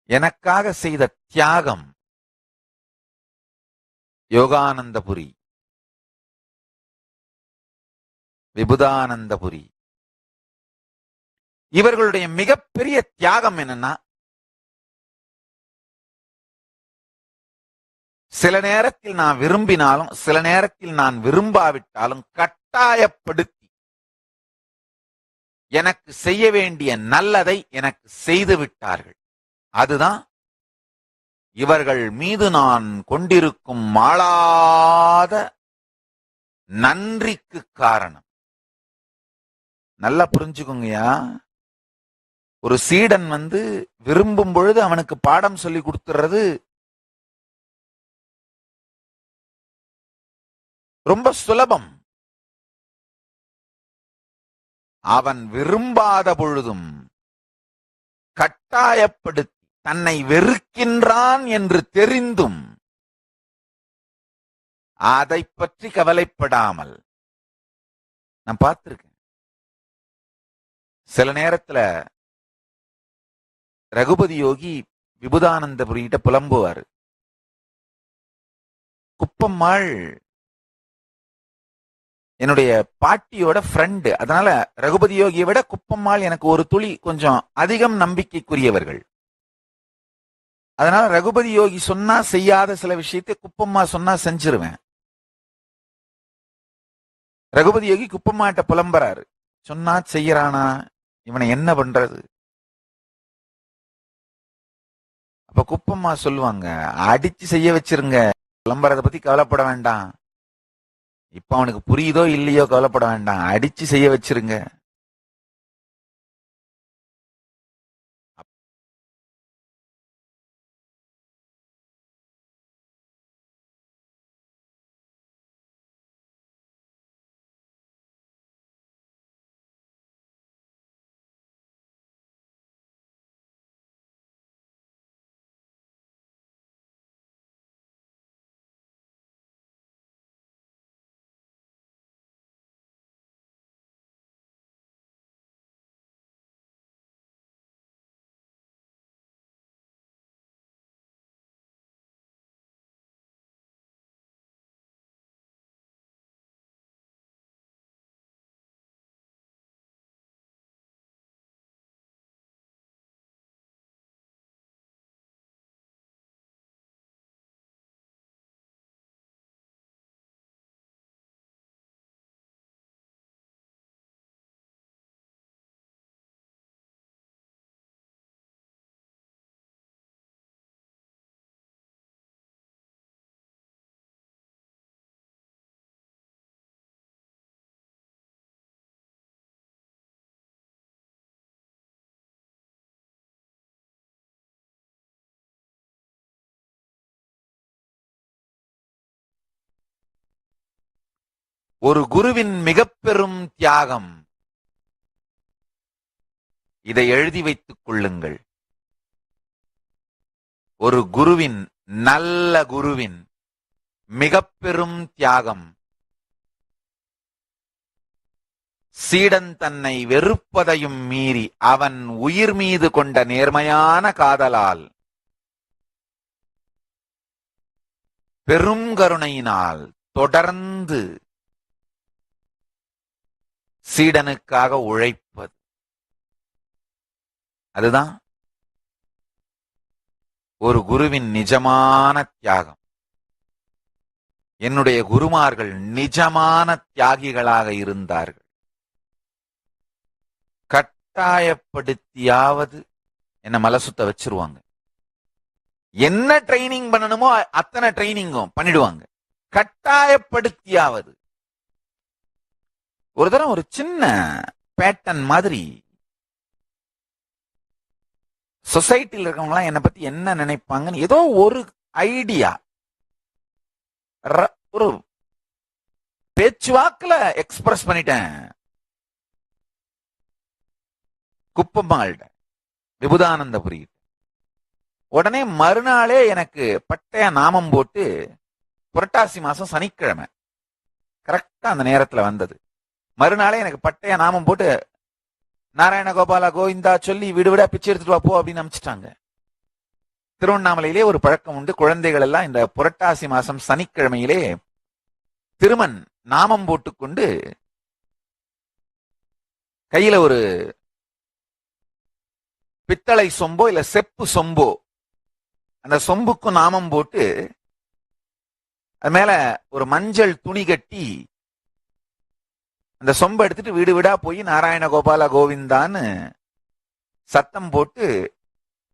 எனக்காக செய்த தியாகம் யோகானந்தபுரி, விபுதானந்தபுரி. இவர்களுடைய மிகப்பெரிய தியாகம் என்னன்னா, சில நேரத்தில் நான் விரும்பினாலும் சில நேரத்தில் நான் விரும்பாவிட்டாலும் கட்டாயப்படுத்தி எனக்கு செய்ய வேண்டிய நல்லதை எனக்கு செய்து விட்டார்கள். அதுதான் இவர்கள் மீது நான் கொண்டிருக்கும் மாளாத நன்றிக்கு காரணம். நல்லா புரிஞ்சுக்கோங்கயா. ஒரு சீடன் விரும்பும் பொழுது அவனுக்கு பாடம் சொல்லி கொடுத்துறது ரொம்ப சுலபம். அவன் விரும்பாத பொழுதும் கட்டாயப்படுத்தி தன்னை வெறுக்கின்றான் என்று தெரிந்தும் அதை பற்றி கவலைப்படாமல் நான் பார்த்திருக்கேன். சில நேரத்துல ரகுபதி யோகி விபுதானந்தபுரிகிட்ட புலம்புவாரு. குப்பம்மாள் என்னுடைய பாட்டியோட ஃப்ரெண்டு, அதனால ரகுபதி யோகியை விட குப்பம்மாள் எனக்கு ஒரு துளி கொஞ்சம் அதிகம் நம்பிக்கைக்குரியவர்கள். அதனால ரகுபதி யோகி சொன்னா செய்யாத சில விஷயத்தை குப்பம்மா சொன்னா செஞ்சிருவேன். ரகுபதி யோகி குப்பம்மாட்ட புலம்புறாரு, சொன்னா செய்யறானா, இவனை என்ன பண்றது? அப்ப குப்பம்மா சொல்லுவாங்க, அடிச்சு செய்ய வச்சிருங்க, புலம்புறத பத்தி கவலைப்பட வேண்டாம். இப்ப அவனுக்கு புரியுதோ இல்லையோ கவலைப்பட வேண்டாம், அடிச்சு செய்ய வச்சிருங்க. ஒரு குருவின் மிக பெரும் தியாகம், இதை எழுதி வைத்துக் கொள்ளுங்கள். ஒரு குருவின், நல்ல குருவின் மிக பெரும் தியாகம், சீடன் தன்னை வெறுப்பதையும் மீறி அவன் உயிர் மீது கொண்ட நேர்மையான காதலால், பெரும் கருணையினால் தொடர்ந்து சீடனுக்காக உழைப்பது. அதுதான் ஒரு குருவின் நிஜமான தியாகம். என்னுடைய குருமார்கள் நிஜமான தியாகிகளாக இருந்தார்கள். கட்டாயப்படுத்தியாவது என்ன மலை சுத்த வச்சிருவாங்க. என்ன ட்ரைனிங் பண்ணணுமோ அத்தனை ட்ரைனிங்கும் பண்ணிடுவாங்க. கட்டாயப்படுத்தியாவது. ஒரு தரம் ஒரு சின்ன பேட்டன் மாதிரி சொசைட்டியில் இருக்கவங்களாம் என்னை பத்தி என்ன நினைப்பாங்கன்னு ஏதோ ஒரு ஐடியா ஒரு பேச்சுவாக்குல எக்ஸ்பிரஸ் பண்ணிட்டேன். குப்பம்மாள்கிட்ட, விபுதானந்தபுரி. உடனே மறுநாளே எனக்கு பட்டைய நாமம் போட்டு, புரட்டாசி மாசம் சனிக்கிழமை கரெக்டா அந்த நேரத்துல வந்தது. மறுநாளே எனக்கு பட்டைய நாமம் போட்டு நாராயண கோபாலா கோவிந்தா சொல்லி விடு விடா பிச்சை எடுத்துட்டு வா போ அப்படின்னு அனுப்பிச்சிட்டாங்க. திருவண்ணாமலையிலே ஒரு பழக்கம் உண்டு. குழந்தைகள் எல்லாம் இந்த புரட்டாசி மாசம் சனிக்கிழமையிலே திருமன் நாமம் போட்டுக்கொண்டு கையில ஒரு பித்தளை சொம்போ இல்ல செப்பு சொம்போ, அந்த சொம்புக்கும் நாமம் போட்டு அது மேல ஒரு மஞ்சள் துணி கட்டி அந்த சொம்பை எடுத்துட்டு வீடு வீடா போய் நாராயண கோபால கோவிந்தான்னு சத்தம் போட்டு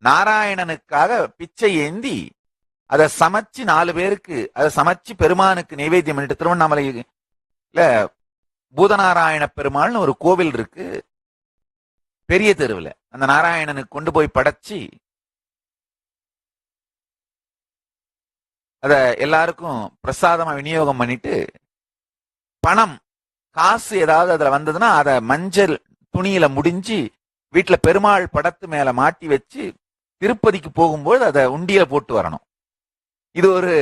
நாராயணனுக்காக பிச்சை ஏந்தி அதை சமைச்சு 4 பேருக்கு அதை சமைச்சு பெருமானுக்கு நைவேத்தியம் பண்ணிட்டு, திருவண்ணாமலையில பூதநாராயண பெருமாள்னு ஒரு கோவில் இருக்கு பெரிய தெருவில், அந்த நாராயணனுக்கு கொண்டு போய் படைச்சு அத எல்லாருக்கும் பிரசாதமா விநியோகம் பண்ணிட்டு, பணம் காசு ஏதாவது அதுல வந்ததுன்னா அதை மஞ்சள் துணியில முடிஞ்சு வீட்டுல பெருமாள் படத்து மேல மாட்டி வச்சு திருப்பதிக்கு போகும்போது அதை உண்டியில போட்டு வரணும். இது ஒரு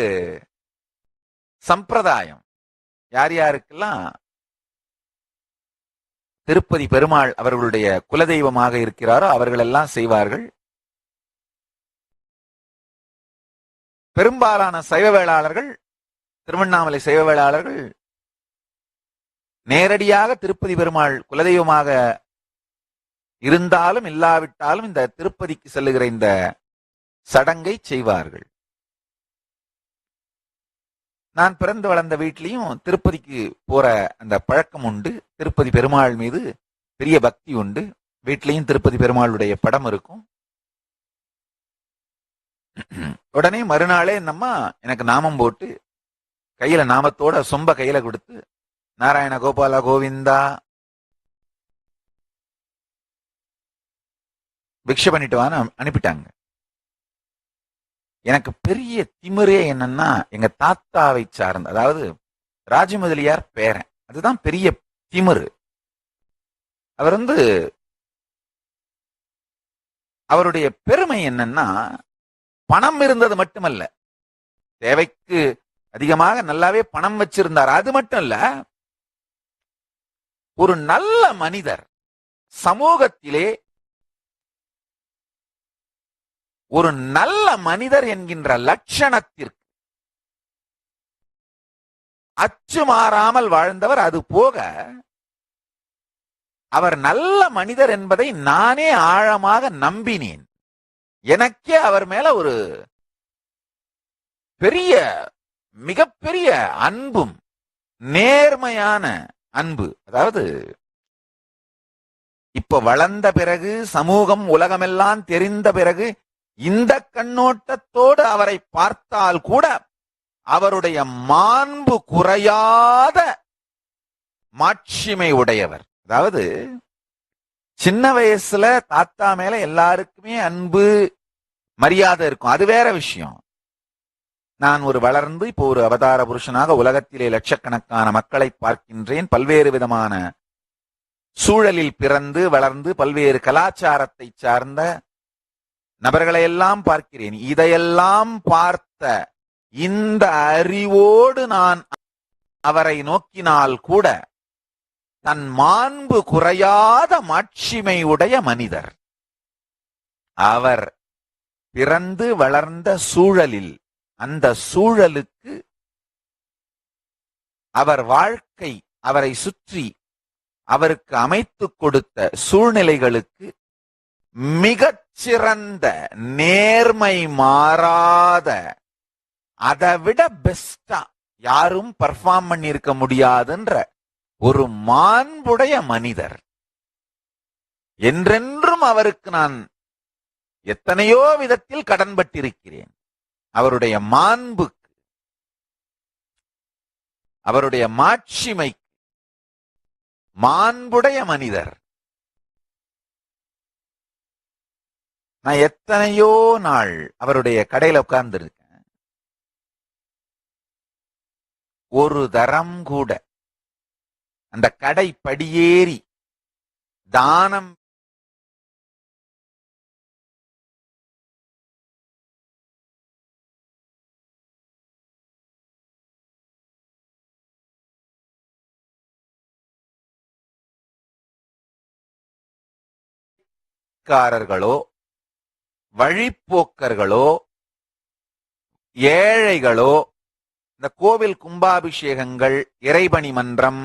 சம்பிரதாயம். யார் யாருக்கெல்லாம் திருப்பதி பெருமாள் அவர்களுடைய குலதெய்வமாக இருக்கிறாரோ அவர்கள் எல்லாம் செய்வார்கள். பெரும்பாலான சைவ வேளாளர்கள், திருவண்ணாமலை சைவ வேளாளர்கள் நேரடியாக திருப்பதி பெருமாள் குலதெய்வமாக இருந்தாலும் இல்லாவிட்டாலும் இந்த திருப்பதிக்கு செல்லுகிற இந்த சடங்கை செய்வார்கள். நான் பிறந்து வளர்ந்த வீட்லையும் திருப்பதிக்கு போற அந்த பழக்கம் உண்டு. திருப்பதி பெருமாள் மீது பெரிய பக்தி உண்டு. வீட்லையும் திருப்பதி பெருமாளுடைய படம் இருக்கும். உடனே மறுநாளே இந்த அம்மா எனக்கு நாமம் போட்டு கையில நாமத்தோட சொம்ப கையில கொடுத்து நாராயண கோபால கோவிந்தா பிக்ஷை பண்ணிட்டு வான்னு அனுப்பிட்டாங்க. எனக்கு பெரிய திமிரே என்னன்னா, எங்க தாத்தாவை சார்ந்த, அதாவது ராஜமுதலியார் பேரன், அதுதான் பெரிய திமிரு. அவர் அவருடைய பெருமை என்னன்னா, பணம் இருந்தது மட்டுமல்ல, தேவைக்கு அதிகமாக நல்லாவே பணம் வச்சிருந்தார். அது மட்டும் இல்ல, ஒரு நல்ல மனிதர், சமூகத்திலே ஒரு நல்ல மனிதர் என்கின்ற லட்சணத்திற்கு அச்சு மாறாமல் வாழ்ந்தவர். அது போக அவர் நல்ல மனிதர் என்பதை நானே ஆழமாக நம்பினேன். எனக்கே அவர் மேல ஒரு பெரிய மிகப்பெரிய அன்பும் நேர்மையான அன்பு. அதாவது இப்ப வளர்ந்த பிறகு, சமூகம் உலகமெல்லாம் தெரிந்த பிறகு இந்த கண்ணோட்டத்தோடு அவரை பார்த்தால் கூட அவருடைய மாண்பு குறையாத மாட்சிமை உடையவர். அதாவது சின்ன வயசுல தாத்தா மேல எல்லாருக்குமே அன்பு மரியாதை இருக்கும், அது வேற விஷயம். நான் ஒரு வளர்ந்து இப்போ ஒரு அவதார புருஷனாக உலகத்திலே லட்சக்கணக்கான மக்களை பார்க்கின்றேன். பல்வேறு விதமான சூழலில் பிறந்து வளர்ந்து பல்வேறு கலாச்சாரத்தை சார்ந்த நபர்களை எல்லாம் பார்க்கிறேன். இதையெல்லாம் பார்த்த இந்த அறிவோடு நான் அவரை நோக்கினால் கூட தன் மாண்பு குறையாத மாட்சிமை உடைய மனிதர். அவர் பிறந்து வளர்ந்த சூழலில், அந்த சூழலுக்கு, அவர் வாழ்க்கை, அவரை சுற்றி அவருக்கு அமைத்துக் கொடுத்த சூழ்நிலைகளுக்கு மிகச் சிறந்த, நேர்மை மாறாத, அதை விட பெஸ்டா யாரும் பர்ஃபார்ம் பண்ணி இருக்க முடியாதுன்ற ஒரு மாண்புடைய மனிதர். என்றென்றும் அவருக்கு நான் எத்தனையோ விதத்தில் கடன்பட்டிருக்கிறேன். அவருடைய மாண்புக்கு, அவருடைய மாட்சிமைக்கு. மாண்புடைய மனிதர். நான் எத்தனையோ நாள் அவருடைய கடையில உட்கார்ந்து இருக்கேன். ஒரு தரம் கூட அந்த கடை படியேறி தானம் காரர்களோ, வழிப்போக்கர்களோ ஏழைகளோ இந்த கோவில் கும்பாபிஷேகங்கள், இறைபணி மன்றம்,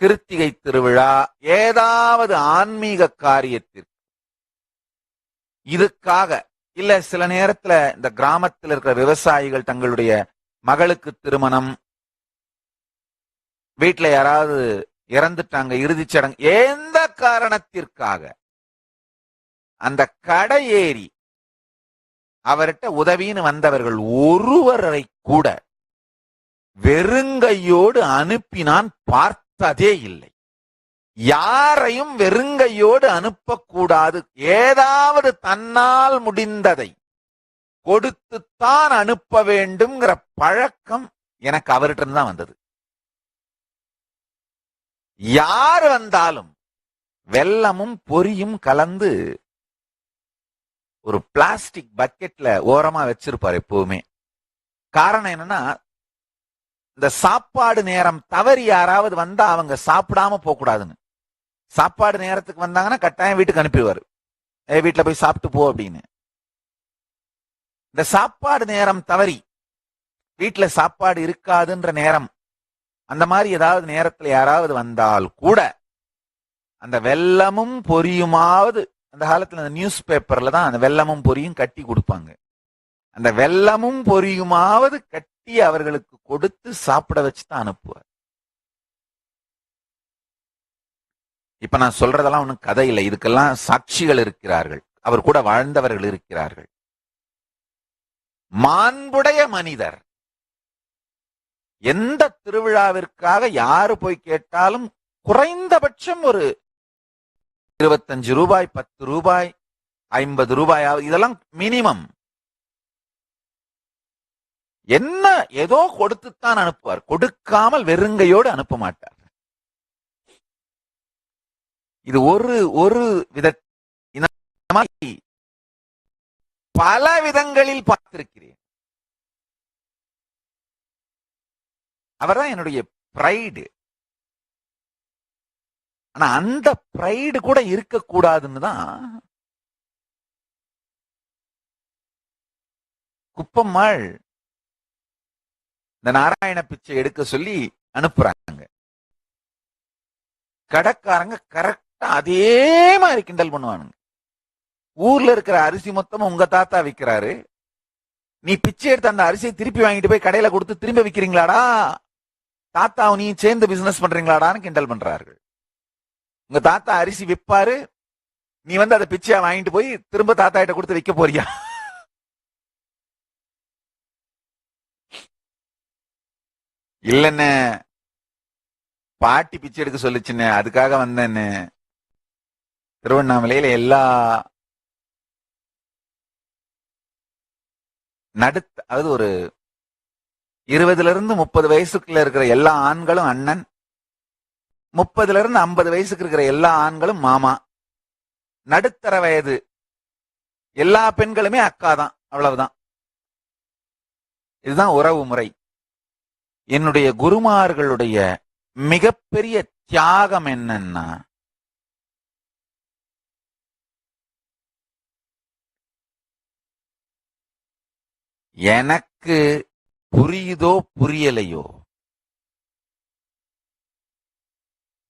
கிருத்திகை திருவிழா, ஏதாவது ஆன்மீக காரியத்திற்கு இதுக்காக இல்ல, சில நேரத்துல இந்த கிராமத்தில் இருக்கிற விவசாயிகள் தங்களுடைய மகளுக்கு திருமணம், வீட்டுல யாராவது இறந்துட்டாங்க, இறுதிச் சடங்கு, எந்த காரணத்திற்காக அந்த கடை ஏறி அவர்கிட்ட உதவின்னு வந்தவர்கள் ஒருவரை கூட வெறுங்கையோடு அனுப்பினான் பார்த்ததே இல்லை. யாரையும் வெறுங்கையோடு அனுப்பக்கூடாது. ஏதாவது தன்னால் முடிந்ததை கொடுத்துத்தான் அனுப்ப வேண்டும்ங்கிற பழக்கம் எனக்கு அவர்கிட்ட தான் வந்தது. யார் வந்தாலும் வெல்லமும் பொரியும் கலந்து ஒரு பிளாஸ்டிக் பக்கெட்ல ஓரமா வச்சிருப்பாரு எப்பவுமே. காரணம் என்னன்னா, இந்த சாப்பாடு நேரம் தவறி யாராவது வந்தா அவங்க சாப்பிடாம போக கூடாதுன்னு. சாப்பாடு நேரத்துக்கு வந்தாங்கன்னா கட்டாயம் வீட்டுக்கு அனுப்பிடுவாரு, வீட்டுல போய் சாப்பிட்டு போ அப்படின்னு. இந்த சாப்பாடு நேரம் தவறி வீட்டுல சாப்பாடு இருக்காதுன்ற நேரம், அந்த மாதிரி ஏதாவது நேரத்துல யாராவது வந்தால் கூட அந்த வெல்லமும் பொரியுமாவது, அந்த காலத்துல அந்த நியூஸ் பேப்பர்ல தான் அந்த வெல்லமும் பொரியும் கட்டி கொடுப்பாங்க. அந்த வெல்லமும் பொரியுமாவது கட்டி அவர்களுக்கு கொடுத்து சாப்பிட வச்சுதான் அனுப்புவார். இப்ப நான் சொல்றதெல்லாம் ஒன்னும் கதை இல்லை, இதுக்கெல்லாம் சாட்சிகள் இருக்கிறார்கள், அவர் கூட வாழ்ந்தவர்கள் இருக்கிறார்கள். மாண்புடைய மனிதர். எந்த திருவிழாவிற்காக யாரு போய் கேட்டாலும் குறைந்தபட்சம் ஒரு 25 ரூபாய், 10 ரூபாய், 50 ரூபாய், இதெல்லாம் மினிமம். என்ன ஏதோ கொடுத்துத்தான் அனுப்புவார், கொடுக்காமல் வெறுங்கையோடு அனுப்ப மாட்டார். இது ஒரு வித பல விதங்களில் பார்த்திருக்கிறேன். அவர்தான் என்னுடைய பிரைடு. ஆனா அந்த பிரைடு கூட இருக்கக்கூடாதுன்னு தான் குப்பம்மாள் இந்த நாராயண பிச்சை எடுக்க சொல்லி அனுப்புறாங்க. கடைக்காரங்க கரெக்டா அதே மாதிரி கிண்டல் பண்ணுவானுங்க. ஊர்ல இருக்கிற அரிசி மொத்தமா உங்க தாத்தா விக்கிறாரு, நீ பிச்சை எடுத்து அந்த அரிசியை திருப்பி வாங்கிட்டு போய் கடையில கொடுத்து திரும்ப விக்கிறீங்களாடா, தாத்தாவும் நீ சேர்ந்து பிசினஸ் பண்றீங்களாடான்னு கிண்டல் பண்றார்கள். உங்க தாத்தா அரிசி விற்பாரு, நீ வந்து அதை பிச்சையா வாங்கிட்டு போய் திரும்ப தாத்தா கிட்ட கொடுத்து விற்க போறியா? இல்லன்னு பாட்டி பிச்சை எடுக்க சொல்லுச்சுன்னு அதுக்காக வந்தேன்னு. திருவண்ணாமலையில எல்லா அதாவது ஒரு 20 இருந்து 30 வயசுக்குள்ள இருக்கிற எல்லா ஆண்களும் அண்ணன், 30 இருந்து 50 வயசுக்கு இருக்கிற எல்லா ஆண்களும் மாமா, நடுத்தர வயது எல்லா பெண்களுமே அக்கா தான், அவ்வளவுதான். இதுதான் உறவு முறை. என்னுடைய குருமார்களுடைய மிகப்பெரிய தியாகம் என்னன்னா, எனக்கு புரியுதோ புரியலையோ,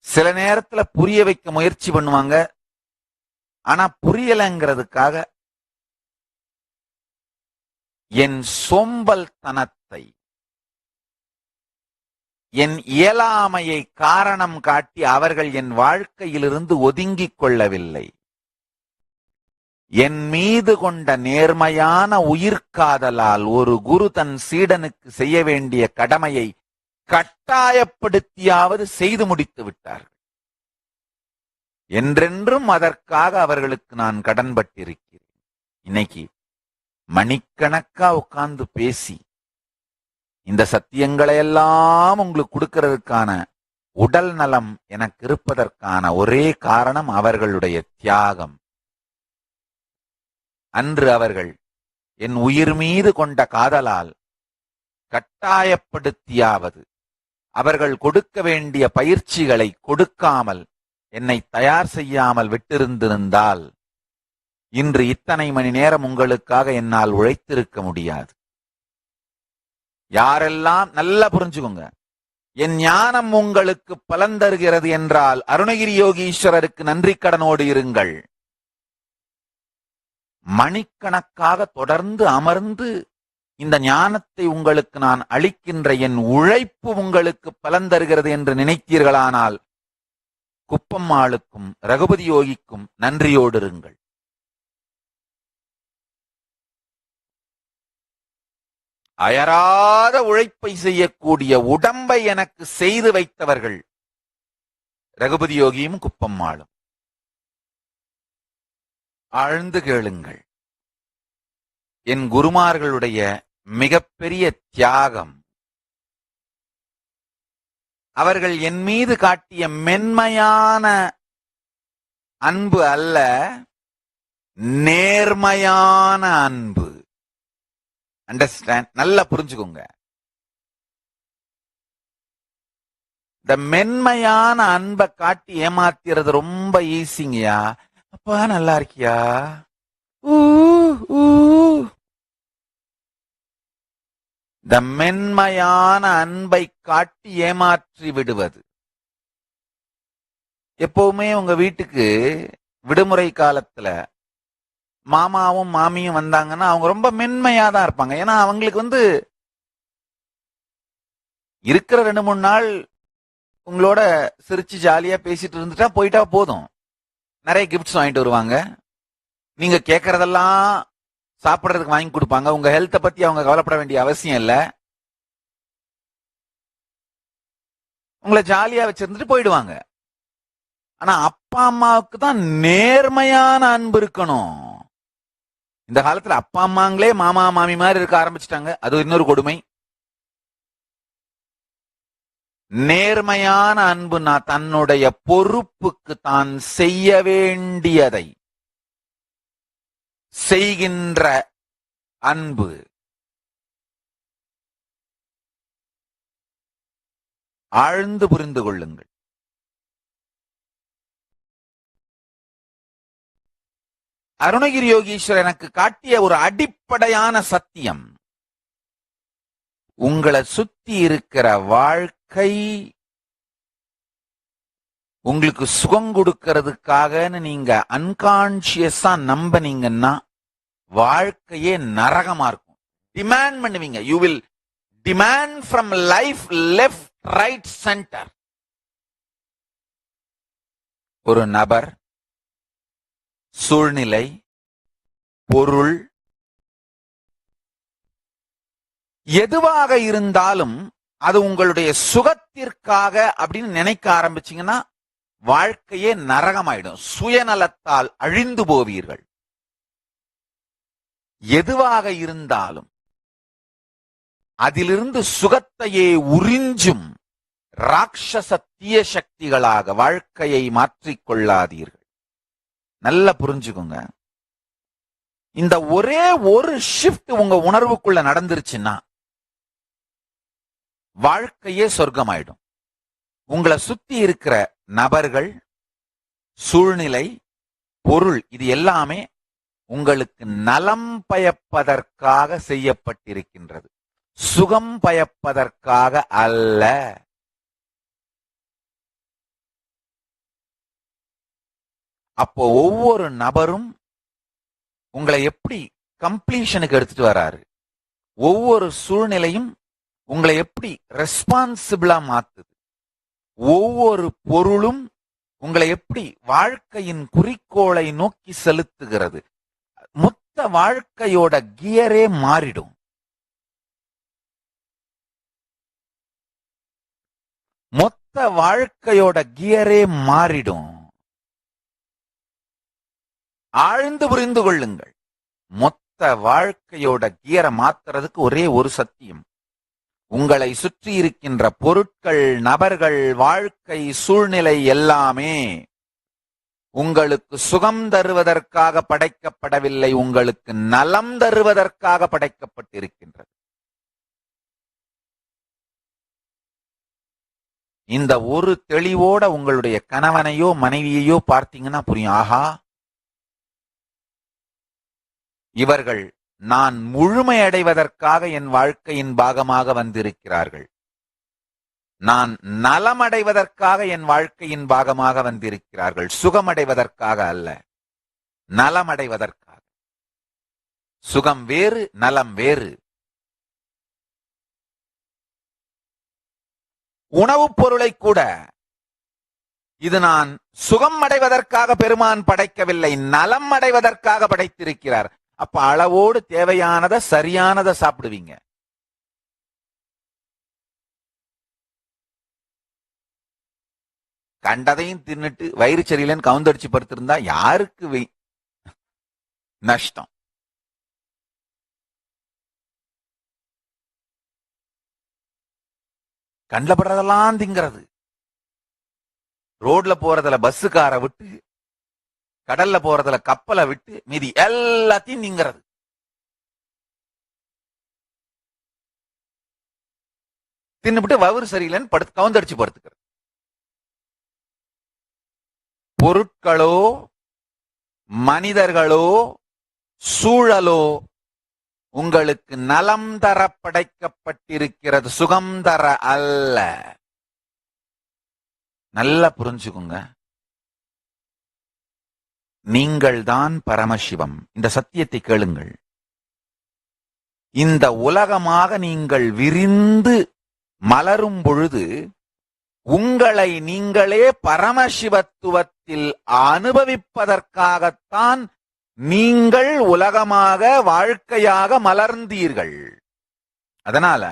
சில நேரத்துல புரிய வைக்க முயற்சி பண்ணுவாங்க. ஆனா புரியலைங்கிறதுக்காக என் சோம்பல் தனத்தை, என் இயலாமையை காரணம் காட்டி அவர்கள் என் வாழ்க்கையிலிருந்து ஒதுங்கிக் கொள்ளவில்லை. என் மீது கொண்ட நேர்மையான உயிர்காதலால் ஒரு குரு தன் சீடனுக்கு செய்ய வேண்டிய கடமையை கட்டாயப்படுத்தியாவது செய்து முடித்து விட்டார்கள். என்றென்றும் அதற்காக அவர்களுக்கு நான் கடன்பட்டிருக்கிறேன். இன்னைக்கு மணிக்கணக்கா உட்கார்ந்து பேசி இந்த சத்தியங்களை எல்லாம் உங்களுக்கு கொடுக்கிறதுக்கான உடல் நலம் எனக்கு இருப்பதற்கான ஒரே காரணம் அவர்களுடைய தியாகம். அன்று அவர்கள் என் உயிர் மீது கொண்ட காதலால் கட்டாயப்படுத்தியாவது அவர்கள் கொடுக்க வேண்டிய பயிற்சிகளை கொடுக்காமல் என்னை தயார் செய்யாமல் விட்டிருந்திருந்தால் இன்று இத்தனை மணி நேரம் உங்களுக்காக என்னால் உழைத்திருக்க முடியாது. யாரெல்லாம் நல்லா புரிஞ்சுக்கோங்க, என் ஞானம் உங்களுக்கு பலன் தருகிறது என்றால் அருணகிரி யோகீஸ்வரருக்கு நன்றி கடனோடு இருங்கள். மணிக்கணக்காக தொடர்ந்து அமர்ந்து இந்த ஞானத்தை உங்களுக்கு நான் அளிக்கின்ற என் உழைப்பு உங்களுக்கு பலன் தருகிறது என்று நினைத்தீர்களானால் குப்பம்மாளுக்கும் ரகுபதி யோகிக்கும் நன்றியோடு இருங்கள். அயராத உழைப்பை செய்யக்கூடிய உடம்பை எனக்கு செய்து வைத்தவர்கள் ரகுபதி யோகியும் குப்பம்மாளும். ஆழ்ந்து கேளுங்கள். என் குருமார்களுடைய மிகப்பெரிய தியாகம். அவர்கள் என் மீது காட்டிய மென்மையான அன்பு அல்ல, நேர்மையான அன்பு. அண்டர்ஸ்டாண்ட்? நல்லா புரிஞ்சுக்கோங்க. இந்த மென்மையான அன்பை காட்டி ஏமாத்துறது ரொம்ப ஈஸிங்கயா. அப்பா நல்லா இருக்கியா? இந்த மென்மையான அன்பை காட்டி ஏமாற்றி விடுவது. எப்பவுமே உங்க வீட்டுக்கு விடுமுறை காலத்துல மாமாவும் மாமியும் வந்தாங்கன்னா அவங்க ரொம்ப மென்மையா தான் இருப்பாங்க. ஏன்னா அவங்களுக்கு இருக்கிற 2-3 நாள் உங்களோட சிரிச்சு ஜாலியா பேசிட்டு இருந்துட்டா போயிட்டா போதும். நிறைய கிஃப்ட்ஸ் வாங்கிட்டு வருவாங்க. நீங்க கேட்கறதெல்லாம் சாப்பிடறதுக்கு வாங்கி கொடுப்பாங்க. உங்க ஹெல்த்தை பத்தி அவங்க கவலைப்பட வேண்டிய அவசியம் இல்லை. உங்களை ஜாலியா வச்சிருந்துட்டு போயிடுவாங்க. ஆனா அப்பா அம்மாவுக்கு தான் நேர்மையான அன்பு இருக்கணும். இந்த காலத்துல அப்பா அம்மாங்களே மாமா மாமி மாதிரி இருக்க ஆரம்பிச்சிட்டாங்க. அது இன்னொரு கொடுமை. நேர்மையான அன்புனா தன்னுடைய பொறுப்புக்கு தான் செய்ய வேண்டியதை செய்கின்ற அன்பு. ஆழ்ந்து புரிந்து கொள்ளுங்கள். அருணகிரி யோகீஸ்வரர் எனக்கு காட்டிய ஒரு அடிப்படையான சத்தியம், உங்களை சுத்தி இருக்கிற வாழ்க்கை உங்களுக்கு சுகம் கொடுக்கிறதுக்காகன்னு நீங்க அன்கான்சியஸா நம்பினீங்கன்னா வாழ்க்கையே நரகமா இருக்கும். டிமாண்ட் பண்ணுவீங்க. You will demand from life left right centre. ஒரு நபர், சூழ்நிலை, பொருள் எதுவாக இருந்தாலும் அது உங்களுடைய சுகத்திற்காக அப்படின்னு நினைக்க ஆரம்பிச்சீங்கன்னா வாழ்க்கையே நரகமாயிடும். சுயநலத்தால் அழிந்து போவீர்கள். எதுவாக இருந்தாலும் அதிலிருந்து சுகத்தையே உறிஞ்சும் ராட்சச தீய சக்திகளாக வாழ்க்கையை மாற்றிக்கொள்ளாதீர்கள். நல்லா புரிஞ்சுக்கோங்க. இந்த ஒரே ஒரு ஷிஃப்ட் உங்க உணர்வுக்குள்ள நடந்துருச்சுன்னா வாழ்க்கையே சொர்க்கமாயிடும். உங்களை சுத்தி இருக்கிற நபர்கள், சூழ்நிலை, பொருள் இது எல்லாமே உங்களுக்கு நலம் பயப்பதற்காக செய்யப்பட்டிருக்கின்றது, சுகம் பயப்பதற்காக அல்ல. அப்போ ஒவ்வொரு நபரும் உங்களை எப்படி கம்ப்ளீஷனுக்கு எடுத்துட்டு வராரு, ஒவ்வொரு சூழ்நிலையும் உங்களை எப்படி ரெஸ்பான்சிபிளா மாத்துது, ஒவ்வொரு பொருளும் உங்களை எப்படி வாழ்க்கையின் குறிக்கோளை நோக்கி செலுத்துகிறது. மொத்த வாழ்க்கையோட கியரே மாறிடும். மொத்த வாழ்க்கையோட கியரே மாறிடும். ஆழ்ந்து புரிந்து கொள்ளுங்கள். மொத்த வாழ்க்கையோட கியரை மாத்துறதுக்கு ஒரே ஒரு சத்தியம், உங்களை சுற்றி இருக்கின்ற பொருட்கள், நபர்கள், வாழ்க்கை, சூழ்நிலை எல்லாமே உங்களுக்கு சுகம் தருவதற்காக படைக்கப்படவில்லை, உங்களுக்கு நலம் தருவதற்காக படைக்கப்பட்டிருக்கின்றது. இந்த ஒரு தெளிவோட உங்களுடைய கணவனையோ மனைவியையோ பார்த்தீங்கன்னா புரியும். ஆஹா, இவர்கள் நான் முழுமையடைவதற்காக என் வாழ்க்கையின் பாகமாக வந்திருக்கிறார்கள். நான் நலமடைவதற்காக என் வாழ்க்கையின் பாகமாக வந்திருக்கிறார்கள். சுகமடைவதற்காக அல்ல, நலமடைவதற்காக. சுகம் வேறு, நலம் வேறு. உணவுப் பொருளை கூட இது நான் சுகம் அடைவதற்காக பெருமான் படைக்கவில்லை, நலம் அடைவதற்காக படைத்திருக்கிறார். அப்ப அளவோடு தேவையானதை சரியானதை சாப்பிடுவீங்க. கண்டதையும் தின்னுட்டு வயிறு சரியில்லைன்னு கவுந்தடிச்சு படுத்திருந்தா யாருக்கு நஷ்டம்? கண்ல படுறதெல்லாம் திங்கிறது. ரோட்ல போறதுல பஸ்ஸுக்கார விட்டு, கடல்ல போறதுல கப்பலை விட்டு, மீதி எல்லாத்தையும் திங்கிறது. தின்னுபிட்டு வயிறு சரியில்லைன்னு கவுந்தடிச்சு படுத்துக்கிறது. பொருட்களோ மனிதர்களோ சூழலோ உங்களுக்கு நலம் தர படைக்கப்பட்டிருக்கிறது, சுகம் தர அல்ல. நல்லா புரிஞ்சுக்குங்க. நீங்கள் தான் பரமசிவம். இந்த சத்தியத்தை கேளுங்கள். இந்த உலகமாக நீங்கள் விரிந்து மலரும் பொழுது உங்களை நீங்களே பரமசிவத்துவத்தில் அனுபவிப்பதற்காகத்தான் நீங்கள் உலகமாக வாழ்க்கையாக மலர்ந்தீர்கள். அதனால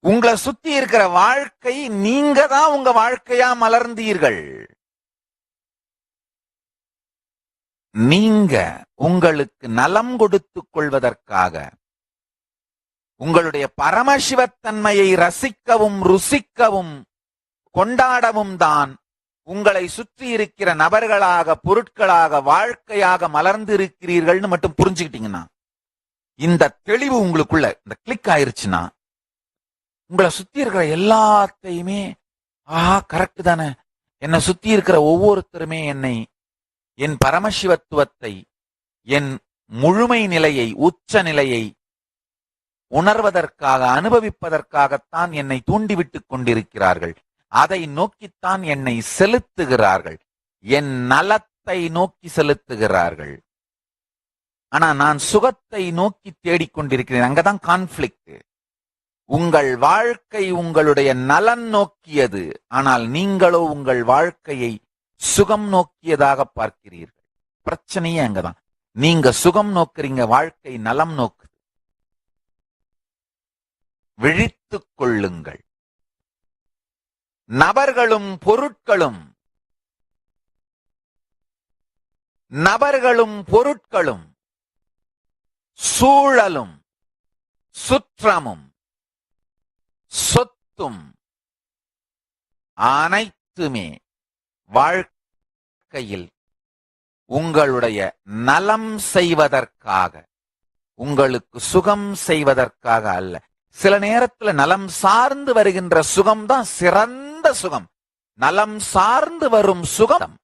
உங்களை சுத்தி இருக்கிற வாழ்க்கை, நீங்க தான் உங்க வாழ்க்கையா மலர்ந்தீர்கள். நீங்க உங்களுக்கு நலம் கொடுத்துக் கொள்வதற்காக, உங்களுடைய பரமசிவத்தன்மையை ரசிக்கவும் ருசிக்கவும் கொண்டாடவும் தான் உங்களை சுற்றி இருக்கிற நபர்களாக, பொருட்களாக, வாழ்க்கையாக மலர்ந்திருக்கிறீர்கள்னு மட்டும் புரிஞ்சுக்கிட்டீங்கன்னா, இந்த தெளிவு உங்களுக்குள்ள இந்த கிளிக் ஆயிருச்சுன்னா, உங்களை சுத்தி இருக்கிற எல்லாத்தையுமே கரெக்ட் தானே, என்னை சுத்தி இருக்கிற ஒவ்வொருத்தருமே என்னை, என் பரமசிவத்துவத்தை, என் முழுமை நிலையை, உச்ச நிலையை உணர்வதற்காக, அனுபவிப்பதற்காகத்தான் என்னை தூண்டிவிட்டுக் கொண்டிருக்கிறார்கள். அதை நோக்கித்தான் என்னை செலுத்துகிறார்கள், என் நலத்தை நோக்கி செலுத்துகிறார்கள். ஆனா நான் சுகத்தை நோக்கி தேடிக்கொண்டிருக்கிறேன். அங்கதான் கான்ஃபிளிக்ட். உங்கள் வாழ்க்கை உங்களுடைய நலன் நோக்கியது, ஆனால் நீங்களோ உங்கள் வாழ்க்கையை சுகம் நோக்கியதாக பார்க்கிறீர்கள். பிரச்சனையே அங்கதான். நீங்க சுகம் நோக்குறீங்க, வாழ்க்கை நலம் நோக்குது. விழித்துக் கொள்ளுங்கள். நபர்களும் பொருட்களும் சூழலும் சுற்றமும் சொத்தும் அனைத்துமே வாழ்க்கையில் உங்களுடைய நலம் செய்வதற்காக, உங்களுக்கு சுகம் செய்வதற்காக அல்ல. சில நேரத்துல நலம் சார்ந்து வருகின்ற சுகம்தான் சிறந்த சுகம். நலம் சார்ந்து வரும் சுகம்.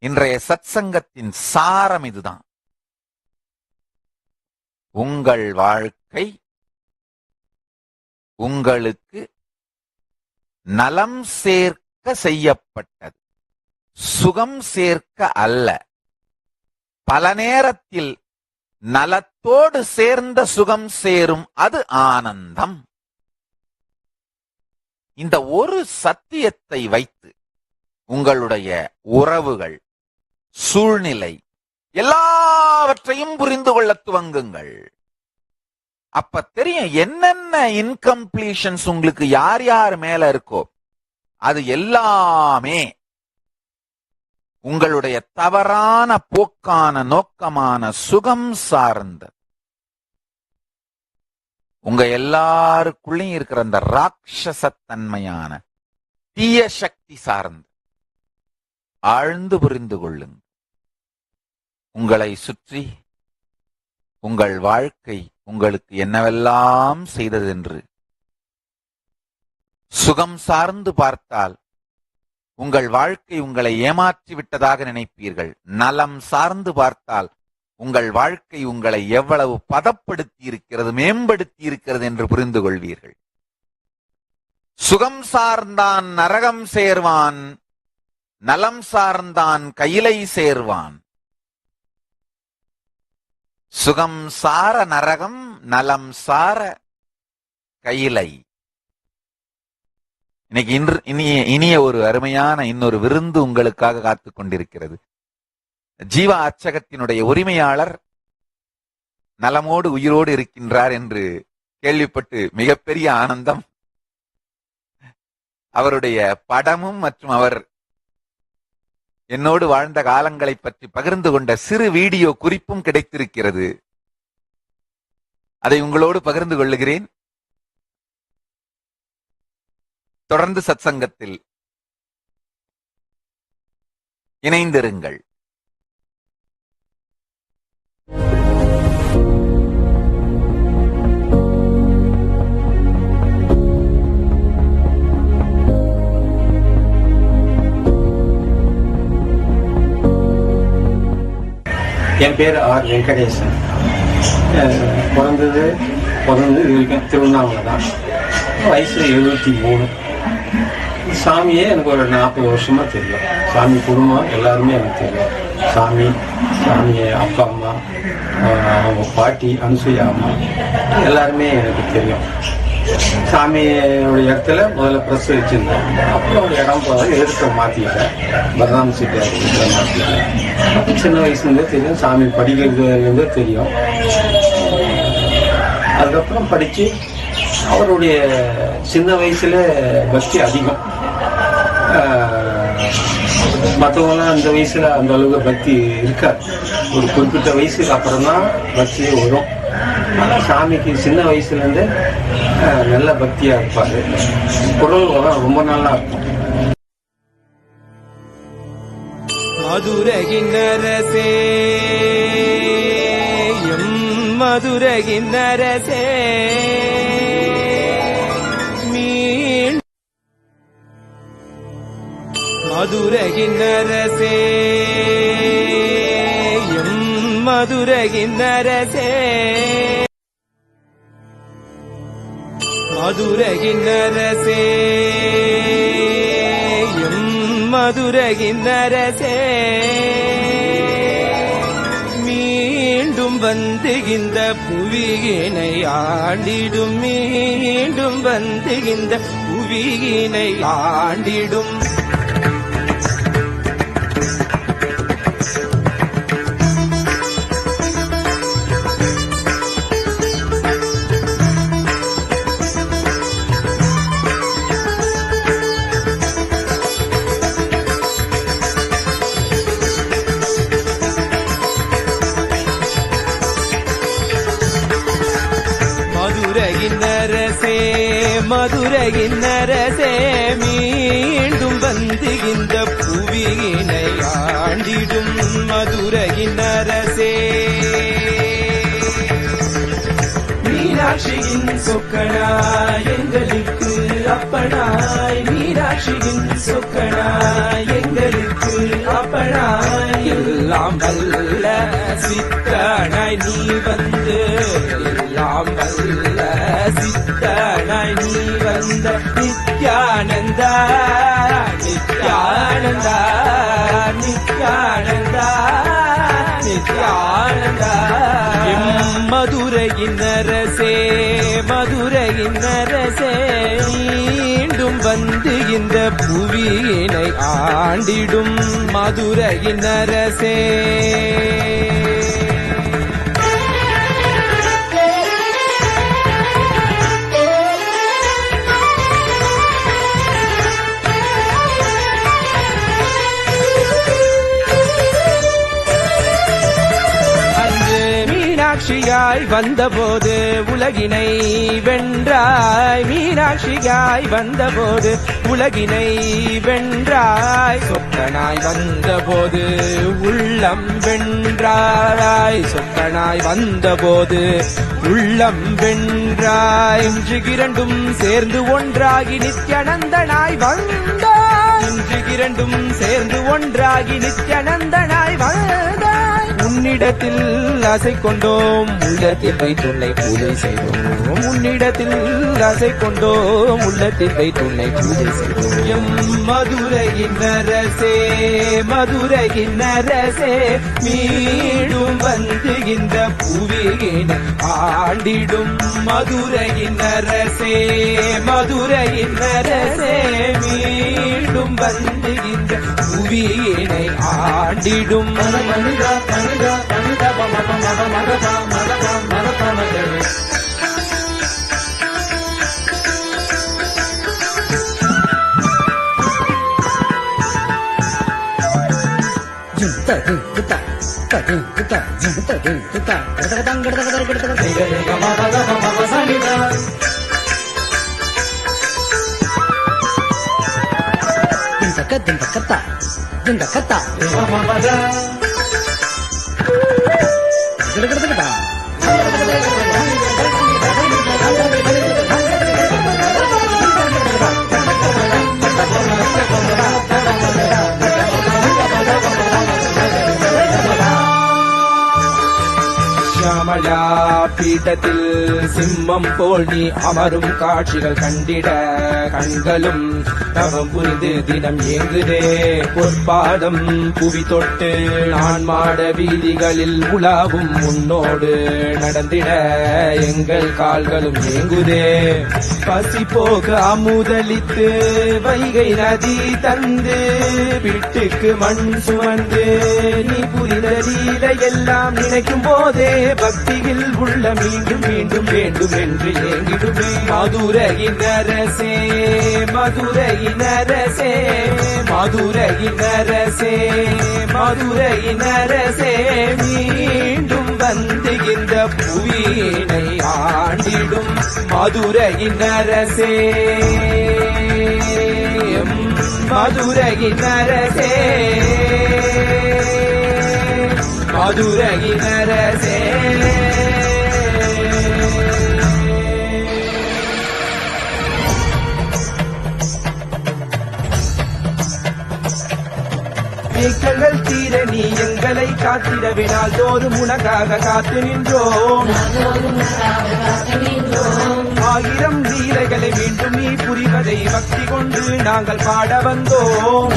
இன்றைய சத்சங்கத்தின் சாரம் இதுதான். உங்கள் வாழ்க்கை உங்களுக்கு நலம் சேர்க்க செய்யப்பட்டது, சுகம் சேர்க்க அல்ல. பல நேரத்தில் நலத்தோடு சேர்ந்த சுகம் சேரும், அது ஆனந்தம். இந்த ஒரு சத்தியத்தை வைத்து உங்களுடைய உறவுகள், சூழ்நிலை எல்லாவற்றையும் புரிந்து கொள்ள துவங்குங்கள். அப்ப தெரியும் என்னென்ன இன்கம்ப்ளீஷன்ஸ் உங்களுக்கு யார் யார் மேல இருக்கோ, அது எல்லாமே உங்களுடைய தவறான போக்கான நோக்கமான சுகம் சார்ந்த, உங்க எல்லாருக்குள்ளேயும் இருக்கிற அந்த ராட்சசத்தன்மையான தீய சக்தி சார்ந்த. ஆழ்ந்து புரிந்து கொள்ளுங்க. உங்களை சுற்றி உங்கள் வாழ்க்கை உங்களுக்கு என்னவெல்லாம் செய்ததென்று சுகம் சார்ந்து பார்த்தால் உங்கள் வாழ்க்கை உங்களை ஏமாற்றி விட்டதாக நினைப்பீர்கள். நலம் சார்ந்து பார்த்தால் உங்கள் வாழ்க்கை உங்களை எவ்வளவு பதப்படுத்தி இருக்கிறது, மேம்படுத்தி இருக்கிறது என்று புரிந்து கொள்வீர்கள். சுகம் சார்ந்தான் நரகம் சேர்வான், நலம் சார்ந்தான் கையிலை சேர்வான். சுகம் சார நரகம், நலம் சார கையிலை. இன்னைக்கு இனிய ஒரு அருமையான இன்னொரு விருந்து உங்களுக்காக காத்துக் கொண்டிருக்கிறது. ஜீவா அச்சகத்தினுடைய உரிமையாளர் நலமோடு உயிரோடு இருக்கின்றார் என்று கேள்விப்பட்டு மிகப்பெரிய ஆனந்தம். அவருடைய படமும் மற்றும் அவர் என்னோடு வாழ்ந்த காலங்களை பற்றி பகிர்ந்து கொண்ட சிறு வீடியோ குறிப்பும் கிடைத்திருக்கிறது. அதை உங்களோடு பகிர்ந்து கொள்ளுகிறேன். தொடர்ந்து சத்சங்கத்தில் இணைந்திருங்கள். என் பேர் ஆர் வெங்கடேசன். பிறந்தது இருக்கேன் திருவண்ணாமலை தான். வயசு 73. சாமியே எனக்கு ஒரு 40 வருஷமா தெரியும். சாமி குடும்பம் எல்லாருமே எனக்கு தெரியும். சாமி அப்பா அம்மா, அவங்க பாட்டி அனுசூயா அம்மா எல்லாருமே எனக்கு தெரியும். சாமியோடைய இடத்துல முதல்ல ப்ரெஸ் வச்சிருந்தேன். அப்புறம் ஒரு இடம் போக எடுத்து மாற்றிக்கிட்டேன். பரதாம் சீட்டை மாற்றிக்கிட்டேன். சின்ன வயசுலேருந்தே தெரியும். சாமி படிக்கிறதுலேருந்தே தெரியும். அதுக்கப்புறம் படித்து அவருடைய சின்ன வயசுல பக்தி அதிகம். மற்றவங்களாம் அந்த வயசுல அந்த அளவுக்கு பக்தி இருக்காது. ஒரு குறிப்பிட்ட வயசுக்கு அப்புறம் தான் பக்தியே வரும். ஆனால் சாமிக்கு சின்ன வயசுலேருந்து நல்ல பக்தியாக இருப்பார். குரல் ரொம்ப நல்லா இருக்கும். மதுரகின்னரசே மதுரகின்னரசே மதுரகின்னரசே மதுரகின்னரசே மதுரகின்னரசே மதுரகின்னரசே மீண்டும் வந்து இந்த புவியினை ஆண்டிடும். மீண்டும் வந்து இந்த புவியினை ஆண்டிடும். மதுரகின்னரசே மதுரகின்னரசே மீண்டும் வந்து இந்த புவியினை ஆண்டிடும். மதுரகின்னரசே மீனாட்சியின் சொக்கனாய் எங்களுக்கு அப்பனாய். மீனாட்சியின் சொக்கனாய் எங்களுக்கு அப்பனாய். எல்லாம் வல்ல சித்தனாய் நீ வந்து, எல்லாம் வல்ல சித்தனாய் நீ வந்த நித்யானந்தா நித்யானந்தா நித்யானந்தா நித்யானந்தா. மதுரையினரசே மதுரையினரசே மீண்டும் வந்து இந்த புவியினை ஆண்டிடும். மதுரையினரசே மீனாட்சியாய் வந்தபோது உலகினை வென்றாய். மீனாட்சியாய் வந்தபோது உலகினை வென்றாய். சொக்கனாய் வந்தபோது உள்ளம் வென்றாய். சொக்கனாய் வந்தபோது உள்ளம் வென்றாய். இன்று இரண்டும் சேர்ந்து ஒன்றாகி நித்யானந்தனாய் வந்தாய். இன்று இரண்டும் சேர்ந்து ஒன்றாகி நித்யானந்தனாய் வாழ்ந்தாய். உன்னிடத்தில் ஆசை கொண்டோம், உள்ளத்தில் வைத்துன்னை பூஜை செய்தோம். உன்னிடத்தில் ஆசை கொண்டோம், உள்ளத்தில் வைத்துன்னை பூஜை செய்தோம். எம் மதுரையின் அரசே, மதுரையின் அரசே, மீண்டும் வந்து இந்த புவியினை ஆண்டிடும். மதுரையின் அரசே, மதுரையின் அரசே, மீண்டும் வந்து இந்த புவியினை ஆண்டிடும். ஷியாமளா பீட்டத்தில் சிம்மம் போல் நீ அமரும் காட்சிகள் கண்டிட கண்களும் தவம் புரிந்து தினம் ஏங்குதே. பொற்பாதம் புவி தொட்டு நான் மாட வீதிகளில் உலாவும் முன்னோடு நடந்திட எங்கள் கால்களும் ஏங்குதே. பசி போக அமுதளித்து வைகை நதி தந்து வீட்டுக்கு மண் சுமந்து நீ புரிந்த லீலை எல்லாம் நினைக்கும் போதே பக்தியில் உள்ள மீண்டும் மீண்டும் வேண்டும் என்று ஏங்கிடுமே. மதுரையின் அரசே, மதுரையின் அரசே, மதுரையின் அரசே, மதுரையின் அரசே, மீண்டும் வந்து இந்த புவியினை ஆண்டிடும். மதுரையின் அரசே, மதுரையின் அரசே, மதுரையின் அரசே. ஏக்கங்கள் தீர நீ எங்களை காத்திடவினால் தோறும் உனக்காக காத்து நின்றோம். ஆயிரம் லீலைகளை மீண்டும் நீ புரிவதை பக்தி கொண்டு நாங்கள் பாட வந்தோம்.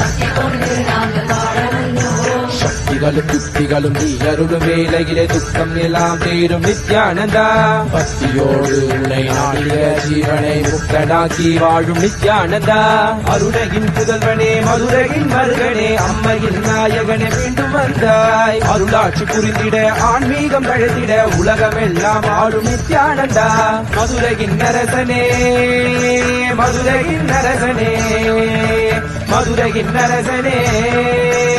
சக்திகளும் யுக்திகளும் நீ அருளும் வேலையிலே துக்கம் எல்லாம் தீரும் நித்யானந்தா. பக்தியோடு உனை நாடிய ஜீவனை முக்தனாக்கி வாழும் நித்யானந்தா. அருணையின் புதல்வனே, மதுரையின் மருகனே, அம்மையின் நாயகனே, மீண்டும் வந்தாய். அருளாட்சி புரிந்திட ஆன்மீகம் தழைத்திட உலகமெல்லாம் ஆளும் நித்யானந்தா. மதுரையின் அரசனே, மதுரையின் அரசனே, மதுரையின் அரசனே,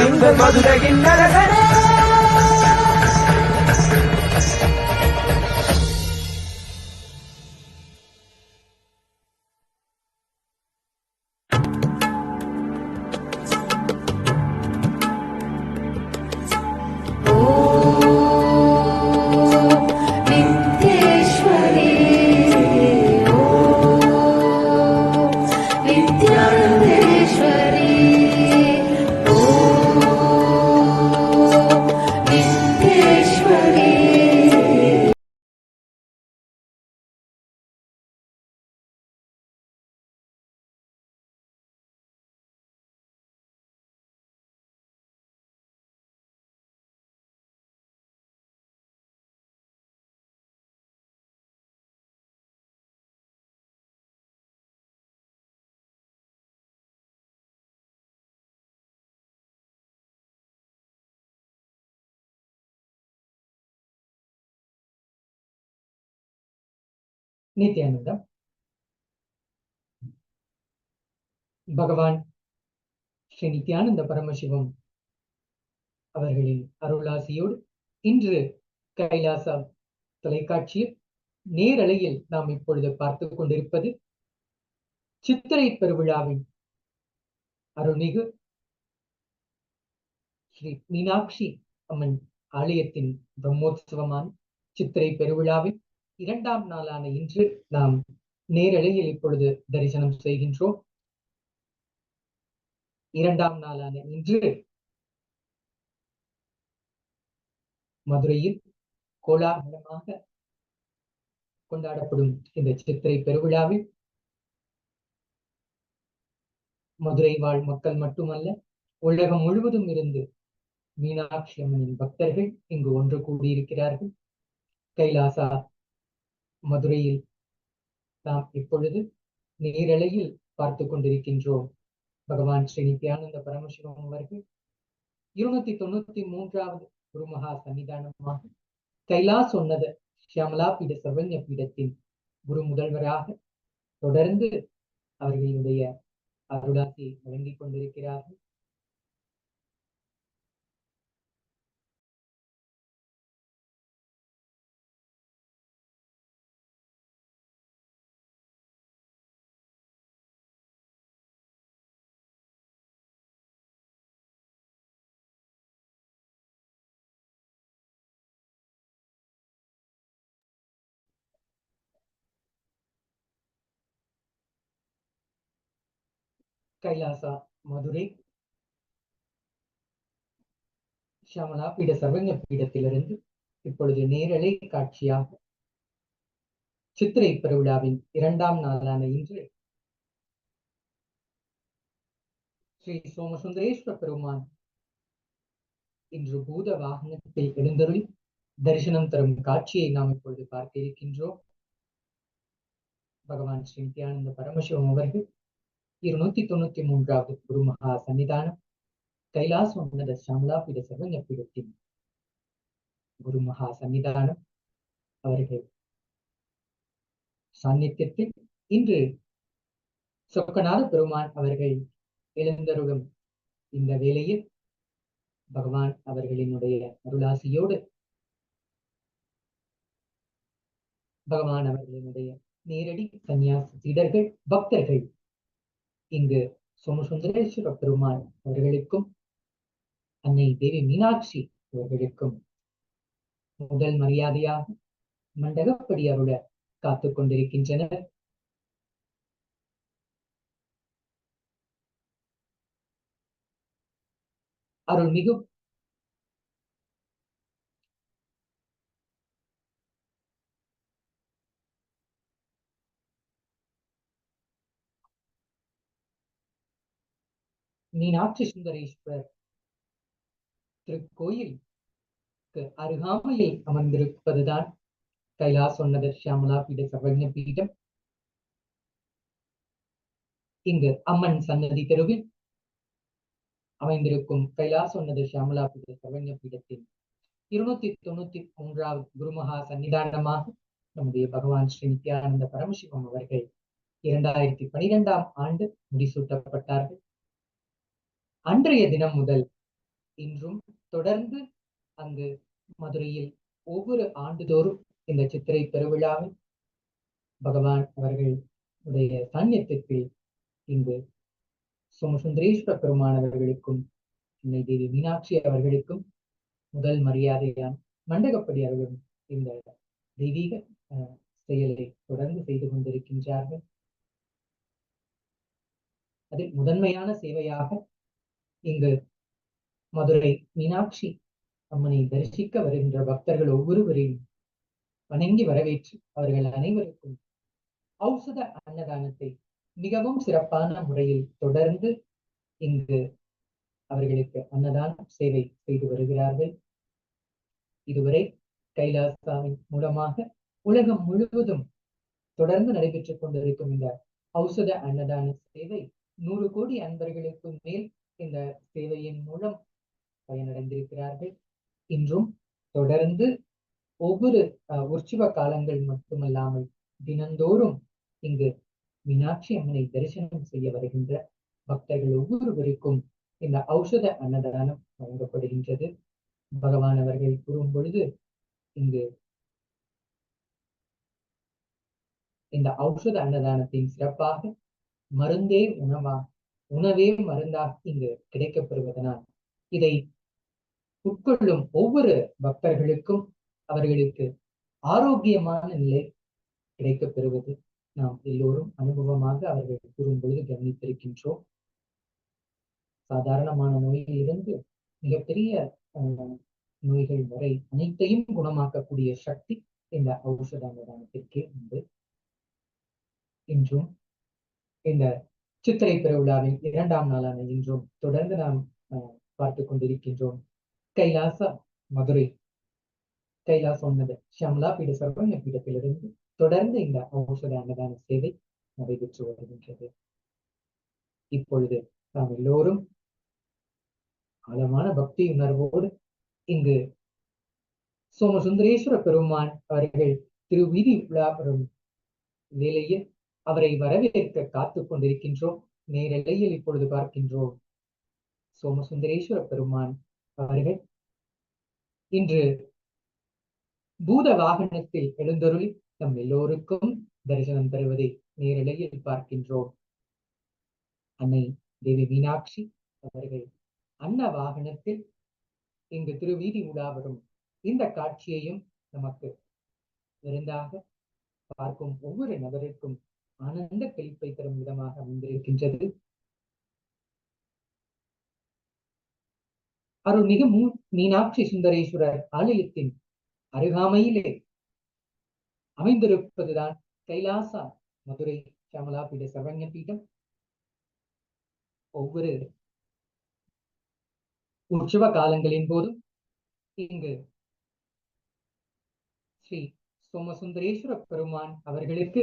உங்கள் மதுரையின் அரசனே. நித்யானந்தம் பகவான் ஸ்ரீ நித்யானந்த பரமசிவம் அவர்களின் அருளாசியோடு இன்று கைலாசா தொலைக்காட்சியில் நேரலையில் நாம் இப்பொழுது பார்த்துக் கொண்டிருப்பது சித்திரை பெருவிழாவின் அருள்மிகு ஸ்ரீ மீனாட்சி அம்மன் ஆலயத்தின் பிரம்மோற்சவமான சித்திரை பெருவிழாவின் 2ஆம் நாளான இன்று நாம் நேரலையில் இப்பொழுது தரிசனம் செய்கின்றோம். இரண்டாம் நாளான இன்று மதுரையில் கோலாகலமாக கொண்டாடப்படும் இந்த சித்திரை பெருவிழாவில் மதுரை வாழ் மக்கள் மட்டுமல்ல, உலகம் முழுவதும் இருந்து மீனாட்சி அம்மனின் பக்தர்கள் இங்கு ஒன்று கூடியிருக்கிறார்கள். கைலாசா மதுரையில் நாம் இப்பொழுது நேரலையில் பார்த்து கொண்டிருக்கின்றோம். பகவான் ஸ்ரீ நித்யானந்த பரமசிவம் அவர்கள் 293வது குருமகா சன்னிதானமாக கைலாஸ் உன்னத ஷியாமலா பீட சர்வஞ பீடத்தின் குரு முதல்வராக தொடர்ந்து அவர்களுடைய அருளாசி வழங்கிக் கொண்டிருக்கிறார்கள். கைலாசா மதுரை ஷியாமலா பீட சர்வஞ பீடத்திலிருந்து இப்பொழுது நேரலை காட்சியாக சித்திரை பெருவிழாவின் 2ஆம் நாளான இன்று ஸ்ரீ சோமசுந்தரேஸ்வர பெருமான் இன்று பூத வாகனத்தில் எழுந்தருளி தரிசனம் தரும் காட்சியை நாம் இப்பொழுது பார்க்க இருக்கின்றோம். பகவான் ஸ்ரீ நித்யானந்த பரமசிவம் அவர்கள் 293வது குருமகா சன்னிதானம் கைலாஸ் உன்னத ஷியாமலா பீட சர்வஞ பீடத்தின் குருமகா சன்னிதானம் அவர்கள் சாநித்தியத்தில் இன்று சொக்கநாத பெருமான் அவர்கள் எழுந்தருளும் இந்த வேளையில் பகவான் அவர்களினுடைய அருளாசியோடு பகவான் அவர்களினுடைய நேரடி சந்நியாச சீடர்கள் பக்தர்கள் இங்கு சோமசுந்தரேஸ்வர பெருமான் அவர்களுக்கும் அன்னை தேவி மீனாட்சி அவர்களுக்கும் முதல் மரியாதையாக மண்டகப்படி அருள காத்துக் கொண்டிருக்கின்றனர். அருள்மிகு மீனாட்சி சுந்தரேஸ்வரர் திருக்கோயிலுக்கு அருகாமையில் அமர்ந்திருப்பதுதான் கைலாஸ் உன்னத ஷியாமலா பீட சர்வஞ பீடம். இங்கு அம்மன் சன்னதி தெருவில் அமைந்திருக்கும் கைலாஸ் உன்னத ஷியாமலா பீட சர்வஞ பீடத்தின் 293வது குருமகா சன்னிதானமாக நம்முடைய பகவான் ஸ்ரீ நித்யானந்த பரமசிவம் அவர்கள் 2012ஆம் ஆண்டு முடிசூட்டப்பட்டார்கள். அன்றைய தினம் முதல் இன்றும் தொடர்ந்து அங்கு மதுரையில் ஒவ்வொரு ஆண்டுதோறும் இந்த சித்திரை பெருவிழாவில் பகவான் அவர்களுடைய சாநித்தியத்திற்கு இங்கு சோமசுந்தரேஸ்வர பெருமான் அவர்களுக்கும் அன்னை தேவி மீனாட்சி அவர்களுக்கும் முதல் மரியாதையான மண்டகப்படி அவர்களும் இந்த தெய்வீக செயலை தொடர்ந்து செய்து கொண்டிருக்கின்றார்கள். அதில் முதன்மையான சேவையாக இங்கு மதுரை மீனாட்சி அம்மனை தரிசிக்க வருகின்ற பக்தர்கள் ஒவ்வொருவரையும் வணங்கி வரவேற்று அவர்கள் அனைவருக்கும் ஔஷத அன்னதானத்தை மிகவும் சிறப்பான முறையில் தொடர்ந்து இங்கு அவர்களுக்கு அன்னதான சேவை செய்து வருகிறார்கள். இதுவரை கைலாசாவின் மூலமாக உலகம் முழுவதும் தொடர்ந்து நடைபெற்றுக் கொண்டிருக்கும் இந்த ஔஷத அன்னதான சேவை 100 கோடி அன்பர்களுக்கு மேல் இந்த சேவையின் மூலம் பயனடைந்திருக்கிறார்கள். இன்றும் தொடர்ந்து ஒவ்வொரு உற்சவ காலங்கள் மட்டுமல்லாமல் தினந்தோறும் இங்கு மீனாட்சி அம்மனை தரிசனம் செய்ய வருகின்ற பக்தர்கள் ஒவ்வொருவருக்கும் இந்த ஔஷத அன்னதானம் வழங்கப்படுகின்றது. பகவான் அவர்கள் கூறும் பொழுது இங்கு இந்த ஔஷத அன்னதானத்தின் சிறப்பாக மருந்தே உணவா, உணவே மருந்தாக இங்கு கிடைக்கப்பெறுவதனால் இதை உட்கொள்ளும் ஒவ்வொரு பக்தர்களுக்கும் அவர்களுக்கு ஆரோக்கியமான நிலை கிடைக்கப் பெறுவது நாம் எல்லோரும் அனுபவமாக அவர்கள் கூறும் பொழுது கவனித்திருக்கின்றோம். சாதாரணமான நோயிலிருந்து மிகப்பெரிய நோய்கள் வரை அனைத்தையும் குணமாக்கக்கூடிய சக்தி இந்த ஔஷத அன்னதானத்திற்கே உண்டு. இன்றும் இந்த சித்திரை பெருவிழாவின் 2ஆம் நாளான இன்றும் தொடர்ந்து நாம் பார்த்துக் கொண்டிருக்கின்றோம். கைலாசா மதுரை கைலாசம் ஷியாமலா பீட சர்வங்க பீடத்திலிருந்து தொடர்ந்து இந்த ஔஷத அன்னதான சேவை நடைபெற்று வருகின்றது. இப்பொழுது நாம் எல்லோரும் ஆழமான பக்தி உணர்வோடு இங்கு சோமசுந்தரேஸ்வர பெருமான் அவர்கள் திருவீதி உலா வரும் வேளையில் அவரை வரவேற்க காத்துக் கொண்டிருக்கின்றோம். நேரலையில் இப்பொழுது பார்க்கின்றோம் சோமசுந்தரேஸ்வர பெருமான் அவர்கள் இன்று பூத வாகனத்தில் எழுந்தருளி நம் எல்லோருக்கும் தரிசனம் தருவதை நேரலையில் பார்க்கின்றோம். அன்னை தேவி மீனாட்சி அவர்கள் அன்ன வாகனத்தில் இங்கு திருவீதி உலா வரும் இந்த காட்சியையும் நமக்கு விருந்தாக பார்க்கும் ஒவ்வொரு நபருக்கும் ஆனந்த கழிப்பை தரும் விதமாக அமைந்திருக்கின்றது. அருள்மிகு மீனாட்சி சுந்தரேஸ்வரர் ஆலயத்தின் அருகாமையிலே அமைந்திருப்பதுதான் கைலாசா மதுரை ஷியாமலா பீட சர்வங்க பீடம். ஒவ்வொரு உற்சவ காலங்களின் போதும் இங்கு ஸ்ரீ சோமசுந்தரேஸ்வர பெருமான் அவர்களுக்கு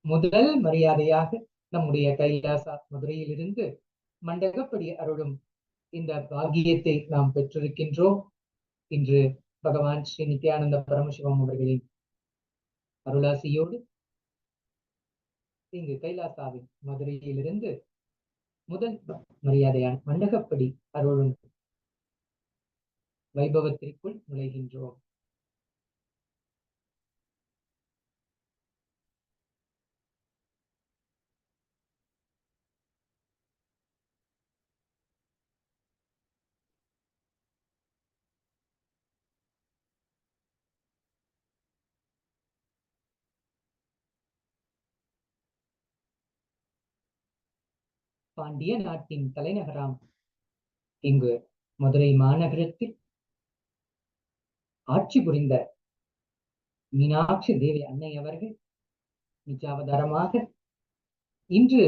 முதல் மரியாதையாக நம்முடைய கைலாசா மதுரையிலிருந்து மண்டகப்படி அருளும் இந்த பாக்கியத்தை நாம் பெற்றிருக்கின்றோம். இன்று பகவான் ஸ்ரீ நித்யானந்த பரமசிவம் அவர்களின் அருளாசியோடு இங்கு கைலாசாவின் மதுரையிலிருந்து முதல் மரியாதையான மண்டகப்படி அருளும் வைபவத்திற்குள் நுழைகின்றோம். பாண்டிய நாட்டின் தலைநகராம் இங்கு மதுரை மாநகரத்தில் ஆட்சி புரிந்த மீனாட்சி தேவி அன்னை அவர்கள் நிஜாவதாரமாக இன்று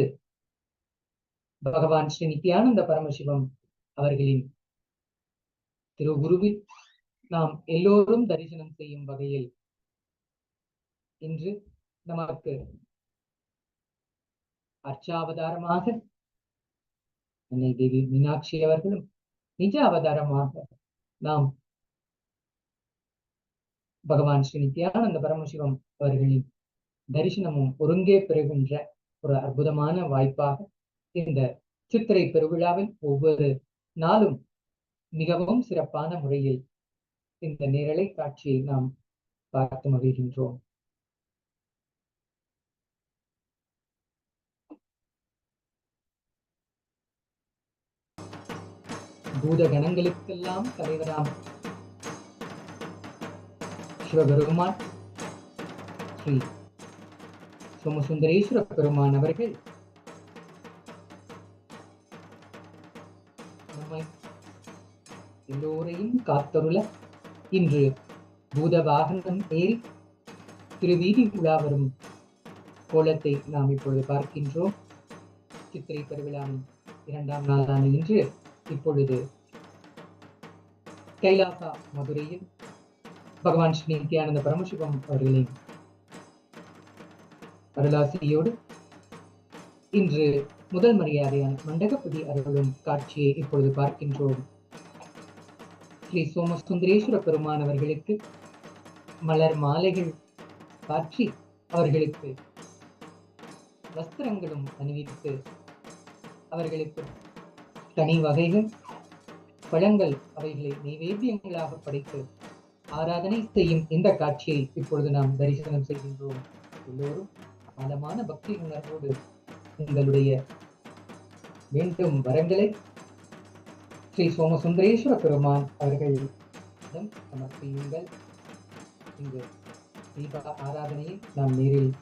பகவான் ஸ்ரீ நித்யானந்த பரமசிவம் அவர்களின் திருவுருவில் நாம் எல்லோரும் தரிசனம் செய்யும் வகையில் இன்று நமக்கு அர்ச்சாவதாரமாக அன்னை தேவி மீனாட்சி அவர்களும் நிஜ அவதாரமாக நாம் பகவான் ஸ்ரீ நித்யானந்த பரமசிவம் அவர்களின் தரிசனமும் ஒருங்கே பெறுகின்ற ஒரு அற்புதமான வாய்ப்பாக இந்த சித்திரை பெருவிழாவில் ஒவ்வொரு நாளும் மிகவும் சிறப்பான முறையில் இந்த நேரலை காட்சியை நாம் பார்த்து மகிழ்கின்றோம். பூதகணங்களுக்கெல்லாம் தலைவராம் சிவபெருமான் ஸ்ரீ சோமசுந்தரேஸ்வர பெருமான் அவர்கள் நம்மை எல்லோரையும் காத்தருள இன்று பூத வாகனம் ஏறி திருவீதி உலா வரும் கோலத்தை நாம் இப்பொழுது பார்க்கின்றோம். சித்திரை பெருவிழாவின் 2ஆம் நாளான இன்று இப்பொழுது கைலாசா மதுரையில் பகவான் ஸ்ரீ நித்யானந்த பரமசிவம் அவர்களின் அருளாசியோடு இன்று முதல் மரியாதையான மண்டகப்படி அருளும் காட்சியை இப்பொழுது பார்க்கின்றோம். ஸ்ரீ சோமசுந்தரேஸ்வர பெருமான் அவர்களுக்கு மலர் மாலைகள் காட்சி அவர்களுக்கு வஸ்திரங்களும் அணிவித்து அவர்களுக்கு தனி வகைகள் பழங்கள் அவைகளை நைவேத்தியங்களாக படைத்து ஆராதனை செய்யும் இந்த காட்சியை இப்பொழுது நாம் தரிசனம் செய்கின்றோம். எல்லோரும் ஆழமான பக்தி உணர்வோடு உங்களுடைய வேண்டும் வரங்களை ஸ்ரீ சோமசுந்தரேஸ்வர பெருமான் அவர்களிடம் சமர்ப்பியுங்கள். இங்கு தீப ஆராதனையை நாம் நேரில்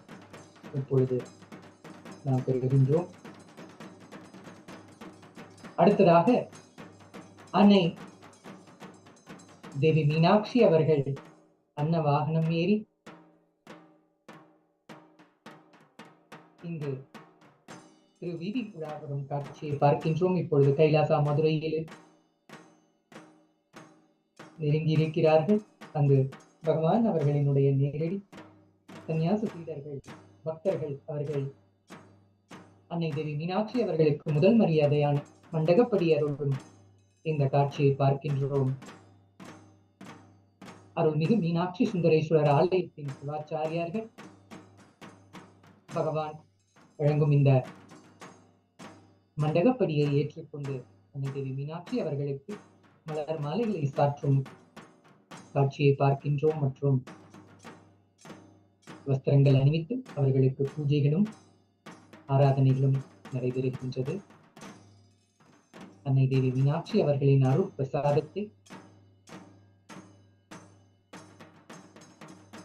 இப்பொழுது நாம் பெறுகின்றோம். அடுத்ததாக அன்னை தேவி மீனாட்சி அவர்கள் அன்ன வாகனம் ஏறி இங்கு திருவீதி உலா வரும் காட்சியை பார்க்கின்றோம். இப்பொழுது கைலாசா மதுரையில் நெருங்கி இருக்கிறார்கள். அங்கு பகவான் அவர்களினுடைய நேரடி சன்னியாச சீடர்கள் பக்தர்கள் அவர்கள் அன்னை தேவி மீனாட்சி அவர்களுக்கு முதல் மரியாதையான மண்டகப்படி அருளும் இந்த காட்சியை பார்க்கின்றோம். அருள்மிகு மீனாட்சி சுந்தரேஸ்வரர் ஆலயத்தின் சிவாச்சாரியார்கள் பகவான் வழங்கும் இந்த மண்டகப்படியை ஏற்றுக்கொண்டு அன்னை தேவி மீனாட்சி அவர்களுக்கு மலர் மாலைகளை சாற்றும் காட்சியை பார்க்கின்றோம். மற்றும் வஸ்திரங்கள் அணிவித்து அவர்களுக்கு பூஜைகளும் ஆராதனைகளும் நடைபெறுகின்றது. அன்னை தேவி மீனாட்சி அவர்களின் அருள் பிரசாதத்தை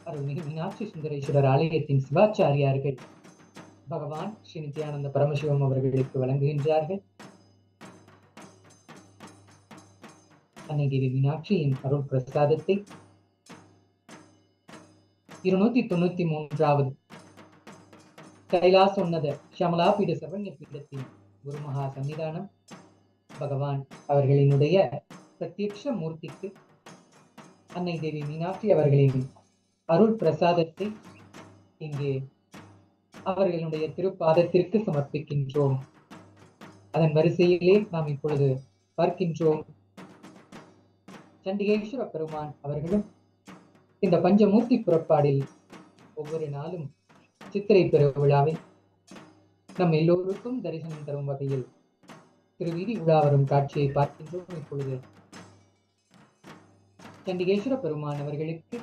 அருள்மிகு மீனாட்சி சுந்தரேஸ்வரர் ஆலயத்தின் சிவாச்சாரியார்கள் பகவான் ஸ்ரீ நித்யானந்த பரமசிவம் அவர்களுக்கு வழங்குகின்றார்கள். அன்னை தேவி மீனாட்சியின் அருள் பிரசாதத்தை 293வது கைலாச உன்னத ஷமலா பீட சர்வஞ பீடத்தின் குரு மகா சன்னிதானம் பகவான் அவர்களினுடைய பிரத்யக்ஷ மூர்த்திக்கு அன்னை தேவி மீனாட்சி அவர்களின் அருள் பிரசாதத்தை இங்கே அவர்களுடைய திருப்பாதத்திற்கு சமர்ப்பிக்கின்றோம். அதன் வரிசையிலே நாம் இப்பொழுது பார்க்கின்றோம் சண்டிகேஸ்வர பெருமான் அவர்களும் இந்த பஞ்சமூர்த்தி புறப்பாடில் ஒவ்வொரு நாளும் சித்திரை பெருவிழாவில் நம் எல்லோருக்கும் தரிசனம் தரும் வகையில் திருவீதி உலா வரும் காட்சியை பார்க்கின்றோம். இப்பொழுது சண்டிகேஸ்வர பெருமான் அவர்களுக்கு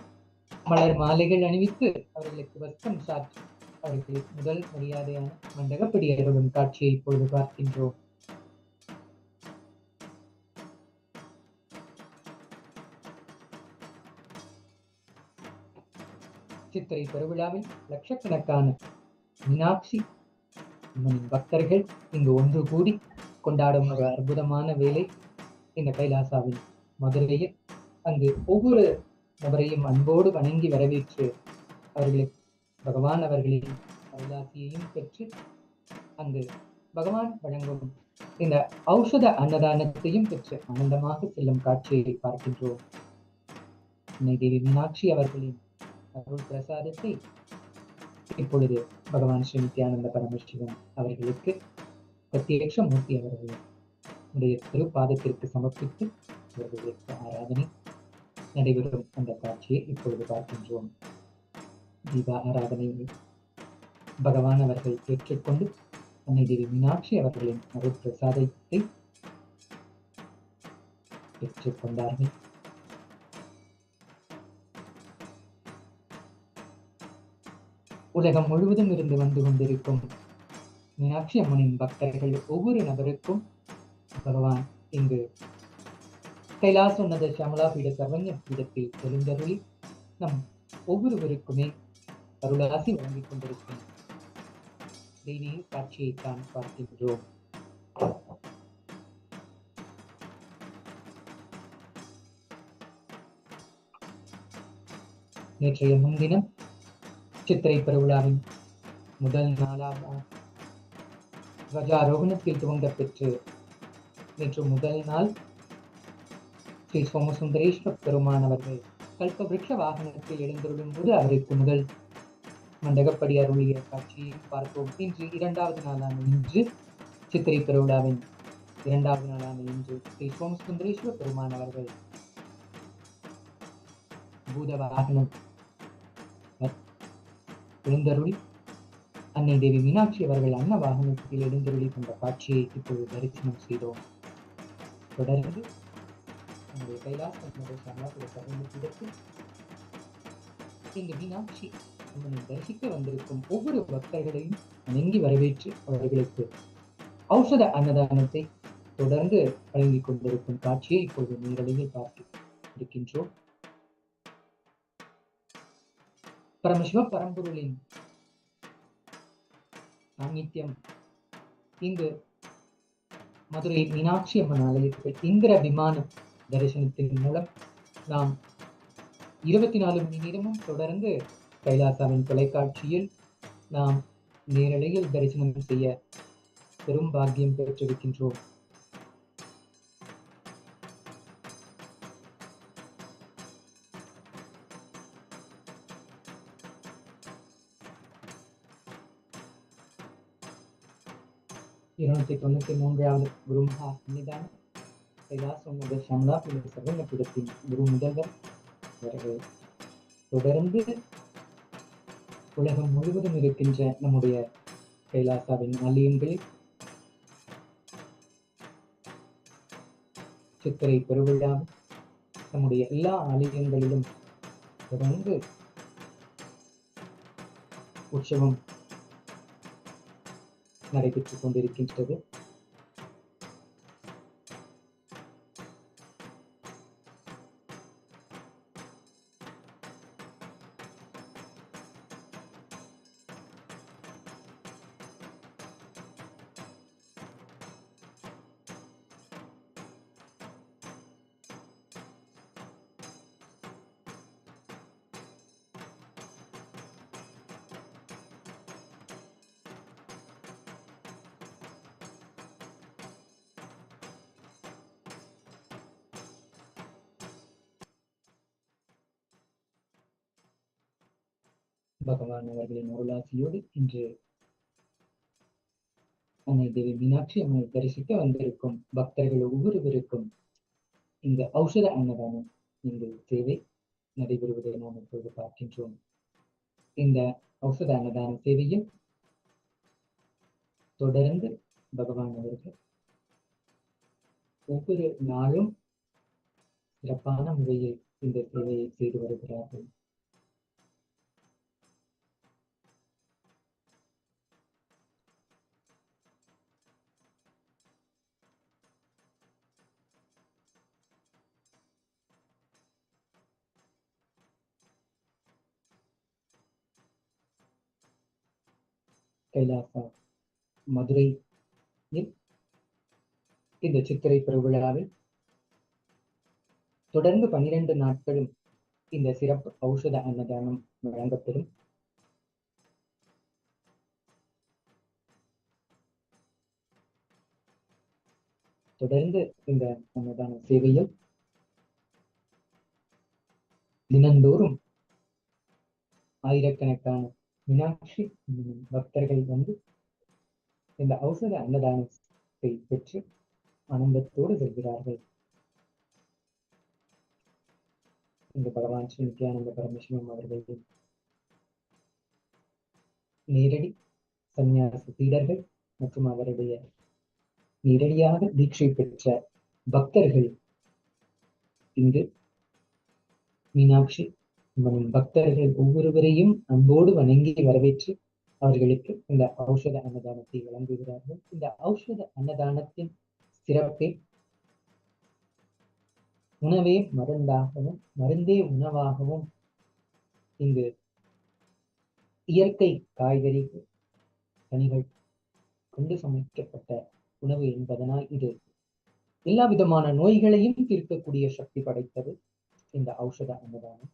மலர் மாலைகள் அணிவித்து அவர்களுக்கு வஸ்திரம் சாற்றி அவர்களுக்கு முதல் மரியாதையான மண்டகப்படி அருளும் காட்சியை இப்பொழுது பார்க்கின்றோம். சித்திரை பெருவிழாவில் லட்சக்கணக்கான மீனாட்சி அம்மனின் பக்தர்கள் இங்கு ஒன்று கூடி கொண்டாடும் ஒரு அற்புதமான வேலை இந்த கைலாசாவில் மதுரையில் அங்கு ஒவ்வொரு நபரையும் அன்போடு வணங்கி வரவேற்று அவர்களுக்கு பகவான் அவர்களின் அருளாசியையும் பெற்று அங்கு பகவான் வழங்கும் இந்த ஔஷத அன்னதானத்தையும் பெற்று ஆனந்தமாக செல்லும் காட்சியை பார்க்கின்றோம். அன்னை தேவி மீனாட்சி அவர்களின் அருள் பிரசாதத்தை இப்பொழுது பகவான் ஸ்ரீ நித்யானந்த பரமசிவன் அவர்களுக்கு பிரத்யக்ஷ மூர்த்தி அவர்களுடைய திருப்பாதத்திற்கு சமர்ப்பித்து அவர்களுக்கு ஆராதனை நடைபெறும் அந்த காட்சியை இப்பொழுது பார்க்கின்றோம். தீபா ஆராதனையை பகவான் அவர்கள் ஏற்றுக்கொண்டு அன்னை தேவி மீனாட்சி அவர்களின் அருள் பிரசாதத்தை பெற்றுக்கொண்டார்கள். உலகம் முழுவதும் இருந்து வந்து கொண்டிருக்கும் மீனாட்சி அம்மனின் பக்தர்கள் ஒவ்வொரு நபருக்கும் பகவான் இங்கு கைலாச உன்னத ஷமலா பீட சர்வஞ பீடத்தில் எழுந்தருளி நம் ஒவ்வொருவருக்குமே அருளாசி வழங்கிக் கொண்டிருக்கும் தெய்வீக காட்சியை தான் பார்க்கின்றோம். நேற்றைய முன்தினம் சித்திரை பெருவிழாவின் முதல் நாளாக துவஜாரோகணத்தில் துவங்க பெற்று நேற்று முதல் நாள் ஸ்ரீ சோமசுந்தரேஸ்வர பெருமான் அவர்கள் கல்ப விருட்ச வாகனத்தில் எழுந்தருளும் போது அவருக்கு முதல் மண்டகப்படி அருளிய காட்சியை பார்த்தோம். இன்று இரண்டாவது நாளான இன்று சித்திரை பெருவிழாவின் இரண்டாவது நாளான இன்று ஸ்ரீ சோமசுந்தரேஸ்வர பெருமான் அவர்கள் பூத வாகனம் எழுந்தருளி அன்னை தேவி மீனாட்சி அவர்கள் அன்ன வாகனத்தில் எழுந்தருளி கொண்ட காட்சியை இப்போது தரிசனம் செய்தோம். தொடர்ந்து நம்முடைய கைலாசத்தில் இந்த மீனாட்சி அம்மனை தரிசிக்க வந்திருக்கும் ஒவ்வொரு பக்தர்களையும் வணங்கி வரவேற்று அவர்களுக்கு ஔஷத அன்னதானத்தை தொடர்ந்து வழங்கிக் கொண்டிருக்கும் காட்சியை இப்போது நேரடியில் பார்த்து இருக்கின்றோம். பரமசிவ பரம்பொருளின் சாநித்தியம் இங்கு மதுரை மீனாட்சி அம்மன் ஆலயத்தில் இந்திர விமான தரிசனத்தின் மூலம் நாம் 24 மணி நேரமும் தொடர்ந்து கைலாசாவின் தொலைக்காட்சியில் நாம் நேரலையில் தரிசனம் செய்ய பெரும் பாக்கியம் பெற்றிருக்கின்றோம். இருநூற்றி 93வது குருமகா சன்னிதானம் கைலாசம் முதல் ஷம்லா சர்வங்கபுரத்தின் குரு முதல்வர் அவர்கள் தொடர்ந்து உலகம் முழுவதும் இருக்கின்ற நம்முடைய கைலாசாவின் ஆலயங்களில் சித்திரை பெருவிழாவும் நம்முடைய எல்லா ஆலயங்களிலும் தொடர்ந்து உற்சவம் நடைபெற்றுக் கொண்டிருக்கின்றது. பகவான் அவர்களின் அருளாசியோடு இன்று அன்னை தேவி மீனாட்சி அம்மனை தரிசிக்க வந்திருக்கும் பக்தர்கள் ஒவ்வொருவருக்கும் இந்த ஔஷத அன்னதானம் இந்த சேவை நடைபெறுவதை நாம் இப்போது பார்க்கின்றோம். இந்த ஔஷத அன்னதான சேவையில் தொடர்ந்து பகவான் அவர்கள் ஒவ்வொரு நாளும் சிறப்பான முறையில் இந்த சேவையை செய்து வருகிறார்கள். கைலாசா மதுரையில் இந்த சித்திரை பெருவிழாவில் தொடர்ந்து 12 நாட்களும் இந்த சிறப்பு ஔஷத அன்னதானம் வழங்கப்பெறும். தொடர்ந்து இந்த அன்னதான சேவையில் தினந்தோறும் ஆயிரக்கணக்கான மீனாட்சி பக்தர்கள் வந்து இந்த ஔஷத அன்னதானத்தை பெற்று ஆனந்தத்தோடு செல்கிறார்கள். இந்த பகவான் ஸ்ரீ நித்யானந்த பரமேஸ்வரம் அவர்களின் நேரடி சந்நியாச சீடர்கள் மற்றும் அவருடைய நேரடியாக தீட்சை பெற்ற பக்தர்கள் இங்கு மீனாட்சி பக்தர்கள் ஒவ்வொருவரையும் அன்போடு வணங்கி வரவேற்று அவர்களுக்கு இந்த ஔஷத அன்னதானத்தை வழங்குகிறார்கள். இந்த ஔஷத அன்னதானத்தின் சிறப்பே உணவே மருந்தாகவும் மருந்தே உணவாகவும் இங்கு இயற்கை காய்கறிகள் கனிகள் கொண்டு சமைக்கப்பட்ட உணவு என்பதனால் இது எல்லா விதமான நோய்களையும் தீர்க்கக்கூடிய சக்தி படைத்தது இந்த ஔஷத அன்னதானம்.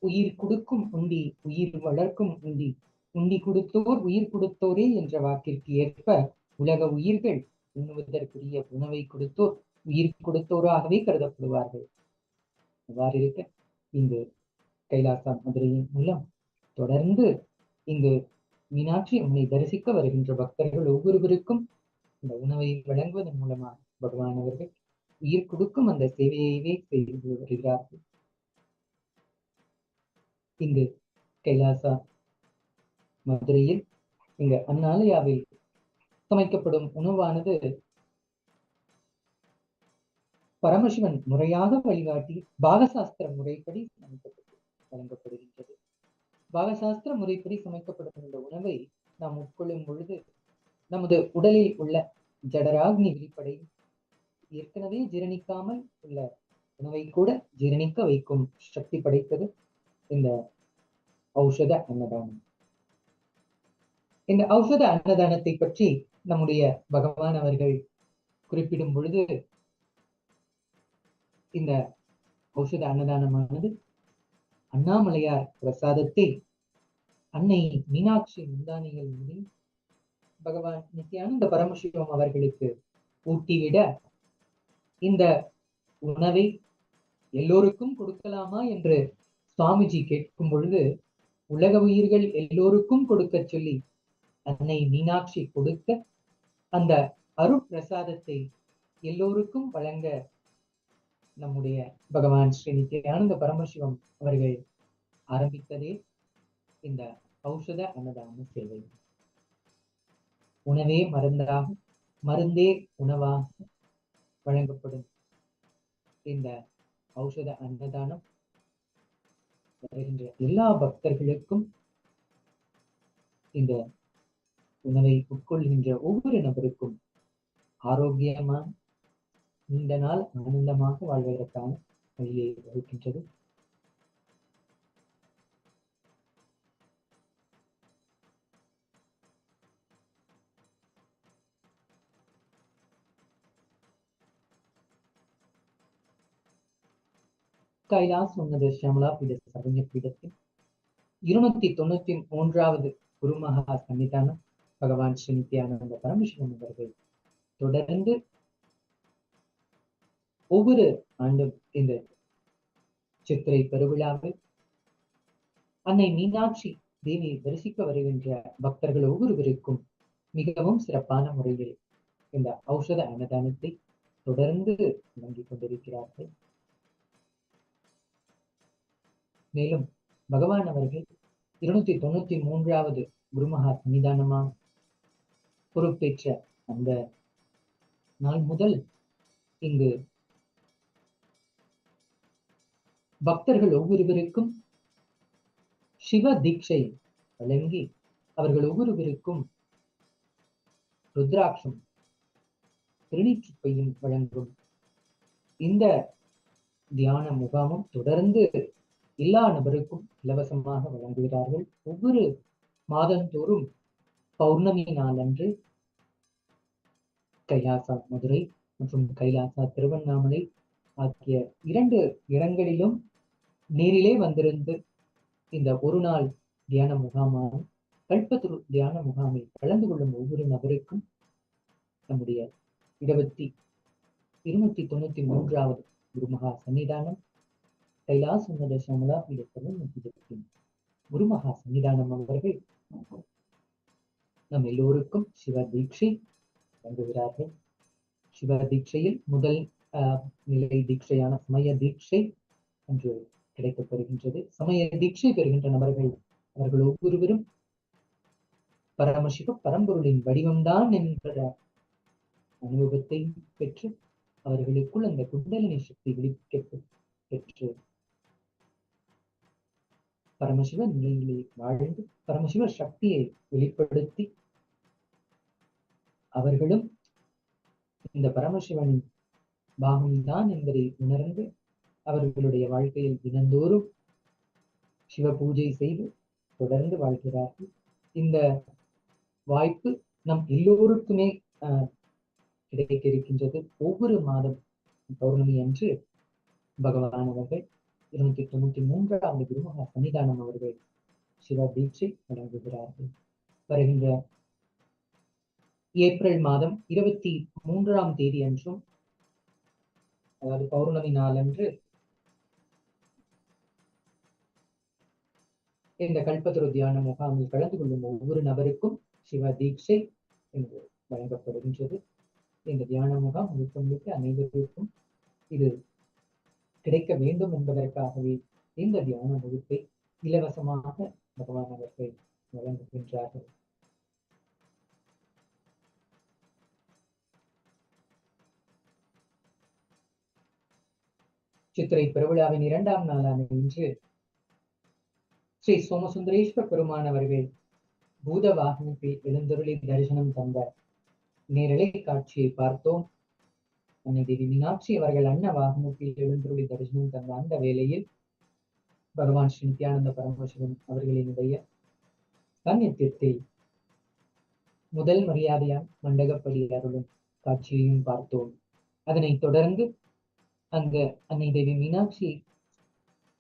உயிர் கொடுக்கும் உண்டி உயிர் வளர்க்கும் உண்டி உண்டி கொடுத்தோர் உயிர் கொடுத்தோரே என்ற வாக்கிற்கு ஏற்ப உலக உயிர்கள் உண்ணுவதற்குரிய உணவை கொடுத்தோர் உயிர் கொடுத்தோராகவே கருதப்படுவார்கள். அவ்வாறு இருக்க இங்கு கைலாசா மதுரையின் மூலம் தொடர்ந்து இங்கு மீனாட்சி அம்மனை தரிசிக்க வருகின்ற பக்தர்கள் ஒவ்வொருவருக்கும் இந்த உணவை வழங்குவதன் மூலமாக பகவான் அவர்கள் உயிர் கொடுக்கும் அந்த சேவையவே செய்து வருகிறார்கள். இங்கு கைலாசா மதுரையில் இங்க அந்நாளையாவில் சமைக்கப்படும் உணவானது பரமசிவன் முறையாக வழிகாட்டி பாகசாஸ்திர முறைப்படி சமைக்கப்பட்டு வழங்கப்படுகின்றது. பாகசாஸ்திர முறைப்படி சமைக்கப்படும் இந்த உணவை நாம் உட்கொள்ளும் பொழுது நமது உடலில் உள்ள ஜடராக்னி வெளிப்படை ஏற்கனவே ஜீரணிக்காமல் உள்ள உணவை கூட ஜீரணிக்க வைக்கும் சக்தி படைத்தது இந்த ஔஷத அன்னதானம். இந்த ஔஷத அன்னதானத்தை பற்றி நம்முடைய பகவான் அவர்கள் குறிப்பிடும் பொழுது, இந்த ஔஷத அன்னதானமானது அண்ணாமலையார் பிரசாதத்தை அன்னை மீனாட்சி முந்தானிகள் மூலம் பகவான் நித்யானந்த பரமசிவம் அவர்களுக்கு ஊட்டிவிட, இந்த உணவை எல்லோருக்கும் கொடுக்கலாமா என்று சுவாமிஜி கேட்கும் பொழுது, உலக உயிர்கள் எல்லோருக்கும் கொடுக்க சொல்லி அன்னை மீனாட்சி கொடுக்க, அந்த அருட்பிரசாதத்தை எல்லோருக்கும் வழங்க நம்முடைய பகவான் ஸ்ரீ நித்யானந்த பரமசிவம் அவர்கள் ஆரம்பித்ததே இந்த ஔஷத அன்னதான சேவை. உணவே மருந்தாக, மருந்தே உணவாக வழங்கப்படும் இந்த ஔஷத அன்னதானம் வருகின்ற எல்லா பக்தர்களுக்கும், இந்த உணவை உட்கொள்கின்ற ஒவ்வொரு நபருக்கும் ஆரோக்கியமான நீண்ட நாள் ஆனந்தமாக வாழ்வதற்கான வழியை வகுக்கின்றது. கைலாஸ் உன்னத ஷியாமலா பீட சரண்ய பீடத்தின் 293வது குருமகா சன்னிதானம் பகவான் ஸ்ரீ நித்யானந்த பரமசிவம் அவர்கள் தொடர்ந்து ஒவ்வொரு ஆண்டும் இந்த சித்திரை பெருவிழாவில் அன்னை மீனாட்சி தேவியை தரிசிக்க வருகின்ற பக்தர்கள் ஒவ்வொருவருக்கும் மிகவும் சிறப்பான முறையில் இந்த ஔஷத அன்னதானத்தை தொடர்ந்து வழங்கிக் கொண்டிருக்கிறார்கள். மேலும் பகவான் அவர்கள் 293வது குருமகா சன்னிதானமாக பொறுப்பேற்ற அந்த நாள் முதல் இங்கு பக்தர்கள் ஒவ்வொருவருக்கும் சிவ தீட்சை வழங்கி அவர்கள் ஒவ்வொருவருக்கும் ருத்ராட்சம் திருநீற்றுப்பையும் வழங்கும் இந்த தியான முகாமும் தொடர்ந்து எல்லா நபருக்கும் இலவசமாக வழங்குகிறார்கள். ஒவ்வொரு மாதந்தோறும் பௌர்ணமி நாளன்று கைலாசா மதுரை மற்றும் கைலாசா திருவண்ணாமலை ஆகிய 2 இடங்களிலும் நேரிலே வந்திருந்து இந்த ஒரு நாள் தியான முகாமான கல்பத்ரு தியான முகாமில் கலந்து கொள்ளும் ஒவ்வொரு நபருக்கும் நம்முடைய 293வது குருமகா சன்னிதானம் கைலாஸ் உன்னத ஷியாமலா பீடத்தின் குருமகா சன்னிதானம் அவர்கள் நம் எல்லோருக்கும் சிவ தீட்சை வழங்குகிறார்கள். சிவ தீட்சையில் முதல் நிலை தீட்சையான சமய தீட்சை என்று கிடைக்கப்பெறுகின்றது. சமய தீட்சை பெறுகின்ற நபர்கள் அவர்கள் ஒவ்வொருவரும் பரமசிவ பரம்பொருளின் வடிவம்தான் என்ற அனுபவத்தை பெற்று அவர்களுக்குள் அந்த குண்டலினி சக்தி விழிக்க பெற்று பரமசிவ நிலையிலே வாழ்ந்து பரமசிவ சக்தியை வெளிப்படுத்தி அவர்களும் இந்த பரமசிவனின் பாகம்தான் என்பதை உணர்ந்து அவர்களுடைய வாழ்க்கையில் தினந்தோறும் சிவ பூஜை செய்து தொடர்ந்து வாழ்கிறார்கள். இந்த வாய்ப்பு நம் எல்லோருக்குமே கிடைக்க இருக்கின்றது. ஒவ்வொரு மாதம் பௌர்ணமி அன்று பகவான் அவர்கள் 293வது குருமகா சன்னிதானம் அவர்கள் சிவ தீட்சை வழங்குகிறார்கள். வருகின்ற ஏப்ரல் மாதம் 23ஆம் தேதி அன்றும், அதாவது பௌர்ணமி நாளன்று இந்த கல்பத்ரு தியான முகாமில் கலந்து கொள்ளும் ஒவ்வொரு நபருக்கும் சிவ தீட்சை என்று வழங்கப்படுகின்றது. இந்த தியான முகாம் முழுக்க அனைவருக்கும் இது கிடைக்க வேண்டும் என்பதற்காகவே இந்த தியான வகுப்பை இலவசமாக பகவான் அவர்கள் வழங்குகின்றார்கள். சித்திரை பெருவிழாவின் 2ஆம் நாளான இன்று ஸ்ரீ சோமசுந்தரேஸ்வர பெருமான் அவர்கள் பூத வாகனத்தில் எழுந்தருளி தரிசனம் தந்த நேரலை காட்சியை பார்த்தோம். அன்னை தேவி மீனாட்சி அவர்கள் அன்ன வாகனத்தில் எழுந்தருளி தரிசனம் தந்த அந்த வேளையில் பகவான் ஸ்ரீ நித்யானந்த பரமசிவன் அவர்களினுடைய சாநித்தியத்தில் முதல் மரியாதையால் மண்டகப்படி அருளும் காட்சியையும் பார்த்தோம். அதனைத் தொடர்ந்து அங்க அன்னை தேவி மீனாட்சி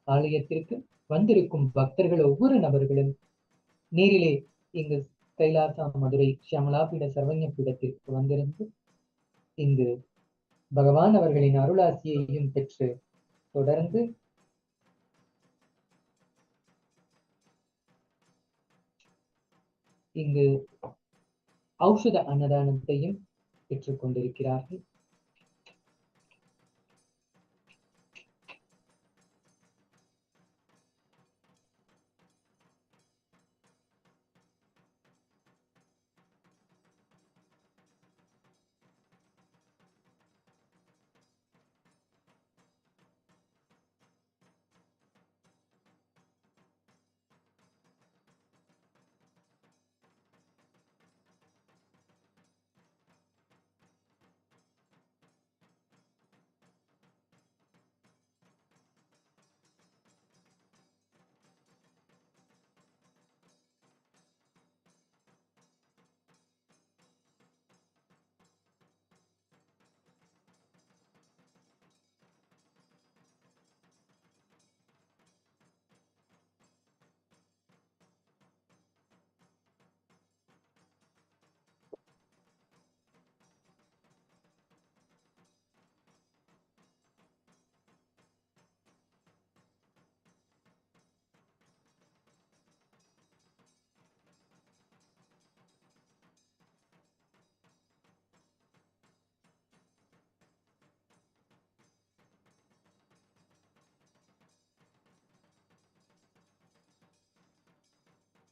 ஆலயத்திற்கு வந்திருக்கும் பக்தர்கள் ஒவ்வொரு நபர்களும் நேரிலே இங்கு கைலாசா மதுரை ஷியாமலாபீட சர்வஞ பீடத்திற்கு வந்திருந்து இங்கு பகவான் அவர்களின் அருளாசியையும் பெற்று தொடர்ந்து இங்கு ஔஷத அன்னதானத்தையும் பெற்றுக் கொண்டிருக்கிறார்கள்.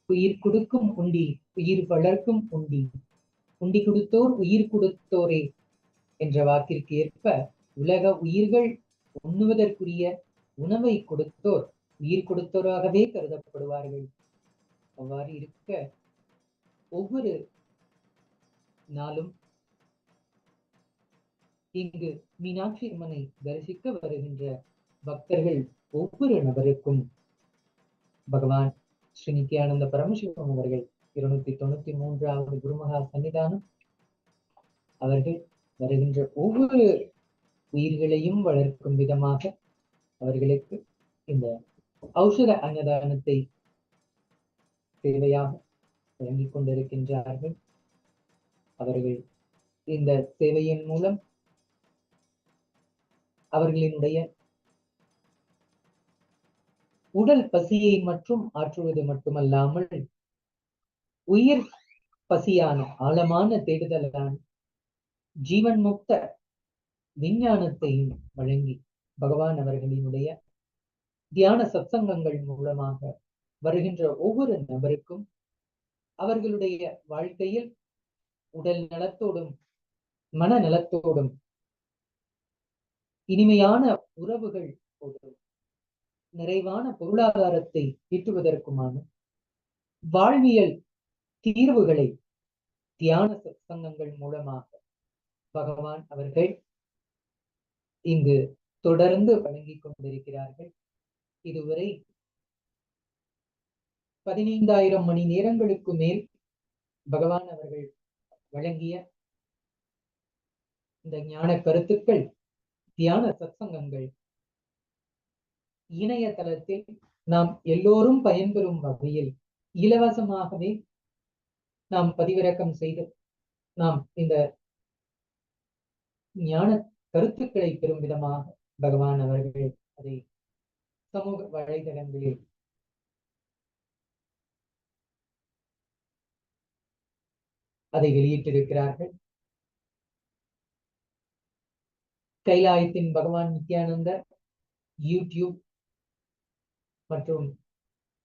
உயிர் கொடுக்கும் உண்டி, உயிர் வளர்க்கும் உண்டி, உண்டி கொடுத்தோர் உயிர் கொடுத்தோரே என்ற வாக்கிற்கு ஏற்ப உலக உயிர்கள் உண்ணுவதற்குரிய உணவை கொடுத்தோர் உயிர் கொடுத்தோராகவே கருதப்படுவார்கள். அவ்வாறு இருக்க ஒவ்வொரு நாளும் இங்கு மீனாட்சி அம்மனை தரிசிக்க வருகின்ற பக்தர்கள் ஒவ்வொரு நபருக்கும் பகவான் ஸ்ரீ நித்யானந்த பரமசிவம் அவர்கள் 293வது குருமகா சன்னிதானம் அவர்கள் வருகின்ற ஒவ்வொரு உயிர்களையும் வளர்க்கும் விதமாக அவர்களுக்கு இந்த ஔஷத அன்னதானத்தை சேவையாக வழங்கிக் கொண்டிருக்கின்றார்கள். அவர்கள் இந்த சேவையின் மூலம் அவர்களினுடைய உடல் பசியை மற்றும் ஆற்றுவது மட்டுமல்லாமல் உயிர் பசியான ஆழமான தேடுதலான ஜீவன் முக்த விஞ்ஞானத்தையும் வழங்கி பகவான் அவர்களினுடைய தியான சத்சங்கங்கள் மூலமாக வருகின்ற ஒவ்வொரு நபருக்கும் அவர்களுடைய வாழ்க்கையில் உடல் நலத்தோடும் மன நலத்தோடும் இனிமையான உறவுகள் போடும் நிறைவான பொருளாதாரத்தை ஈட்டுவதற்குமான வாழ்வியல் தீர்வுகளை தியான சத்சங்கங்கள் மூலமாக பகவான் அவர்கள் இங்கு தொடர்ந்து வழங்கிக் கொண்டிருக்கிறார்கள். இதுவரை 15,000 மணி நேரங்களுக்கு மேல் பகவான் அவர்கள் வழங்கிய இந்த ஞான கருத்துக்கள் தியான சத்சங்கங்கள் இணையதளத்தில் நாம் எல்லோரும் பயன்பெறும் வகையில் இலவசமாகவே நாம் பதிவிறக்கம் செய்து நாம் இந்த ஞான கருத்துக்களை பெறும் விதமாக பகவான் அவர்கள் அதை சமூக வலைதளங்களில் அதை வெளியிட்டிருக்கிறார்கள். கைலாயத்தின் பகவான் நித்யானந்தர் யூடியூப் மற்றும்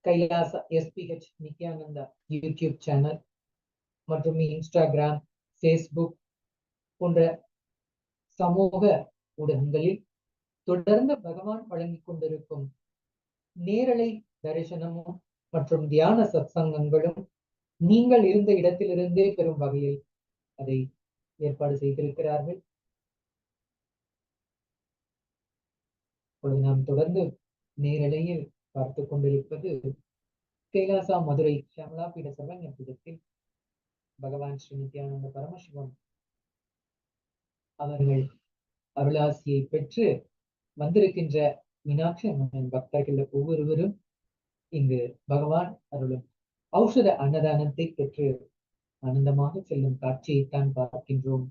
Kailasa SPH Nithyananda YouTube channel மற்றும் இன்ஸ்டாகிராம், ஃபேஸ்புக் போன்ற சமூக ஊடகங்களில் தொடர்ந்து பகவான் வழங்கிக் கொண்டிருக்கும் நேரலை தரிசனமும் மற்றும் தியான சத்சங்கங்களும் நீங்கள் இருந்த இடத்திலிருந்தே பெறும் வகையில் அதை ஏற்பாடு செய்திருக்கிறார்கள். நாம் தொடர்ந்து நேரலையில் பார்த்து கொண்டிருப்பது கைலாசா மதுரை ஷியாமலா பீட சர்வஞ பீடத்தில் பகவான் ஸ்ரீ நித்யானந்த பரமசிவம் அவர்கள் அருளாசியை பெற்று வந்திருக்கின்ற மீனாட்சி அம்மனின் பக்தர்கள் ஒவ்வொருவரும் இங்கு பகவான் அருளும் ஔஷத அன்னதானத்தை பெற்று ஆனந்தமாக செல்லும் காட்சியைத்தான் பார்க்கின்றோம்.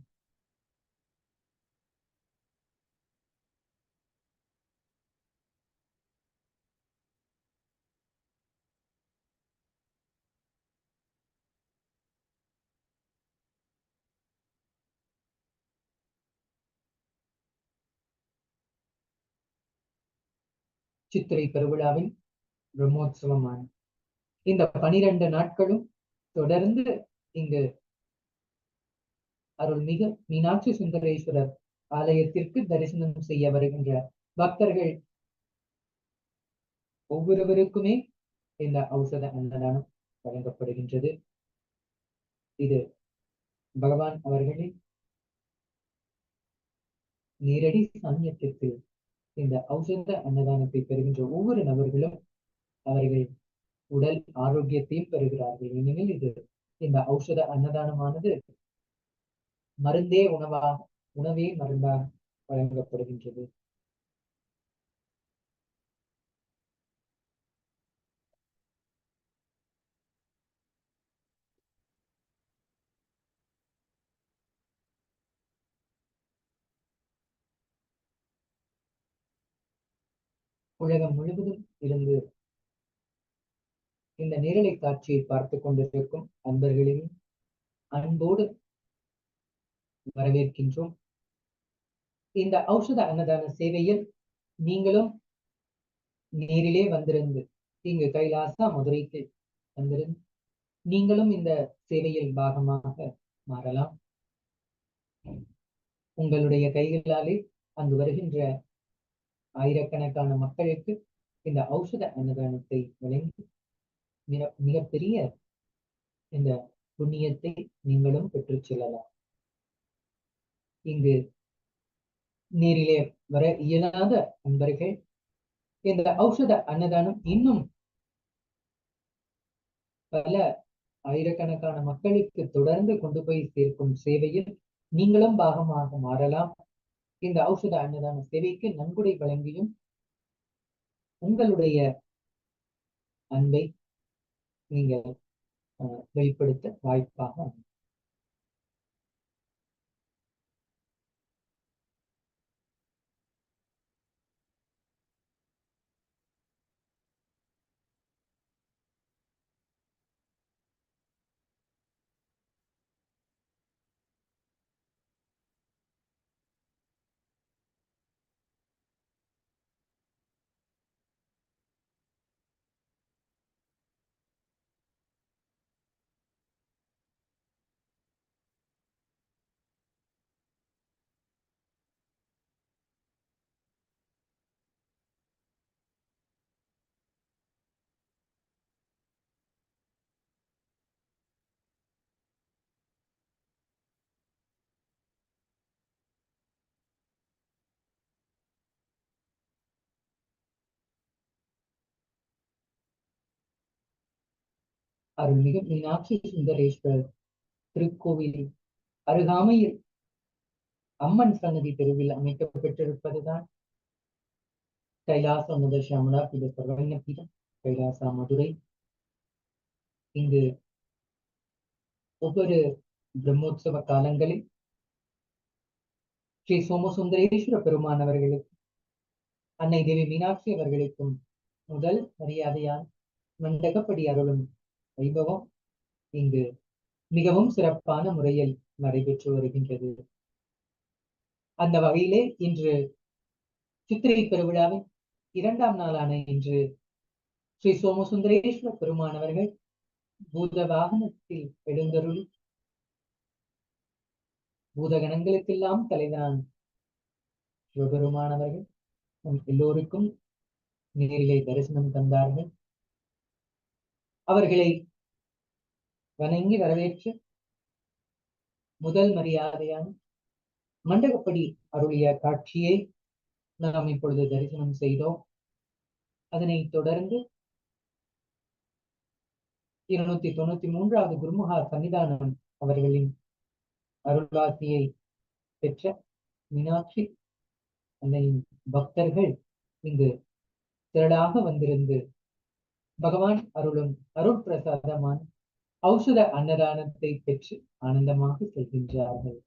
சித்திரை பெருவிழாவின் பிரம்மோற்சவமான இந்த 12 நாட்களும் தொடர்ந்து இங்கு அருள்மிகு மீனாட்சி சுந்தரேஸ்வரர் ஆலயத்திற்கு தரிசனம் செய்ய வருகின்ற பக்தர்கள் ஒவ்வொருவருக்குமே இந்த ஔஷத அன்னதானம் வழங்கப்படுகின்றது. இது பகவான் அவர்களின் நேரடி சாமியத்திற்கு இந்த ஔஷத அன்னதானத்தை பெறுகின்ற ஒவ்வொரு நபர்களும் அவர்கள் உடல் ஆரோக்கியத்தையும் பெறுகிறார்கள். ஏனெனில் இது இந்த ஔஷத அன்னதானமானது மருந்தே உணவாக, உணவே மருந்தாக வழங்கப்படுகின்றது. உலகம் முழுவதும் இருந்து இந்த நேரலை காட்சியை பார்த்துக் கொண்டிருக்கும் அன்பர்களையும் அன்போடு வரவேற்கின்றோம். இந்த ஔஷத அன்னதான சேவையில் நீங்களும் நேரிலே வந்திருந்து இங்கு கைலாசா மதுரைக்கு வந்திருந்து நீங்களும் இந்த சேவையில் பாகமாக மாறலாம். உங்களுடைய கைகளாலே அங்கு வருகின்ற ஆயிரக்கணக்கான மக்களுக்கு இந்த ஔஷத அன்னதானத்தை வழங்கி மிகப்பெரிய இந்த புண்ணியத்தை நீங்களும் பெற்றுச் செல்லலாம். இங்கு நேரிலே வர இயலாத அன்பர்கள் இந்த ஔஷத அன்னதானம் இன்னும் பல ஆயிரக்கணக்கான மக்களுக்கு தொடர்ந்து கொண்டு போய் சேர்க்கும் சேவையில் நீங்களும் பாகமாக மாறலாம். இந்த ஔஷத அன்னதான சேவைக்கு நன்கொடை வழங்கியும் உங்களுடைய அன்பை நீங்கள் வெளிப்படுத்த வாய்ப்பாக அருள்மிகு மீனாட்சி சுந்தரேஸ்வரர் திருக்கோவில் அருகாமையில் அம்மன் சன்னதி தெருவில் அமைக்கப்பட்டிருப்பதுதான் கைலாச முதல் ஷியாமலா பீட சர்வஞ பீடம் கைலாசா மதுரை. இங்கு ஒவ்வொரு பிரம்மோற்சவ காலங்களில் ஸ்ரீ சோமசுந்தரேஸ்வர பெருமான் அவர்களுக்கு அன்னை தேவி மீனாட்சி அவர்களுக்கும் முதல் மரியாதையால் மண்டகப்படி அருளும் வைபவம் இங்கு மிகவும் சிறப்பான முறையில் நடைபெற்று வருகின்றது. அந்த வகையிலே இன்று சித்திரை பெருவிழாவின் 2ஆம் நாளான இன்று ஸ்ரீ சோமசுந்தரேஸ்வர பெருமான் அவர்கள் பூத வாகனத்தில் எழுந்தருளி பூதகணங்களுக்கெல்லாம் தலைவனான் சிவபெருமானவர்கள் நம் எல்லோருக்கும் நேரிலே தரிசனம் தந்தார்கள். அவர்களை வணங்கி வரவேற்று முதல் மரியாதையான மண்டகப்படி அருளிய காட்சியை நாம் இப்பொழுது தரிசனம் செய்தோம். அதனைத் தொடர்ந்து 293வது குருமுகா சன்னிதானம் அவர்களின் அருள்வாசியை பெற்ற மீனாட்சி அன்னையின் பக்தர்கள் இங்கு திரளாக வந்திருந்து பகவான் அருளும் அருள் பிரசாதமான ஔஷத அன்னதானத்தை பெற்று ஆனந்தமாக செல்கின்றார்கள்.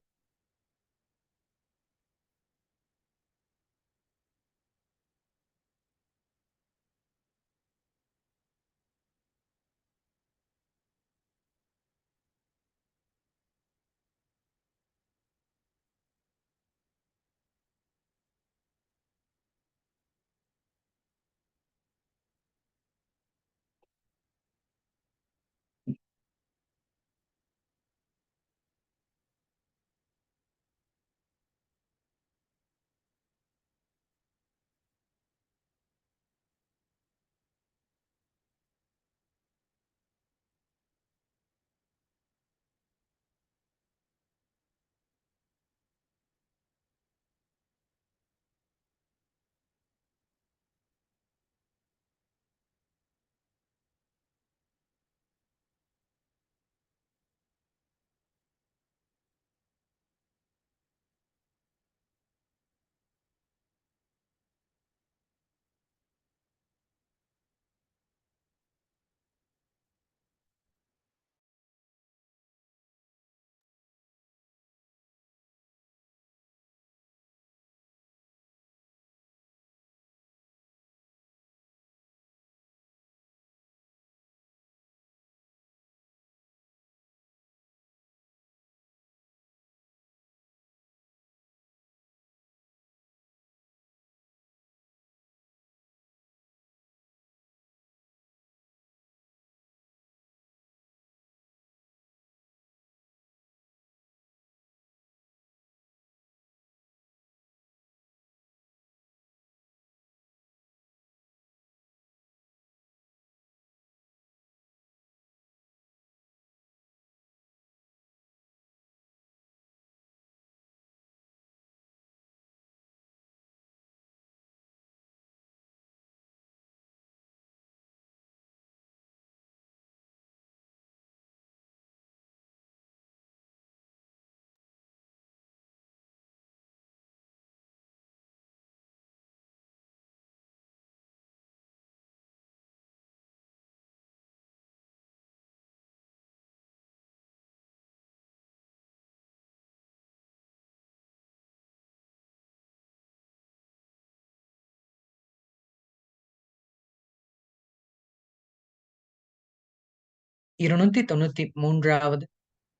இருநூத்தி 93வது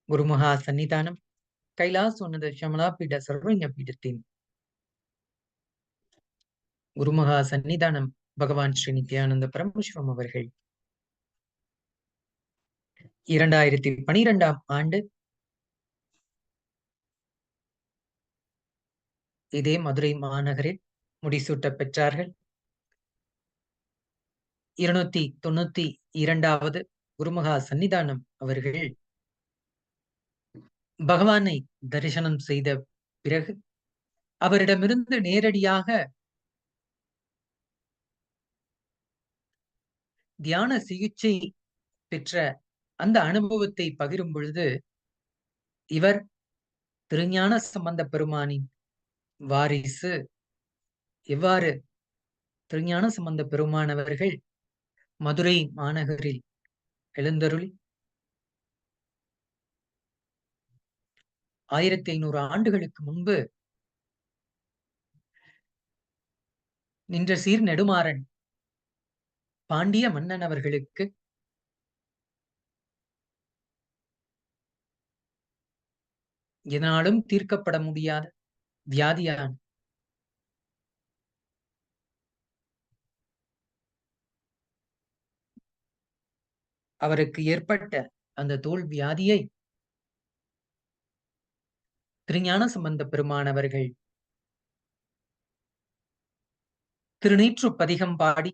குருமகா சன்னிதானம் கைலாசோன்னத ஷமலாபீட சர்வஞ பீடத்தின் குருமகா சன்னிதானம் பகவான் ஸ்ரீ நித்யானந்த பரமசிவம் அவர்கள் 2012ஆம் ஆண்டு இதே மதுரை மாநகரில் முடிசூட்ட பெற்றார்கள். 292வது குருமகா சன்னிதானம் அவர்கள் பகவானை தரிசனம் செய்த பிறகு அவரிடமிருந்து நேரடியாக தியான சிகிச்சை பெற்ற அந்த அனுபவத்தை பகிரும் பொழுது இவர் திருஞான சம்பந்த பெருமானின் வாரிசு. எவ்வாறு திருஞான சம்பந்த பெருமானவர்கள் மதுரை மாநகரில் எழுந்தருளி 1500 ஆண்டுகளுக்கு முன்பு நின்ற சீர் நெடுமாறன் பாண்டிய மன்னன் அவர்களுக்கு எதனாலும் தீர்க்கப்பட முடியாத வியாதியான அவருக்கு ஏற்பட்ட அந்த தோல் வியாதியை திருஞான சம்பந்த பெருமானவர்கள் திருநீற்று பதிகம் பாடி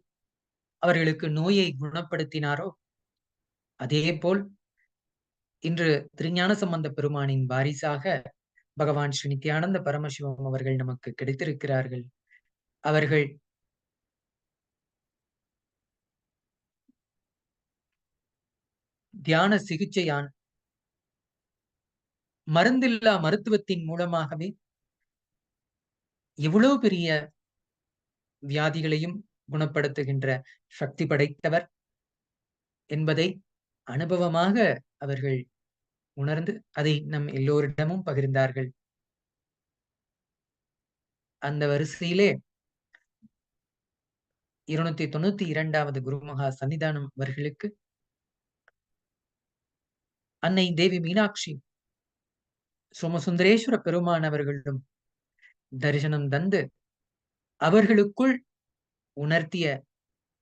அவர்களுக்கு நோயை குணப்படுத்தினாரோ, அதேபோல் இன்று திருஞான சம்பந்த பெருமானின் வாரிசாக பகவான் ஸ்ரீ நித்யானந்த பரமசிவம் அவர்கள் நமக்கு கிடைத்திருக்கிறார்கள். அவர்கள் தியான சிகிச்சையான் மருந்தில்லா மருத்துவத்தின் மூலமாகவே எவ்வளவு பெரிய வியாதிகளையும் குணப்படுத்துகின்ற சக்தி படைத்தவர் என்பதை அனுபவமாக அவர்கள் உணர்ந்து அதை நம் எல்லோரிடமும் பகிர்ந்தார்கள். அந்த வரிசையிலே 292வது குருமகா சன்னிதானம் அவர்களுக்கு அன்னை தேவி மீனாட்சி சோமசுந்தரேஸ்வர பெருமான் அவர்களும் தரிசனம் தந்து அவர்களுக்குள் உணர்த்திய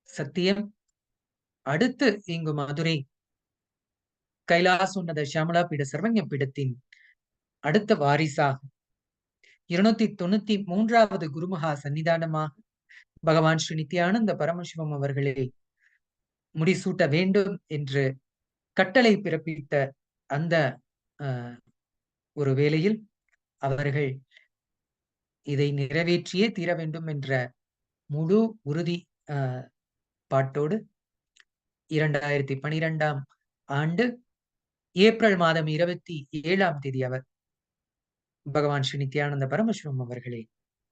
சத்தியம் அடுத்து இங்கு மதுரை கைலாசோன்னத சியாமலா பீட சர்வஞ பீடத்தின் அடுத்த வாரிசாக 293வது குருமகா சன்னிதானமாக பகவான் ஸ்ரீ நித்யானந்த பரமசிவம் அவர்களே முடிசூட்ட வேண்டும் என்று கட்டளை பிறப்பித்த அந்த ஒரு வேளையில் அவர்கள் இதை நிறைவேற்றியே தீர வேண்டும் என்ற முழு உறுதி பாட்டோடு 2012ஆம் ஆண்டு ஏப்ரல் மாதம் 27ஆம் தேதி அவர் பகவான் ஸ்ரீ நித்யானந்த பரமசிவம் அவர்களே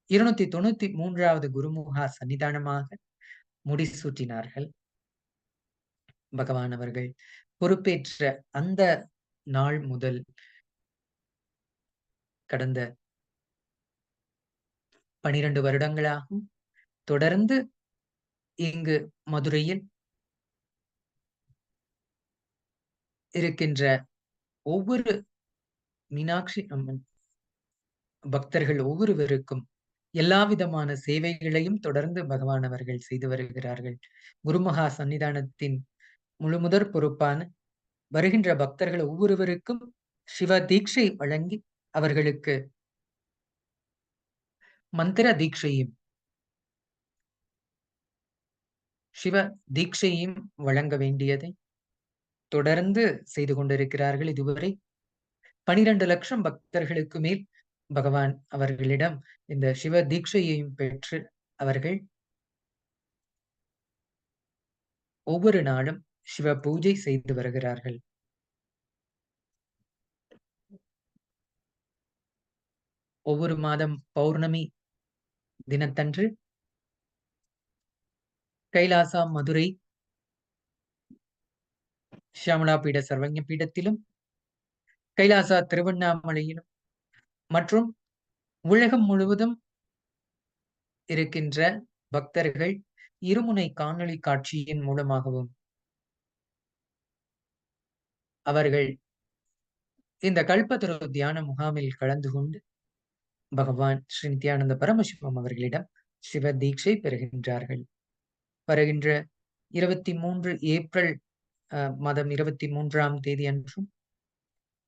293வது குருமுகா சன்னிதானமாக முடிசூட்டினார்கள். பகவான் அவர்கள் பொறுப்பேற்ற அந்த நாள் முதல் கடந்த 12 வருடங்களாகும் தொடர்ந்து இங்கு மதுரையில் இருக்கின்ற ஒவ்வொரு மீனாட்சி அம்மன் பக்தர்கள் ஒவ்வொருவருக்கும் எல்லா விதமான சேவைகளையும் தொடர்ந்து பகவான் அவர்கள் செய்து வருகிறார்கள். குருமகா சன்னிதானத்தின் முழுமுதற் பொறுப்பான வருகின்ற பக்தர்கள் ஒவ்வொருவருக்கும் சிவ தீட்சை வழங்கி அவர்களுக்கு மந்திர தீட்சையும் சிவ தீட்சையும் வழங்க வேண்டியதை தொடர்ந்து செய்து கொண்டிருக்கிறார்கள். இதுவரை 12 லட்சம் பக்தர்களுக்கு மேல் பகவான் அவர்களிடம் இந்த சிவ தீட்சையையும் பெற்று அவர்கள் ஒவ்வொரு நாளும் சிவ பூஜை செய்து வருகிறார்கள். ஒவ்வொரு மாதம் பௌர்ணமி தினத்தன்று கைலாசா மதுரை சியாமலா பீட சர்வஞ பீடத்திலும் கைலாசா திருவண்ணாமலையிலும் மற்றும் உலகம் முழுவதும் இருக்கின்ற பக்தர்கள் இருமுனை காணொளி காட்சியின் மூலமாகவும் அவர்கள் இந்த கல்பத்தரு தியான முகாமில் கலந்து கொண்டு பகவான் ஸ்ரீ நித்யானந்த பரமசிவம் அவர்களிடம் சிவ தீட்சை பெறுகின்றார்கள். வருகின்ற 23 ஏப்ரல் மாதம் 23ஆம் தேதி அன்றும்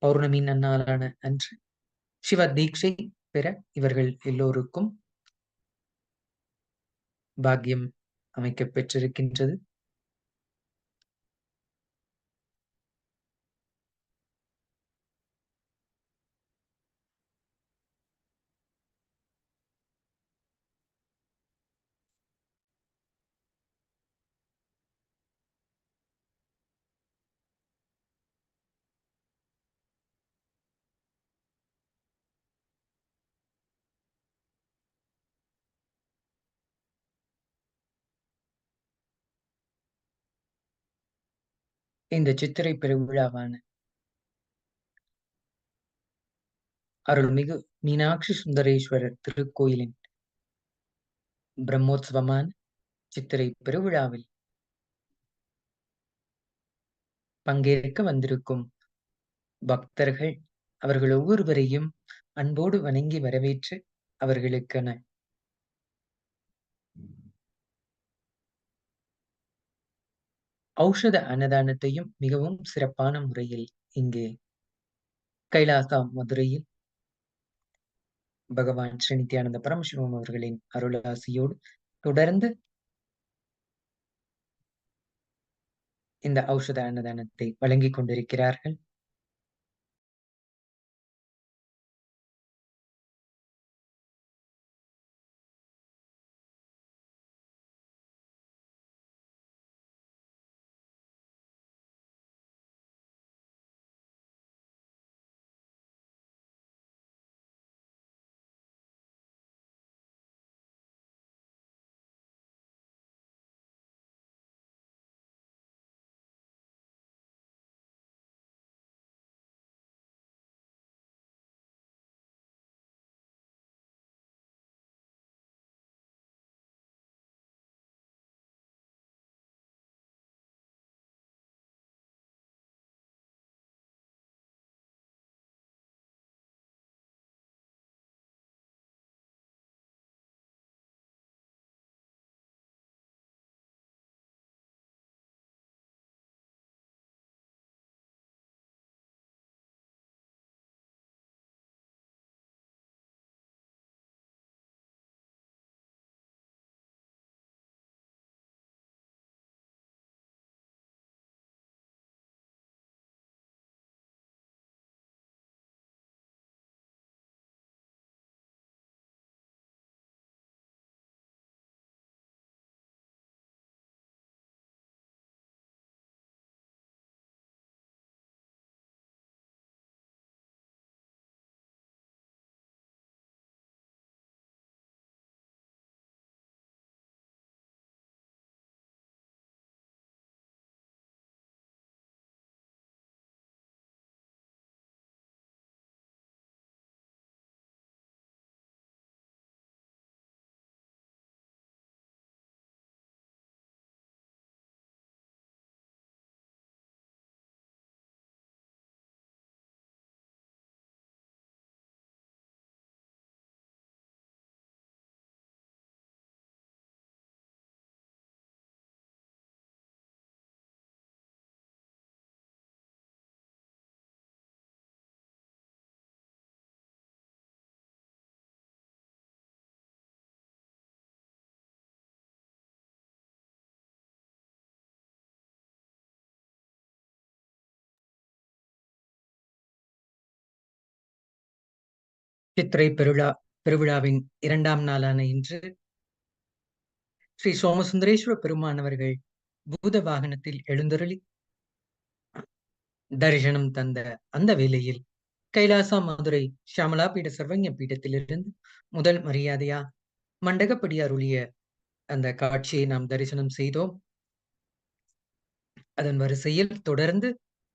பௌர்ணமி நன்னாளான அன்று சிவ தீட்சை பெற இவர்கள் எல்லோருக்கும் பாக்கியம் அமைக்க பெற்றிருக்கின்றது. இந்த சித்திரை பெருவிழாவான அருள்மிகு மீனாட்சி சுந்தரேஸ்வரர் திருக்கோயிலின் பிரம்மோற்சவமான சித்திரை பெருவிழாவில் பங்கேற்க வந்திருக்கும் பக்தர்கள் அவர்கள் ஒவ்வொருவரையும் அன்போடு வணங்கி வரவேற்று அவர்களுக்கான ஔஷத அன்னதானத்தையும் மிகவும் சிறப்பான முறையில் இங்கே கைலாசா மதுரையில் பகவான் ஸ்ரீ நித்யானந்த பரமசிவம் அவர்களின் அருளாசியோடு தொடர்ந்து இந்த ஔஷத அன்னதானத்தை வழங்கிக் கொண்டிருக்கிறார்கள். சித்திரை பெருவிழாவின் 2ஆம் நாளான இன்று ஸ்ரீ சோமசுந்தரேஸ்வர பெருமான் அவர்கள் பூத வாகனத்தில் எழுந்தருளி தரிசனம் தந்த அந்த வேளையில் கைலாசா மதுரை ஷியாமலா பீட சர்வஞ பீடத்திலிருந்து முதல் மரியாதையா மண்டகப்படி அருளிய அந்த காட்சியை நாம் தரிசனம் செய்தோம். அதன் வரிசையில் தொடர்ந்து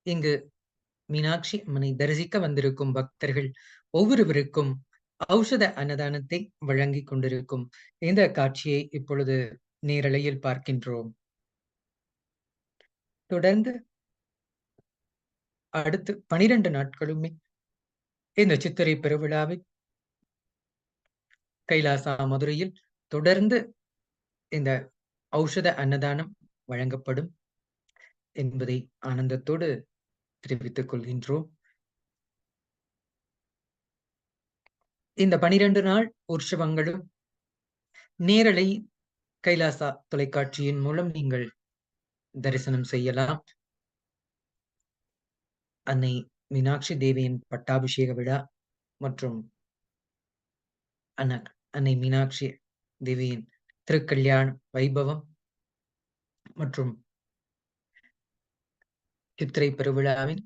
இங்கு மீனாட்சி அம்மனை தரிசிக்க வந்திருக்கும் பக்தர்கள் ஒவ்வொருவருக்கும் ஔஷத அன்னதானத்தை வழங்கி கொண்டிருக்கும் இந்த காட்சியை இப்பொழுது நேரலையில் பார்க்கின்றோம். தொடர்ந்து அடுத்து 12 நாட்களுமே இந்த சித்திரை பெருவிழாவில் கைலாசா மதுரையில் தொடர்ந்து இந்த ஔஷத அன்னதானம் வழங்கப்படும் என்பதை ஆனந்தத்தோடு தெரிவித்துக் கொள்கின்றோம். இந்த 12 நாள் உற்சவங்களும் நேரலை கைலாசா தொலைக்காட்சியின் மூலம் நீங்கள் தரிசனம் செய்யலாம். அன்னை மீனாட்சி தேவியின் பட்டாபிஷேக விழா மற்றும் அன்னை மீனாட்சி தேவியின் திருக்கல்யாண வைபவம் மற்றும் சித்திரை பெருவிழாவின்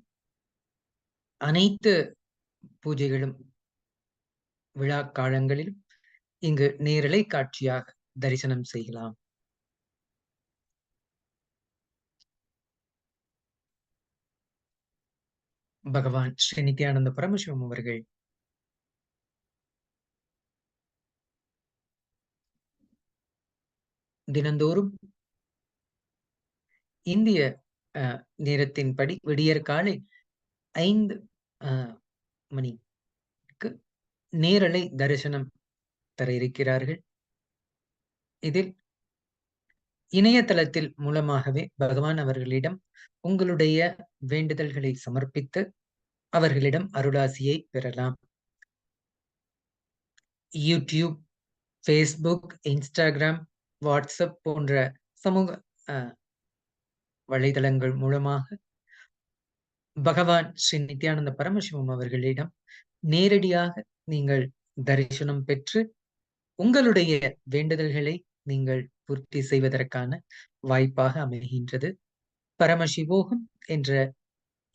அனைத்து பூஜைகளும் விழா காலங்களிலும் இங்கு நேரலை காட்சியாக தரிசனம் செய்யலாம். பகவான் ஸ்ரீ நித்யானந்த பரமசிவம் அவர்கள் தினந்தோறும் இந்திய நேரத்தின்படி விடியற் காலை 5 மணிக்கு நேரலை தரிசனம் தர இருக்கிறார்கள். இதில் இணையதளத்தில் மூலமாகவே பகவான் அவர்களிடம் உங்களுடைய வேண்டுதல்களை சமர்ப்பித்து அவர்களிடம் அருளாசியை பெறலாம். யூடியூப், ஃபேஸ்புக், இன்ஸ்டாகிராம் வாட்ஸ்அப் போன்ற சமூக வலைதளங்கள் மூலமாக பகவான் ஸ்ரீ நித்யானந்த பரமசிவம் அவர்களிடம் நேரடியாக நீங்கள் தரிசனம் பெற்று உங்களுடைய வேண்டுதல்களை நீங்கள் பூர்த்தி செய்வதற்கான வாய்ப்பாக அமைகின்றது. பரமசிவோகம் என்ற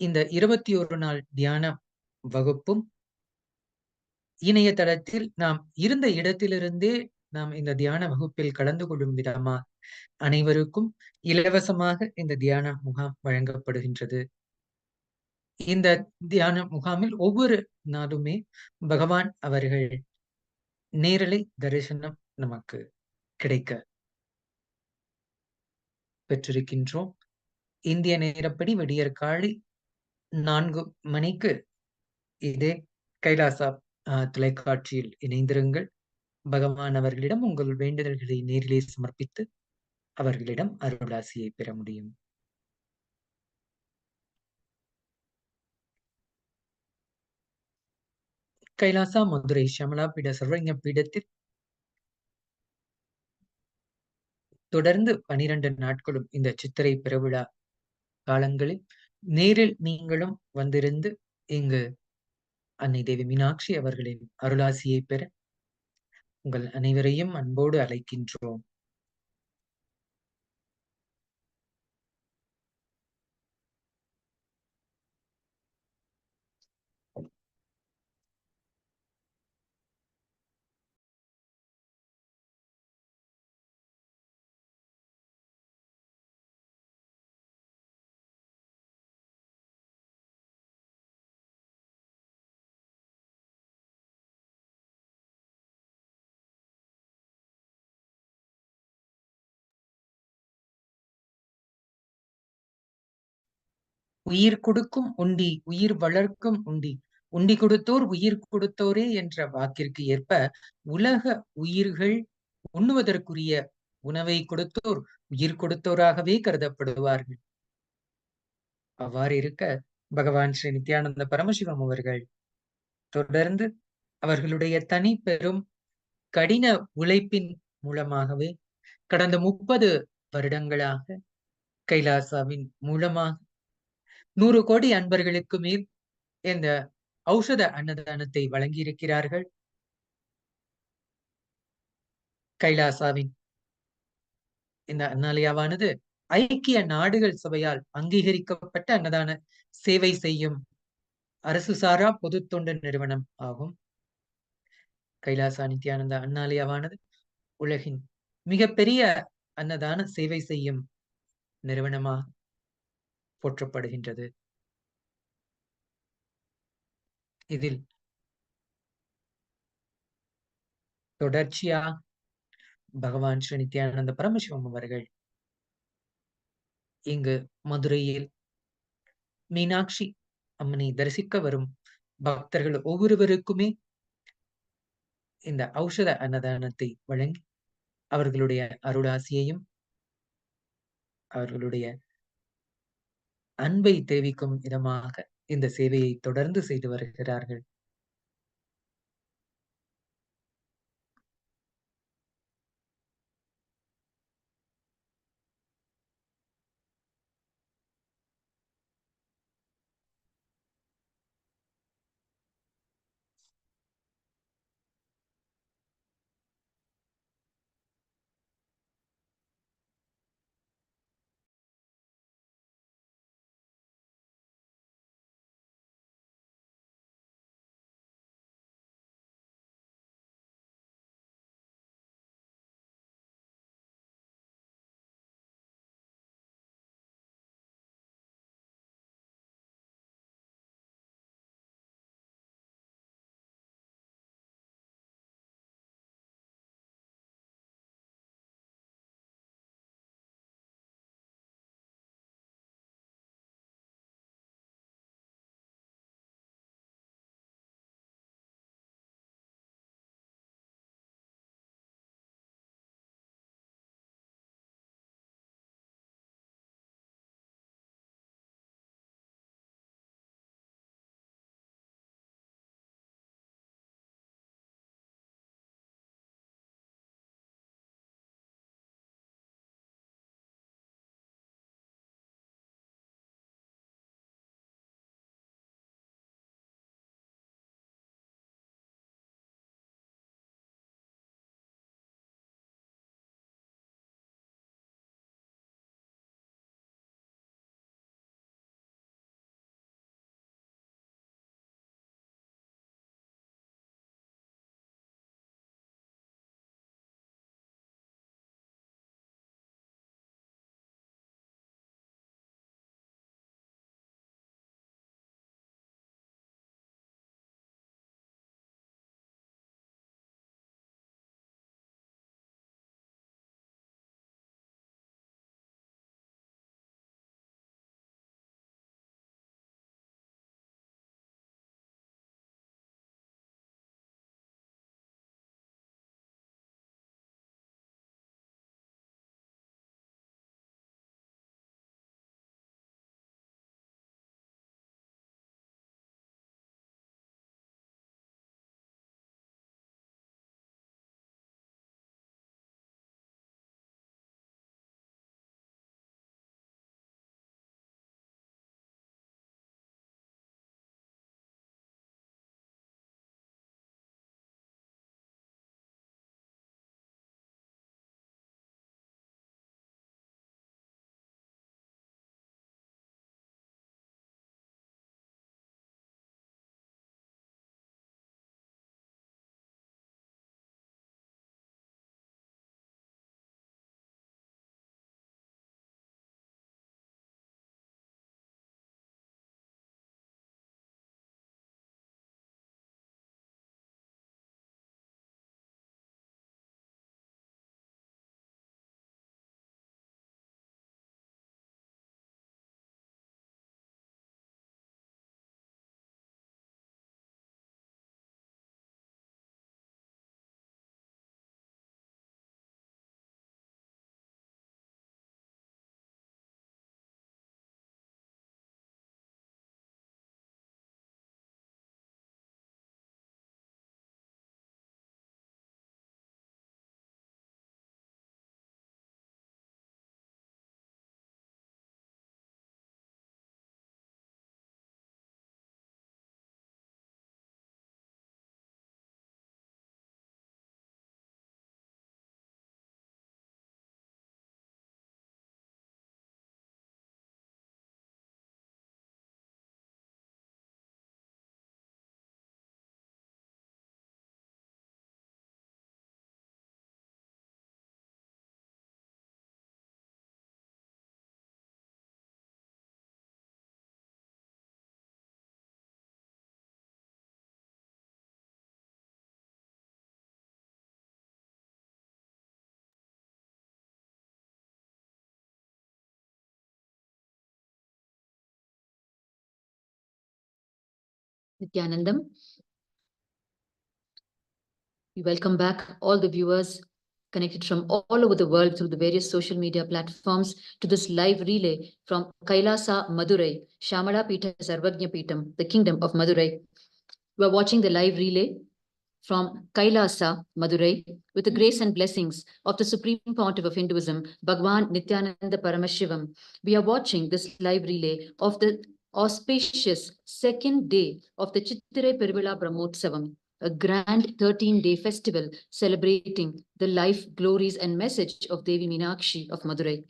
இந்த 21 நாள் தியான வகுப்பும் இணையதளத்தில் நாம் இருந்த இடத்திலிருந்தே நாம் இந்த தியான வகுப்பில் கலந்து கொள்ளும் விதமாக அனைவருக்கும் இலவசமாக இந்த தியான முகாம் வழங்கப்படுகின்றது. இந்த தியான முகாமில் ஒவ்வொரு நாளுமே பகவான் அவர்கள் நேரலை தரிசனம் நமக்கு கிடைக்க பெற்றிருக்கின்றோம். இந்திய நேரப்படி விடியற்காலை 4 மணிக்கு இதே கைலாசா தொலைக்காட்சியில் இணைந்திருங்கள். பகவான் அவர்களிடம் உங்கள் வேண்டுதல்களை நேரிலே சமர்ப்பித்து அவர்களிடம் அருளாசியை பெற முடியும். கைலாசா மதுரை ஷமலா பீட சர்வஞ பீடத்தில் தொடர்ந்து 12 நாட்களும் இந்த சித்திரை பெருவிழா காலங்களில் நேரில் நீங்களும் வந்திருந்து இங்கு அன்னை தேவி மீனாட்சி அவர்களின் அருளாசியை பெற உங்கள் அனைவரையும் அன்போடு அழைக்கின்றோம். உயிர் கொடுக்கும் உண்டி, உயிர் வளர்க்கும் உண்டி, உண்டி கொடுத்தோர் உயிர் கொடுத்தோரே என்ற வாக்கிற்கு ஏற்ப உலக உயிர்கள் உண்ணுவதற்குரிய உணவை கொடுத்தோர் உயிர் கொடுத்தோராகவே கருதப்படுவார்கள். அவ்வாறு இருக்க பகவான் ஸ்ரீ நித்யானந்த பரமசிவம் அவர்கள் தொடர்ந்து அவர்களுடைய தனி பெரும் கடின உழைப்பின் மூலமாகவே கடந்த 30 வருடங்களாக கைலாசாவின் மூலமாக 100 கோடி அன்பர்களுக்கு மேல் இந்த ஔஷத அன்னதானத்தை வழங்கியிருக்கிறார்கள். கைலாசாவின் இந்த அன்னாலயாவானது ஐக்கிய நாடுகள் சபையால் அங்கீகரிக்கப்பட்ட அன்னதான சேவை செய்யும் அரசு சாரா பொது தொண்டு நிறுவனம் ஆகும். கைலாசா நித்யானந்த அன்னாலயாவானது உலகின் மிகப்பெரிய அன்னதான சேவை செய்யும் நிறுவனமாக போற்றப்படுகின்றது. இதில் தொடர்ச்சியாக பகவான் ஸ்ரீ நித்யானந்த பரமசிவம் அவர்கள் இங்கு மதுரையில் மீனாட்சி அம்மனை தரிசிக்க வரும் பக்தர்கள் ஒவ்வொருவருக்குமே இந்த ஔஷத அன்னதானத்தை வழங்கி அவர்களுடைய அருளாசியையும் அவர்களுடைய அன்பை தெரிவிக்கும் விதமாக இந்த சேவையை தொடர்ந்து செய்து வருகிறார்கள். Nityanandam. We welcome back all the viewers connected from all over the world through the various social media platforms to this live relay from Kailasa, Madurai, Shamala Pita Sarvagnya Pitam, the kingdom of Madurai. We are watching the live relay from Kailasa, Madurai, with the grace and blessings of the Supreme Pontiff of Hinduism, Bhagwan Nityananda Paramashivam. We are watching this live relay of the auspicious second day of the Chittirai Peruvizha Brahmotsavam, a grand 13-day festival celebrating the life, glories, and message of Devi Meenakshi of Madurai.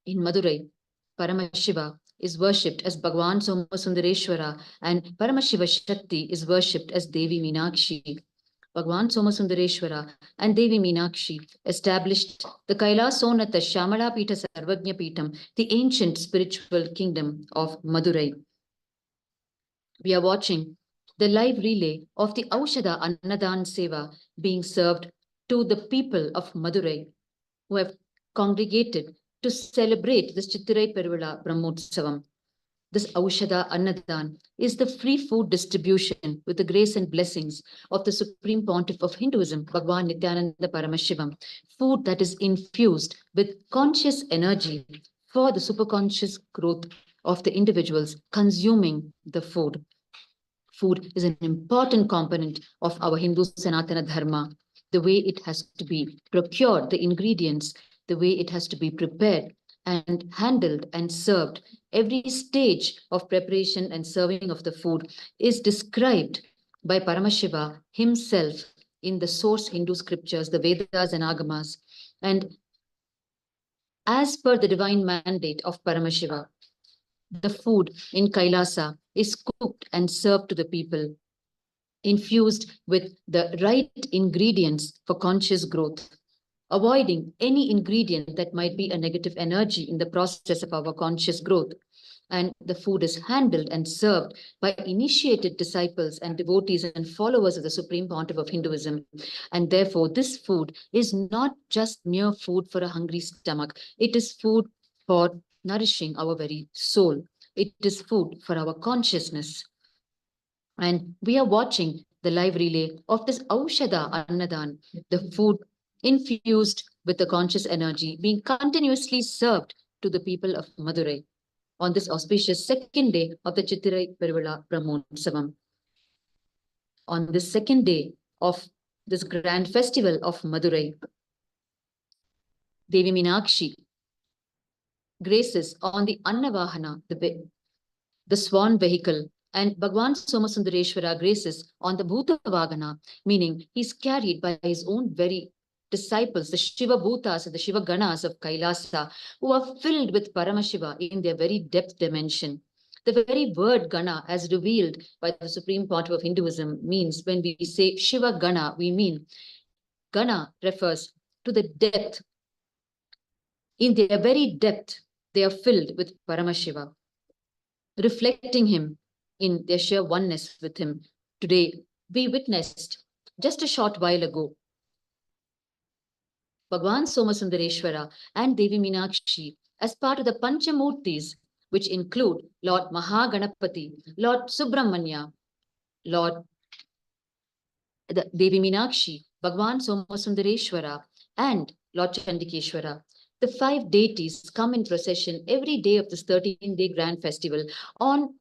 In Madurai, Paramashiva is worshipped as Bhagwan Somasundareshwara and Paramashiva Shakti is worshipped as Devi Meenakshi. Bhagwan Somasundareshwara and Devi Meenakshi established the Kailasonata Shamala Pita Sarvagnya Pitam, the ancient spiritual kingdom of Madurai. We are watching the live relay of the Aushada Annadan Seva being served to the people of Madurai who have congregated to celebrate this Chittirai Peruvizha Brahmotsavam. This Aushada Annadan is the free food distribution with the grace and blessings of the Supreme Pontiff of Hinduism, Bhagwan Nityananda Paramashivam. Food that is infused with conscious energy for the superconscious growth of the individuals consuming the food. Food is an important component of our Hindu Sanatana Dharma. The way it has to be procured, the ingredients, the way it has to be prepared and handled and served. Every stage of preparation and serving of the food is described by Paramashiva himself in the source Hindu scriptures, the Vedas and Agamas. And as per the divine mandate of Paramashiva, the food in Kailasa is cooked and served to the people, infused with the right ingredients for conscious growth, avoiding any ingredient that might be a negative energy in the process of our conscious growth. And the food is handled and served by initiated disciples and devotees and followers of the Supreme Pontiff of Hinduism. And therefore, this food is not just mere food for a hungry stomach. It is food for nourishing our very soul. It is food for our consciousness. And we are watching the live relay of this Aushada Annadan, the food infused with the conscious energy being continuously served to the people of Madurai on this auspicious second day of the Chittirai Peruvizha Brahmotsavam. On this second day of this grand festival of Madurai, Devi Meenakshi graces on the Annavahana, the swan vehicle, and Bhagwan Somasundareshwara graces on the Bhuta Vagana, meaning he's carried by his own very disciples, the Shiva Bhutas, the Shiva Ganas of Kailasa, who are filled with Paramashiva in their very depth dimension. The very word Gana, as revealed by the Supreme Pontiff of Hinduism, means when we say Shiva Gana, we mean Gana refers to the depth. In their very depth, they are filled with Paramashiva, reflecting him in their sheer oneness with him. Today, we witnessed just a short while ago Bhagwan Somasundareshwara and Devi Meenakshi as part of the Panchamurtis, which include Lord Mahaganapati, Lord Subramanya, Lord Devi Meenakshi, Bhagwan Somasundareshwara, and Lord Chandikeshwara. The 5 deities come in procession every day of this 13-day grand festival on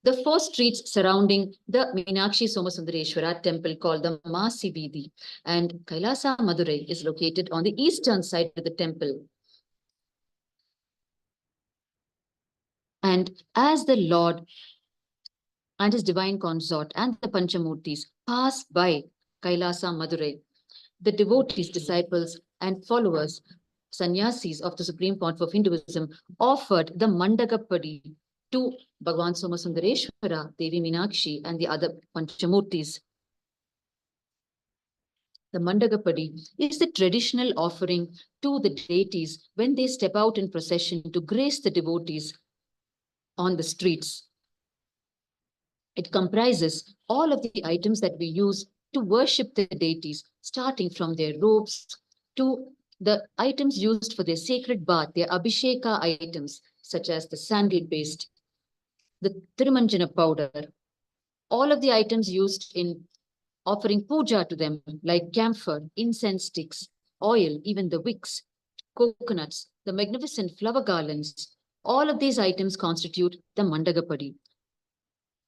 the 4 streets surrounding the Meenakshi Somasundareshwara temple called the Masi Vidhi, and Kailasa Madurai is located on the eastern side of the temple. And as the Lord and his divine consort and the Panchamurtis pass by Kailasa Madurai, the devotees, disciples, and followers, sannyasis of the Supreme Pontiff of Hinduism, offered the Mandagapadi to Bhagwan Somasundareshwara, Devi Meenakshi, and the other Panchamurtis. The Mandagapadi is the traditional offering to the deities when they step out in procession to grace the devotees on the streets. It comprises all of the items that we use to worship the deities, starting from their robes to the items used for their sacred bath, their abhisheka items, such as the sandal paste, the Tirumanjana powder, all of the items used in offering puja to them, like camphor, incense sticks, oil, even the wicks, coconuts, the magnificent flower garlands, all of these items constitute the Mandagapadi.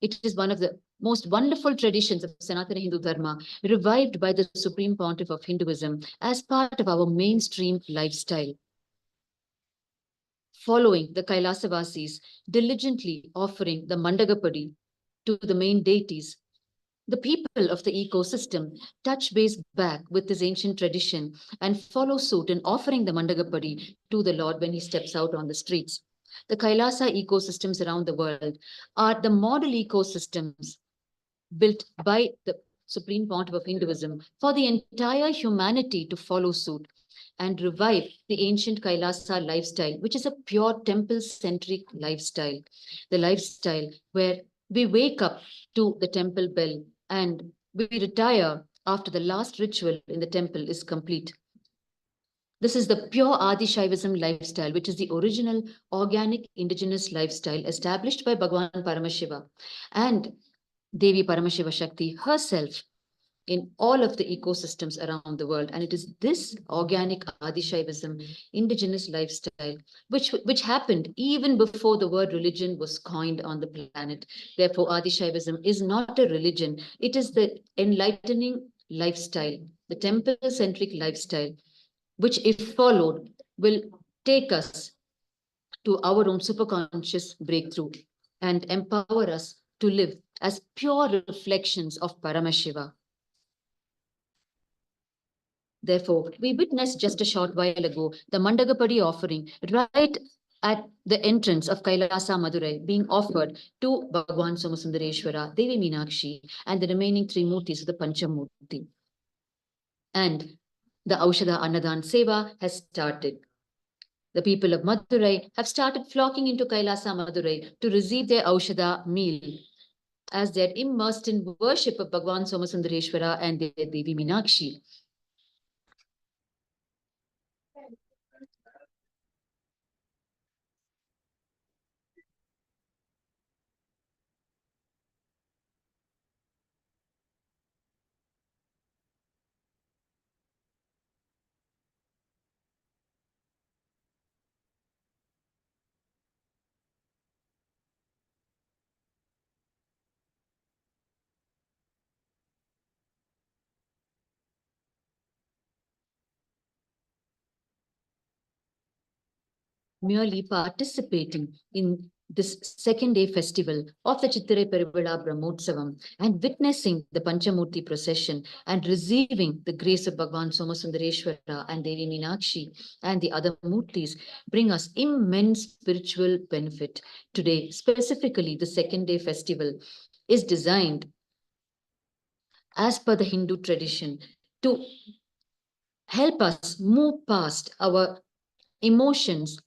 It is one of the most wonderful traditions of Sanatana Hindu Dharma, revived by the Supreme Pontiff of Hinduism as part of our mainstream lifestyle. Following the Kailasavasis, diligently offering the Mandagapadi to the main deities, the people of the ecosystem touch base back with this ancient tradition and follow suit in offering the Mandagapadi to the Lord when he steps out on the streets. The Kailasa ecosystems around the world are the model ecosystems built by the Supreme Pontiff of Hinduism for the entire humanity to follow suit and revive the ancient Kailasa lifestyle, which is a pure temple-centric lifestyle. The lifestyle where we wake up to the temple bell and we retire after the last ritual in the temple is complete. This is the pure Adi Shaivism lifestyle, which is the original organic indigenous lifestyle established by Bhagwan Paramashiva and Devi Paramashiva Shakti herself in all of the ecosystems around the world. And it is this organic Adi Shaivism, indigenous lifestyle, which happened even before the word religion was coined on the planet. Therefore, Adi Shaivism is not a religion. It is the enlightening lifestyle, the temple-centric lifestyle, which, if followed, will take us to our own superconscious breakthrough and empower us to live as pure reflections of Paramashiva. Therefore, we witnessed just a short while ago the Mandagapadi offering right at the entrance of Kailasa Madurai being offered to Bhagwan Somasundareshwara, Devi Meenakshi, and the remaining three murtis of the Panchamurti. And the Aushadha Annadan Seva has started. The people of Madurai have started flocking into Kailasa Madurai to receive their Aushadha meal as they are immersed in worship of Bhagwan Somasundareshwara and their Devi Meenakshi. Merely participating in this second day festival of the Chittirai Peruvizha Brahmotsavam and witnessing the Panchamurti procession and receiving the grace of Bhagwan Somasundareshwara and Devi Meenakshi and the other Murtis bring us immense spiritual benefit. Today, specifically the second day festival is designed as per the Hindu tradition to help us move past our emotions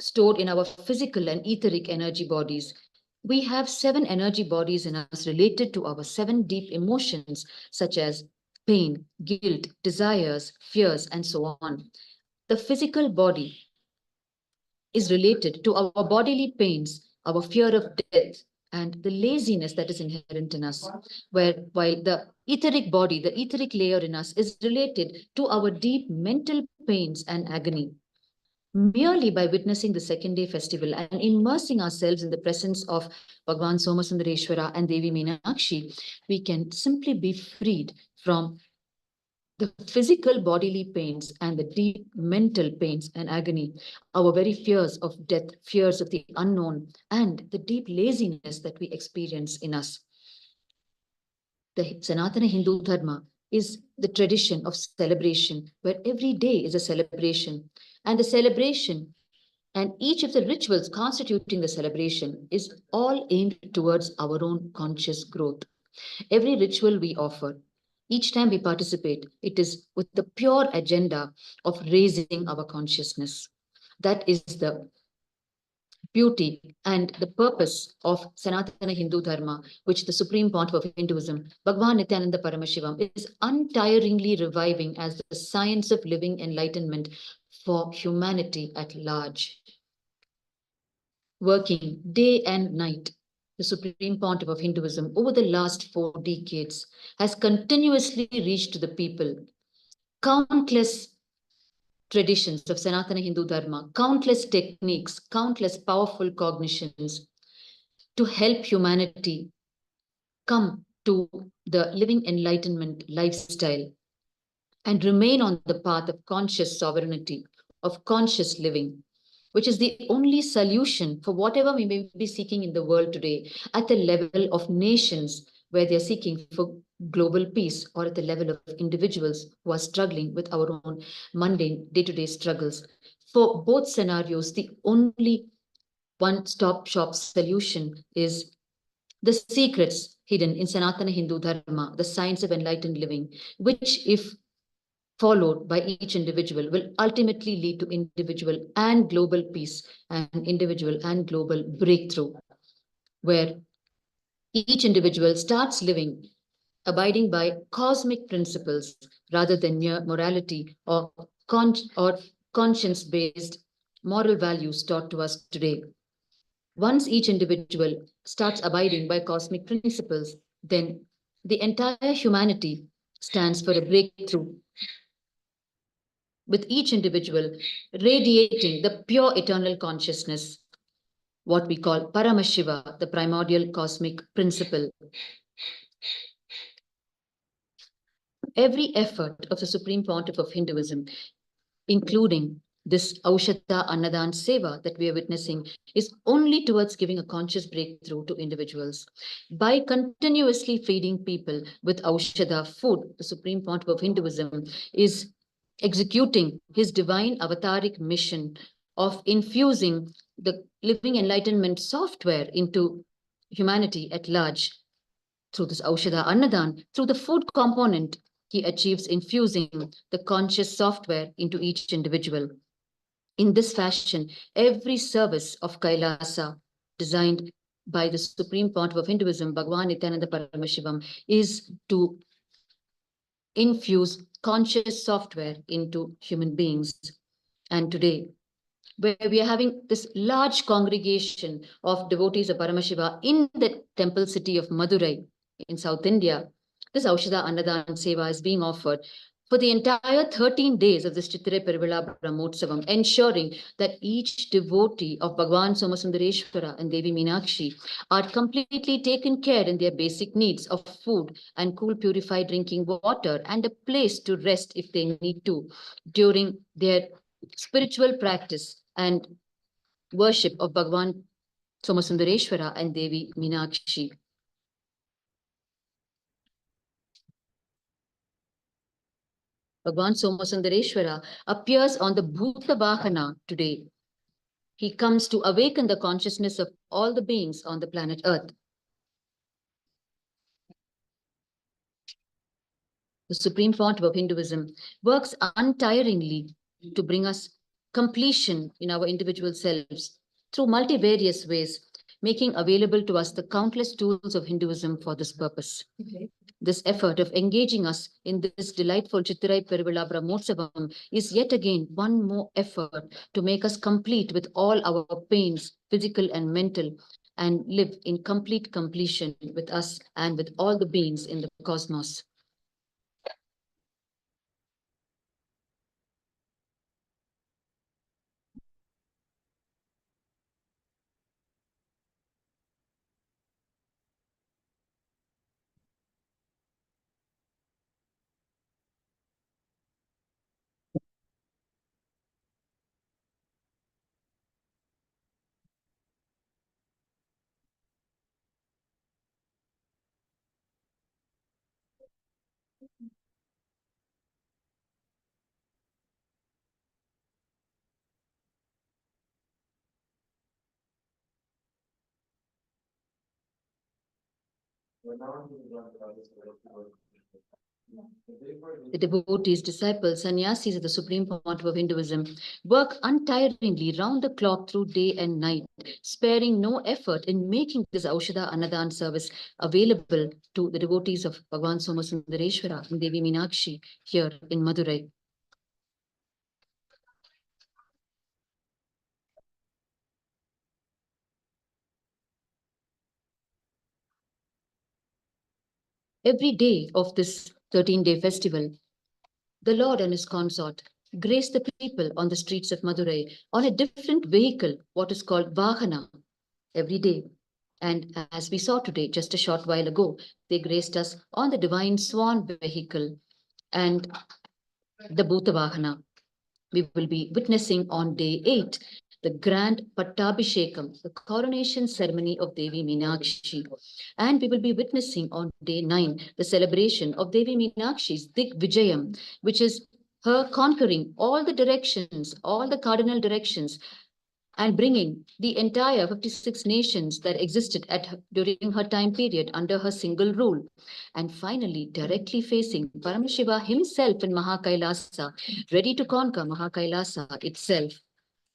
stored in our physical and etheric energy bodies. We have 7 energy bodies in us related to our 7 deep emotions, such as pain, guilt, desires, fears, and so on. The physical body is related to our bodily pains, our fear of death, and the laziness that is inherent in us, while the etheric body, the etheric layer in us, is related to our deep mental pains and agony. Merely by witnessing the second day festival and immersing ourselves in the presence of Bhagwan Somasundareshwara and Devi Meenakshi, we can simply be freed from the physical bodily pains and the deep mental pains and agony, our very fears of death, fears of the unknown, and the deep laziness that we experience in us. The Sanatana Hindu Dharma is the tradition of celebration, where every day is a celebration. And the celebration and each of the rituals constituting the celebration is all aimed towards our own conscious growth. Every ritual we offer, each time we participate, it is with the pure agenda of raising our consciousness. That is the beauty and the purpose of Sanatana Hindu Dharma, which the Supreme Pontiff of Hinduism, Bhagwan Nityananda Paramashivam, is untiringly reviving as the science of living enlightenment for humanity at large. Working day and night the Supreme Pontiff of Hinduism, over the last 4 decades, has continuously reached to the people countless traditions of Sanatana Hindu Dharma, countless techniques, countless powerful cognitions to help humanity come to the living enlightenment lifestyle and remain on the path of conscious sovereignty, of conscious living, which is the only solution for whatever we may be seeking in the world today at the level of nations where they're seeking for global peace, or at the level of individuals who are struggling with our own mundane day-to-day struggles. For both scenarios, the only one-stop shop solution is the secrets hidden in Sanatana Hindu Dharma, the science of enlightened living, which, if followed by each individual, will ultimately lead to individual and global peace and individual and global breakthrough, where each individual starts living, abiding by cosmic principles rather than mere morality or conscience-based moral values taught to us today. Once each individual starts abiding by cosmic principles, then the entire humanity stands for a breakthrough, with each individual radiating the pure eternal consciousness, what we call Paramashiva, the primordial cosmic principle. Every effort of the Supreme Pontiff of Hinduism, including this Aushadha Annadan Seva that we are witnessing, is only towards giving a conscious breakthrough to individuals. By continuously feeding people with Aushadha food, the Supreme Pontiff of Hinduism is executing his divine avataric mission of infusing the living enlightenment software into humanity at large. Through this Aushadha Annadan, through the food component, he achieves infusing the conscious software into each individual. In this fashion, every service of Kailasa, designed by the Supreme Pontiff of Hinduism, Bhagavan Nityananda Paramashivam, is to infuse conscious software into human beings. And today, where we are having this large congregation of devotees of Paramashiva in the temple city of Madurai in South India, this Aushadha Annadan Seva is being offered for the entire 13 days of this Chittirai Peruvizha Brahmotsavam, ensuring that each devotee of Bhagavan Somasundareshwara and Devi Meenakshi are completely taken care in their basic needs of food and cool purified drinking water and a place to rest if they need to during their spiritual practice and worship of Bhagavan Somasundareshwara and Devi Meenakshi. Bhagavan Somasundareshwara appears on the Bhuta Vahana today. He comes to awaken the consciousness of all the beings on the planet Earth. The Supreme Pontiff of Hinduism works untiringly to bring us completion in our individual selves through multivarious ways, making available to us the countless tools of Hinduism for this purpose. Okay. This effort of engaging us in this delightful Chittirai Peruvizha Brahmotsavam is yet again one more effort to make us complete with all our pains, physical and mental, and live in complete completion with us and with all the beings in the cosmos. The devotees, disciples, sannyasis of the Supreme Pontiff of Hinduism work untiringly round the clock through day and night, sparing no effort in making this Aushadha Annadan service available to the devotees of Bhagavan Somasundareshwara and Devi Meenakshi here in Madurai. Every day of this 13-day festival, the Lord and his consort grace the people on the streets of Madurai on a different vehicle, what is called Vahana, every day. And as we saw today, just a short while ago, they graced us on the divine swan vehicle and the Bhuta Vahana. We will be witnessing on day 8 the grand Pattabhishekam, the coronation ceremony of Devi Meenakshi. And we will be witnessing on day 9 the celebration of Devi Meenakshi's Dig Vijayam, which is her conquering all the directions, all the cardinal directions, and bringing the entire 56 nations that existed during her time period under her single rule. And finally, directly facing Paramashiva himself in Mahakailasa, ready to conquer Mahakailasa itself.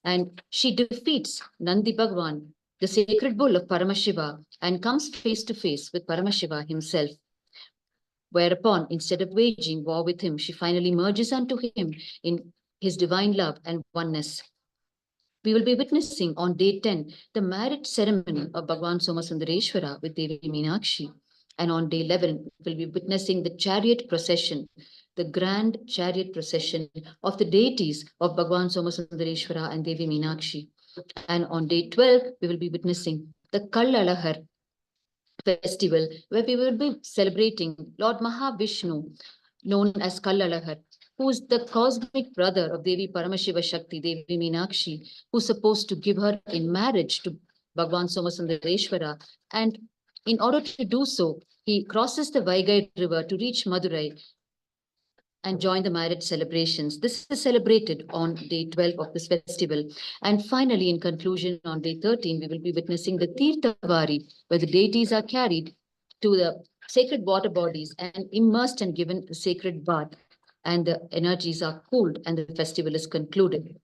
And she defeats Nandi Bhagwan, the sacred bull of Paramashiva, and comes face to face with Paramashiva himself. Whereupon, instead of waging war with him, she finally merges unto him in his divine love and oneness. We will be witnessing on day 10 the marriage ceremony of Bhagwan Somasundareshwara with Devi Meenakshi. And on day 11, we'll be witnessing the chariot procession, the grand chariot procession of the deities of Bhagwan Somasundareshwara and Devi Meenakshi. And on day 12, we will be witnessing the Kallalahar festival, where we will be celebrating Lord Mahavishnu, known as Kallalahar, who is the cosmic brother of Devi Paramashiva Shakti, Devi Meenakshi, who's supposed to give her in marriage to Bhagwan Somasundareshwara. And in order to do so, he crosses the Vaigai river to reach Madurai and join the marriage celebrations. This is celebrated on day 12 of this festival. And finally, in conclusion, on day 13, we will be witnessing the Tirthavari, where the deities are carried to the sacred water bodies and immersed and given a sacred bath, and the energies are cooled and the festival is concluded.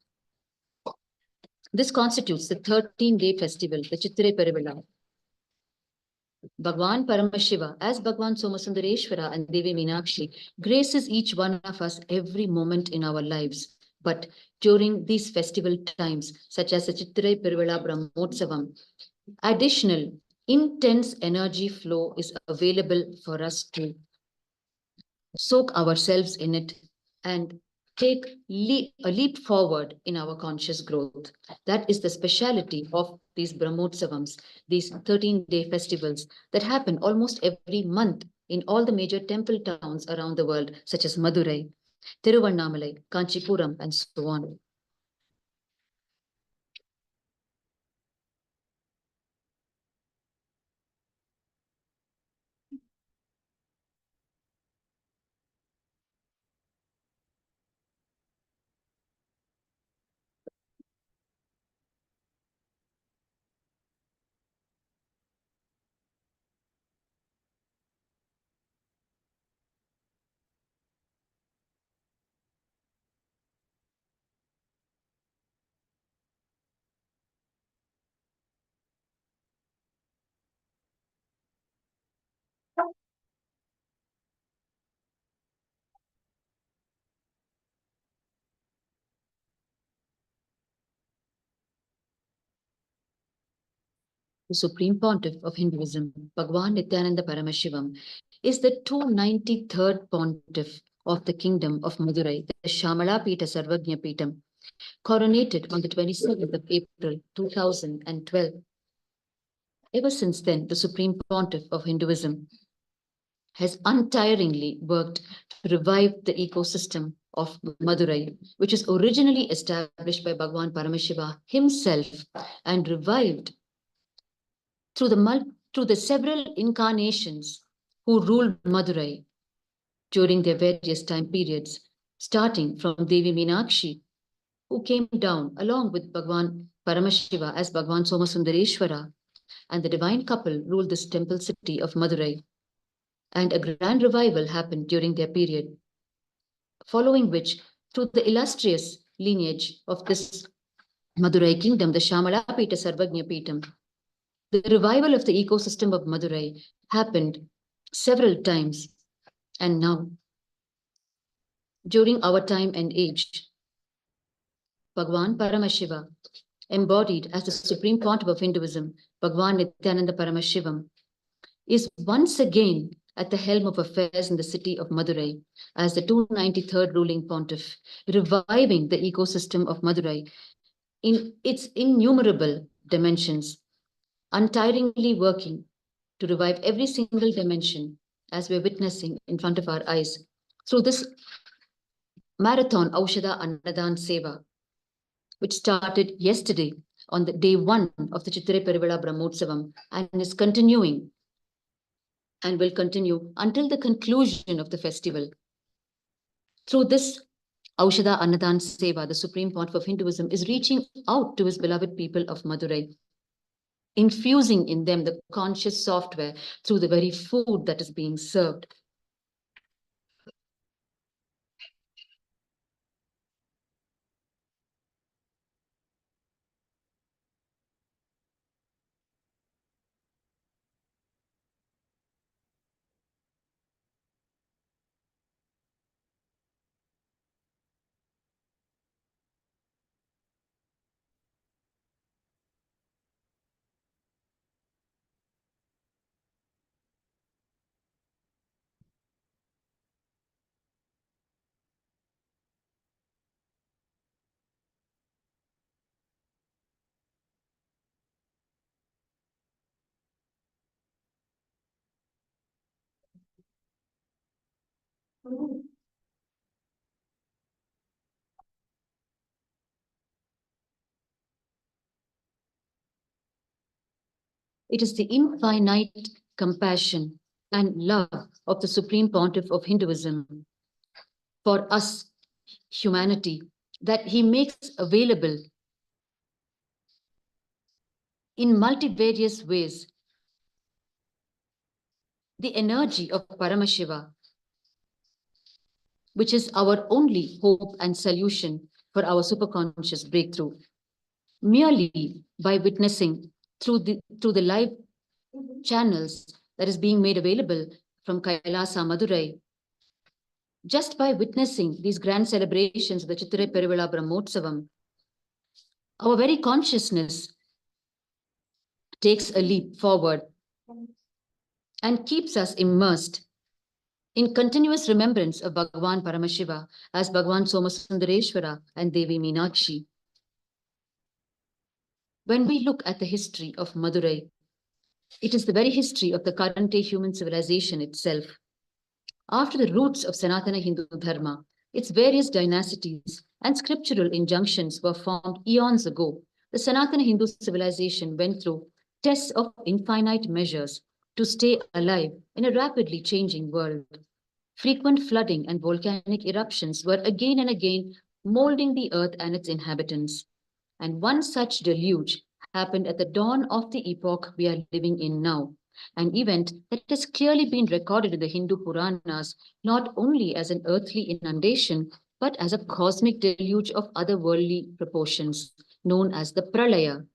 This constitutes the 13-day festival, the Chittirai Peruvizha. Bhagwan Paramashiva, as Bhagwan Somasundareshwara and Devi Meenakshi, graces each one of us every moment in our lives. But during these festival times, such as the Chittirai Peruvizha Brahmotsavam, additional intense energy flow is available for us to soak ourselves in it and take a leap forward in our conscious growth. That is the speciality of these Brahmotsavams, these 13-day festivals that happen almost every month in all the major temple towns around the world, such as Madurai, Tiruvannamalai, Kanchipuram, and so on. The Supreme Pontiff of Hinduism, Bhagwan Nityananda Paramashivam, is the 293rd Pontiff of the Kingdom of Madurai, the Shamala Pita Sarvagnya Pitam, coronated on the 27th of April 2012. Ever since then, the Supreme Pontiff of Hinduism has untiringly worked to revive the ecosystem of Madurai, which was originally established by Bhagwan Paramashiva himself and revived through the several incarnations who ruled Madurai during their various time periods, starting from Devi Meenakshi, who came down along with Bhagwan Paramashiva as Bhagwan Somasundareshwara, and the divine couple ruled this temple city of Madurai. And a grand revival happened during their period, following which, through the illustrious lineage of this Madurai kingdom, the Shamala Pita Sarvagnya Pitam, the revival of the ecosystem of Madurai happened several times. And now, during our time and age, Bhagwan Paramashiva, embodied as the Supreme Pontiff of Hinduism, Bhagwan Nityananda Paramashivam, is once again at the helm of affairs in the city of Madurai as the 293rd ruling pontiff, reviving the ecosystem of Madurai in its innumerable dimensions, untiringly working to revive every single dimension as we're witnessing in front of our eyes through this marathon Aushadha Annadan Seva, which started yesterday on the day 1 of the Chittirai Peruvizha Brahmotsavam and is continuing and will continue until the conclusion of the festival. Through this Aushadha Annadan Seva, the Supreme Pontiff of Hinduism is reaching out to his beloved people of Madurai, infusing in them the conscious software through the very food that is being served. It is the infinite compassion and love of the Supreme Pontiff of Hinduism for us, humanity, that he makes available in multivarious ways the energy of Paramashiva, which is our only hope and solution for our superconscious breakthrough. Merely by witnessing through the live channels that is being made available from Kailasa, Madurai, just by witnessing these grand celebrations of the Chittirai Peruvizha Brahmotsavam, our very consciousness takes a leap forward and keeps us immersed in continuous remembrance of Bhagavan Paramashiva as Bhagavan Somasundareshwara and Devi Meenakshi. When we look at the history of Madurai, it is the very history of the current day human civilization itself. After the roots of Sanatana Hindu Dharma, its various dynasties and scriptural injunctions were formed eons ago, the Sanatana Hindu civilization went through tests of infinite measures to stay alive in a rapidly changing world. Frequent flooding and volcanic eruptions were again and again molding the earth and its inhabitants. And one such deluge happened at the dawn of the epoch we are living in now, an event that has clearly been recorded in the Hindu Puranas not only as an earthly inundation, but as a cosmic deluge of otherworldly proportions, known as the Pralaya,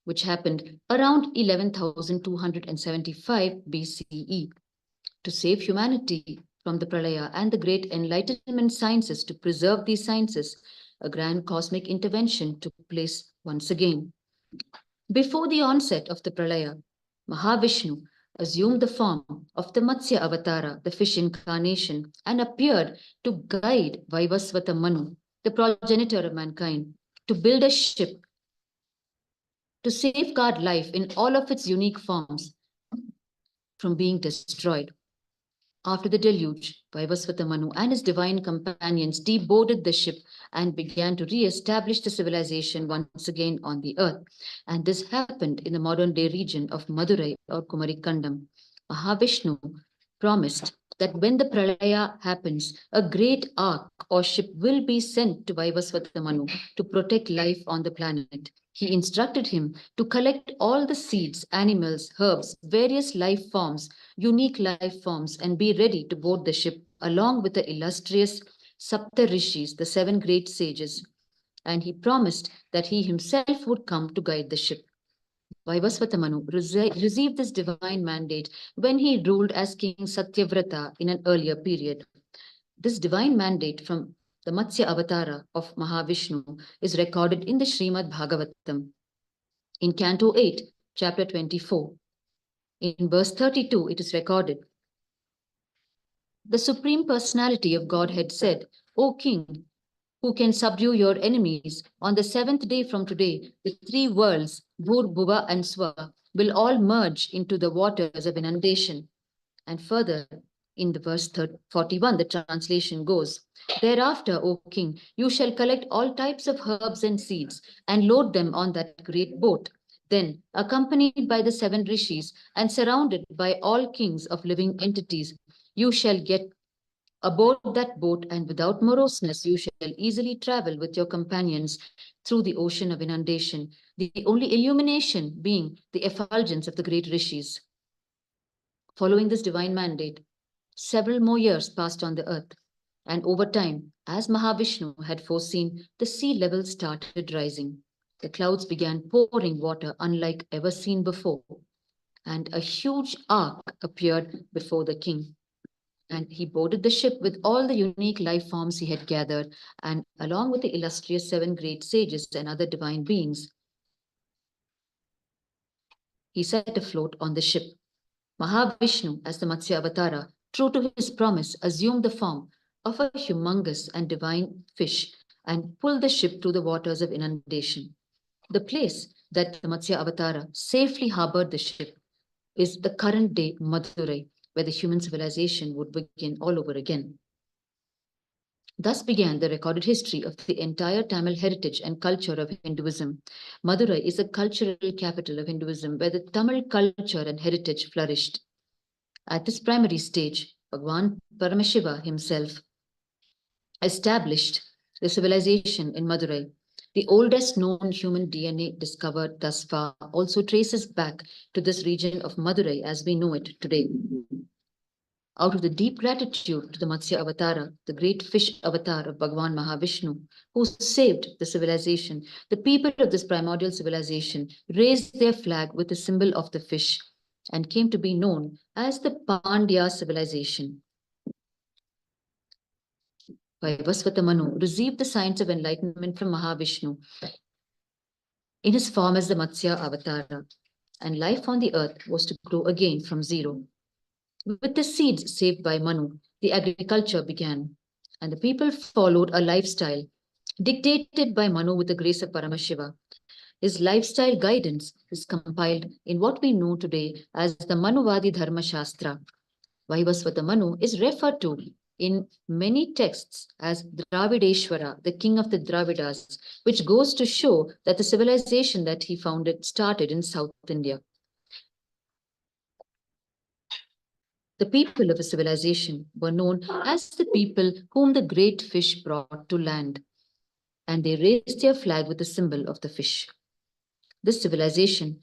which happened around 11,275 BCE. To save humanity from the Pralaya and the great enlightenment sciences to preserve these sciences, a grand cosmic intervention took place once again. Before the onset of the Pralaya, Mahavishnu assumed the form of the Matsya Avatara, the fish incarnation, and appeared to guide Vaivasvata Manu, the progenitor of mankind, to build a ship to safeguard life in all of its unique forms from being destroyed. After the deluge, Vaivasvata Manu and his divine companions deboarded the ship and began to re-establish the civilization once again on the earth. And this happened in the modern-day region of Madurai or Kumarikandam. Mahavishnu promised that when the Pralaya happens, a great ark or ship will be sent to Vaivasvata Manu to protect life on the planet. He instructed him to collect all the seeds, animals, herbs, various life forms, unique life forms, and be ready to board the ship along with the illustrious Sapta Rishis, the 7 great sages. And he promised that he himself would come to guide the ship. Vaivasvata Manu received this divine mandate when he ruled as King Satyavrata in an earlier period. This divine mandate from the Matsya Avatara of Mahavishnu is recorded in the Srimad Bhagavatam. In Canto 8, Chapter 24, in verse 32, it is recorded The Supreme Personality of Godhead said, O King, who can subdue your enemies, on the seventh day from today, the three worlds, Bhur, Bhuva, and Swa, will all merge into the waters of inundation. And further, in the verse 41, the translation goes, Thereafter, O king, you shall collect all types of herbs and seeds and load them on that great boat. Then, accompanied by the seven rishis and surrounded by all kings of living entities, you shall get aboard that boat, and without moroseness, you shall easily travel with your companions through the ocean of inundation, the only illumination being the effulgence of the great rishis. Following this divine mandate, several more years passed on the earth, and over time, as Mahavishnu had foreseen, the sea level started rising. The clouds began pouring water unlike ever seen before, and a huge ark appeared before the king. And he boarded the ship with all the unique life forms he had gathered, and along with the illustrious seven great sages and other divine beings, he set afloat on the ship. Mahavishnu, as the Matsya Avatara, true to his promise, assumed the form of a humongous and divine fish and pulled the ship through the waters of inundation. The place that the Matsya Avatara safely harbored the ship is the current day Madurai, where the human civilization would begin all over again. Thus began the recorded history of the entire Tamil heritage and culture of Hinduism. Madurai is a cultural capital of Hinduism where the Tamil culture and heritage flourished. At this primary stage, Bhagwan Paramashiva himself established the civilization in Madurai. The oldest known human DNA discovered thus far also traces back to this region of Madurai as we know it today. Out of the deep gratitude to the Matsya Avatara, the great fish avatar of Bhagwan Mahavishnu, who saved the civilization, the people of this primordial civilization raised their flag with the symbol of the fish and came to be known as the Pandya civilization. Vaivasvata Manu received the science of enlightenment from Mahavishnu in his form as the Matsya Avatara, and life on the earth was to grow again from zero. With the seeds saved by Manu, the agriculture began, and the people followed a lifestyle dictated by Manu with the grace of Paramashiva. His lifestyle guidance is compiled in what we know today as the Manuvadi Dharma Shastra. Vaivasvata Manu is referred to in many texts as Dravideshwara, the king of the Dravidas, which goes to show that the civilization that he founded started in South India. The people of a civilization were known as the people whom the great fish brought to land, and they raised their flag with the symbol of the fish. This civilization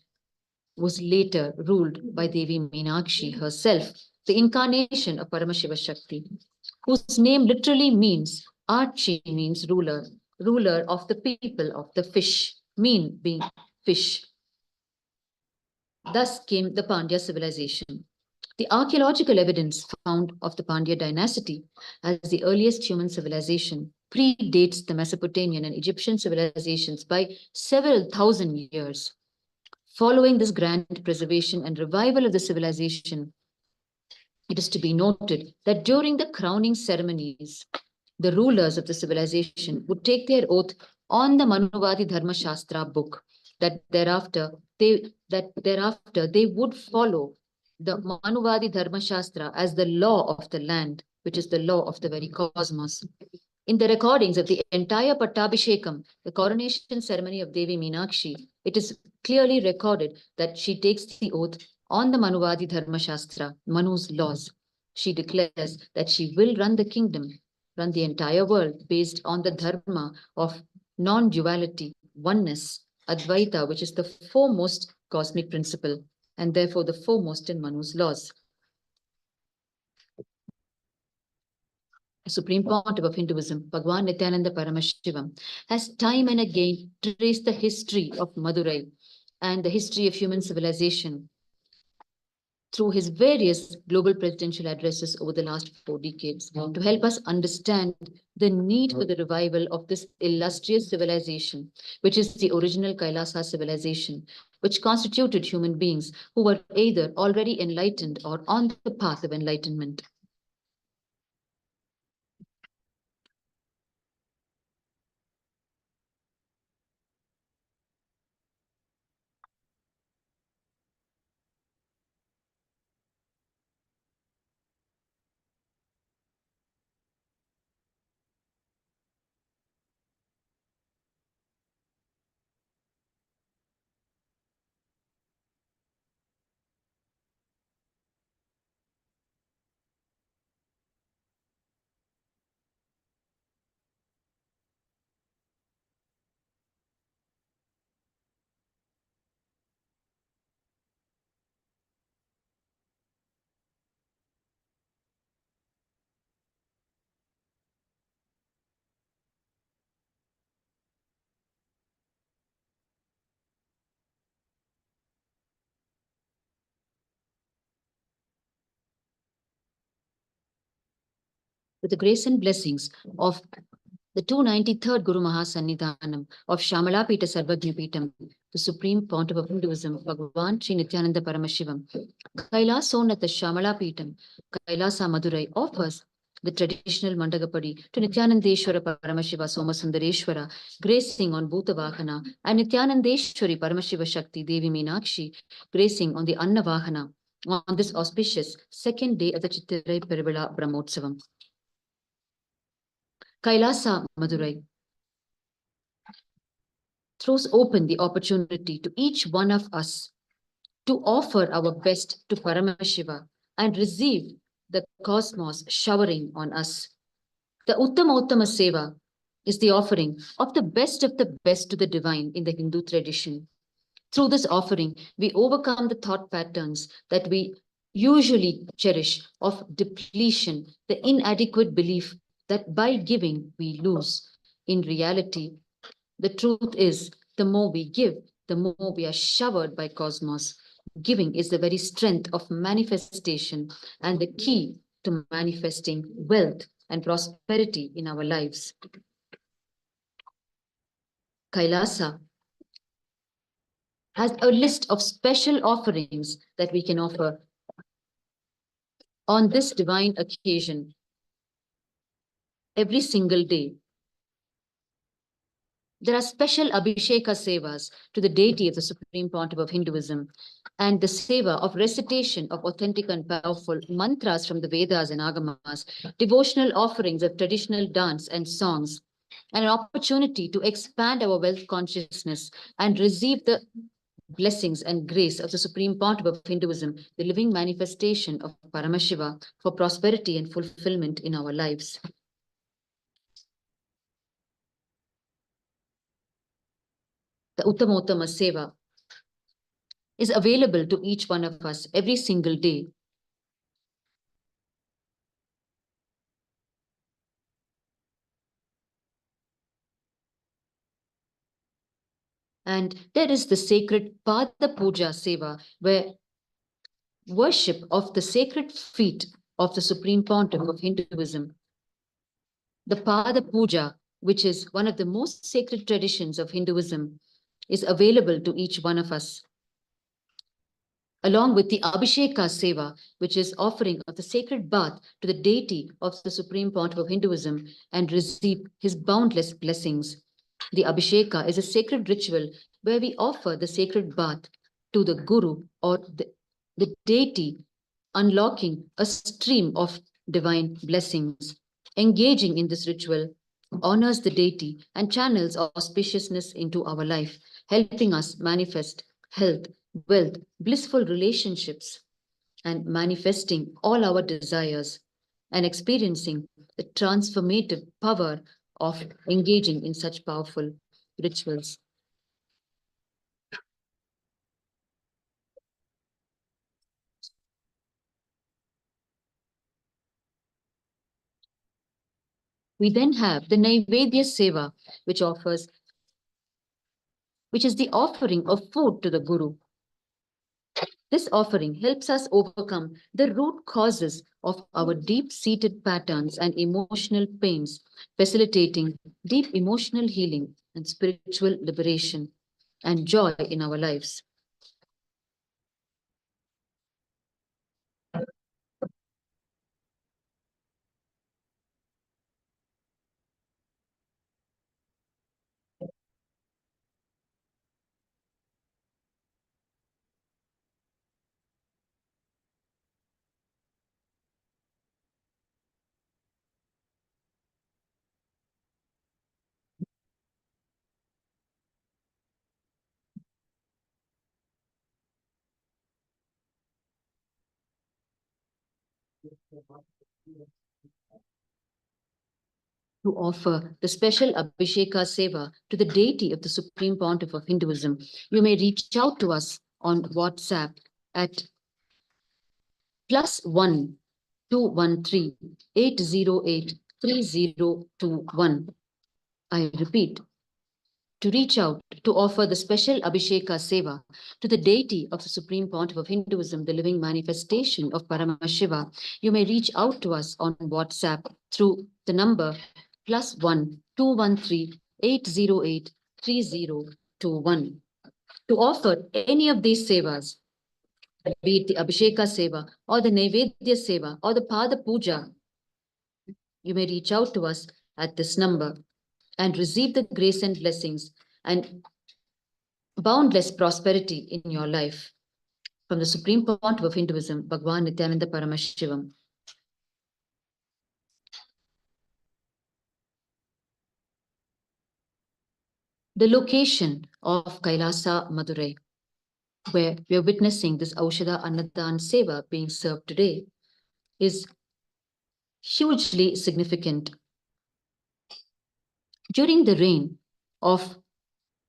was later ruled by Devi Meenakshi herself, the incarnation of Paramashiva Shakti, whose name literally means, Archi means ruler, ruler of the people of the fish, Meen being fish. Thus came the Pandya civilization. The archaeological evidence found of the Pandya dynasty as the earliest human civilization predates the Mesopotamian and Egyptian civilizations by several thousand years. Following this grand preservation and revival of the civilization, it is to be noted that during the crowning ceremonies, the rulers of the civilization would take their oath on the Manuvadi Dharma Shastra book, that thereafter they would follow the Manuvadi Dharma Shastra as the law of the land, which is the law of the very cosmos. In the recordings of the entire Pattabhishekam, the coronation ceremony of Devi Meenakshi, it is clearly recorded that she takes the oath on the Manuvadi Dharma Shastra, Manu's laws. She declares that she will run the kingdom, run the entire world based on the dharma of non-duality, oneness, Advaita, which is the foremost cosmic principle, and therefore the foremost in Manu's laws. Supreme Pontiff of Hinduism, Bhagwan Nityananda Paramashivam, has time and again traced the history of Madurai and the history of human civilization through his various global presidential addresses over the last 4 decades to help us understand the need for the revival of this illustrious civilization, which is the original Kailasa civilization, which constituted human beings who were either already enlightened or on the path of enlightenment. with the grace and blessings of the 293rd Guru Mahasannidhanam of Shamalapita Sarvagnya Peetam, the Supreme Pontiff of Hinduism, Bhagavan Sri Nityananda Paramashivam, Kailasonatha Shamalapeetam, Kailasa Madurai offers the traditional Mandagapadi to Nityanandeshwara Paramashiva Somasundareshwara, gracing on Bhuta Vahana, and Nityanandeshwari Paramashiva Shakti Devi Meenakshi, gracing on the Anna Vahana on this auspicious second day of the Chittirai Peruvizha Brahmotsavam. Kailasa Madurai throws open the opportunity to each one of us to offer our best to Paramashiva and receive the cosmos showering on us. The Uttama Uttama Seva is the offering of the best to the divine in the Hindu tradition. Through this offering, we overcome the thought patterns that we usually cherish of depletion, the inadequate belief that by giving, we lose. In reality, the truth is, the more we give, the more we are showered by cosmos. Giving is the very strength of manifestation and the key to manifesting wealth and prosperity in our lives. Kailasa has a list of special offerings that we can offer on this divine occasion every single day. There are special Abhisheka Sevas to the deity of the Supreme Pontiff of Hinduism, and the Seva of recitation of authentic and powerful mantras from the Vedas and Agamas, devotional offerings of traditional dance and songs, and an opportunity to expand our wealth consciousness and receive the blessings and grace of the Supreme Pontiff of Hinduism, the living manifestation of Paramashiva for prosperity and fulfillment in our lives. The Uttamottama Seva is available to each one of us every single day. And there is the sacred Pada Puja Seva, where worship of the sacred feet of the Supreme Pontiff of Hinduism. The Pada Puja, which is one of the most sacred traditions of Hinduism, is available to each one of us, along with the Abhisheka Seva, which is offering of the sacred bath to the deity of the Supreme Pontiff of Hinduism and receive his boundless blessings. The Abhisheka is a sacred ritual where we offer the sacred bath to the Guru or the deity, unlocking a stream of divine blessings. Engaging in this ritual honors the deity and channels auspiciousness into our life, helping us manifest health, wealth, blissful relationships, and manifesting all our desires and experiencing the transformative power of engaging in such powerful rituals. We then have the Naivedya Seva, which is the offering of food to the Guru. This offering helps us overcome the root causes of our deep-seated patterns and emotional pains, facilitating deep emotional healing and spiritual liberation and joy in our lives. To offer the special Abhisheka Seva to the deity of the Supreme Pontiff of Hinduism, you may reach out to us on WhatsApp at +1 213 808 3021. I repeat, to reach out to offer the special Abhisheka Seva to the deity of the Supreme Pontiff of Hinduism, the living manifestation of Paramashiva, you may reach out to us on WhatsApp through the number +1 213 808 3021. To offer any of these sevas, be it the Abhisheka Seva or the Naivedya Seva or the Pada Puja, you may reach out to us at this number and receive the grace and blessings and boundless prosperity in your life from the Supreme Pontiff of Hinduism, Bhagwan Nityananda Paramashivam. The location of Kailasa, Madurai, where we are witnessing this Aushadha Annadan Seva being served today, is hugely significant. During the reign of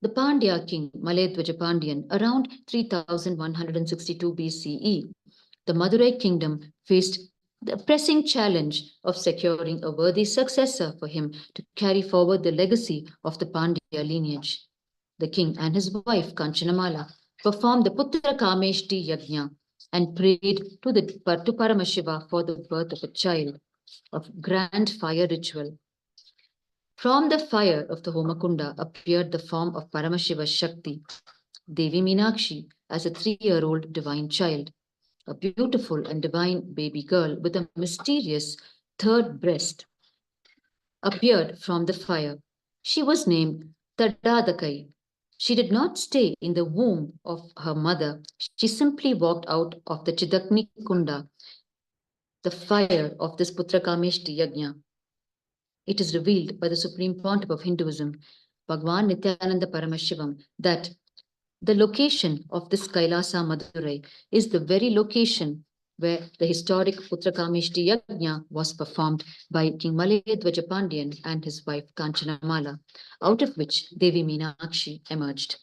the Pandya king Malayadwaja Pandyan around 3162 BCE, the Madurai kingdom faced the pressing challenge of securing a worthy successor for him to carry forward the legacy of the Pandya lineage. The king and his wife Kanchanamala performed the Putra Kameshti Yajna and prayed to Paramashiva for the birth of a child of grand fire ritual. From the fire of the Homakunda appeared the form of Paramashiva Shakti, Devi Meenakshi, as a 3-year-old divine child. A beautiful and divine baby girl with a mysterious third breast appeared from the fire. She was named Tadadakai. She did not stay in the womb of her mother. She simply walked out of the Chidakni Kunda, the fire of this Putra Kameshti Yajna. It is revealed by the Supreme Pontiff of Hinduism, Bhagwan Nityananda Paramashivam, that the location of this Kailasa Madurai is the very location where the historic Putra Kameshti Yajna was performed by King Malayadwaja Pandyan and his wife Kanchanamala, out of which Devi Meenakshi emerged.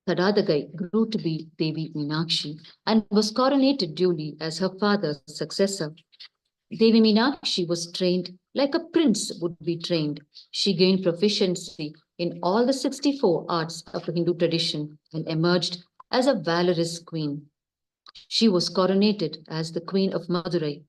Tadadagai grew to be Devi Meenakshi and was coronated duly as her father's successor. Devi Meenakshi was trained like a prince would be trained. She gained proficiency in all the 64 arts of the Hindu tradition and emerged as a valorous queen. She was coronated as the Queen of Madurai.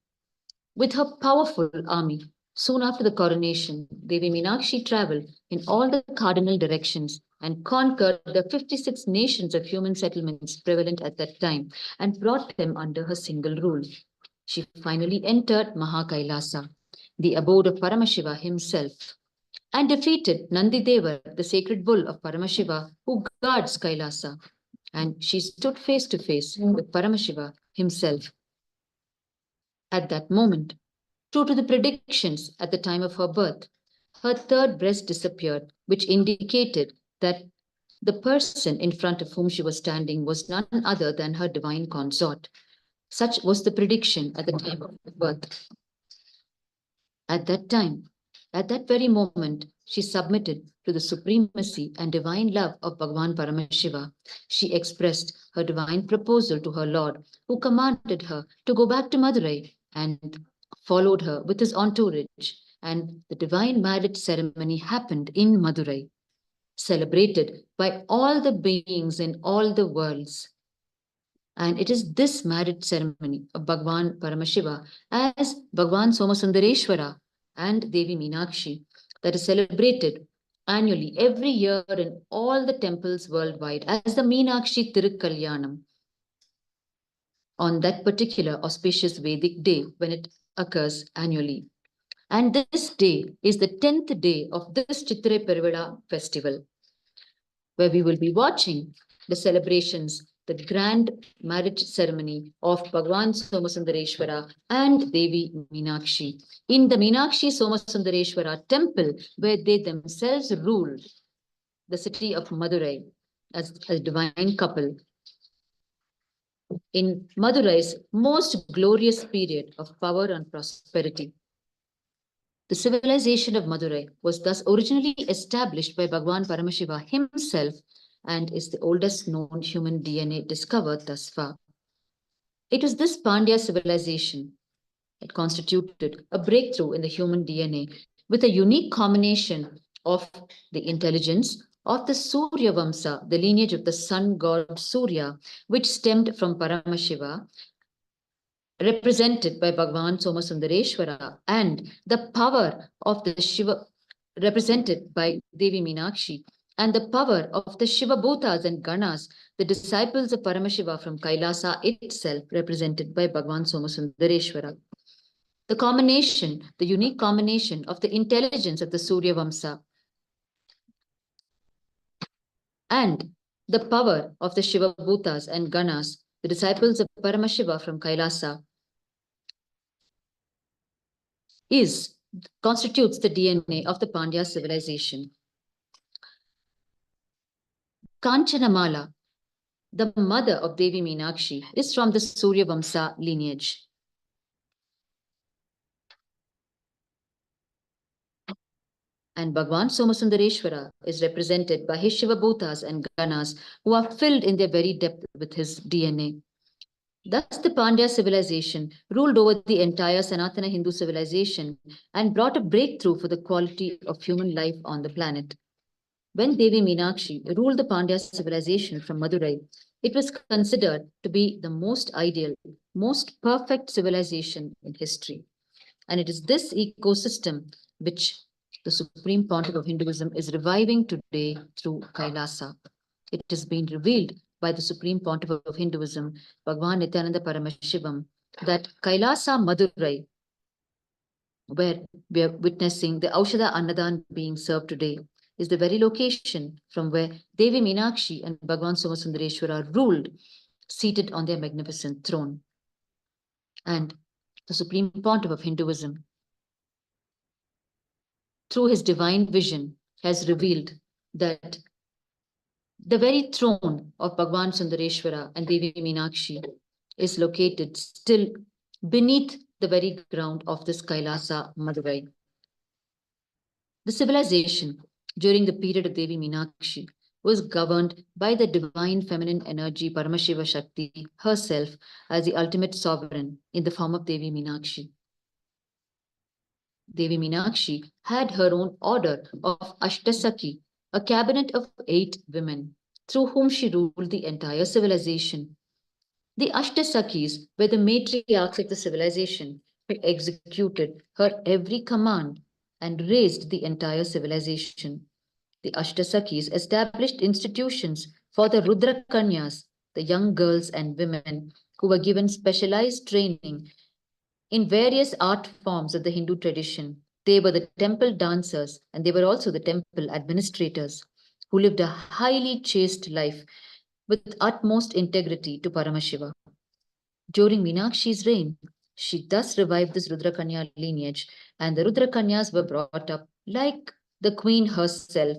With her powerful army, soon after the coronation, Devi Meenakshi traveled in all the cardinal directions and conquered the 56 nations of human settlements prevalent at that time and brought them under her single rule. She finally entered Mahakailasa, the abode of Paramashiva himself, and defeated Nandideva, the sacred bull of Paramashiva, who guards Kailasa. And she stood face to face with Paramashiva himself. At that moment, true to the predictions at the time of her birth, her third breast disappeared, which indicated that the person in front of whom she was standing was none other than her divine consort. Such was the prediction at the time of her birth. At that time, at that very moment, she submitted to the supremacy and divine love of Bhagwan Paramashiva. She expressed her divine proposal to her Lord, who commanded her to go back to Madurai and followed her with his entourage. And the divine marriage ceremony happened in Madurai, celebrated by all the beings in all the worlds. And it is this marriage ceremony of Bhagwan Paramashiva as Bhagwan Somasundareshwara and Devi Meenakshi that is celebrated annually every year in all the temples worldwide as the Meenakshi Tirukalyanam on that particular auspicious Vedic day when it occurs annually. And this day is the 10th day of this Chittirai Peruvizha festival, where we will be watching the celebrations, the grand marriage ceremony of Bhagwan Somasundareshwara and Devi Meenakshi in the Meenakshi Somasundareshwara temple, where they themselves ruled the city of Madurai as a divine couple. In Madurai's most glorious period of power and prosperity. The civilization of Madurai was thus originally established by Bhagwan Paramashiva himself and is the oldest known human DNA discovered thus far. It was this Pandya civilization that constituted a breakthrough in the human DNA with a unique combination of the intelligence of the Surya Vamsa, the lineage of the sun god Surya, which stemmed from Paramashiva, represented by Bhagavan Somasundareshwara, and the power of the Shiva, represented by Devi Meenakshi, and the power of the Shiva Bhutas and Ganas, the disciples of Paramashiva from Kailasa itself, represented by Bhagavan Somasundareshwara. The combination, the unique combination of the intelligence of the Surya Vamsa and the power of the Shiva Bhutas and Ganas, the disciples of Paramashiva from Kailasa, constitutes the DNA of the Pandya civilization. Kanchanamala, the mother of Devi Meenakshi, is from the Surya Vamsa lineage. And Bhagavan Somasundareshwara is represented by his Shiva Bhutas and Ganas, who are filled in their very depth with his DNA. Thus, the Pandya civilization ruled over the entire Sanatana Hindu civilization and brought a breakthrough for the quality of human life on the planet. When Devi Meenakshi ruled the Pandya civilization from Madurai, it was considered to be the most ideal, most perfect civilization in history. And it is this ecosystem which the Supreme Pontiff of Hinduism is reviving today through Kailasa. It has been revealed by the Supreme Pontiff of Hinduism, Bhagavan Nityananda Paramashivam, that Kailasa Madurai, where we are witnessing the Aushadha Annadan being served today, is the very location from where Devi Meenakshi and Bhagavan Somasundareshwara ruled, seated on their magnificent throne. And the Supreme Pontiff of Hinduism, through his divine vision, has revealed that the very throne of Bhagavan Sundareshwara and Devi Meenakshi is located still beneath the very ground of this Kailasa Madurai. The civilization during the period of Devi Meenakshi was governed by the divine feminine energy Paramashiva Shakti herself as the ultimate sovereign in the form of Devi Meenakshi. Devi Meenakshi had her own order of Ashtasaki, a cabinet of 8 women, through whom she ruled the entire civilization. The Ashtasakis were the matriarchs of the civilization who executed her every command and raised the entire civilization. The Ashtasakis established institutions for the Rudra Kanyas, the young girls and women who were given specialized training in various art forms of the Hindu tradition. They were the temple dancers and they were also the temple administrators who lived a highly chaste life with utmost integrity to Paramashiva. During Meenakshi's reign, she thus revived this Rudrakanya lineage, and the Rudrakanyas were brought up like the queen herself,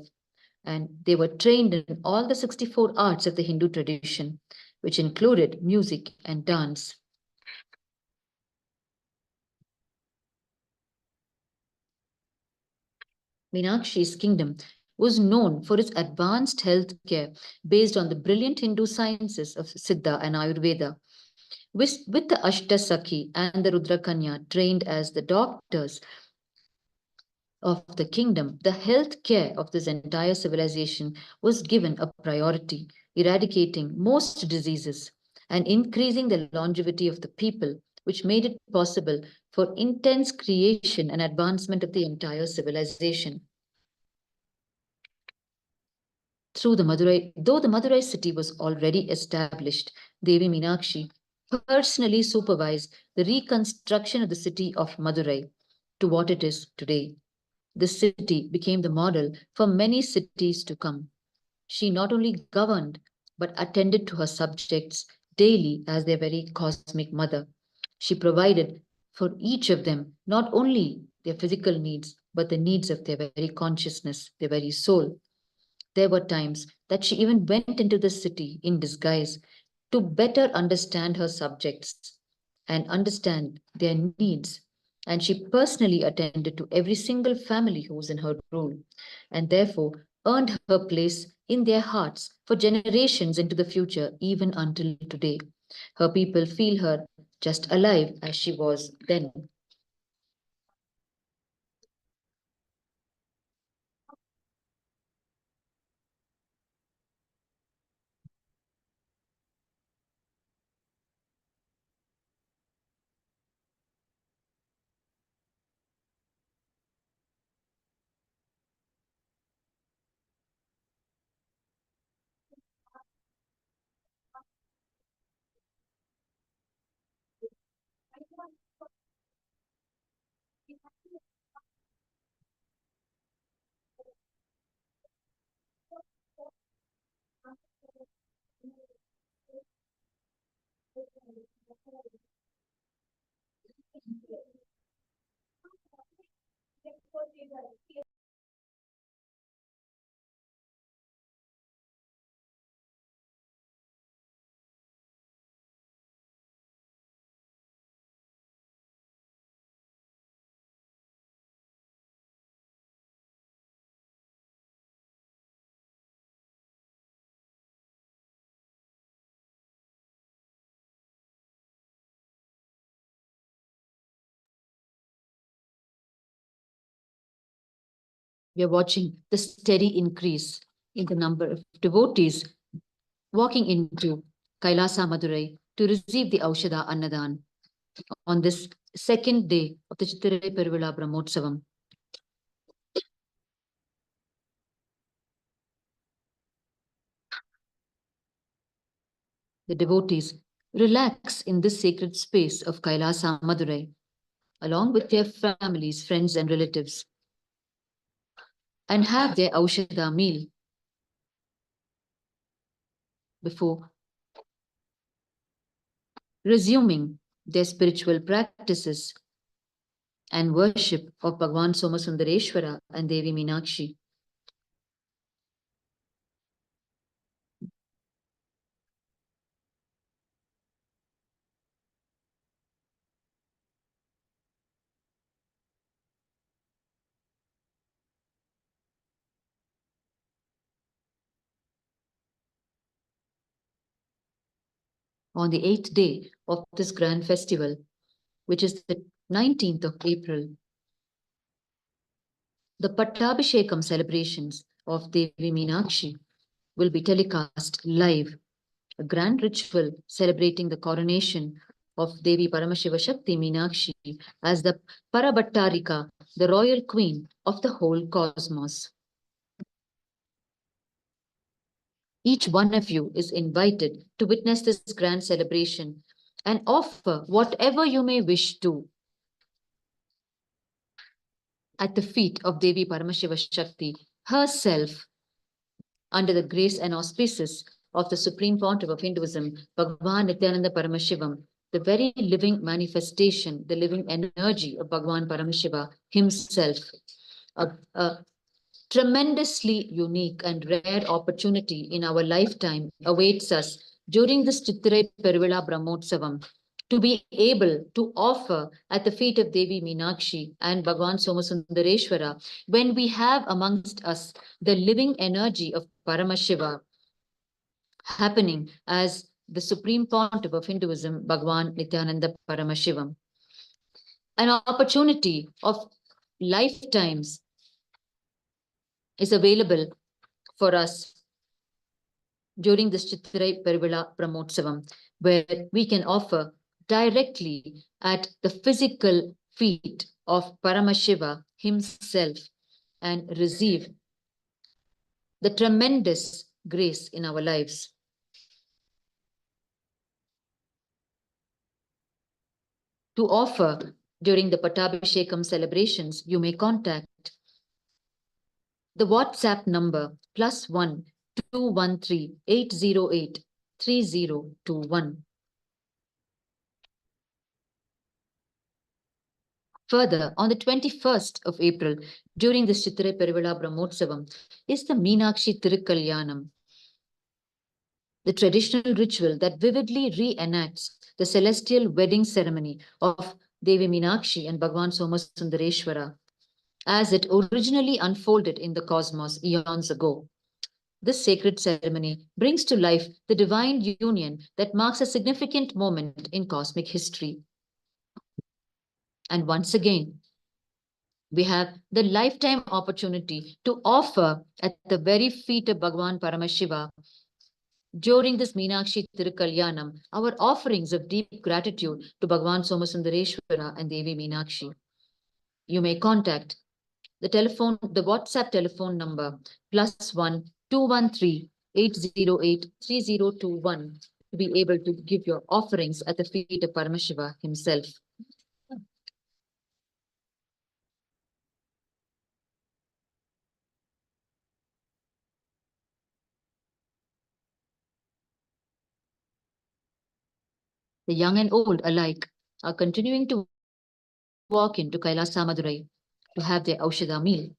and they were trained in all the 64 arts of the Hindu tradition, which included music and dance. Meenakshi's kingdom was known for its advanced health care based on the brilliant Hindu sciences of Siddha and Ayurveda. With the Ashtasaki and the Rudrakanya trained as the doctors of the kingdom, the health care of this entire civilization was given a priority, eradicating most diseases and increasing the longevity of the people, which made it possible for intense creation and advancement of the entire civilization. Though the Madurai city was already established, Devi Meenakshi personally supervised the reconstruction of the city of Madurai to what it is today. The city became the model for many cities to come. She not only governed, but attended to her subjects daily as their very cosmic mother. She provided for each of them not only their physical needs, but the needs of their very consciousness, their very soul. There were times that she even went into the city in disguise to better understand her subjects and understand their needs. And she personally attended to every single family who was in her rule, and therefore earned her place in their hearts for generations into the future, even until today. Her people feel her just alive as she was then. We are watching the steady increase in the number of devotees walking into Kailasa Madurai to receive the Aushadha Annadan on this second day of the Chittirai Peruvizha Brahmotsavam. The devotees relax in this sacred space of Kailasa Madurai, along with their families, friends, and relatives, and have their Aushadha meal before resuming their spiritual practices and worship of Bhagwan Somasundareshwara and Devi Meenakshi. On the 8th day of this grand festival, which is the 19th of April, the Pattabhishekam celebrations of Devi Meenakshi will be telecast live, a grand ritual celebrating the coronation of Devi Paramashiva Shakti Meenakshi as the Parabhattarika, the royal queen of the whole cosmos. Each one of you is invited to witness this grand celebration and offer whatever you may wish to at the feet of Devi Paramashiva Shakti herself, under the grace and auspices of the Supreme Pontiff of Hinduism, Bhagwan Nityananda Paramashivam, the very living manifestation, the living energy of Bhagwan Paramashiva himself. A tremendously unique and rare opportunity in our lifetime awaits us during this Chittirai Peruvizha Brahmotsavam to be able to offer at the feet of Devi Meenakshi and Bhagwan Somasundareshwara, when we have amongst us the living energy of Paramashiva happening as the Supreme Pontiff of Hinduism, Bhagwan Nityananda Paramashivam. An opportunity of lifetimes is available for us during this Chittirai Peruvizha Brahmotsavam, where we can offer directly at the physical feet of Paramashiva himself and receive the tremendous grace in our lives. To offer during the Pattabhishekam celebrations, you may contact the WhatsApp number +1 213 808 3021. Further, on the 21st of April, during the Chittirai Peruvizha Brahmotsavam, is the Meenakshi Tirukkalyanam, the traditional ritual that vividly reenacts the celestial wedding ceremony of Devi Meenakshi and Bhagwan Somasundareshwara, as it originally unfolded in the cosmos eons ago. This sacred ceremony brings to life the divine union that marks a significant moment in cosmic history. And once again, we have the lifetime opportunity to offer at the very feet of Bhagwan Paramashiva during this Meenakshi Tirukkalyanam our offerings of deep gratitude to Bhagwan Somasundareshwara and Devi Meenakshi. You may contact the WhatsApp telephone number +1 213 808 3021 to be able to give your offerings at the feet of Paramashiva himself. The young and old alike are continuing to walk into Kailasa Madurai to have their Aushadha meal.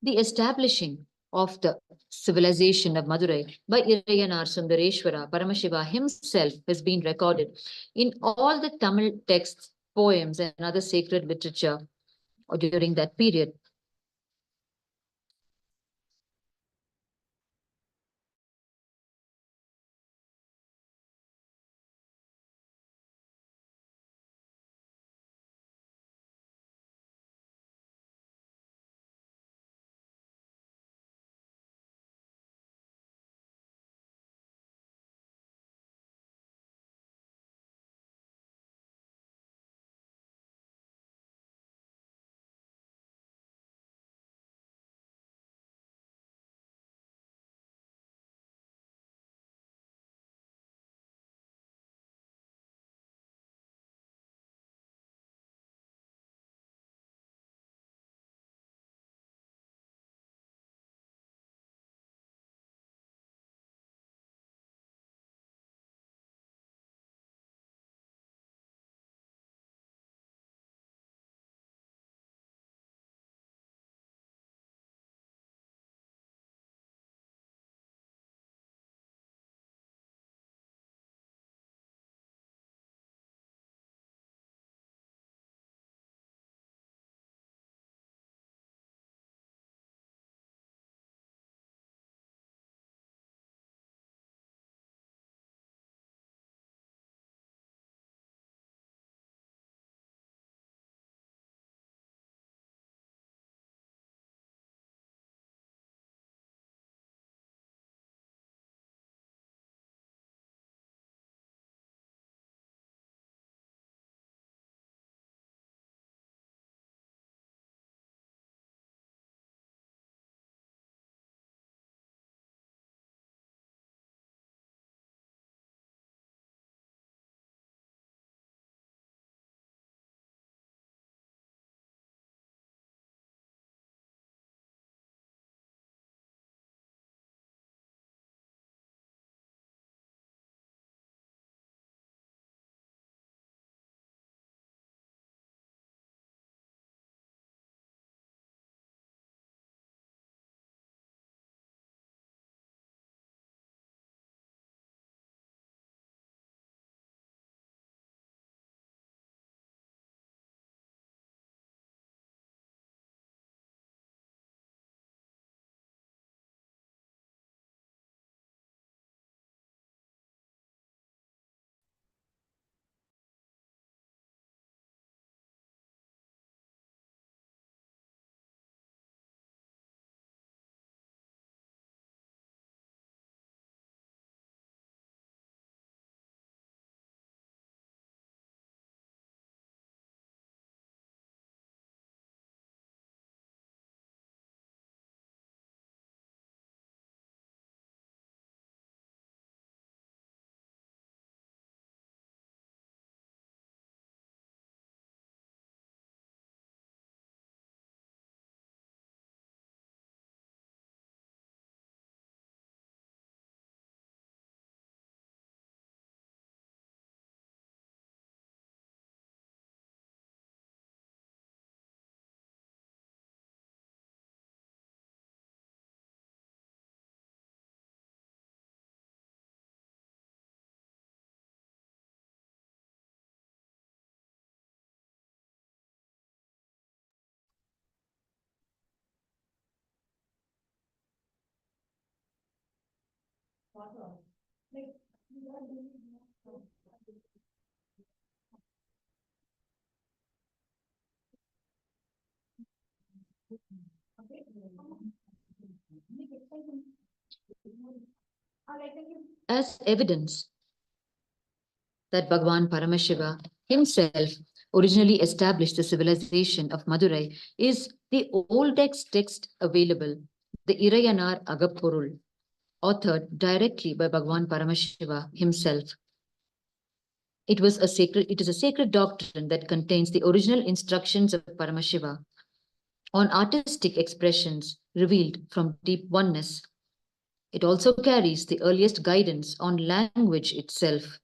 The establishing of the civilization of Madurai by Irayanar Sundareshwara Paramashiva himself has been recorded in all the Tamil texts, poems, and other sacred literature during that period. As evidence that Bhagwan Paramashiva himself originally established the civilization of Madurai is The oldest text available, the Irayanar Agapurul, authored directly by Bhagwan Paramashiva himself. It is a sacred doctrine that contains the original instructions of Paramashiva on artistic expressions revealed from deep oneness. It also carries the earliest guidance on language itself.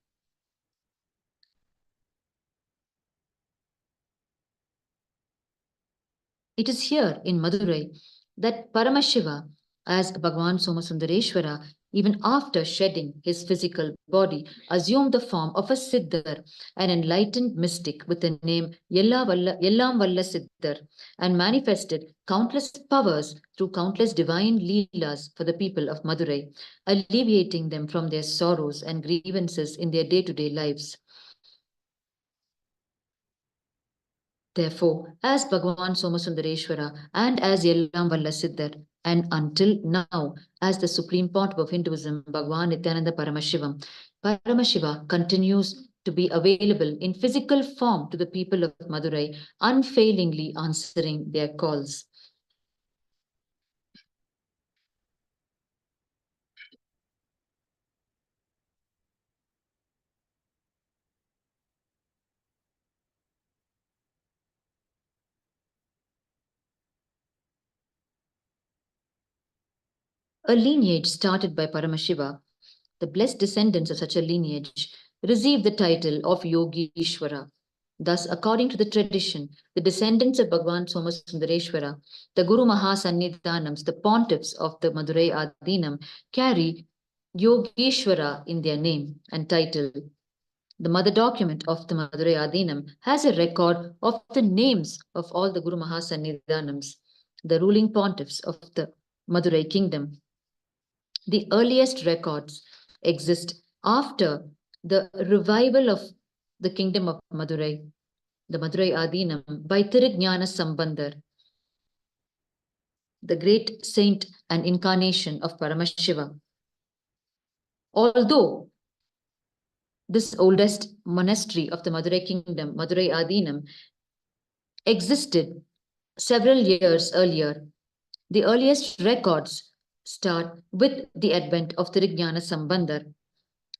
It is here in Madurai that Paramashiva, as Bhagwan Somasundareshwara, even after shedding his physical body, assumed the form of a Siddhar, an enlightened mystic with the name Yellam Valla Siddhar, and manifested countless powers through countless divine leelas for the people of Madurai, alleviating them from their sorrows and grievances in their day-to-day lives. Therefore, as Bhagwan Somasundareshwara and as Yellam Valla Siddhar, and until now, as the Supreme Pontiff of Hinduism, Bhagwan Nityananda Paramashivam, Paramashiva continues to be available in physical form to the people of Madurai, unfailingly answering their calls. A lineage started by Paramashiva, the blessed descendants of such a lineage receive the title of Yogishwara. Thus, according to the tradition, the descendants of Bhagwan Somasundareshwara, the Guru Mahasannidhanams, the pontiffs of the Madurai Adinam, carry Yogeshwara in their name and title. The mother document of the Madurai Adinam has a record of the names of all the Guru Mahasannidhanams, the ruling pontiffs of the Madurai kingdom. The earliest records exist after the revival of the kingdom of Madurai, the Madurai Adinam, by Tirujnana Sambandar, the great saint and incarnation of Paramashiva. Although this oldest monastery of the Madurai kingdom, Madurai Adinam, existed several years earlier, the earliest records start with the advent of Tirujnana Sambandar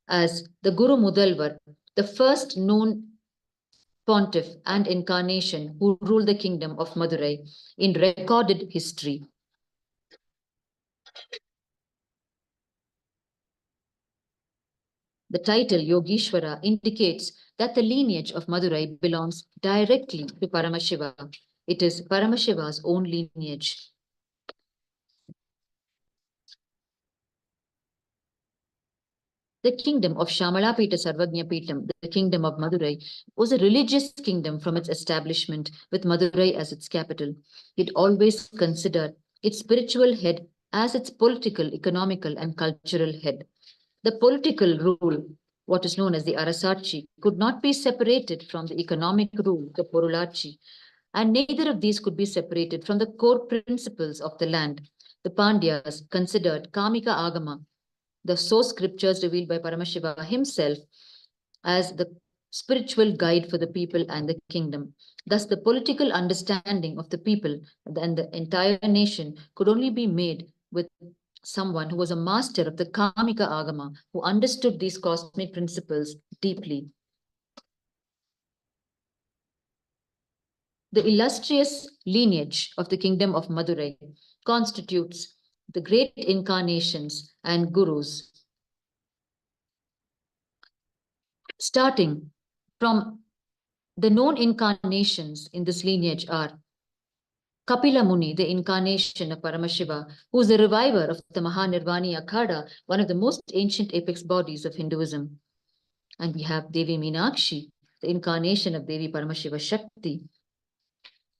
as the Guru Mudalvar, the first known pontiff and incarnation who ruled the kingdom of Madurai in recorded history. The title Yogeshwara indicates that the lineage of Madurai belongs directly to Paramashiva. It is Paramashiva's own lineage. The kingdom of Shamalapita Sarvagnya Peetam, the kingdom of Madurai, was a religious kingdom from its establishment with Madurai as its capital. It always considered its spiritual head as its political, economical, and cultural head. The political rule, what is known as the Arasachi, could not be separated from the economic rule, the Porulachi, and neither of these could be separated from the core principles of the land. The Pandyas considered Kamika Agama, the source scriptures revealed by Paramashiva himself, as the spiritual guide for the people and the kingdom. Thus, the political understanding of the people and the entire nation could only be made with someone who was a master of the Kamika Agama, who understood these cosmic principles deeply. The illustrious lineage of the kingdom of Madurai constitutes the great incarnations and gurus. Starting from the known incarnations in this lineage are Kapila Muni, the incarnation of Paramashiva, who is the reviver of the Mahanirvani Akhada, one of the most ancient apex bodies of Hinduism. And we have Devi Meenakshi, the incarnation of Devi Paramashiva Shakti,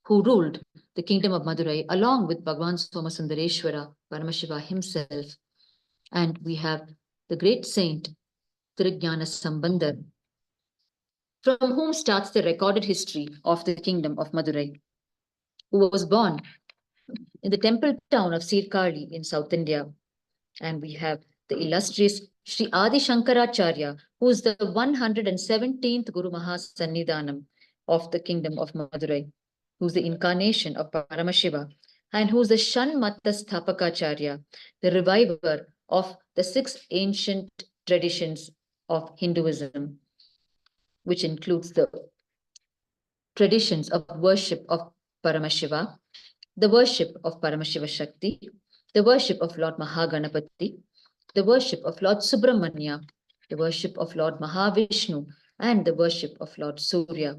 who ruled the kingdom of Madurai along with Bhagwan Somasundareshwara, Paramashiva himself. And we have the great saint Tirujnana Sambandar, from whom starts the recorded history of the kingdom of Madurai, who was born in the temple town of Sirkali in South India. And we have the illustrious Sri Adi Shankaracharya, who is the 117th Guru Mahasannidhanam of the kingdom of Madurai. who's the incarnation of Paramashiva, and who's the Shanmata Sthapakacharya, the reviver of the 6 ancient traditions of Hinduism, which includes the traditions of worship of Paramashiva, the worship of Paramashiva Shakti, the worship of Lord Mahaganapati, the worship of Lord Subramanya, the worship of Lord Mahavishnu, and the worship of Lord Surya.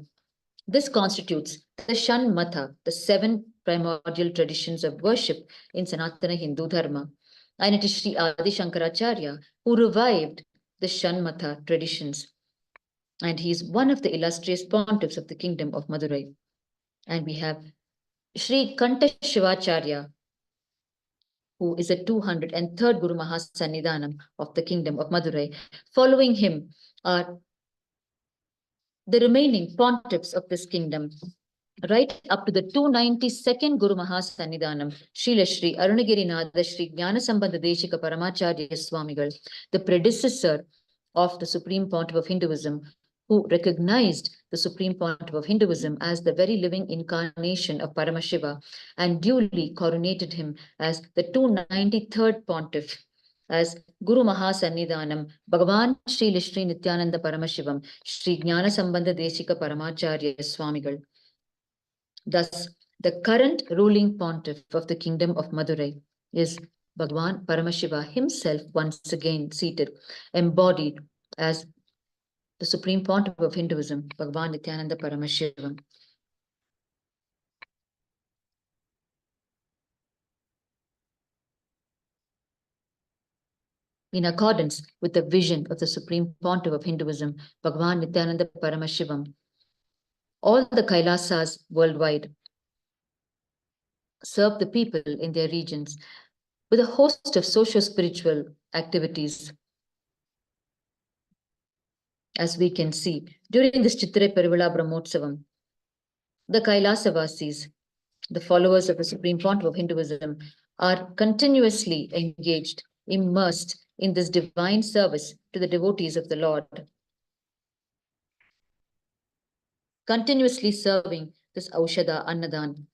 This constitutes the Shanmata, the 7 primordial traditions of worship in Sanatana Hindu Dharma. And it is Sri Adi Shankaracharya who revived the Shanmata traditions. And he is one of the illustrious pontiffs of the kingdom of Madurai. And we have Sri Kanta Shivacharya, who is a 203rd Guru Mahasannidhanam of the kingdom of Madurai. Following him are the remaining pontiffs of this kingdom, right up to the 292nd Guru Mahasannidhanam, Srila Shri Arunagirinatha Shri Jnanasambandha Deshika Paramacharya Swamigal, the predecessor of the Supreme Pontiff of Hinduism, who recognized the Supreme Pontiff of Hinduism as the very living incarnation of Paramashiva and duly coronated him as the 293rd Pontiff, as Guru Mahasannidhanam, Bhagavan Sri Shri Nityananda Paramashivam, Shri Jnanasambandha Deshika Paramacharya Swamigal. Thus, the current ruling pontiff of the kingdom of Madurai is Bhagavan Paramashiva himself, once again seated, embodied as the Supreme Pontiff of Hinduism, Bhagavan Nityananda Paramashivam. In accordance with the vision of the Supreme Pontiff of Hinduism, Bhagavan Nityananda Paramashivam, all the Kailasas worldwide serve the people in their regions with a host of socio-spiritual activities. As we can see, during this Chittirai Peruvizha Brahmotsavam, the Kailasavasis, the followers of the Supreme Pontiff of Hinduism, are continuously engaged, immersed in this divine service to the devotees of the Lord, continuously serving this Aushadha Annadan.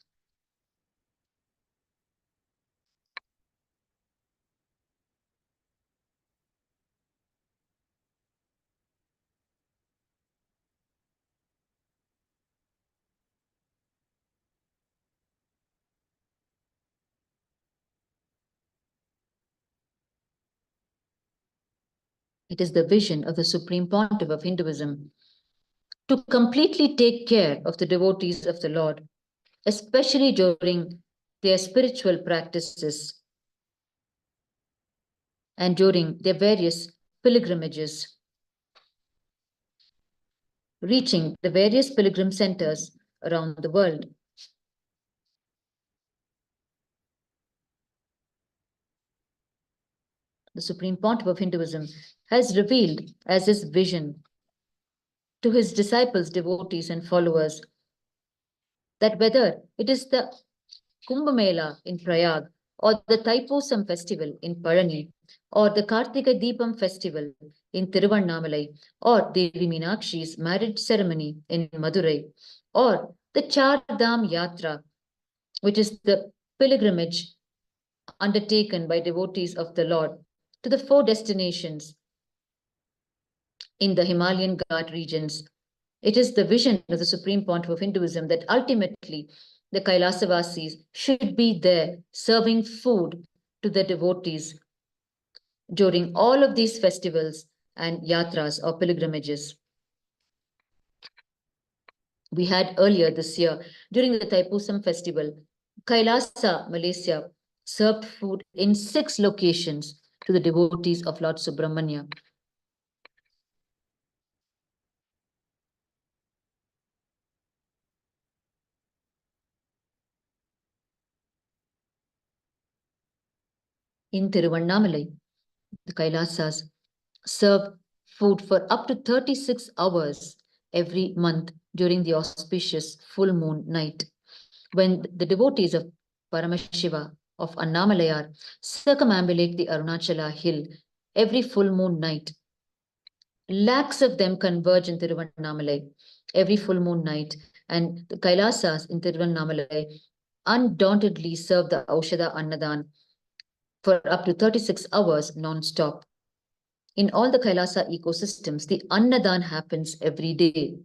It is the vision of the Supreme Pontiff of Hinduism to completely take care of the devotees of the Lord, especially during their spiritual practices and during their various pilgrimages, reaching the various pilgrim centers around the world. The Supreme Pontiff of Hinduism has revealed as his vision to his disciples, devotees, and followers that whether it is the Kumbh Mela in Prayag, or the Thaipusam festival in Palani, or the Kartika Deepam festival in Tiruvannamalai, or Devi Meenakshi's marriage ceremony in Madurai, or the Char Dham Yatra, which is the pilgrimage undertaken by devotees of the Lord to the 4 destinations in the Himalayan Ghat regions. It is the vision of the Supreme Pontiff of Hinduism that ultimately the Kailasavasis should be there serving food to the devotees during all of these festivals and yatras or pilgrimages. We had earlier this year, during the Thaipusam festival, Kailasa, Malaysia, served food in 6 locations to the devotees of Lord Subramanya. In Tiruvannamalai, the Kailasas serve food for up to 36 hours every month during the auspicious full moon night, when the devotees of Paramashiva of Annamalayar circumambulate the Arunachala hill every full moon night. Lakhs of them converge in Tiruvannamalai every full moon night and the Kailasas in Tiruvannamalai undauntedly serve the Aushadha Annadan for up to 36 hours non-stop. In all the Kailasa ecosystems, the Annadan happens every day.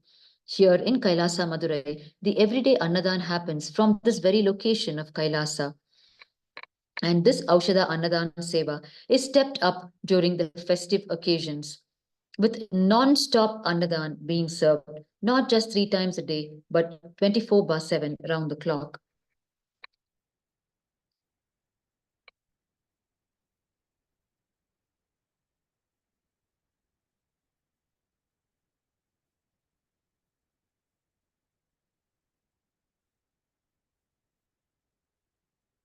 Here in Kailasa, Madurai, the everyday Annadan happens from this very location of Kailasa. And this Aushadha Annadan Seva is stepped up during the festive occasions, with non-stop Annadan being served, not just 3 times a day, but 24/7 round the clock.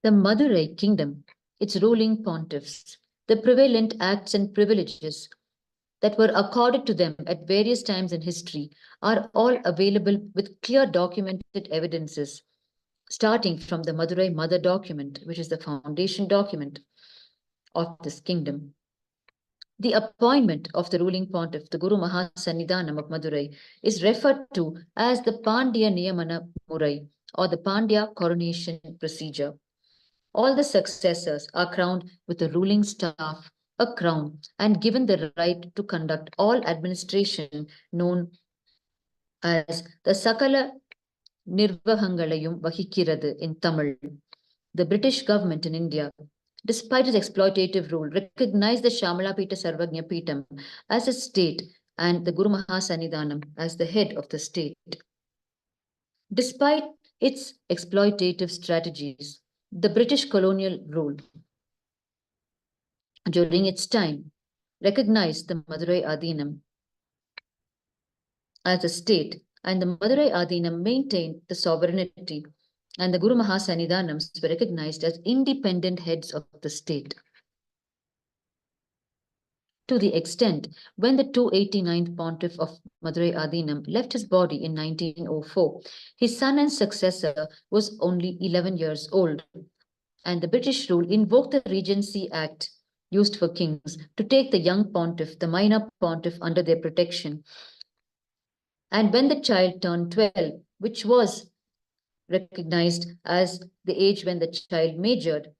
The Madurai kingdom, its ruling pontiffs, the prevalent acts and privileges that were accorded to them at various times in history are all available with clear documented evidences, starting from the Madurai Mother document, which is the foundation document of this kingdom. The appointment of the ruling pontiff, the Guru Mahasannidhanam of Madurai, is referred to as the Pandya Niyamana Murai or the Pandya coronation procedure. All the successors are crowned with a ruling staff, a crown, and given the right to conduct all administration known as the Sakala Nirvahangalayum Vahikiradu in Tamil. The British government in India, despite its exploitative rule, recognized the Shamalapita Sarvagnya Peetam as a state and the Guru Mahasannidhanam as the head of the state. Despite its exploitative strategies, the British colonial rule during its time recognized the Madurai Adhinam as a state, and the Madurai Adhinam maintained the sovereignty, and the Guru Mahasannidhanams were recognized as independent heads of the state. To the extent when the 289th pontiff of Madurai Adhinam left his body in 1904, his son and successor was only 11 years old, and the British rule invoked the Regency Act used for kings to take the young pontiff, the minor pontiff, under their protection. And when the child turned 12, which was recognized as the age when the child majored,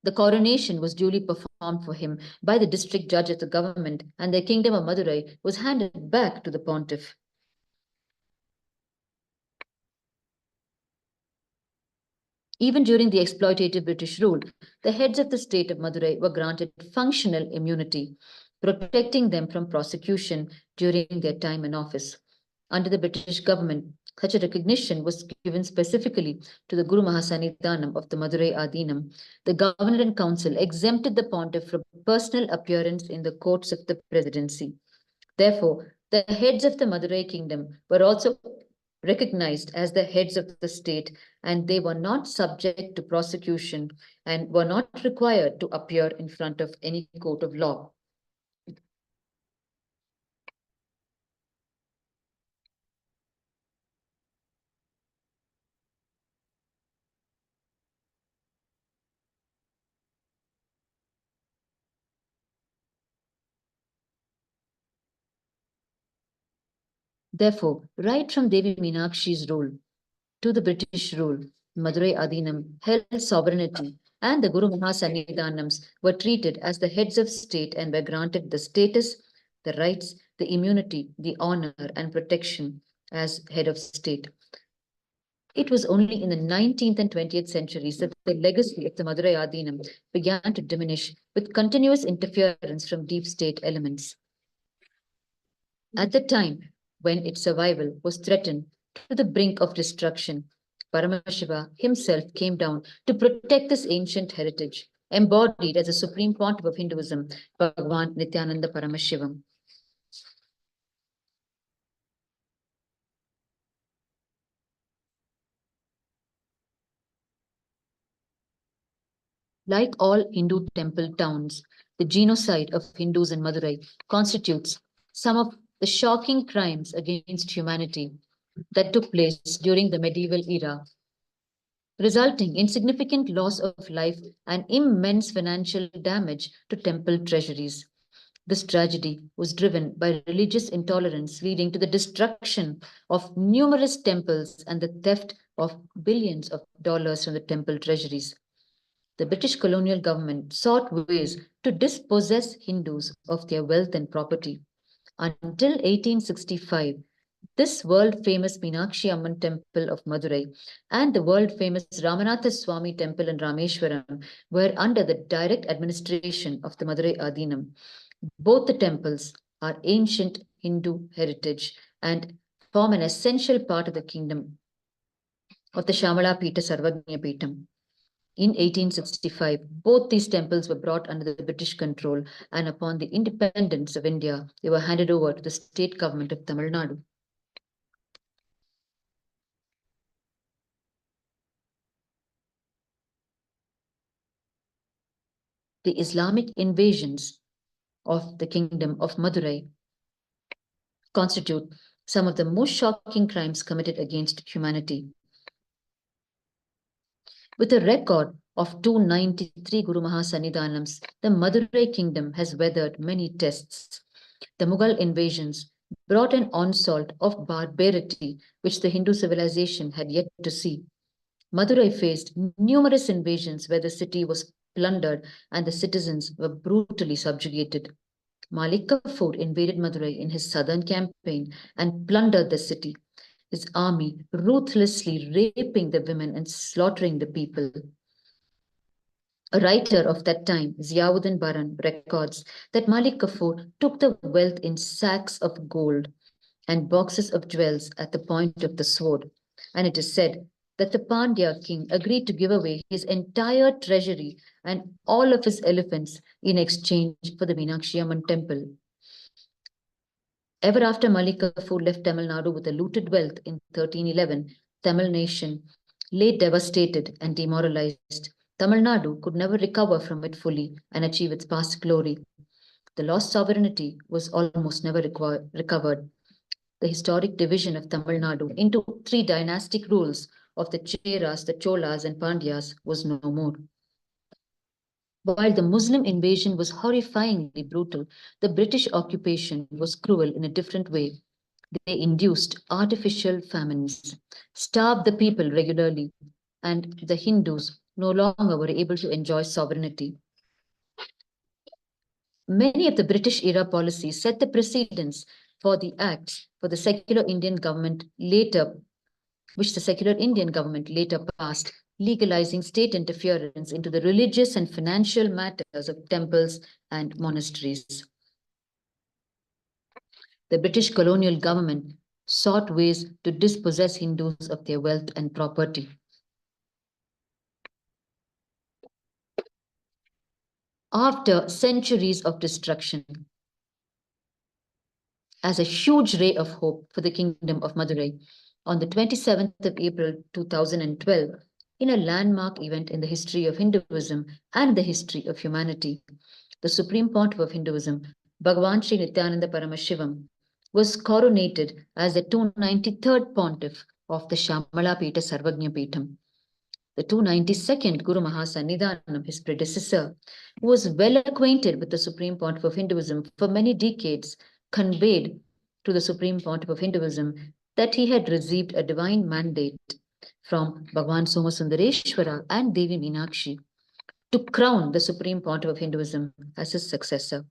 the coronation was duly performed for him by the district judge of the government, and the kingdom of Madurai was handed back to the pontiff. Even during the exploitative British rule, the heads of the state of Madurai were granted functional immunity, protecting them from prosecution during their time in office. Under the British government, such a recognition was given specifically to the Guru Mahasannidhanam of the Madurai Adhinam. The governor and council exempted the pontiff from personal appearance in the courts of the presidency. Therefore, the heads of the Madurai kingdom were also recognized as the heads of the state, and they were not subject to prosecution and were not required to appear in front of any court of law. Therefore, right from Devi Meenakshi's rule to the British rule, Madurai Adhinam held sovereignty, and the Guru Mahasannidhanams were treated as the heads of state and were granted the status, the rights, the immunity, the honor, and protection as head of state. It was only in the 19th and 20th centuries that the legacy of the Madurai Adhinam began to diminish with continuous interference from deep state elements. At the time when its survival was threatened to the brink of destruction, Paramashiva himself came down to protect this ancient heritage, embodied as the supreme pontiff of Hinduism, Bhagavan Nityananda Paramashivam. Like all Hindu temple towns, the genocide of Hindus in Madurai constitutes some of the shocking crimes against humanity that took place during the medieval era, resulting in significant loss of life and immense financial damage to temple treasuries. This tragedy was driven by religious intolerance, leading to the destruction of numerous temples and the theft of billions of dollars from the temple treasuries. The British colonial government sought ways to dispossess Hindus of their wealth and property. Until 1865, this world-famous Meenakshi Amman temple of Madurai and the world-famous Ramanatha Swami temple in Rameshwaram were under the direct administration of the Madurai Adinam. Both the temples are ancient Hindu heritage and form an essential part of the kingdom of the Shamala Pita Sarvagnya Pitam. In 1865, both these temples were brought under the British control, and upon the independence of India, they were handed over to the state government of Tamil Nadu. The Islamic invasions of the kingdom of Madurai constitute some of the most shocking crimes committed against humanity. With a record of 293 Guru Mahasannidhanams, the Madurai kingdom has weathered many tests. The Mughal invasions brought an onslaught of barbarity which the Hindu civilization had yet to see. Madurai faced numerous invasions where the city was plundered and the citizens were brutally subjugated. Malik Kafur invaded Madurai in his southern campaign and plundered the city, his army ruthlessly raping the women and slaughtering the people. A writer of that time, Ziauddin Baran, records that Malik Kafur took the wealth in sacks of gold and boxes of jewels at the point of the sword. And it is said that the Pandya king agreed to give away his entire treasury and all of his elephants in exchange for the Meenakshi Amman temple. Ever after Malik Kafur left Tamil Nadu with the looted wealth in 1311, Tamil nation lay devastated and demoralized. Tamil Nadu could never recover from it fully and achieve its past glory. The lost sovereignty was almost never recovered. The historic division of Tamil Nadu into three dynastic rules of the Cheras, the Cholas, and Pandyas was no more. While the Muslim invasion was horrifyingly brutal, the British occupation was cruel in a different way. They induced artificial famines, starved the people regularly, and the Hindus no longer were able to enjoy sovereignty. Many of the British era policies set the precedents for the acts for the secular Indian government later, which the secular Indian government later passed, legalizing state interference into the religious and financial matters of temples and monasteries. The British colonial government sought ways to dispossess Hindus of their wealth and property. After centuries of destruction, as a huge ray of hope for the kingdom of Madurai, on the 27th of April 2012, in a landmark event in the history of Hinduism and the history of humanity, the Supreme Pontiff of Hinduism, Bhagavan Sri Nityananda Paramashivam, was coronated as the 293rd Pontiff of the Shamala Pita Sarvagnya Pitam. The 292nd Guru Mahasannidhanam, his predecessor, who was well acquainted with the Supreme Pontiff of Hinduism for many decades, conveyed to the Supreme Pontiff of Hinduism that he had received a divine mandate from Bhagavan Somasundareshwara and Devi Meenakshi to crown the Supreme Pontiff of Hinduism as his successor.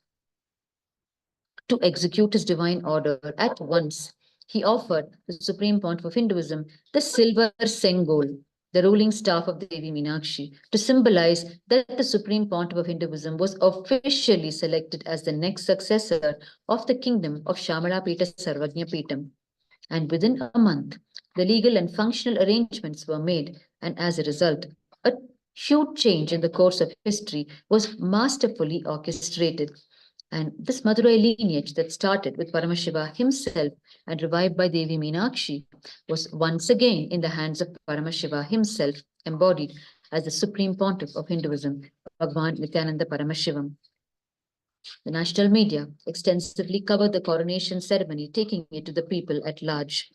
To execute his divine order at once, he offered the Supreme Pontiff of Hinduism the silver Sengol, the ruling staff of Devi Meenakshi, to symbolize that the Supreme Pontiff of Hinduism was officially selected as the next successor of the kingdom of Shamala Pita Sarvagnya Pitam. And within a month, the legal and functional arrangements were made, and as a result, a huge change in the course of history was masterfully orchestrated. And this Madurai lineage that started with Paramashiva himself and revived by Devi Meenakshi was once again in the hands of Paramashiva himself, embodied as the Supreme Pontiff of Hinduism, Bhagavan Nityananda Paramashivam. The national media extensively covered the coronation ceremony, taking it to the people at large.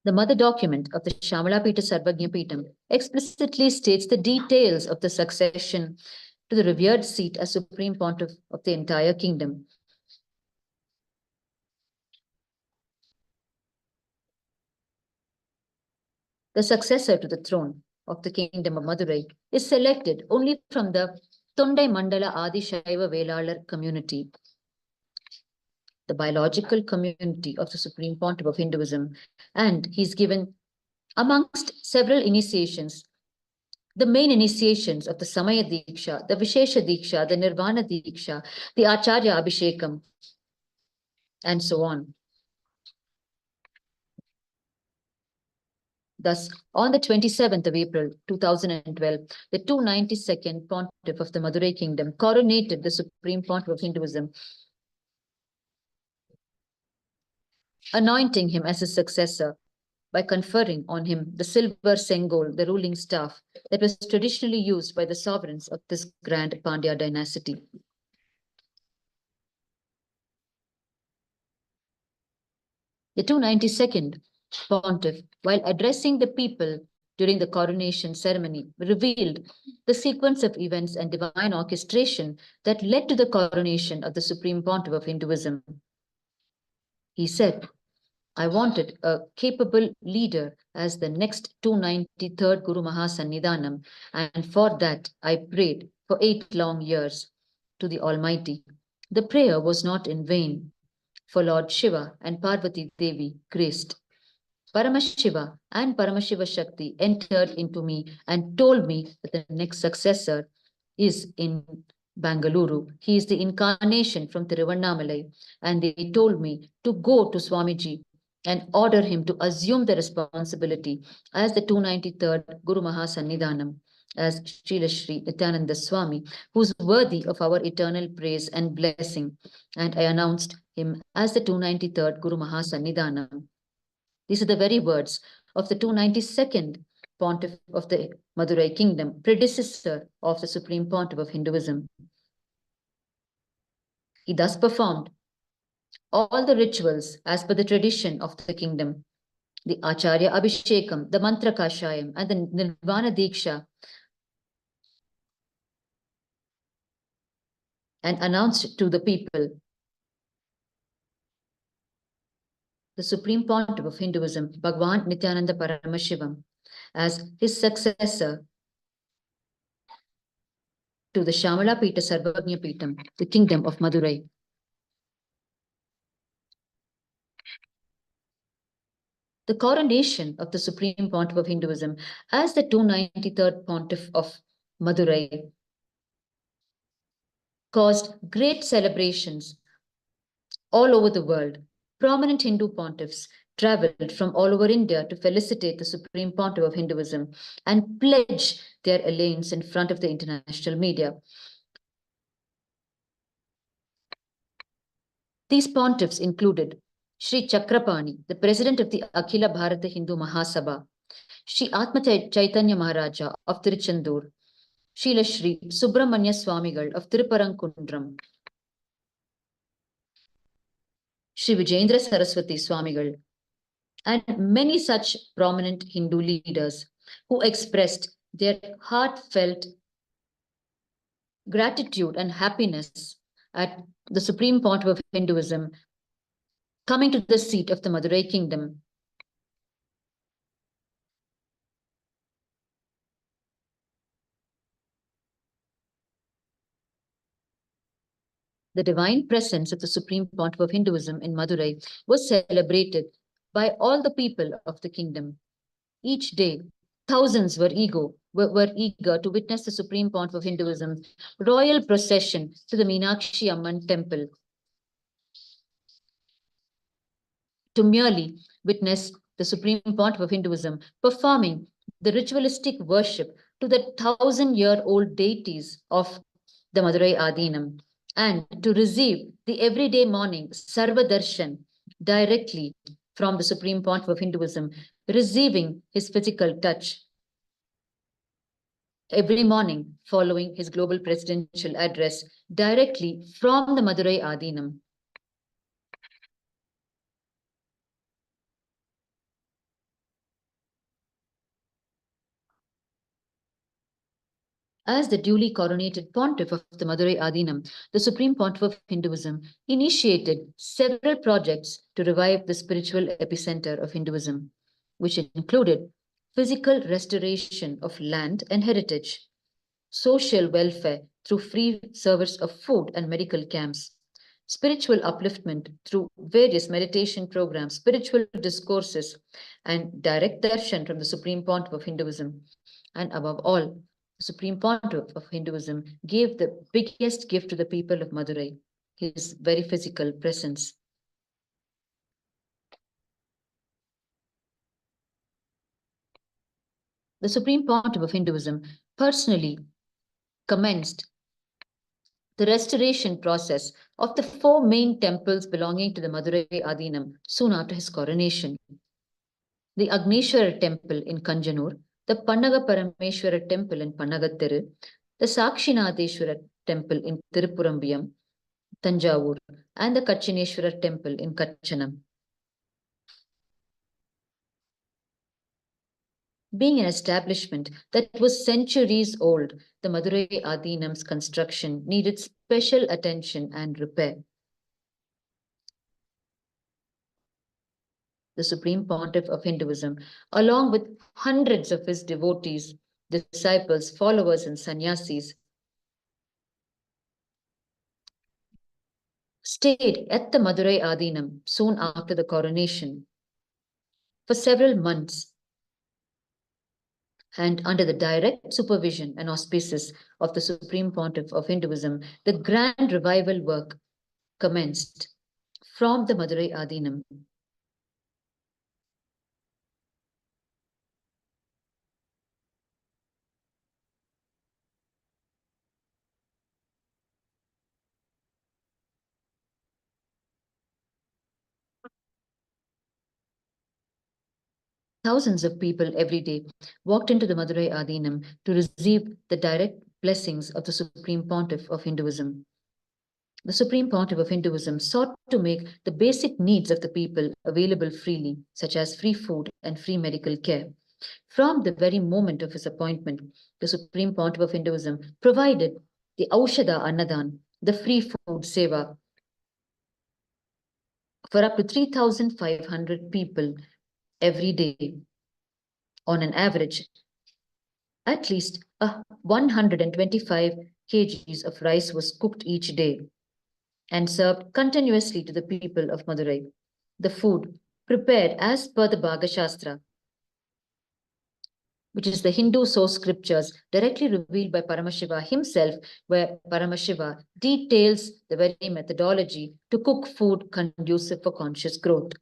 The mother document of the Shamalapita Sarvagnapitam explicitly states the details of the succession to the revered seat as Supreme Pontiff of the entire kingdom. The successor to the throne of the kingdom of Madurai is selected only from the Tondai Mandala Adi Shaiva Velalar community, the biological community of the Supreme Pontiff of Hinduism, and he's given amongst several initiations, the main initiations of the Samaya Diksha, the Vishesha Diksha, the Nirvana Diksha, the Acharya Abhishekam, and so on. Thus, on the 27th of April 2012, the 292nd Pontiff of the Madurai Kingdom coronated the Supreme Pontiff of Hinduism, anointing him as his successor by conferring on him the silver sengol, the ruling staff that was traditionally used by the sovereigns of this grand Pandya dynasty. The 292nd Pontiff, while addressing the people during the coronation ceremony, revealed the sequence of events and divine orchestration that led to the coronation of the Supreme Pontiff of Hinduism. He said, I wanted a capable leader as the next 293rd Guru Mahasannidhanam, and for that I prayed for 8 long years to the Almighty. The prayer was not in vain, for Lord Shiva and Parvati Devi graced. Paramashiva and Paramashiva Shakti entered into me and told me that the next successor is in Bangalore. He is the incarnation from Tiruvannamalai, and they told me to go to Swamiji and order him to assume the responsibility as the 293rd Guru Mahasannidhanam, as Srila Shri Nityananda Swami, who is worthy of our eternal praise and blessing. And I announced him as the 293rd Guru Mahasannidhanam. These are the very words of the 292nd Pontiff of the Madurai Kingdom, predecessor of the Supreme Pontiff of Hinduism. He thus performed all the rituals as per the tradition of the kingdom, the Acharya Abhishekam, the Mantra Kashayam, and the Nirvana Diksha, and announced to the people the Supreme Pontiff of Hinduism, Bhagwan Nityananda Paramashivam, as his successor to the Shamala Pita Sarvagnya Pitam, the kingdom of Madurai. The coronation of the Supreme Pontiff of Hinduism as the 293rd Pontiff of Madurai caused great celebrations all over the world. Prominent Hindu pontiffs traveled from all over India to felicitate the Supreme Pontiff of Hinduism and pledge their allegiance in front of the international media. These pontiffs included Sri Chakrapani, the president of the Akhila Bharata Hindu Mahasabha, Sri Atma Chaitanya Maharaja of Tiruchendur, Srila Shri Subramanya Swamigal of Tiruparangkundram, Sri Vijayendra Saraswati Swamigal, and many such prominent Hindu leaders who expressed their heartfelt gratitude and happiness at the Supreme Pontiff of Hinduism coming to the seat of the Madurai Kingdom. The divine presence of the Supreme Pontiff of Hinduism in Madurai was celebrated by all the people of the kingdom. Each day, thousands were eager to witness the Supreme Pontiff of Hinduism's royal procession to the Meenakshi Amman temple, to merely witness the Supreme Pontiff of Hinduism performing the ritualistic worship to the 1,000-year-old deities of the Madurai Adinam, and to receive the everyday morning Sarva Darshan directly from the Supreme Pontiff of Hinduism, receiving his physical touch every morning following his global presidential address directly from the Madurai Adinam. As the duly coronated pontiff of the Madurai Adinam, the Supreme Pontiff of Hinduism initiated several projects to revive the spiritual epicenter of Hinduism, which included physical restoration of land and heritage, social welfare through free service of food and medical camps, spiritual upliftment through various meditation programs, spiritual discourses, and direct darshan from the Supreme Pontiff of Hinduism. And above all, the Supreme Pontiff of Hinduism gave the biggest gift to the people of Madurai, his very physical presence. The Supreme Pontiff of Hinduism personally commenced the restoration process of the four main temples belonging to the Madurai Adinam soon after his coronation. The Agneshwara temple in Kanjanur, the Pannaga Parameshwara temple in Pannagatheru, the Sakshinadeshwara temple in Tirupurambiyam, Tanjavur, and the Kachineshwara temple in Kachanam. Being an establishment that was centuries old, the Madurai Adinam's construction needed special attention and repair. The Supreme Pontiff of Hinduism, along with hundreds of his devotees, disciples, followers, and sannyasis, stayed at the Madurai Adinam soon after the coronation for several months, and under the direct supervision and auspices of the Supreme Pontiff of Hinduism, the grand revival work commenced from the Madurai Adinam. Thousands of people every day walked into the Madurai Adinam to receive the direct blessings of the Supreme Pontiff of Hinduism. The Supreme Pontiff of Hinduism sought to make the basic needs of the people available freely, such as free food and free medical care. From the very moment of his appointment, the Supreme Pontiff of Hinduism provided the Aushadha Annadan, the free food seva, for up to 3,500 people every day. On an average, at least 125 kgs of rice was cooked each day and served continuously to the people of Madurai. The food prepared as per the Bhaga Shastra, which is the Hindu source scriptures directly revealed by Paramashiva himself, where Paramashiva details the very methodology to cook food conducive for conscious growth,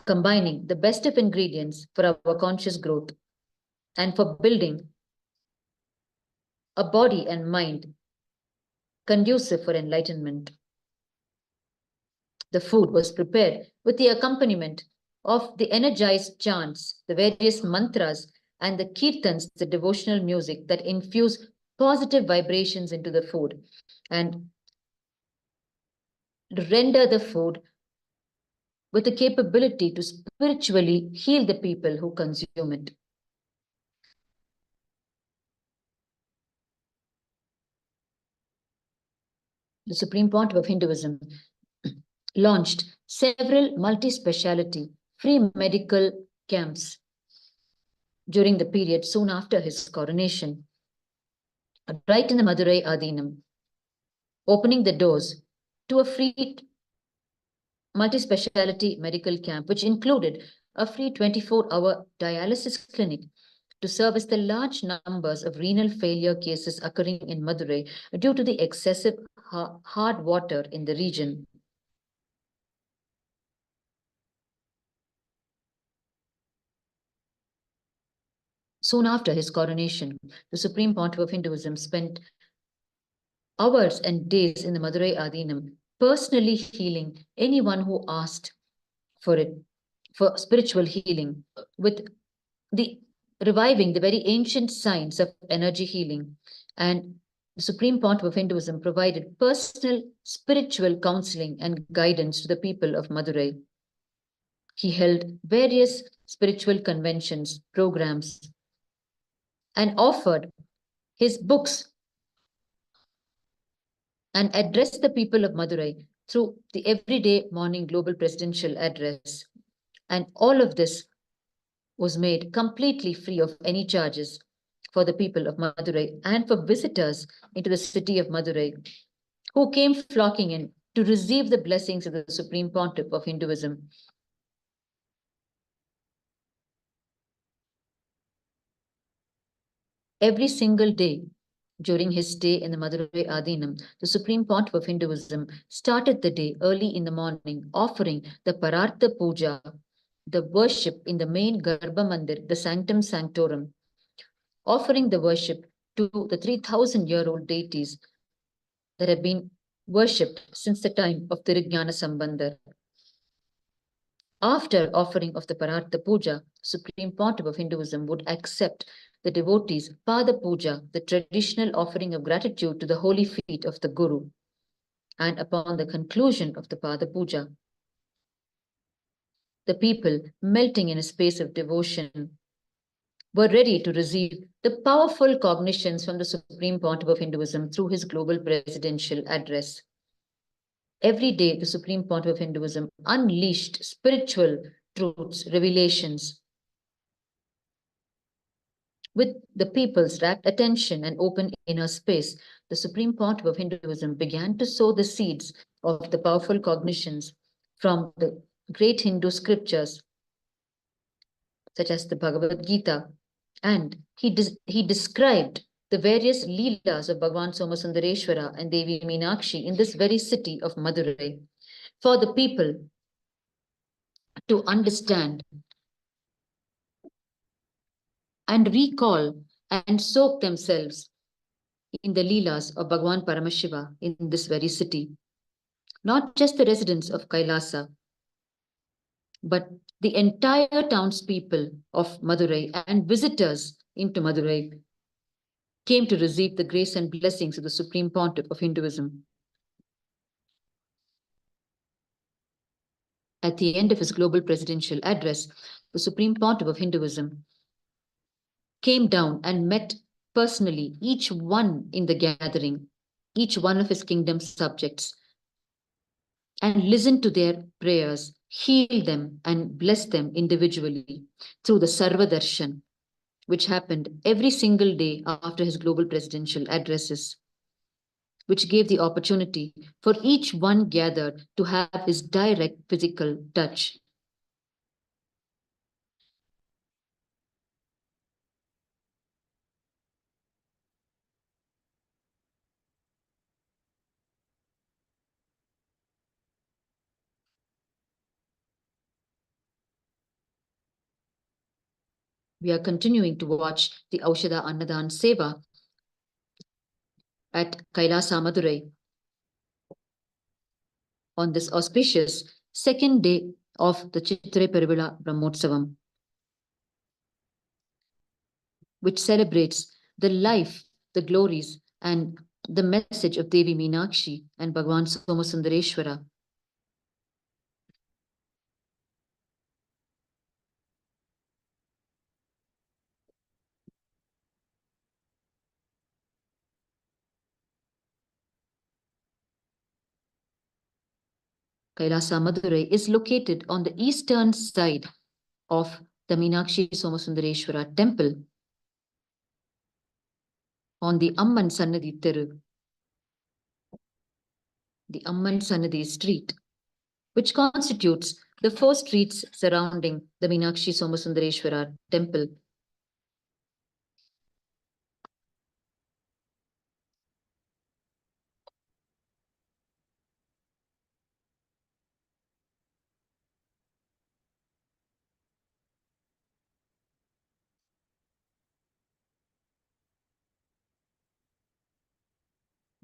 combining the best of ingredients for our conscious growth and for building a body and mind conducive for enlightenment. The food was prepared with the accompaniment of the energized chants, the various mantras, and the kirtans, the devotional music that infuse positive vibrations into the food and render the food with the capability to spiritually heal the people who consume it. The Supreme Pontiff of Hinduism launched several multi-speciality free medical camps during the period soon after his coronation, right in the Madurai Adinam, opening the doors to a free multi-speciality medical camp, which included a free 24-hour dialysis clinic to service the large numbers of renal failure cases occurring in Madurai due to the excessive hard water in the region. Soon after his coronation, the Supreme Pontiff of Hinduism spent hours and days in the Madurai Adinam, personally healing anyone who asked for it, for spiritual healing, with the reviving the very ancient science of energy healing. And the Supreme Pontiff of Hinduism provided personal spiritual counseling and guidance to the people of Madurai. He held various spiritual conventions, programs, and offered his books, and addressed the people of Madurai through the everyday morning global presidential address. And all of this was made completely free of any charges for the people of Madurai and for visitors into the city of Madurai who came flocking in to receive the blessings of the Supreme Pontiff of Hinduism. Every single day during his stay in the Madurai Adinam, the Supreme Pontiff of Hinduism started the day early in the morning, offering the Parartha Puja, the worship in the main Garbha Mandir, the Sanctum Sanctorum, offering the worship to the 3,000-year-old deities that have been worshipped since the time of Tirujnana Sambandar. After offering of the Parartha Puja, Supreme Pontiff of Hinduism would accept the devotees' Pada Puja, the traditional offering of gratitude to the holy feet of the Guru. And upon the conclusion of the Pada Puja, the people, melting in a space of devotion, were ready to receive the powerful cognitions from the Supreme Pontiff of Hinduism through his global presidential address. Every day, the Supreme Pontiff of Hinduism unleashed spiritual truths, revelations, with the people's rapt attention and open inner space. The Supreme Pontiff of Hinduism began to sow the seeds of the powerful cognitions from the great Hindu scriptures, such as the Bhagavad Gita, and he described the various leelas of Bhagavan Somasundareshwara and Devi Meenakshi in this very city of Madurai for the people to understand and recall and soak themselves in the leelas of Bhagavan Paramashiva in this very city. Not just the residents of Kailasa, but the entire townspeople of Madurai and visitors into Madurai came to receive the grace and blessings of the Supreme Pontiff of Hinduism. At the end of his global presidential address, the Supreme Pontiff of Hinduism came down and met personally each one in the gathering, each one of his kingdom subjects, and listened to their prayers, healed them, and blessed them individually through the Sarva Darshan, which happened every single day after his global presidential addresses, which gave the opportunity for each one gathered to have his direct physical touch. We are continuing to watch the Aushadha Annadan Seva at Kailasa Madurai on this auspicious second day of the Chittirai Peruvizha Brahmotsavam, which celebrates the life, the glories, and the message of Devi Meenakshi and Bhagavan Somasundareshwara. Kailasa Madurai is located on the eastern side of the Meenakshi Somasundareshwara temple on the Amman Sannadhi Thiru, the Amman Sannadhi street, which constitutes the four streets surrounding the Meenakshi Somasundareshwara temple.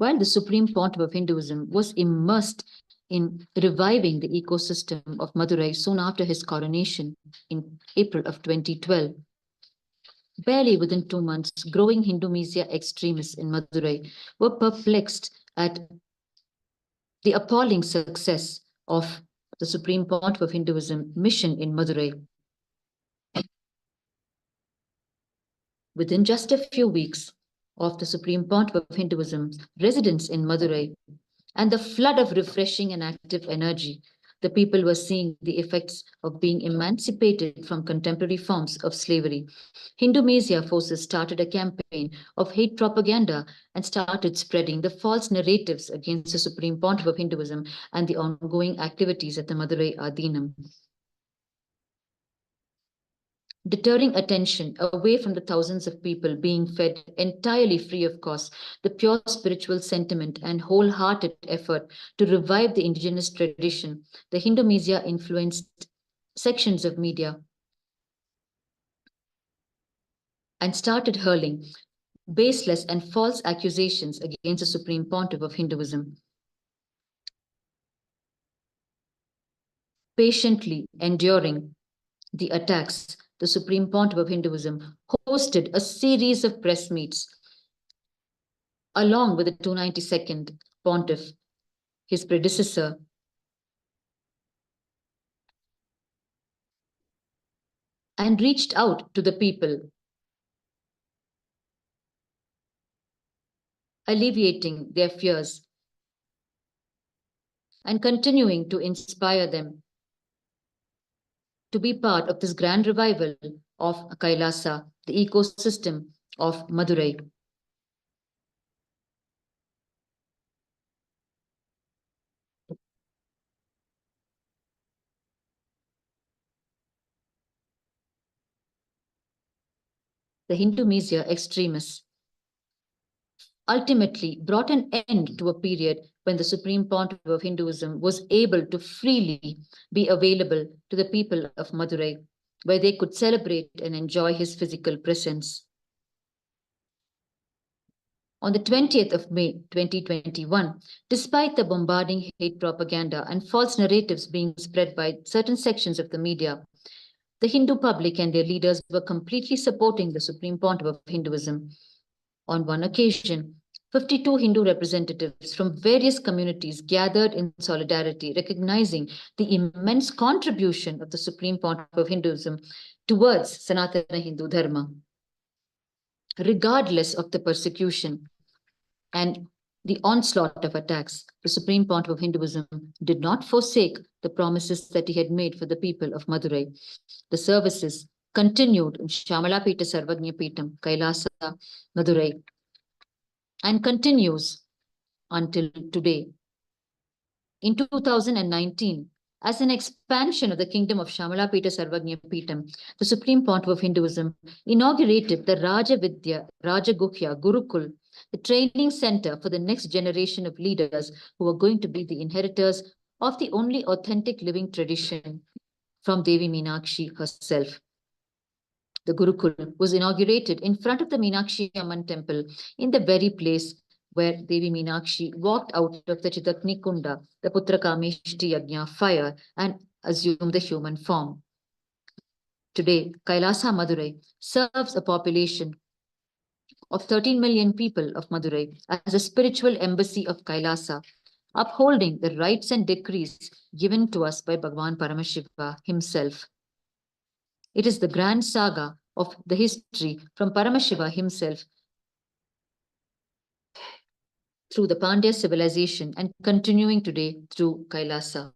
While the Supreme Pontiff of Hinduism was immersed in reviving the ecosystem of Madurai soon after his coronation in April of 2012, barely within 2 months, growing Hindu media extremists in Madurai were perplexed at the appalling success of the Supreme Pontiff of Hinduism mission in Madurai. Within just a few weeks of the Supreme Pontiff of Hinduism, residents in Madurai, and the flood of refreshing and active energy. The people were seeing the effects of being emancipated from contemporary forms of slavery. Hindu media forces started a campaign of hate propaganda and started spreading the false narratives against the Supreme Pontiff of Hinduism and the ongoing activities at the Madurai Adinam. Deterring attention away from the thousands of people being fed entirely free of cost, the pure spiritual sentiment and wholehearted effort to revive the indigenous tradition, the Hindu media influenced sections of media and started hurling baseless and false accusations against the Supreme Pontiff of Hinduism. Patiently enduring the attacks, the Supreme Pontiff of Hinduism hosted a series of press meets along with the 292nd Pontiff, his predecessor, and reached out to the people, alleviating their fears and continuing to inspire them to be part of this grand revival of Kailasa, the ecosystem of Madurai. The Hindu media extremists ultimately brought an end to a period when the Supreme Pontiff of Hinduism was able to freely be available to the people of Madurai, where they could celebrate and enjoy his physical presence. On the 20th of May 2021, despite the bombarding hate propaganda and false narratives being spread by certain sections of the media, the Hindu public and their leaders were completely supporting the Supreme Pontiff of Hinduism. On one occasion, 52 Hindu representatives from various communities gathered in solidarity, recognizing the immense contribution of the Supreme Pontiff of Hinduism towards Sanatana Hindu Dharma. Regardless of the persecution and the onslaught of attacks, the Supreme Pontiff of Hinduism did not forsake the promises that he had made for the people of Madurai. The services continued in Shamalapita Sarvagnya Peetam, Kailasa, Madurai, and continues until today. In 2019, as an expansion of the kingdom of Shamalapita Sarvagnya Peetam, the Supreme Pontiff of Hinduism inaugurated the Raja Vidya, Rajaguhya, Gurukul, the training center for the next generation of leaders who are going to be the inheritors of the only authentic living tradition from Devi Meenakshi herself. The Gurukul was inaugurated in front of the Meenakshi Amman temple in the very place where Devi Meenakshi walked out of the Chitakni Kunda, the Putrakameshti Yajna fire, and assumed the human form. Today, Kailasa Madurai serves a population of 13 million people of Madurai as a spiritual embassy of Kailasa, upholding the rights and decrees given to us by Bhagavan Paramashiva himself. It is the grand saga of the history from Paramashiva himself through the Pandya civilization and continuing today through Kailasa.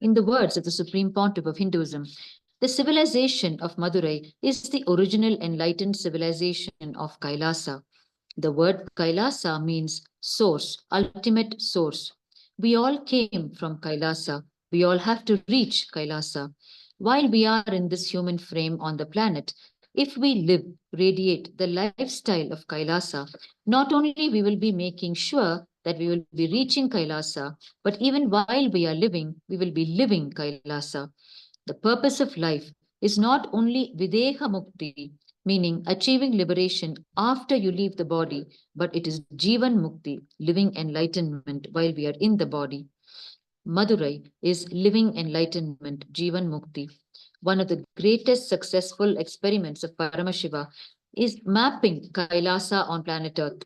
In the words of the Supreme Pontiff of Hinduism, the civilization of Madurai is the original enlightened civilization of Kailasa. The word Kailasa means source, ultimate source. We all came from Kailasa. We all have to reach Kailasa. While we are in this human frame on the planet, if we live, radiate the lifestyle of Kailasa, not only we will be making sure that we will be reaching Kailasa, but even while we are living, we will be living Kailasa. The purpose of life is not only Videha Mukti, meaning achieving liberation after you leave the body, but it is Jivan Mukti, living enlightenment while we are in the body. Madurai is living enlightenment, Jivan Mukti. One of the greatest successful experiments of Paramashiva is mapping Kailasa on planet Earth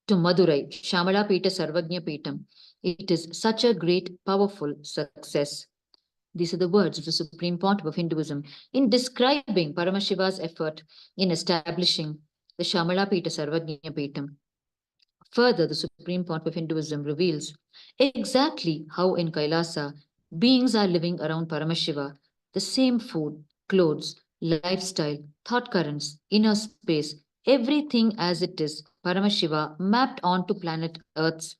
to Madurai, Shamalapita Sarvagnya Peetam. It is such a great, powerful success. These are the words of the Supreme Pontiff of Hinduism in describing Paramashiva's effort in establishing the Shamalapita Sarvajna Peetam. Further, the Supreme Pontiff of Hinduism reveals exactly how in Kailasa beings are living around Paramashiva, the same food, clothes, lifestyle, thought currents, inner space, everything as it is, Paramashiva mapped onto planet Earth's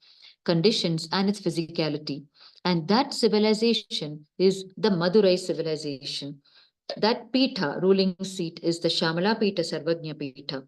conditions and its physicality. And that civilization is the Madurai civilization. That Pita, ruling seat, is the Shamala Pita Sarvajna Pita.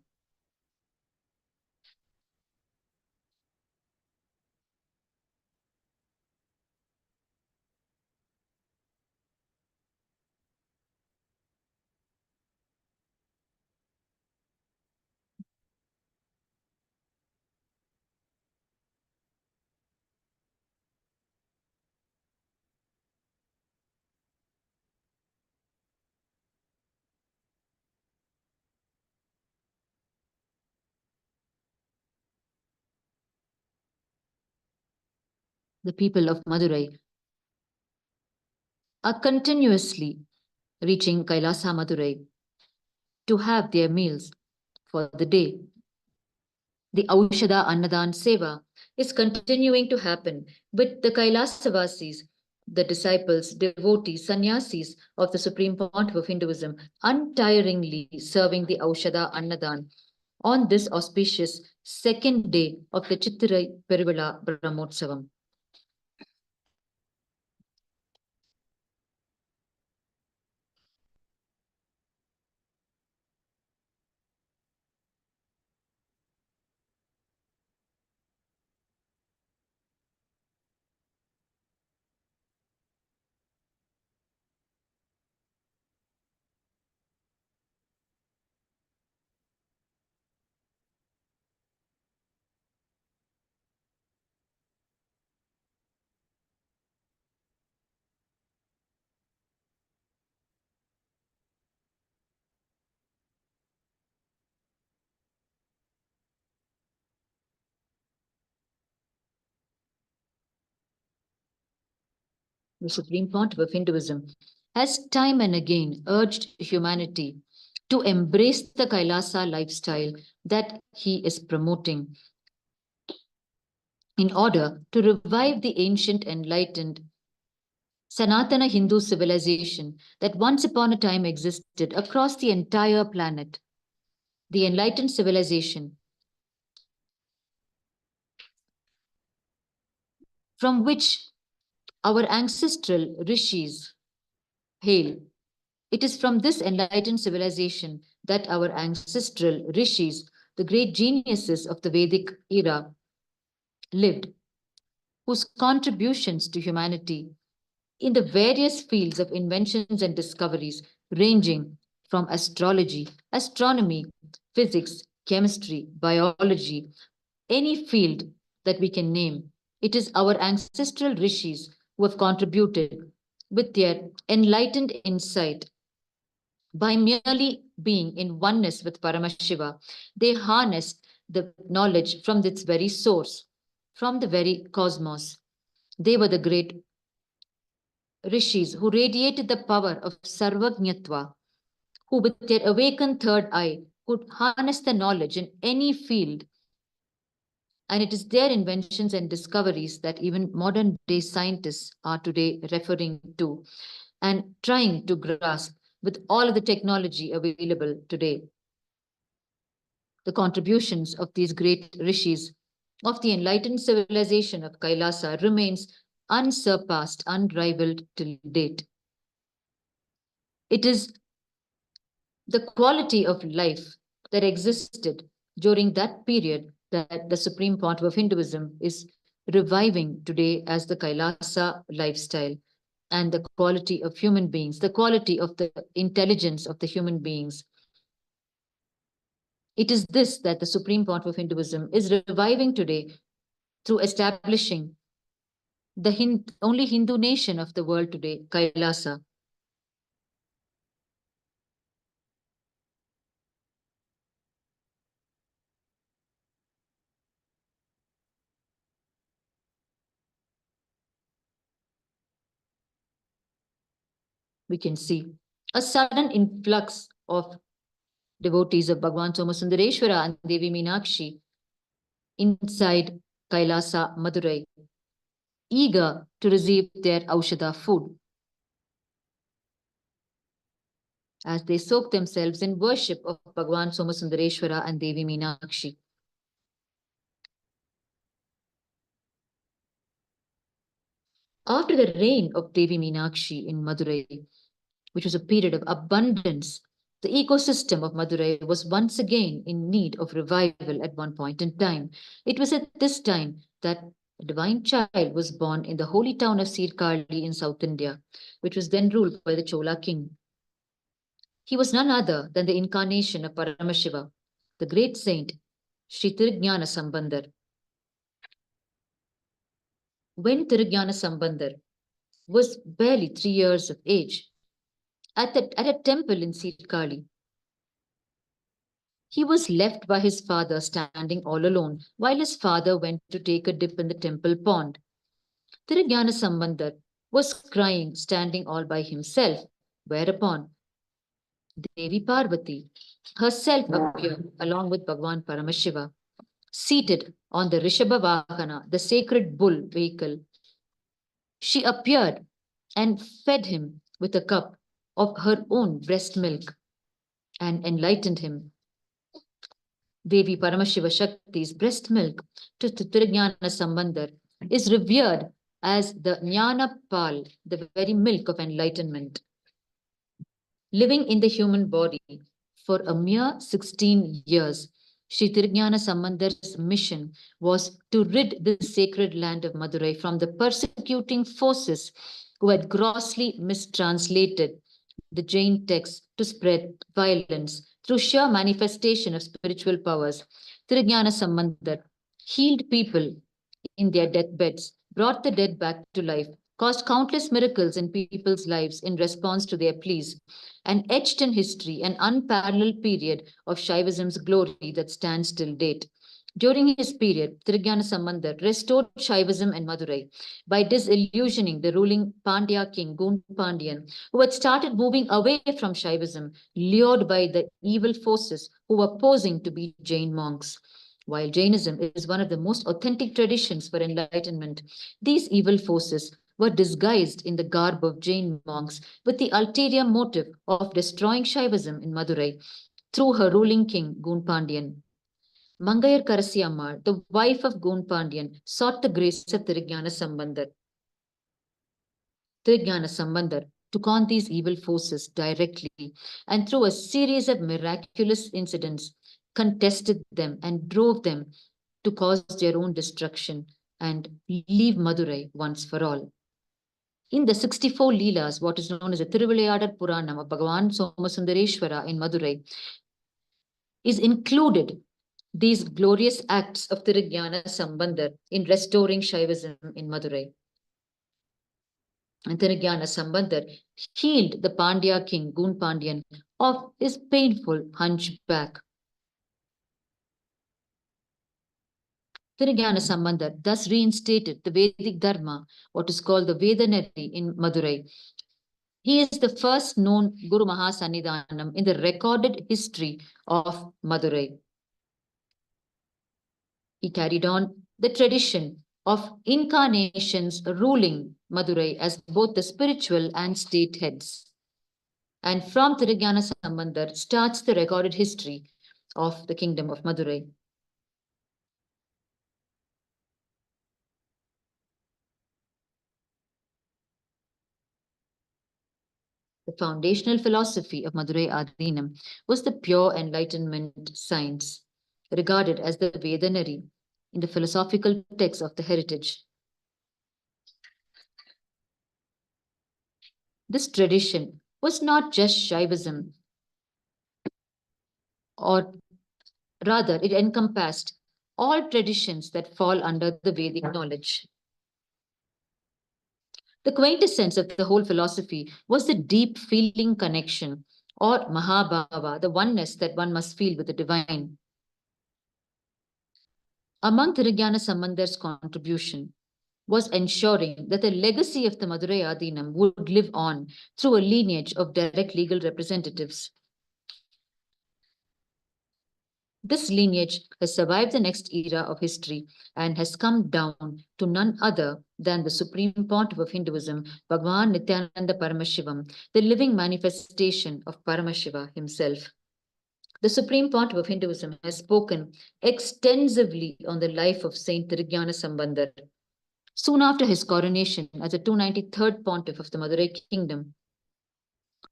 The people of Madurai are continuously reaching Kailasa Madurai to have their meals for the day. The Aushada Annadan Seva is continuing to happen with the Kailasavasis, the disciples, devotees, sannyasis of the Supreme Pontiff of Hinduism, untiringly serving the Aushada Annadan on this auspicious second day of the Chittirai Peruvizha Brahmotsavam. The Supreme Pontiff of Hinduism has time and again urged humanity to embrace the Kailasa lifestyle that he is promoting in order to revive the ancient enlightened Sanatana Hindu civilization that once upon a time existed across the entire planet. The enlightened civilization from which our ancestral rishis hail. It is from this enlightened civilization that our ancestral rishis, the great geniuses of the Vedic era, lived, whose contributions to humanity in the various fields of inventions and discoveries, ranging from astrology, astronomy, physics, chemistry, biology, any field that we can name, it is our ancestral rishis who have contributed with their enlightened insight. By merely being in oneness with Paramashiva, they harnessed the knowledge from its very source, from the very cosmos. They were the great rishis who radiated the power of Sarvajñatva, who with their awakened third eye could harness the knowledge in any field. And it is their inventions and discoveries that even modern day scientists are today referring to and trying to grasp with all of the technology available today. The contributions of these great rishis of the enlightened civilization of Kailasa remains unsurpassed, unrivaled till date. It is the quality of life that existed during that period that the Supreme Pontiff of Hinduism is reviving today as the Kailasa lifestyle and the quality of human beings, the quality of the intelligence of the human beings. It is this that the Supreme Pontiff of Hinduism is reviving today through establishing the only Hindu nation of the world today, Kailasa. we can see a sudden influx of devotees of Bhagwan Somasundareshwara and Devi Meenakshi inside Kailasa, Madurai, eager to receive their Aushadha food. As they soak themselves in worship of Bhagwan Somasundareshwara and Devi Meenakshi. After the reign of Devi Meenakshi in Madurai, which was a period of abundance, the ecosystem of Madurai was once again in need of revival at one point in time. It was at this time that a divine child was born in the holy town of Sirkali in South India, which was then ruled by the Chola king. He was none other than the incarnation of Paramashiva, the great saint Sri Tirujnana Sambandar. When Tirujnana Sambandar was barely 3 years of age, at a temple in Sirkali, he was left by his father standing all alone while his father went to take a dip in the temple pond. Tirujnana Sambandar was crying, standing all by himself, whereupon Devi Parvati herself appeared along with Bhagwan Paramashiva, seated on the Rishabha Vahana, the sacred bull vehicle. She appeared and fed him with a cup of her own breast milk and enlightened him. Devi Paramashiva Shakti's breast milk to Tirujnana Sambandar is revered as the Jnana Pal, the very milk of enlightenment. Living in the human body for a mere 16 years, Sri Tirujnana Sambandar's mission was to rid the sacred land of Madurai from the persecuting forces who had grossly mistranslated the Jain texts to spread violence through sheer manifestation of spiritual powers. Tirujnana Sambandar healed people in their deathbeds, brought the dead back to life, caused countless miracles in people's lives in response to their pleas, and etched in history an unparalleled period of Shaivism's glory that stands till date. During his period, Tirujnana Sambandar restored Shaivism in Madurai by disillusioning the ruling Pandya king Goon Pandyan, who had started moving away from Shaivism, lured by the evil forces who were posing to be Jain monks. While Jainism is one of the most authentic traditions for enlightenment, these evil forces were disguised in the garb of Jain monks with the ulterior motive of destroying Shaivism in Madurai through her ruling king Goon Pandyan. Mangayar Karasi Ammal, the wife of Goon Pandyan, sought the grace of Tirujnana Sambandar. Tirujnana Sambandar took on these evil forces directly and through a series of miraculous incidents contested them and drove them to cause their own destruction and leave Madurai once for all. In the 64 Leelas, what is known as the Tiruvilayadar Puranam of Bhagavan Somasundareshwara in Madurai, is included these glorious acts of Tirujnana Sambandar in restoring Shaivism in Madurai. And Tirujnana Sambandar healed the Pandya king Goon Pandyan of his painful hunchback. Tirujnana Sambandar thus reinstated the Vedic Dharma, what is called the Vedanari in Madurai. He is the first known Guru Mahasannidhanam in the recorded history of Madurai. He carried on the tradition of incarnations ruling Madurai as both the spiritual and state heads. And from Tirujnana Sambandar starts the recorded history of the kingdom of Madurai. The foundational philosophy of Madurai Adhinam was the pure enlightenment science, regarded as the Vedanari in the philosophical texts of the heritage. This tradition was not just Shaivism, or rather it encompassed all traditions that fall under the Vedic knowledge. The quintessence of the whole philosophy was the deep feeling connection, or Mahabhava, the oneness that one must feel with the divine. Among Tirujnana Sambandar's contribution was ensuring that the legacy of the Madurai Adinam would live on through a lineage of direct legal representatives. This lineage has survived the next era of history and has come down to none other than the Supreme Pontiff of Hinduism, Bhagavan Nityananda Paramashivam, the living manifestation of Paramashiva himself. The Supreme Pontiff of Hinduism has spoken extensively on the life of Saint Tirujnana Sambandar. Soon after his coronation as the 293rd Pontiff of the Madurai Kingdom,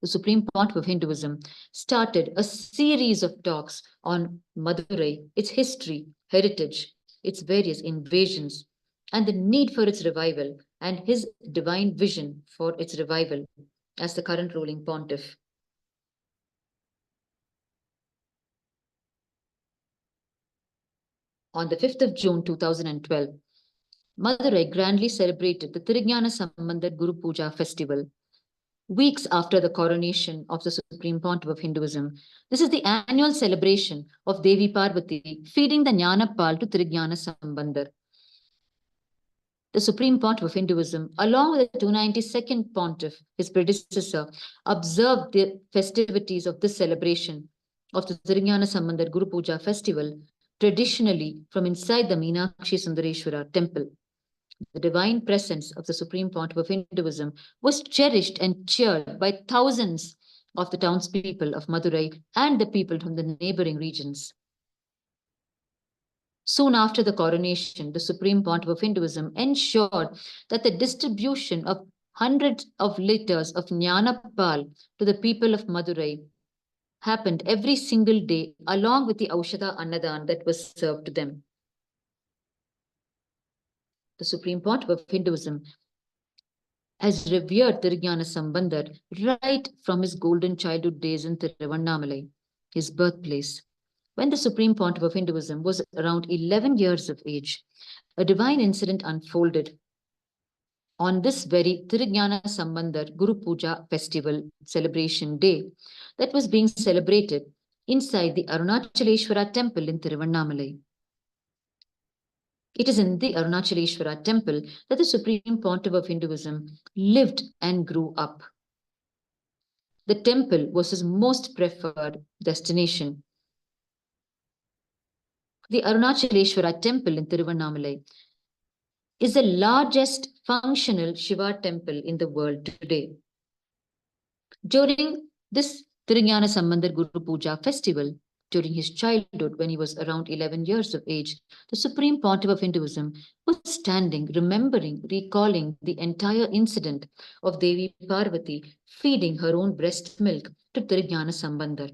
the Supreme Pontiff of Hinduism started a series of talks on Madurai, its history, heritage, its various invasions, and the need for its revival, and his divine vision for its revival as the current ruling pontiff. On the 5th of June 2012, Madurai grandly celebrated the Tirujnana Sambandar Guru Puja festival. Weeks after the coronation of the Supreme Pontiff of Hinduism, this is the annual celebration of Devi Parvati feeding the Jnana Pal to Tirujnana Sambandar. The Supreme Pontiff of Hinduism, along with the 292nd Pontiff, his predecessor, observed the festivities of this celebration of the Tirujnana Sambandar Guru Puja festival traditionally from inside the Meenakshi Sundareshwara temple. The divine presence of the Supreme Pontiff of Hinduism was cherished and cheered by thousands of the townspeople of Madurai and the people from the neighboring regions. Soon after the coronation, the Supreme Pontiff of Hinduism ensured that the distribution of hundreds of liters of Jnana Pal to the people of Madurai happened every single day, along with the Aushadha Annadan that was served to them. The Supreme Pontiff of Hinduism has revered Tirujnana Sambandar right from his golden childhood days in Tiruvannamalai, his birthplace. When the Supreme Pontiff of Hinduism was around 11 years of age, a divine incident unfolded on this very Tirujnana Sambandar Guru Puja festival celebration day that was being celebrated inside the Arunachaleshwara temple in Tiruvannamalai. It is in the Arunachaleshwara temple that the Supreme Pontiff of Hinduism lived and grew up. The temple was his most preferred destination. The Arunachaleshwara temple in Tiruvannamalai is the largest functional Shiva temple in the world today. During this Tirujnana Sambandar Guru Puja festival, during his childhood when he was around 11 years of age, the Supreme Pontiff of Hinduism was standing, remembering, recalling the entire incident of Devi Parvati feeding her own breast milk to Tirujnana Sambandar.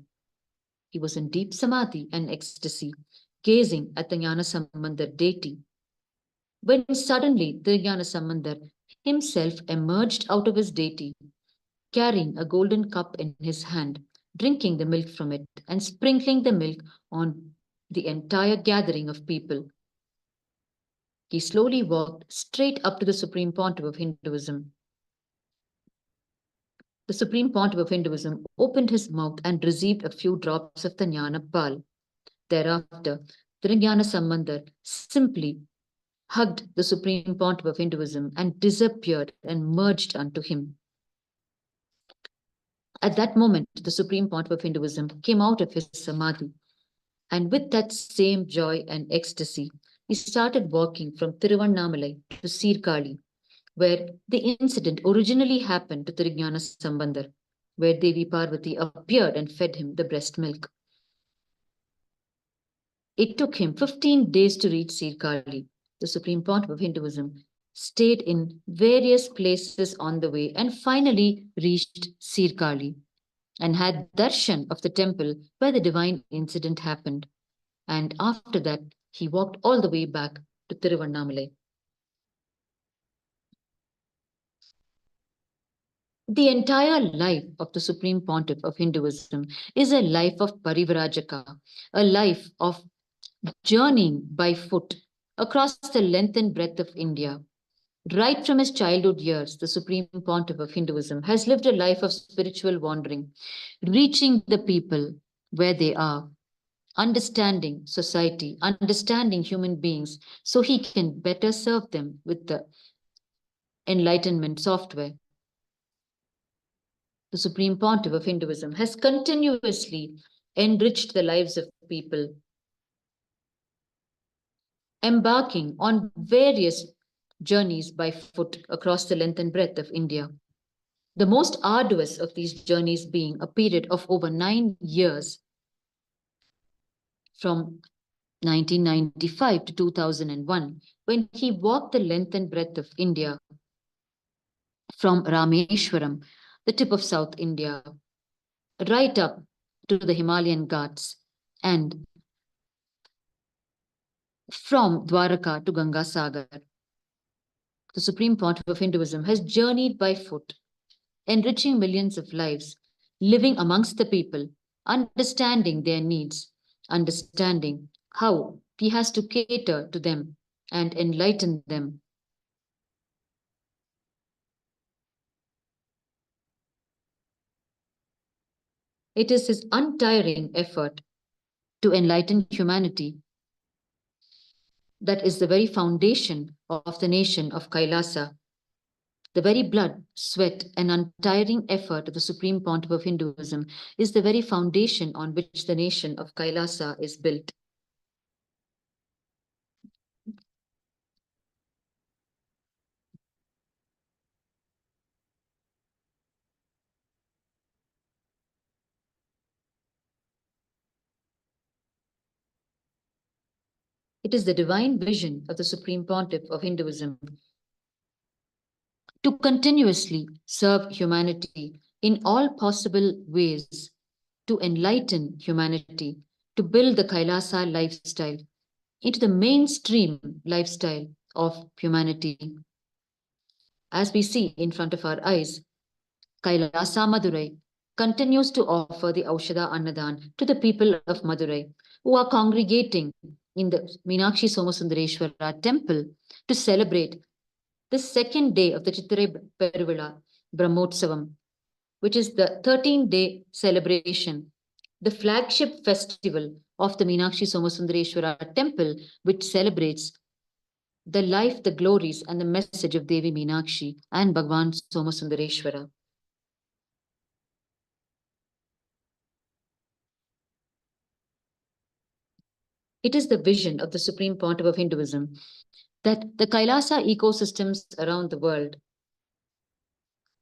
He was in deep samadhi and ecstasy, gazing at the Jnana Sambandar deity, when suddenly Tirujnana Sambandar himself emerged out of his deity, carrying a golden cup in his hand, drinking the milk from it and sprinkling the milk on the entire gathering of people. He slowly walked straight up to the Supreme Pontiff of Hinduism. The Supreme Pontiff of Hinduism opened his mouth and received a few drops of the Jnana Pal. Thereafter, Tirujnana Sambandar simply hugged the Supreme Pontiff of Hinduism and disappeared and merged unto him. At that moment, the Supreme Pontiff of Hinduism came out of his samadhi, and with that same joy and ecstasy, he started walking from Tiruvannamalai to Sirkali, where the incident originally happened to Tirujnana Sambandar, where Devi Parvati appeared and fed him the breast milk. It took him 15 days to reach Sirkali. The Supreme Pontiff of Hinduism stayed in various places on the way and finally reached Sirkali and had darshan of the temple where the divine incident happened. And after that, he walked all the way back to Tiruvannamalai. The entire life of the Supreme Pontiff of Hinduism is a life of parivrajaka, a life of journeying by foot across the length and breadth of India. Right from his childhood years, the Supreme Pontiff of Hinduism has lived a life of spiritual wandering, reaching the people where they are, understanding society, understanding human beings, so he can better serve them with the enlightenment software. The Supreme Pontiff of Hinduism has continuously enriched the lives of people, embarking on various journeys by foot across the length and breadth of India. The most arduous of these journeys being a period of over 9 years from 1995 to 2001, when he walked the length and breadth of India from Rameshwaram, the tip of South India, right up to the Himalayan Ghats, and from Dwaraka to Ganga Sagar. The Supreme Pontiff of Hinduism has journeyed by foot, enriching millions of lives, living amongst the people, understanding their needs, understanding how he has to cater to them and enlighten them. It is his untiring effort to enlighten humanity that is the very foundation of the nation of Kailasa. The very blood, sweat, and untiring effort of the Supreme Pontiff of Hinduism is the very foundation on which the nation of Kailasa is built. It is the divine vision of the Supreme Pontiff of Hinduism to continuously serve humanity in all possible ways, to enlighten humanity, to build the Kailasa lifestyle into the mainstream lifestyle of humanity. As we see in front of our eyes, Kailasa Madurai continues to offer the Aushadha Annadan to the people of Madurai who are congregating in the Meenakshi Somasundareshwara temple to celebrate the second day of the Chittirai Peruvizha Brahmotsavam, which is the 13-day celebration, the flagship festival of the Meenakshi Somasundareshwara temple, which celebrates the life, the glories, and the message of Devi Meenakshi and Bhagwan Somasundareshwara. It is the vision of the Supreme Pontiff of Hinduism that the Kailasa ecosystems around the world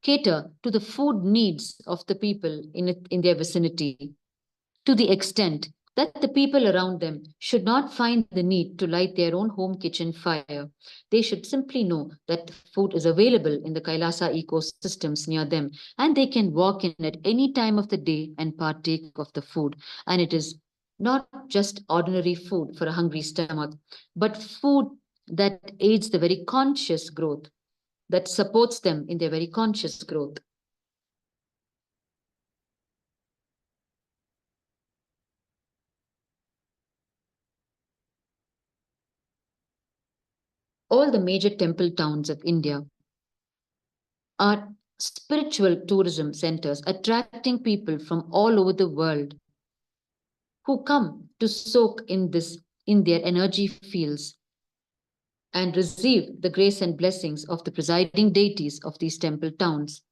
cater to the food needs of the people in their vicinity, to the extent that the people around them should not find the need to light their own home kitchen fire. They should simply know that food is available in the Kailasa ecosystems near them, and they can walk in at any time of the day and partake of the food. And it is not just ordinary food for a hungry stomach, but food that aids the very conscious growth, that supports them in their very conscious growth. All the major temple towns of India are spiritual tourism centers attracting people from all over the world who come to soak in their energy fields and receive the grace and blessings of the presiding deities of these temple towns.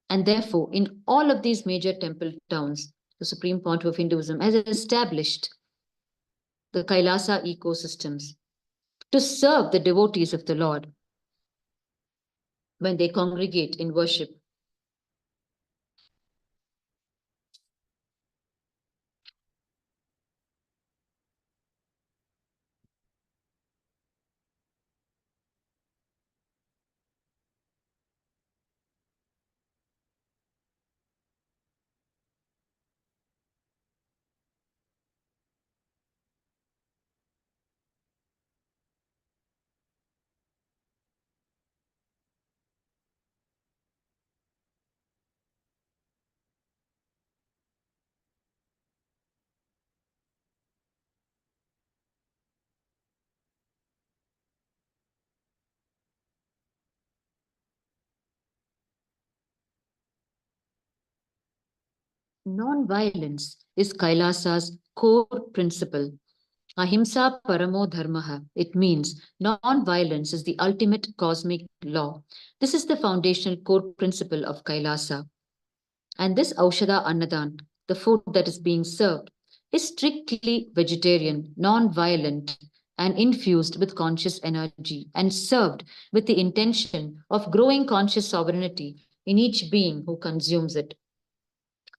And therefore, in all of these major temple towns, the Supreme Pontiff of Hinduism has established the Kailasa ecosystems to serve the devotees of the Lord when they congregate in worship. Non-violence is Kailasa's core principle Ahimsa paramo dharmaha. It means non-violence is the ultimate cosmic law. This is the foundational core principle of Kailasa. And this Aushadha Annadan, the food that is being served, is strictly vegetarian, non-violent, and infused with conscious energy, and served with the intention of growing conscious sovereignty in each being who consumes it.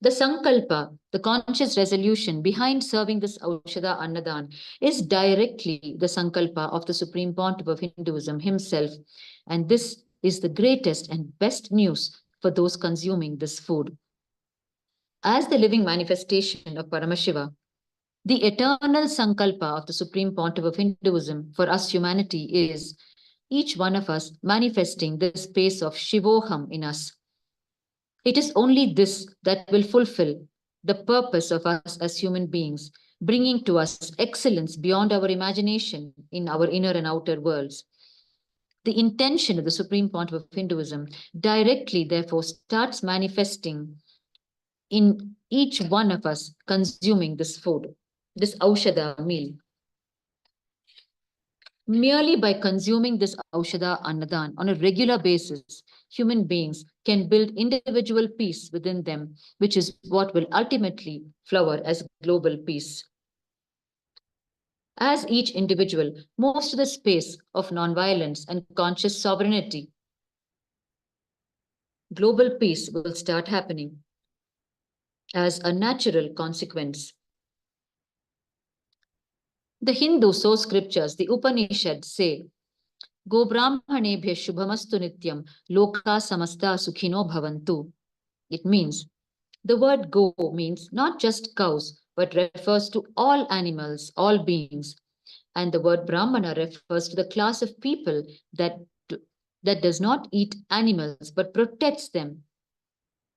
The sankalpa, the conscious resolution behind serving this Aushadha Annadan, is directly the sankalpa of the Supreme Pontiff of Hinduism himself. And this is the greatest and best news for those consuming this food. As the living manifestation of Paramashiva, the eternal sankalpa of the Supreme Pontiff of Hinduism for us humanity is each one of us manifesting the space of Shivoham in us. It is only this that will fulfill the purpose of us as human beings, bringing to us excellence beyond our imagination in our inner and outer worlds. The intention of the Supreme Pontiff of Hinduism directly, therefore, starts manifesting in each one of us consuming this food, this Aushadha meal. Merely by consuming this Aushadha Annadan on a regular basis, human beings can build individual peace within them, which is what will ultimately flower as global peace. As each individual moves to the space of nonviolence and conscious sovereignty, global peace will start happening as a natural consequence. The Hindu source scriptures, the Upanishads say, Go Brahmanebhya Shubhamastu Nityam, Loka Samasta Sukhino Bhavantu. It means, the word go means not just cows, but refers to all animals, all beings. And the word Brahmana refers to the class of people that does not eat animals, but protects them.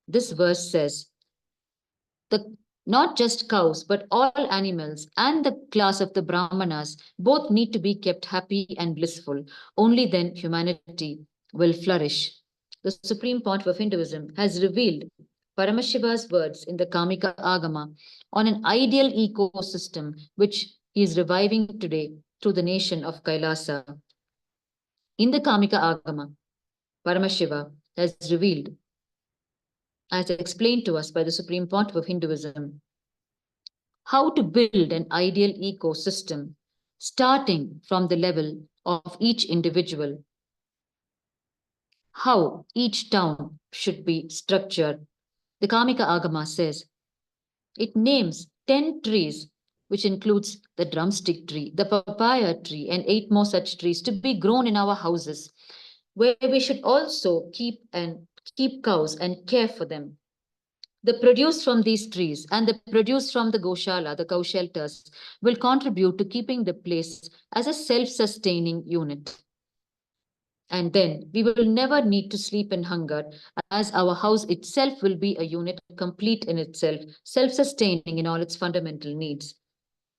This verse says, the not just cows, but all animals and the class of the Brahmanas both need to be kept happy and blissful. Only then humanity will flourish. The Supreme Pontiff of Hinduism has revealed Paramashiva's words in the Kamika Agama on an ideal ecosystem which he is reviving today through the nation of Kailasa. In the Kamika Agama, Paramashiva has revealed, as explained to us by the Supreme Pontiff of Hinduism, how to build an ideal ecosystem, starting from the level of each individual, how each town should be structured. The Kamika Agama says it names 10 trees, which includes the drumstick tree, the papaya tree, and 8 more such trees to be grown in our houses, where we should also keep cows and care for them. The produce from these trees and the produce from the Goshala, the cow shelters, will contribute to keeping the place as a self-sustaining unit. And then we will never need to sleep in hunger, as our house itself will be a unit complete in itself, self-sustaining in all its fundamental needs.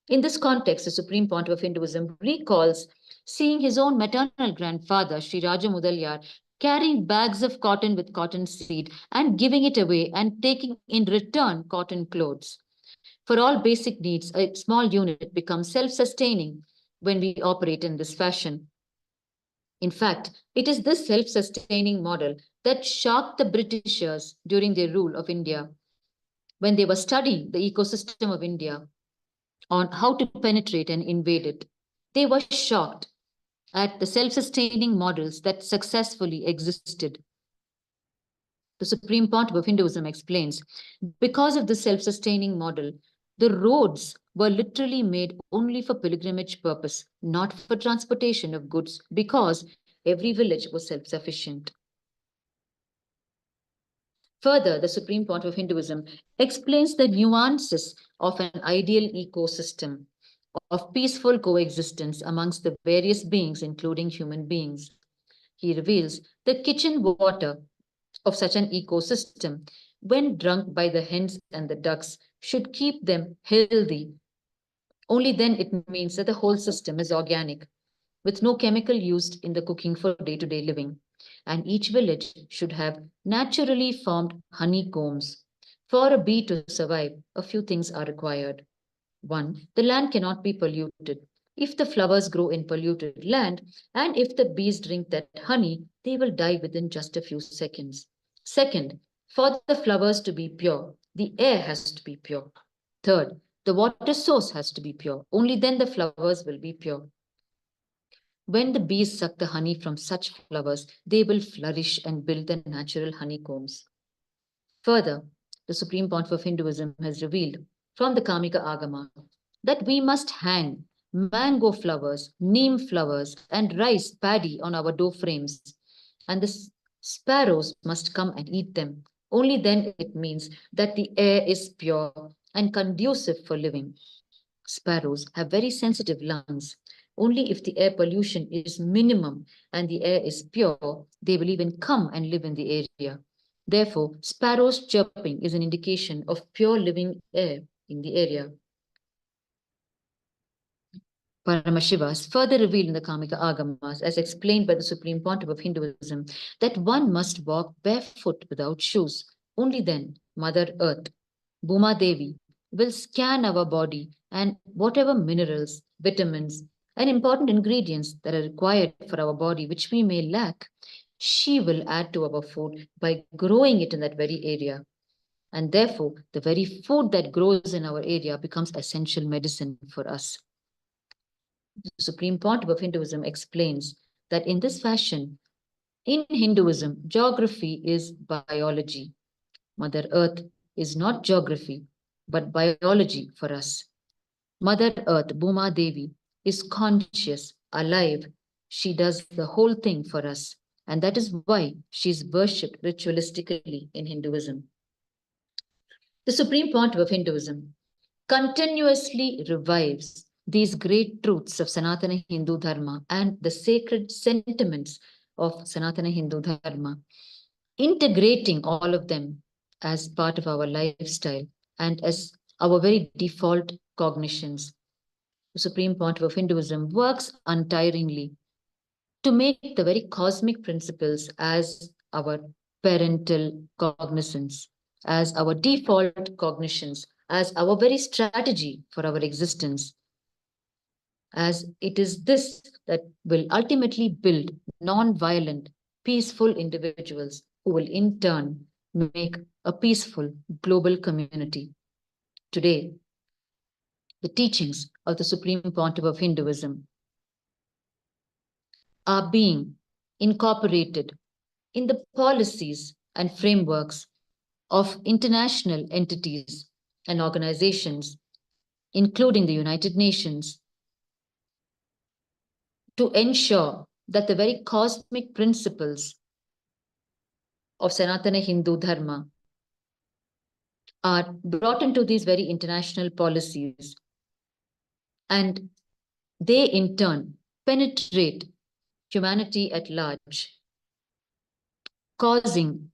In this context, the Supreme Pontiff of Hinduism recalls seeing his own maternal grandfather, Sri Raja Mudalyar, carrying bags of cotton with cotton seed and giving it away and taking in return cotton clothes. For all basic needs, a small unit becomes self-sustaining when we operate in this fashion. In fact, it is this self-sustaining model that shocked the Britishers during their rule of India. When they were studying the ecosystem of India on how to penetrate and invade it, they were shocked at the self-sustaining models that successfully existed. The Supreme Pontiff of Hinduism explains, because of the self-sustaining model, the roads were literally made only for pilgrimage purpose, not for transportation of goods, because every village was self-sufficient. Further, the Supreme Pontiff of Hinduism explains the nuances of an ideal ecosystem of peaceful coexistence amongst the various beings, including human beings. He reveals the kitchen water of such an ecosystem, when drunk by the hens and the ducks, should keep them healthy. Only then it means that the whole system is organic, with no chemical used in the cooking for day-to-day living. And each village should have naturally formed honeycombs. For a bee to survive, a few things are required. One, the land cannot be polluted. If the flowers grow in polluted land, and if the bees drink that honey, they will die within just a few seconds. Second, for the flowers to be pure, the air has to be pure. Third, the water source has to be pure. Only then the flowers will be pure. When the bees suck the honey from such flowers, they will flourish and build the natural honeycombs. Further, the Supreme Pontiff of Hinduism has revealed from the Kamika Agama that we must hang mango flowers, neem flowers, and rice paddy on our door frames, and the sparrows must come and eat them. Only then it means that the air is pure and conducive for living. Sparrows have very sensitive lungs. Only if the air pollution is minimum and the air is pure, they will even come and live in the area. Therefore, sparrows chirping is an indication of pure living air in the area. Paramashiva is further revealed in the Kamika Agamas, as explained by the Supreme Pontiff of Hinduism, that one must walk barefoot without shoes. Only then Mother Earth, Bhuma Devi, will scan our body and whatever minerals, vitamins, and important ingredients that are required for our body, which we may lack, she will add to our food by growing it in that very area. And therefore, the very food that grows in our area becomes essential medicine for us. The Supreme Pontiff of Hinduism explains that in this fashion, in Hinduism, geography is biology. Mother Earth is not geography, but biology for us. Mother Earth, Bhuma Devi, is conscious, alive. She does the whole thing for us. And that is why she is worshipped ritualistically in Hinduism. The Supreme Pontiff of Hinduism continuously revives these great truths of Sanatana Hindu Dharma and the sacred sentiments of Sanatana Hindu Dharma, integrating all of them as part of our lifestyle and as our very default cognitions. The Supreme Pontiff of Hinduism works untiringly to make the very cosmic principles as our parental cognizance, as our default cognitions, as our very strategy for our existence, as it is this that will ultimately build non-violent, peaceful individuals who will in turn make a peaceful global community. Today, the teachings of the Supreme Pontiff of Hinduism are being incorporated in the policies and frameworks of international entities and organizations, including the United Nations, to ensure that the very cosmic principles of Sanatana Hindu Dharma are brought into these very international policies, and they in turn penetrate humanity at large, causing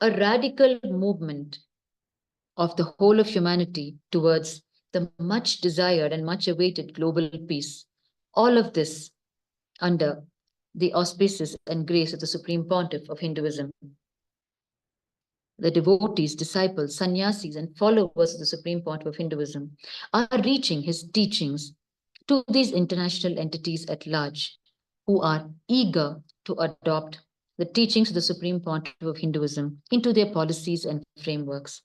a radical movement of the whole of humanity towards the much desired and much awaited global peace. All of this under the auspices and grace of the Supreme Pontiff of Hinduism. The devotees, disciples, sannyasis, and followers of the Supreme Pontiff of Hinduism are reaching his teachings to these international entities at large, who are eager to adopt the teachings of the Supreme Pontiff of Hinduism into their policies and frameworks.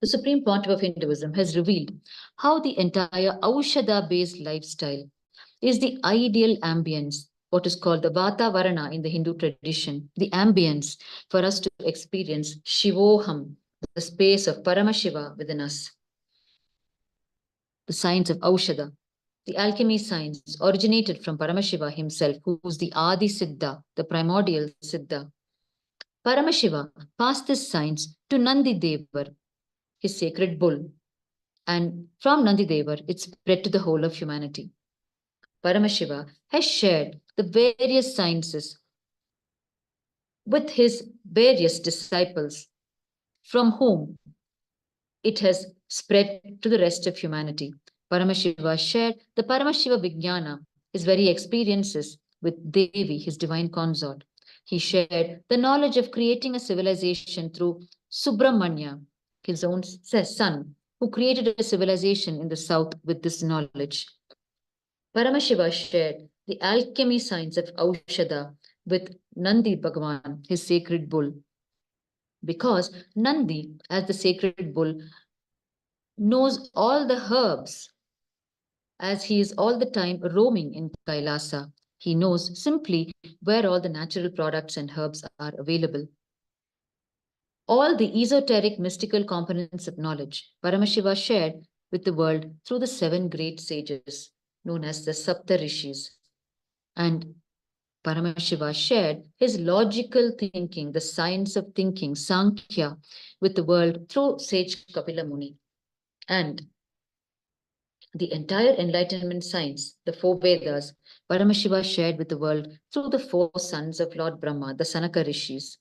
The Supreme Pontiff of Hinduism has revealed how the entire Aushadha-based lifestyle is the ideal ambience, what is called the Vatavarana in the Hindu tradition, the ambience for us to experience Shivoham, the space of Paramashiva within us. The science of Aushadha, the alchemy science, originated from Paramashiva himself, who was the Adi Siddha, the primordial Siddha. Paramashiva passed this science to Nandi Devar, his sacred bull, and from Nandi Devar, it spread to the whole of humanity. Paramashiva has shared the various sciences with his various disciples, from whom it has spread to the rest of humanity. Paramashiva shared the Paramashiva Vijnana, his very experiences with Devi, his divine consort. He shared the knowledge of creating a civilization through Subramanya, his own son, who created a civilization in the south with this knowledge. Paramashiva shared the alchemy science of Aushadha with Nandi Bhagavan, his sacred bull. Because Nandi, as the sacred bull, knows all the herbs, as he is all the time roaming in Kailasa. He knows simply where all the natural products and herbs are available. All the esoteric mystical components of knowledge Paramashiva shared with the world through the 7 great sages known as the Sapta Rishis. And Paramashiva shared his logical thinking, the science of thinking, Sankhya, with the world through sage Kapila Muni. And the entire enlightenment science, the 4 Vedas, Paramashiva shared with the world through the 4 sons of Lord Brahma, the Sanaka Rishis.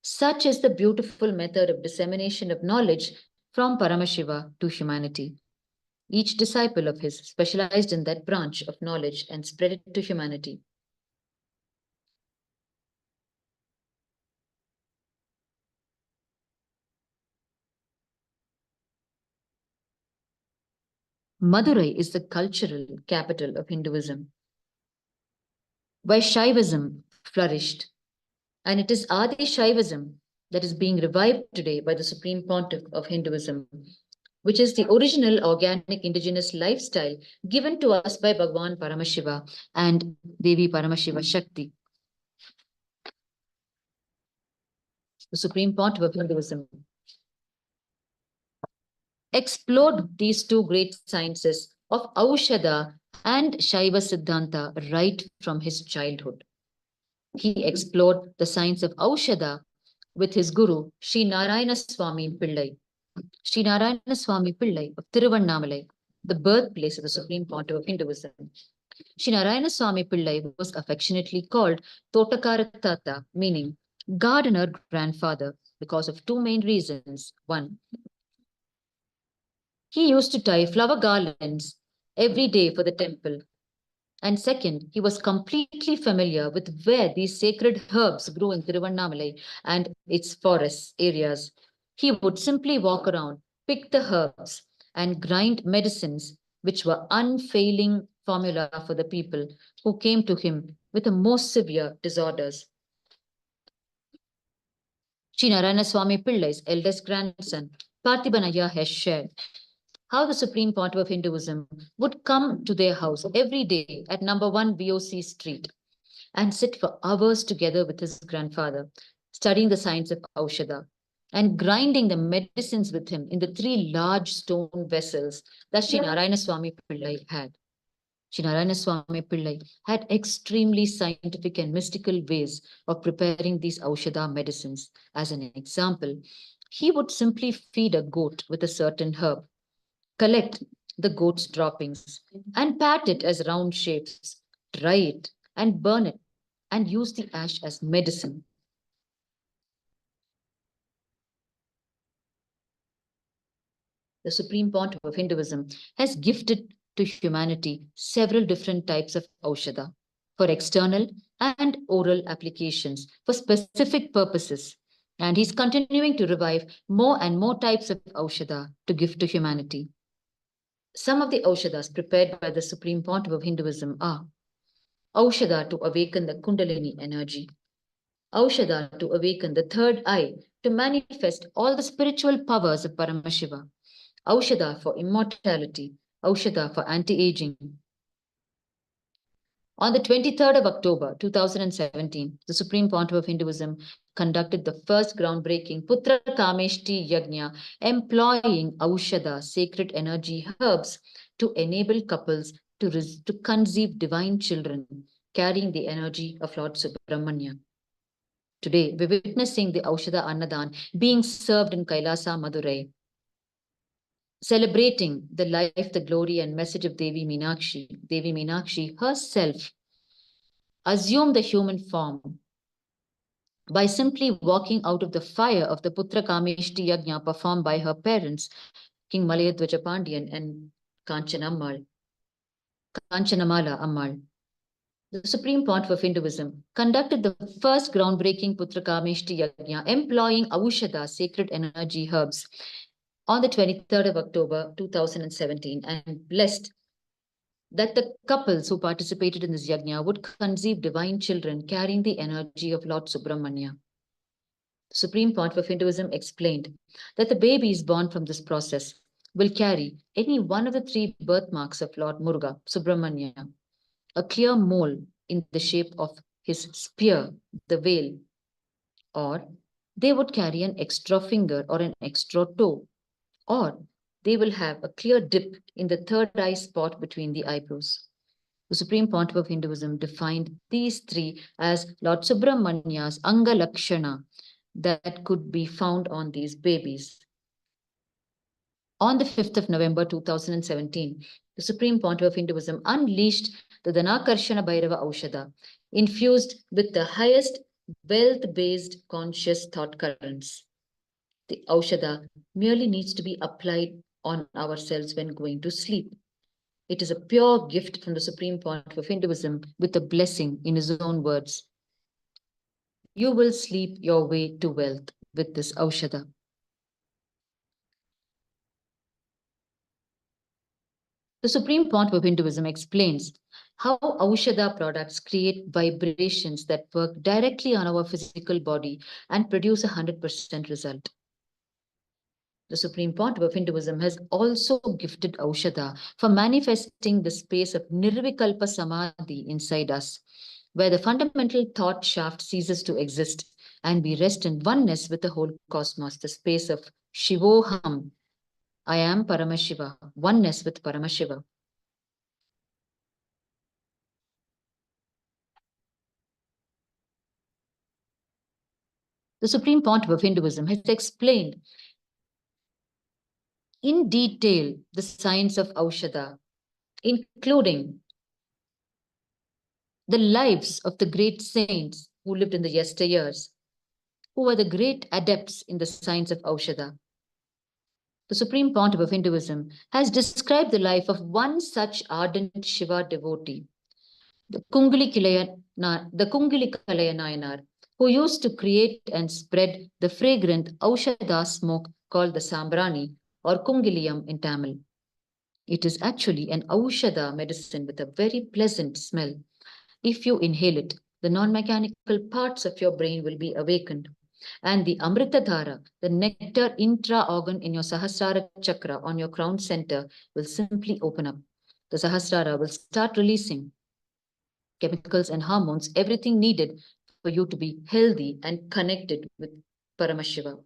Such is the beautiful method of dissemination of knowledge from Paramashiva to humanity. Each disciple of his specialized in that branch of knowledge and spread it to humanity. Madurai is the cultural capital of Hinduism, where Shaivism flourished. And it is Adi Shaivism that is being revived today by the Supreme Pontiff of Hinduism, which is the original organic indigenous lifestyle given to us by Bhagwan Paramashiva and Devi Paramashiva Shakti. The Supreme Pontiff of Hinduism explored these 2 great sciences of Aushadha and Shaiva Siddhanta right from his childhood. He explored the science of Aushadha with his guru, Sri Narayana Swami Pillai. Sri Narayana Swami Pillai of Tiruvannamalai, the birthplace of the Supreme Pontiff of Hinduism. Sri Narayana Swami Pillai was affectionately called Totakara Tata, meaning gardener grandfather, because of 2 main reasons. One, he used to tie flower garlands every day for the temple. And second, he was completely familiar with where these sacred herbs grew in Tiruvannamalai and its forest areas. He would simply walk around, pick the herbs, and grind medicines, which were unfailing formula for the people who came to him with the most severe disorders. Sri Narayana Swami Pillai's eldest grandson, Parthibanaya, has shared how the Supreme Pontiff of Hinduism would come to their house every day at number 1 VOC Street and sit for hours together with his grandfather, studying the science of Aushadha and grinding the medicines with him in the 3 large stone vessels that Sri Narayana Swami Pillai had. Sri Narayana Swami Pillai had extremely scientific and mystical ways of preparing these Aushadha medicines. As an example, he would simply feed a goat with a certain herb, collect the goat's droppings and pat it as round shapes, dry it and burn it and use the ash as medicine. The Supreme Pontiff of Hinduism has gifted to humanity several different types of Aushadha for external and oral applications for specific purposes. And he's continuing to revive more and more types of Aushadha to give to humanity. Some of the Aushadhas prepared by the Supreme Pontiff of Hinduism are Aushadha to awaken the Kundalini energy, Aushadha to awaken the 3rd eye to manifest all the spiritual powers of Paramashiva, Aushadha for immortality, Aushadha for anti-aging. On the 23rd of October 2017, the Supreme Pontiff of Hinduism conducted the first groundbreaking Putra Kameshti Yajna, employing Aushadha, sacred energy herbs, to enable couples to conceive divine children, carrying the energy of Lord Subramanya. Today, we're witnessing the Aushadha Annadan being served in Kailasa, Madurai, celebrating the life, the glory, and message of Devi Meenakshi. Devi Meenakshi herself assumed the human form by simply walking out of the fire of the Putra Kameshti Yajna performed by her parents, King Malayadwaja Pandyan and Kanchanamala Ammal. the Supreme Pontiff of Hinduism, conducted the first groundbreaking Putrakameshti Yajna employing Aushadha, sacred energy herbs, on the 23rd of October 2017 and blessed that the couples who participated in this yajna would conceive divine children carrying the energy of Lord Subramanya. The Supreme Pontiff of Hinduism explained that the babies born from this process will carry any one of the three birthmarks of Lord Muruga, Subramanya, a clear mole in the shape of his spear, the veil, or they would carry an extra finger or an extra toe, or they will have a clear dip in the third eye spot between the eyebrows. The Supreme Pontiff of Hinduism defined these three as Lord Subramania's Anga Lakshana that could be found on these babies. On the 5th of November 2017, the Supreme Pontiff of Hinduism unleashed the Dhanakarshana Bhairava Aushadha, infused with the highest wealth-based conscious thought currents. The Aushadha merely needs to be applied on ourselves when going to sleep. It is a pure gift from the Supreme Pontiff of Hinduism with a blessing in his own words. You will sleep your way to wealth with this Aushadha. The Supreme Pontiff of Hinduism explains how Aushadha products create vibrations that work directly on our physical body and produce a 100% result. The Supreme Pontiff of Hinduism has also gifted Aushadha for manifesting the space of Nirvikalpa Samadhi inside us, where the fundamental thought shaft ceases to exist and we rest in oneness with the whole cosmos, the space of Shivoham, I am Paramashiva, oneness with Paramashiva. The Supreme Pontiff of Hinduism has explained in detail the science of Aushadha, including the lives of the great saints who lived in the yesteryears, who were the great adepts in the science of Aushadha. The Supreme Pontiff of Hinduism has described the life of one such ardent Shiva devotee, the Kungalikalaya Nayanar, who used to create and spread the fragrant Aushadha smoke called the Sambrani or Kungilium in Tamil. It is actually an Aushadha medicine with a very pleasant smell. If you inhale it, the non-mechanical parts of your brain will be awakened. And the Amritadhara, the nectar intra-organ in your Sahasrara chakra on your crown center, will simply open up. The Sahasrara will start releasing chemicals and hormones, everything needed for you to be healthy and connected with Paramashiva.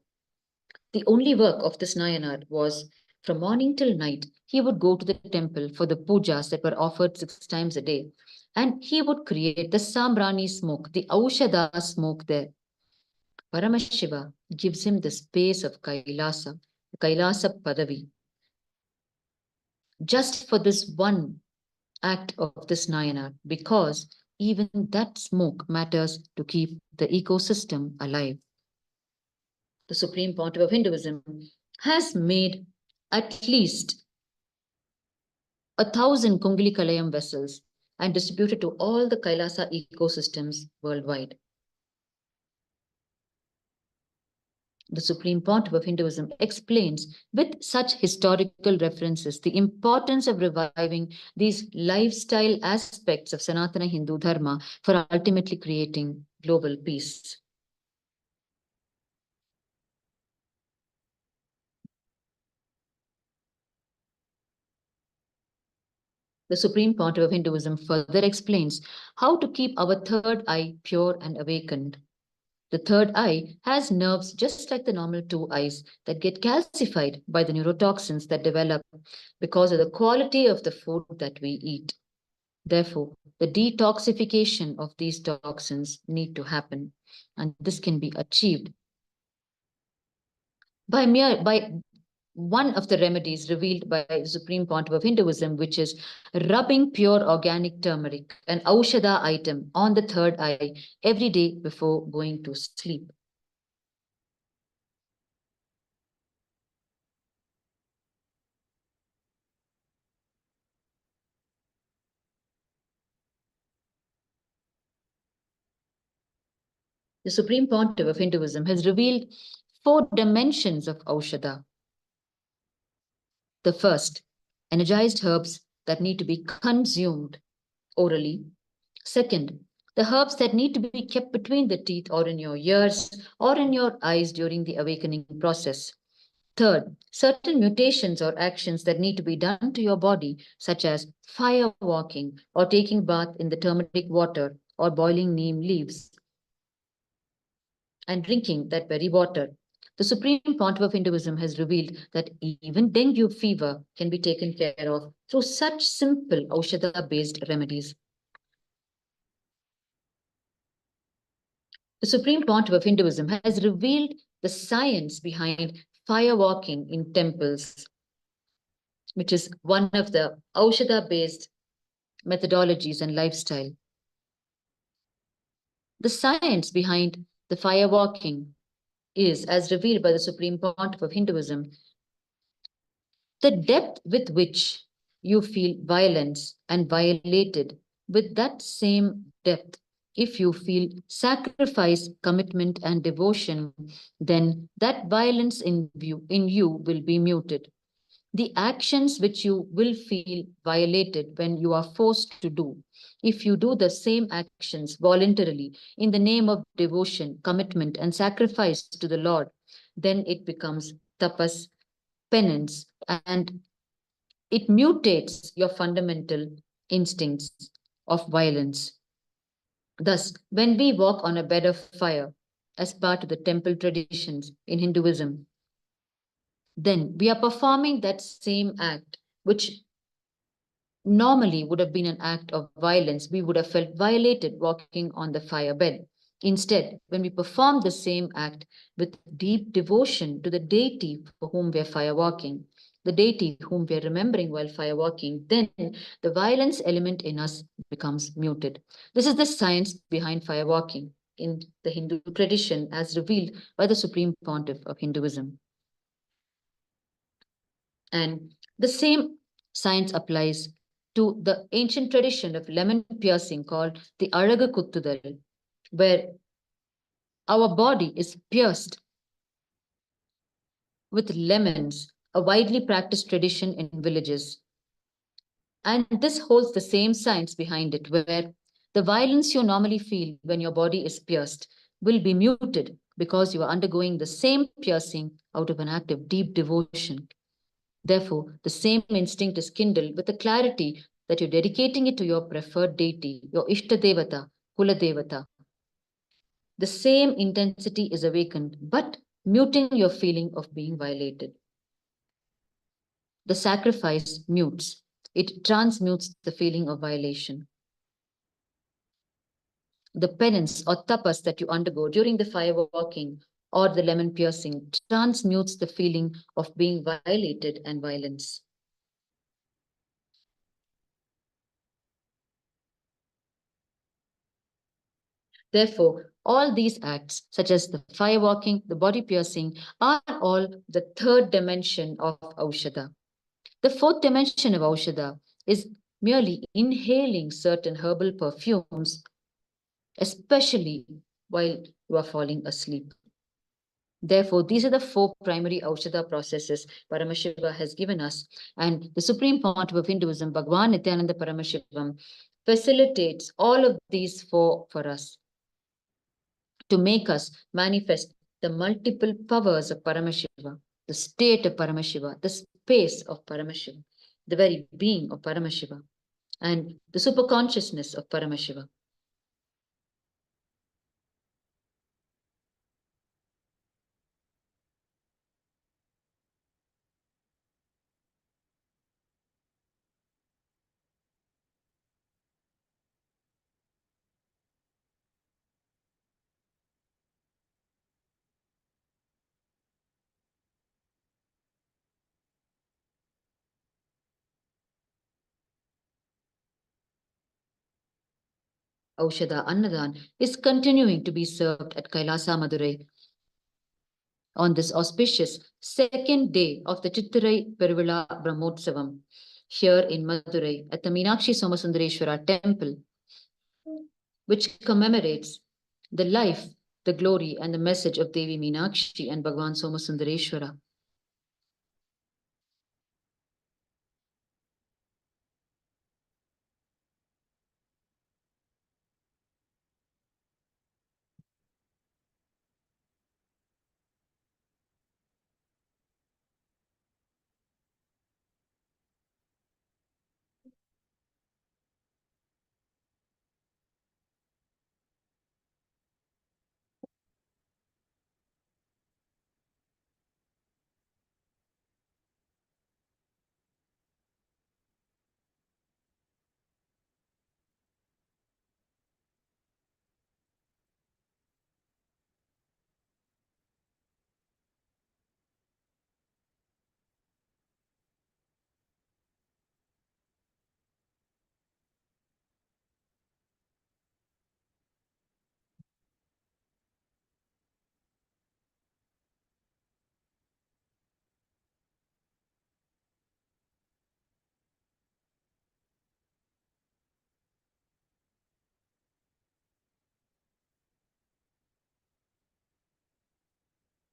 The only work of this Nayanar was from morning till night, he would go to the temple for the pujas that were offered 6 times a day. And he would create the Sambrani smoke, the Aushadha smoke there. Paramashiva gives him the space of Kailasa, Kailasa Padavi. Just for this one act of this Nayanar, because even that smoke matters to keep the ecosystem alive. The Supreme Pontiff of Hinduism has made at least 1,000 Kungli Kalayam vessels and distributed to all the Kailasa ecosystems worldwide. The Supreme Pontiff of Hinduism explains with such historical references the importance of reviving these lifestyle aspects of Sanatana Hindu Dharma for ultimately creating global peace. The Supreme Pontiff of Hinduism further explains how to keep our third eye pure and awakened. The third eye has nerves just like the normal 2 eyes that get calcified by the neurotoxins that develop because of the quality of the food that we eat. Therefore, the detoxification of these toxins need to happen, and this can be achieved by one of the remedies revealed by the Supreme Pontiff of Hinduism, which is rubbing pure organic turmeric, an Aushadha item, on the third eye every day before going to sleep. the Supreme Pontiff of Hinduism has revealed 4 dimensions of Aushadha. The first, energized herbs that need to be consumed orally. Second, the herbs that need to be kept between the teeth or in your ears or in your eyes during the awakening process. Third, certain mutations or actions that need to be done to your body, such as fire walking or taking bath in the turmeric water or boiling neem leaves and drinking that very water. The Supreme Pontiff of Hinduism has revealed that even dengue fever can be taken care of through such simple Aushadha-based remedies. The Supreme Pontiff of Hinduism has revealed the science behind fire walking in temples, which is one of the Aushadha-based methodologies and lifestyle. The science behind the fire walking is, as revealed by the Supreme Pontiff of Hinduism, the depth with which you feel violence and violated, with that same depth, if you feel sacrifice, commitment, and devotion, then that violence in you will be muted. The actions which you will feel violated when you are forced to do, if you do the same actions voluntarily in the name of devotion, commitment, and sacrifice to the Lord, then it becomes tapas, penance, and it mutates your fundamental instincts of violence. Thus, when we walk on a bed of fire as part of the temple traditions in Hinduism, then we are performing that same act, which normally would have been an act of violence. We would have felt violated walking on the fire bed. Instead, when we perform the same act with deep devotion to the deity for whom we are fire walking, the deity whom we are remembering while fire walking, then the violence element in us becomes muted. This is the science behind fire walking in the Hindu tradition as revealed by the Supreme Pontiff of Hinduism. And the same science applies to the ancient tradition of lemon piercing called the Araga Kuttudal, where our body is pierced with lemons, a widely practiced tradition in villages. And this holds the same science behind it, where the violence you normally feel when your body is pierced will be muted because you are undergoing the same piercing out of an act of deep devotion. Therefore, the same instinct is kindled with the clarity that you're dedicating it to your preferred deity, your Ishta Devata, Kula Devata. The same intensity is awakened, but muting your feeling of being violated. The sacrifice mutes. It transmutes the feeling of violation. The penance or tapas that you undergo during the fire walking or the lemon piercing transmutes the feeling of being violated and violence. Therefore, all these acts, such as the fire walking, the body piercing, are all the third dimension of Aushadha. The fourth dimension of Aushadha is merely inhaling certain herbal perfumes, especially while you are falling asleep. Therefore, these are the 4 primary Aushadha processes Paramashiva has given us. And the Supreme Pontiff of Hinduism, Bhagwan Nityananda Paramashivam, facilitates all of these 4 for us to make us manifest the multiple powers of Paramashiva, the state of Paramashiva, the space of Paramashiva, the very being of Paramashiva, and the superconsciousness of Paramashiva. Aushadha Annadan is continuing to be served at Kailasa Madurai on this auspicious second day of the Chittirai Peruvizha Brahmotsavam here in Madurai at the Meenakshi Somasundareshwara temple, which commemorates the life the glory and the message of Devi Meenakshi and Bhagwan Somasundareshwara.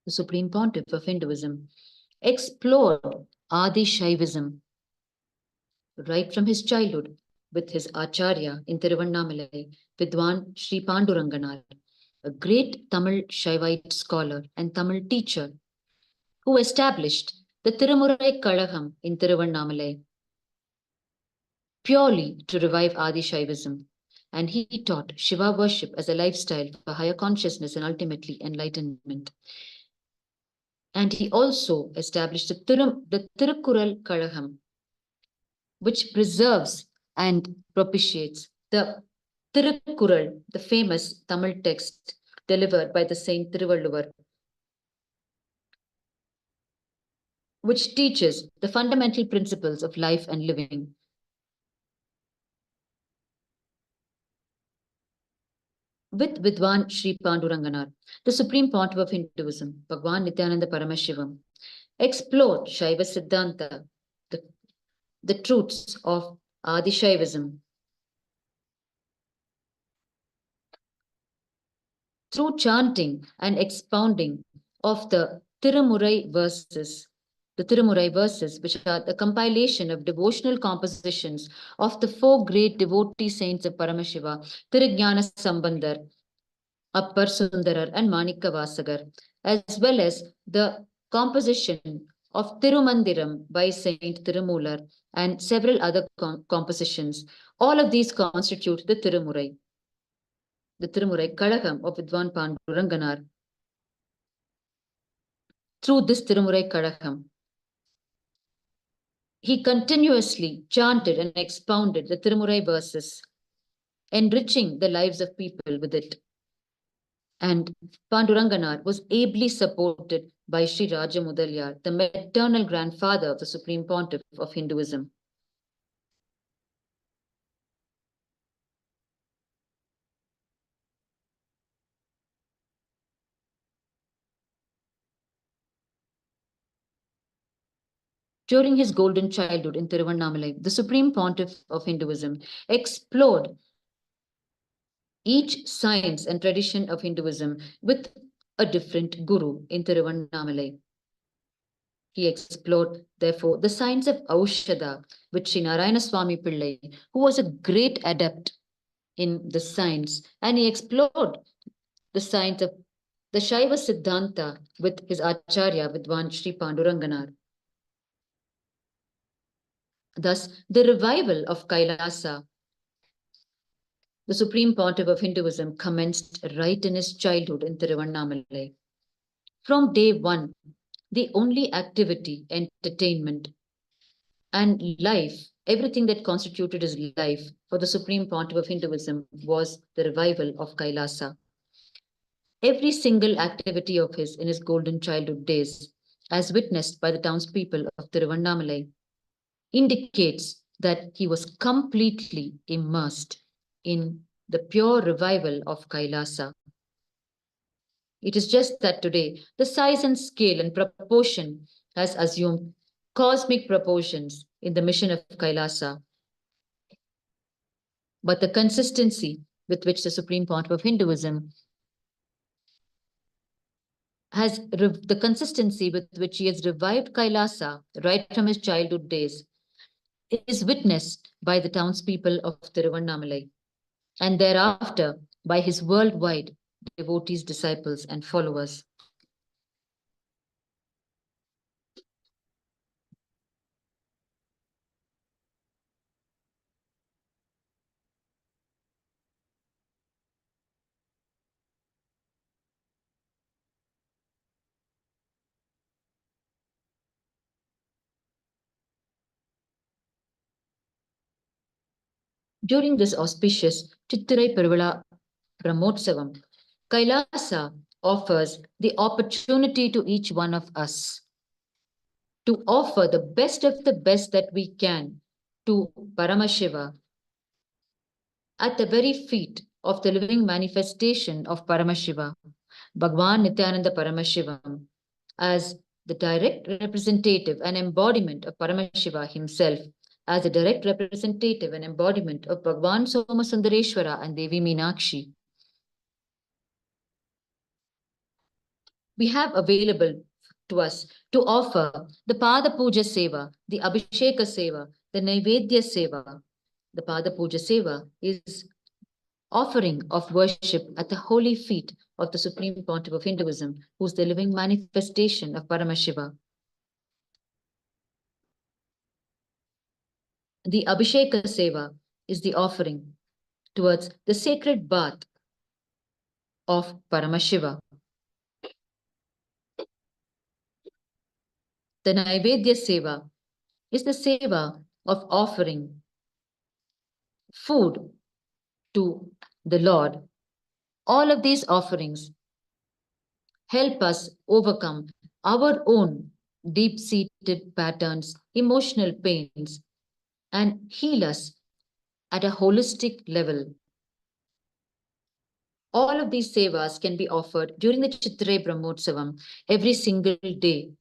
The Supreme Pontiff of Hinduism explored Adi Shaivism right from his childhood with his Acharya in Tiruvannamalai, Vidwan Sri Panduranganar, a great Tamil Shaivite scholar and Tamil teacher who established the Tirumurai Kalagam in Tiruvannamalai purely to revive Adi Shaivism. And he taught Shiva worship as a lifestyle for higher consciousness and ultimately enlightenment. And he also established the Tirukkural Kalagam, which preserves and propitiates the Tirukkural, the famous Tamil text delivered by the Saint Tiruvalluvar, which teaches the fundamental principles of life and living. With Vidwan Sri Panduranganar, the Supreme Pontiff of Hinduism, Bhagwan Nityananda Paramashivam, explored Shaiva Siddhanta, the truths of Adi Shaivism, through chanting and expounding of the Tirumurai verses, which are the compilation of devotional compositions of the four great devotee saints of Paramashiva, Tirujnana Sambandar, Appar Sundarar, and Manika Vasagar, as well as the composition of Tirumandiram by Saint Tirumular and several other compositions. All of these constitute the Tirumurai Kalagam of Vidwan Panduranganar. Through this Tirumurai Kalagam, he continuously chanted and expounded the Tirumurai verses, enriching the lives of people with it. And Panduranganar was ably supported by Sri Raja Mudalyar, the maternal grandfather of the Supreme Pontiff of Hinduism. During his golden childhood in Tiruvannamalai, the Supreme Pontiff of Hinduism explored each science and tradition of Hinduism with a different guru in Tiruvannamalai. He explored, therefore, the science of Aushadha with Sri Narayana Swami Pillai, who was a great adept in the science, and he explored the science of the Shaiva Siddhanta with his Acharya Vidwan Sri Panduranganar. Thus, the revival of Kailasa, the Supreme Pontiff of Hinduism, commenced right in his childhood in Tiruvannamalai. From day one, the only activity, entertainment, and life, everything that constituted his life for the Supreme Pontiff of Hinduism was the revival of Kailasa. Every single activity of his in his golden childhood days, as witnessed by the townspeople of Tiruvannamalai, indicates that he was completely immersed in the pure revival of Kailasa. It is just that today, the size and scale and proportion has assumed cosmic proportions in the mission of Kailasa. But the consistency with which the Supreme Pontiff of Hinduism the consistency with which he has revived Kailasa right from his childhood days is witnessed by the townspeople of Tiruvannamalai and thereafter by his worldwide devotees, disciples, and followers. During this auspicious Chittirai Peruvizha Brahmotsavam, Kailasa offers the opportunity to each one of us to offer the best of the best that we can to Paramashiva at the very feet of the living manifestation of Paramashiva, Bhagwan Nityananda Paramashivam, as the direct representative and embodiment of Paramashiva himself, as a direct representative and embodiment of Bhagwan Somasundareshwara and Devi Meenakshi. We have available to us to offer the Pada Puja Seva, the Abhisheka Seva, the Naivedya Seva. The Pada Puja Seva is offering of worship at the holy feet of the Supreme Pontiff of Hinduism, who is the living manifestation of Paramashiva. The Abhisheka Seva is the offering towards the sacred bath of Paramashiva. The Naivedya Seva is the Seva of offering food to the Lord. All of these offerings help us overcome our own deep-seated patterns, emotional pains, and heal us at a holistic level. All of these sevas can be offered during the Chittirai Brahmotsavam every single day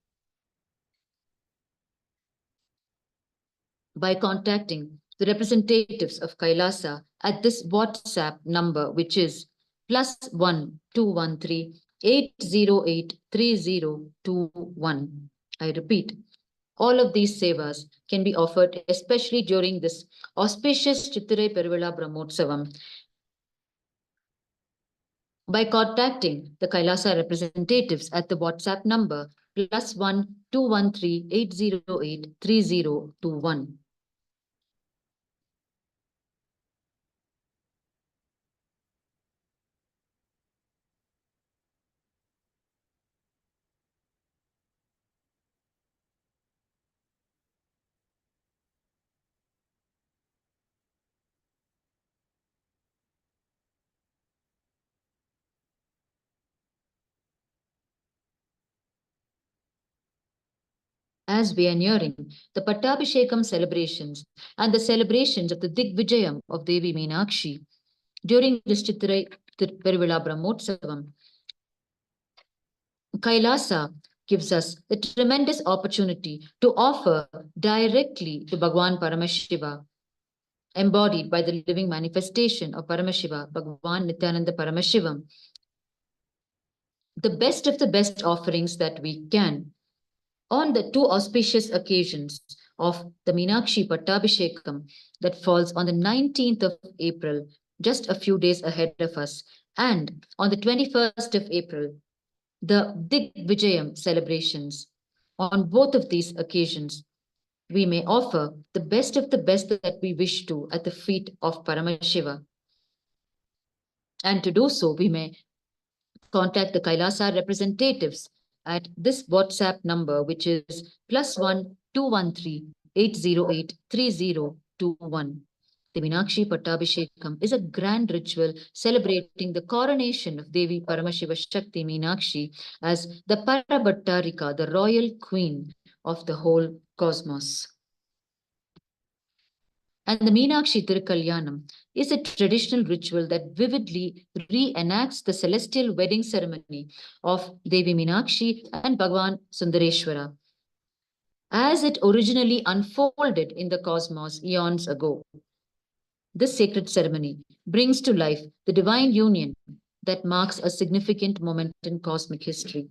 by contacting the representatives of Kailasa at this WhatsApp number, which is +1 213 808 3021. I repeat, all of these sevas can be offered, especially during this auspicious Chittirai Peruvizha Brahmotsavam, by contacting the Kailasa representatives at the WhatsApp number +1 213 808 3021. As we are nearing the Pattabhishekam celebrations and the celebrations of the Digvijayam of Devi Meenakshi, during this Chittirai Peruvizha Brahmotsavam, Kailasa gives us the tremendous opportunity to offer directly to Bhagwan Paramashiva, embodied by the living manifestation of Paramashiva, Bhagwan Nityananda Paramashivam, the best of the best offerings that we can. On the two auspicious occasions of the Meenakshi Pattabhishekam that falls on the 19th of April, just a few days ahead of us, and on the 21st of April, the Digvijayam celebrations. On both of these occasions, we may offer the best of the best that we wish to at the feet of Paramashiva. And to do so, we may contact the Kailasa representatives at this WhatsApp number, which is +1 213 808 3021. The Meenakshi Pattabhishekam is a grand ritual celebrating the coronation of Devi Paramashiva Shakti Meenakshi as the Parabhattarika, the royal queen of the whole cosmos. And the Meenakshi Tirukalyanam is a traditional ritual that vividly reenacts the celestial wedding ceremony of Devi Meenakshi and Bhagwan Sundareshwara, as it originally unfolded in the cosmos eons ago. This sacred ceremony brings to life the divine union that marks a significant moment in cosmic history.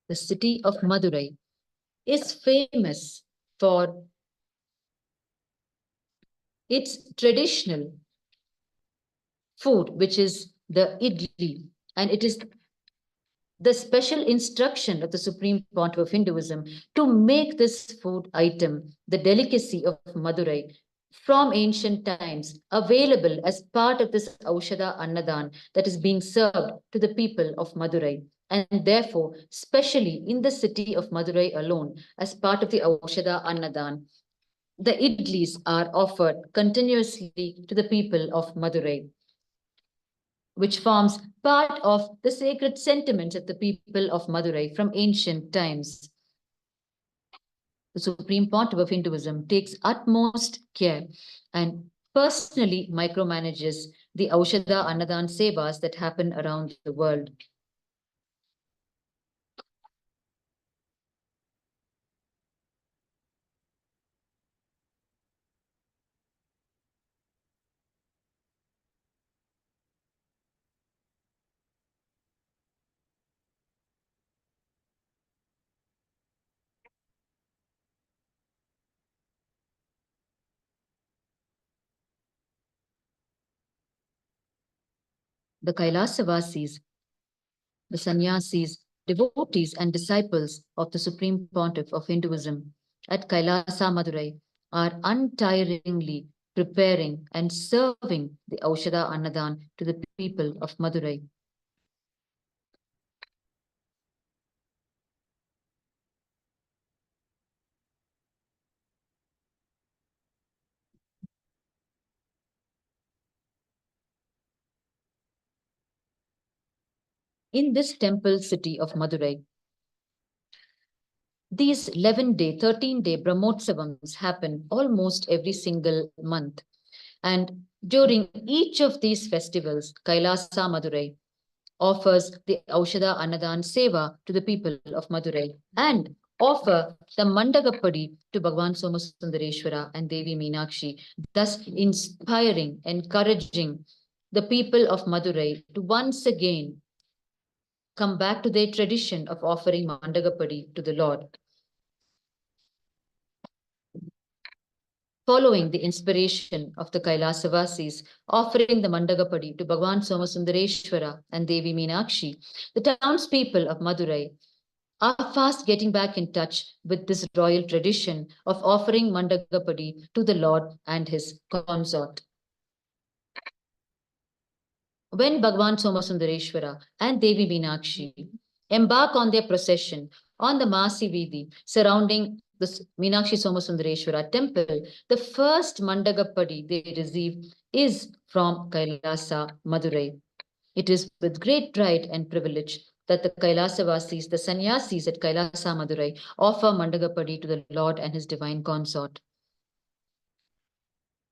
the city of Madurai, is famous for its traditional food, which is the idli, and it is the special instruction of the Supreme Pontiff of Hinduism to make this food item, the delicacy of Madurai, from ancient times, available as part of this Aushadha Annadan that is being served to the people of Madurai. And therefore, especially in the city of Madurai alone, as part of the Aushadha Annadan, the idlis are offered continuously to the people of Madurai, which forms part of the sacred sentiments of the people of Madurai from ancient times. The Supreme Pontiff of Hinduism takes utmost care and personally micromanages the Aushadha Annadan Sevas that happen around the world. The Kailasavasis, the sannyasis, devotees, and disciples of the Supreme Pontiff of Hinduism at Kailasa Madurai are untiringly preparing and serving the Aushadha Annadan to the people of Madurai. In this temple city of Madurai, these 11-day, 13-day Brahmotsavams happen almost every single month. And during each of these festivals, Kailasa Madurai offers the Aushadha Annadan Seva to the people of Madurai and offer the Mandagappadi to Bhagwan Somasundareshwara and Devi Meenakshi, thus inspiring, encouraging the people of Madurai to once again come back to their tradition of offering Mandagappadi to the Lord. Following the inspiration of the Kailasavasis, offering the Mandagappadi to Bhagwan Somasundareshwara and Devi Meenakshi, the townspeople of Madurai are fast getting back in touch with this royal tradition of offering Mandagappadi to the Lord and his consort. When Bhagwan Somasundareshwara and Devi Meenakshi embark on their procession on the Masi Vidhi surrounding the Meenakshi Somasundareshwara temple, the first Mandagappadi they receive is from Kailasa, Madurai. It is with great pride and privilege that the Kailasavasis, the sannyasis at Kailasa, Madurai, offer Mandagappadi to the Lord and his divine consort.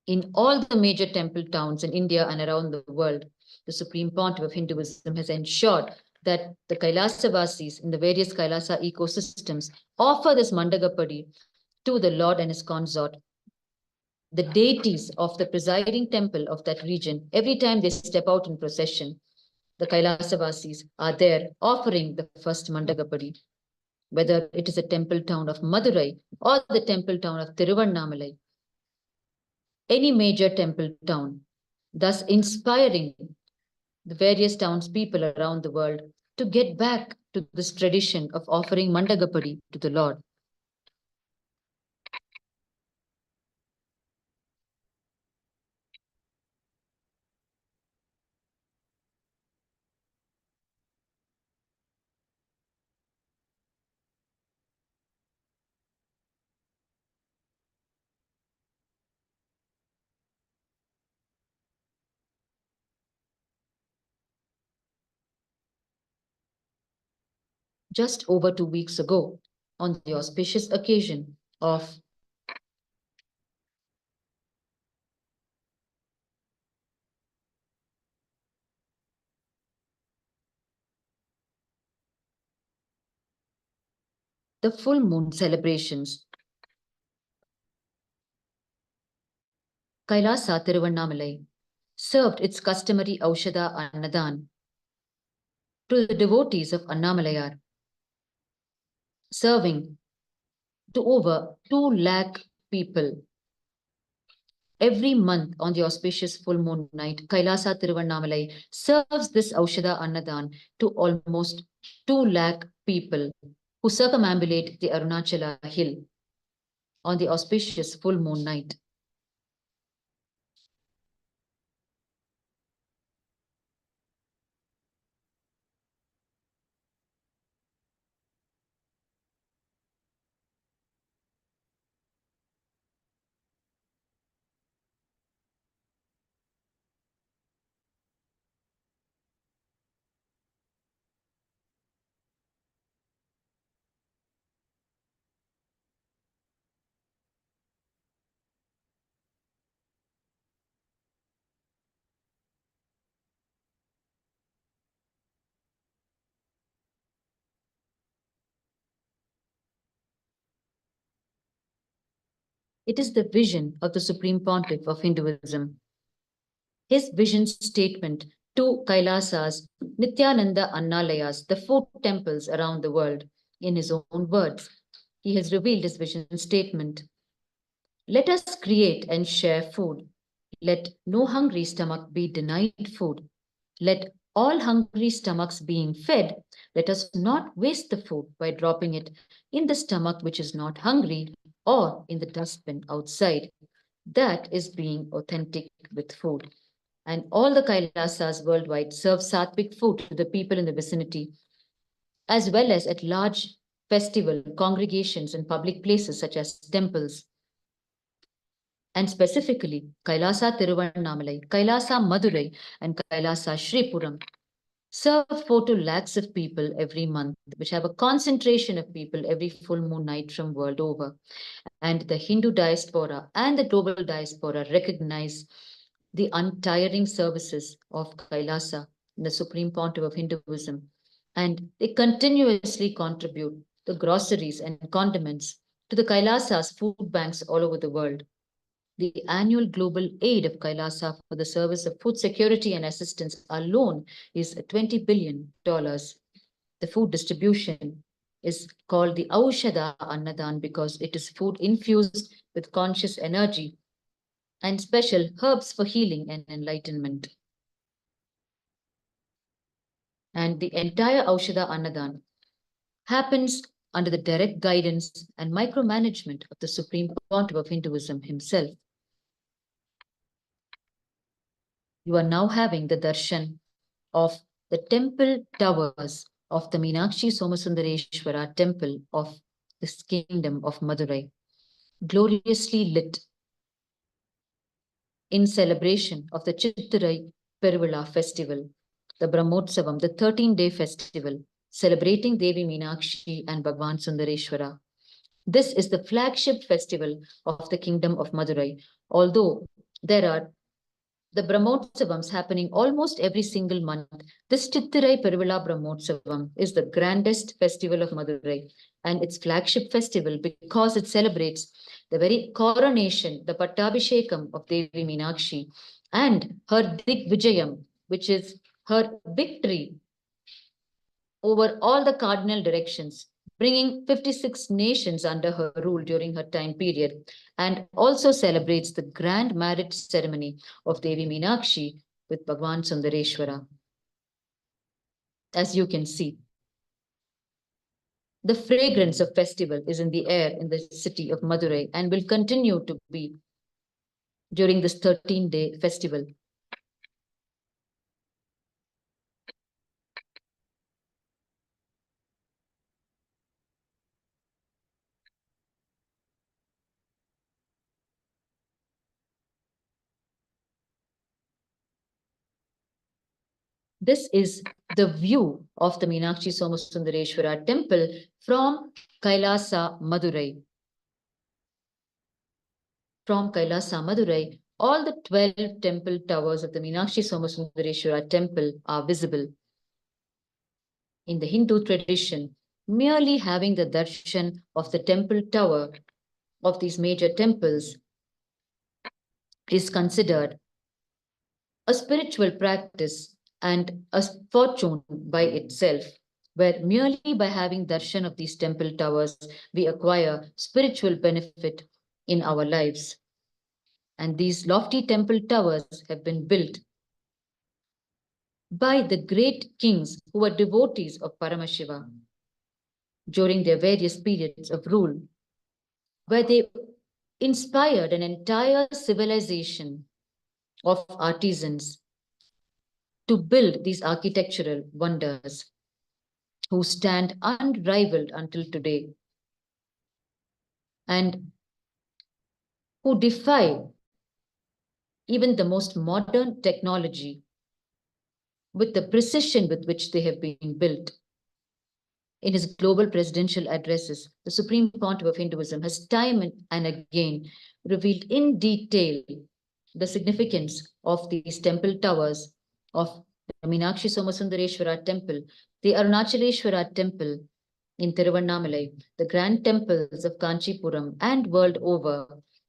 In all the major temple towns in India and around the world, the Supreme Pontiff of Hinduism has ensured that the Kailasavasis in the various Kailasa ecosystems offer this Mandagappadi to the Lord and his consort, the deities of the presiding temple of that region. Every time they step out in procession, the Kailasavasis are there offering the first Mandagappadi, whether it is a temple town of Madurai or the temple town of Tiruvannamalai, any major temple town, thus inspiring the various townspeople around the world to get back to this tradition of offering Mandagappadi to the Lord. Just over 2 weeks ago, on the auspicious occasion of the full moon celebrations, Kailasa Tiruvannamalai served its customary Aushadha Annadan to the devotees of Annamalayar. serving to over 2 lakh people. Every month on the auspicious full moon night, Kailasa Tiruvannamalai serves this Aushadha Annadan to almost 2 lakh people who circumambulate the Arunachala hill on the auspicious full moon night. It is the vision of the Supreme Pontiff of Hinduism. His vision statement to Kailasa's Nityananda Annalayas, the 4 temples around the world, in his own words. He has revealed his vision statement. Let us create and share food. Let no hungry stomach be denied food. Let all hungry stomachs being fed, let us not waste the food by dropping it in the stomach which is not hungry or in the dustbin outside. That is being authentic with food. And all the Kailasas worldwide serve sattvic food to the people in the vicinity, as well as at large festival congregations and public places such as temples. And specifically, Kailasa Tiruvannamalai, Kailasa Madurai, and Kailasa Shripuram serve 4 to lakhs of people every month, which have a concentration of people every full moon night from world over. And the Hindu diaspora and the global diaspora recognize the untiring services of Kailasa, the Supreme Pontiff of Hinduism. And they continuously contribute the groceries and condiments to the Kailasa's food banks all over the world. The annual global aid of Kailasa for the service of food security and assistance alone is $20 billion. The food distribution is called the Aushadha Annadan because it is food infused with conscious energy and special herbs for healing and enlightenment. And the entire Aushadha Annadan happens under the direct guidance and micromanagement of the Supreme Pontiff of Hinduism himself. You are now having the darshan of the temple towers of the Meenakshi Somasundareshwara temple of this kingdom of Madurai, gloriously lit in celebration of the Chittirai Peruvizha festival, the Brahmotsavam, the 13-day festival, celebrating Devi Meenakshi and Bhagwan Sundareshwara. This is the flagship festival of the kingdom of Madurai, although there are the Brahmotsavams happening almost every single month. This Chittirai Peruvizha Brahmotsavam is the grandest festival of Madurai and its flagship festival because it celebrates the very coronation, the Pattabhishekam of Devi Meenakshi and her Digvijayam, which is her victory over all the cardinal directions, bringing 56 nations under her rule during her time period, and also celebrates the grand marriage ceremony of Devi Meenakshi with Bhagwan Sundareshwara. As you can see, the fragrance of festival is in the air in the city of Madurai and will continue to be during this 13-day festival. This is the view of the Meenakshi Somasundareshwara temple from Kailasa, Madurai. From Kailasa, Madurai, all the 12 temple towers of the Meenakshi Somasundareshwara temple are visible. In the Hindu tradition, merely having the darshan of the temple tower of these major temples is considered a spiritual practice and a fortune by itself. where merely by having darshan of these temple towers, we acquire spiritual benefit in our lives. And these lofty temple towers have been built by the great kings who were devotees of Paramashiva during their various periods of rule, where they inspired an entire civilization of artisans to build these architectural wonders who stand unrivaled until today and who defy even the most modern technology with the precision with which they have been built. In his global presidential addresses, the Supreme Pontiff of Hinduism has time and again revealed in detail the significance of these temple towers of the Meenakshi Somasundareshwara temple, the Arunachaleshwara temple in Tiruvannamalai, the grand temples of Kanchipuram and world over,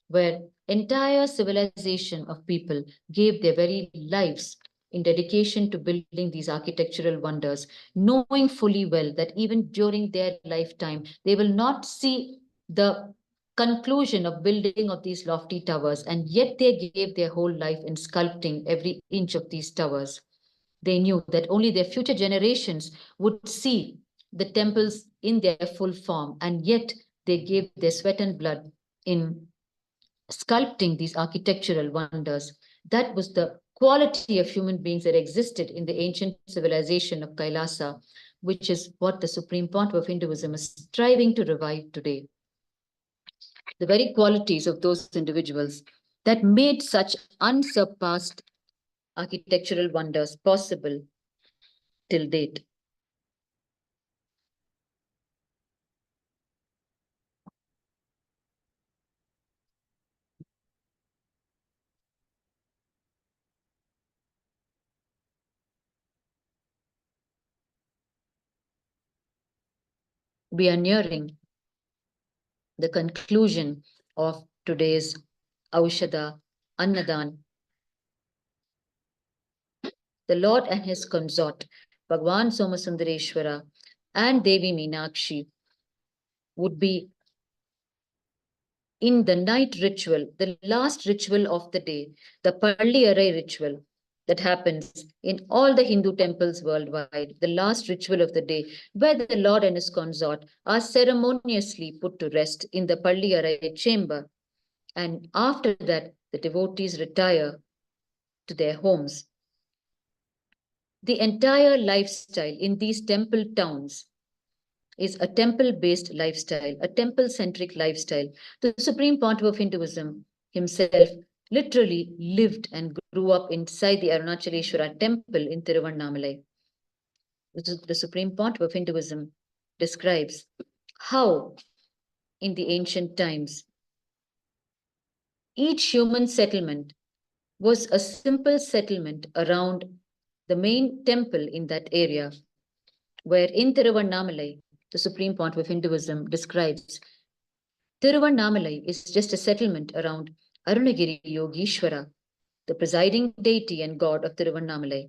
where entire civilization of people gave their very lives in dedication to building these architectural wonders, knowing fully well that even during their lifetime, they will not see the conclusion of building of these lofty towers, and yet they gave their whole life in sculpting every inch of these towers. They knew that only their future generations would see the temples in their full form, and yet they gave their sweat and blood in sculpting these architectural wonders. That was the quality of human beings that existed in the ancient civilization of Kailasa, which is what the Supreme Pontiff of Hinduism is striving to revive today. The very qualities of those individuals that made such unsurpassed architectural wonders possible till date. We are nearing the conclusion of today's Aushadha Annadan. The Lord and his consort, Bhagwan Somasundareshwara and Devi Meenakshi, would be in the night ritual, the last ritual of the day, the Palliyarai ritual that happens in all the Hindu temples worldwide, the last ritual of the day, where the Lord and his consort are ceremoniously put to rest in the Palliyarai chamber. And after that, the devotees retire to their homes. The entire lifestyle in these temple towns is a temple-based lifestyle, a temple-centric lifestyle. The Supreme Pontiff of Hinduism himself literally lived and grew up inside the Arunachaleshwara temple in Tiruvannamalai. The Supreme Pontiff of Hinduism describes how in the ancient times each human settlement was a simple settlement around the main temple in that area, where in Tiruvannamalai, the Supreme Pontiff of Hinduism describes Tiruvannamalai is just a settlement around Arunagiri Yogishwara, the presiding deity and god of Tiruvannamalai.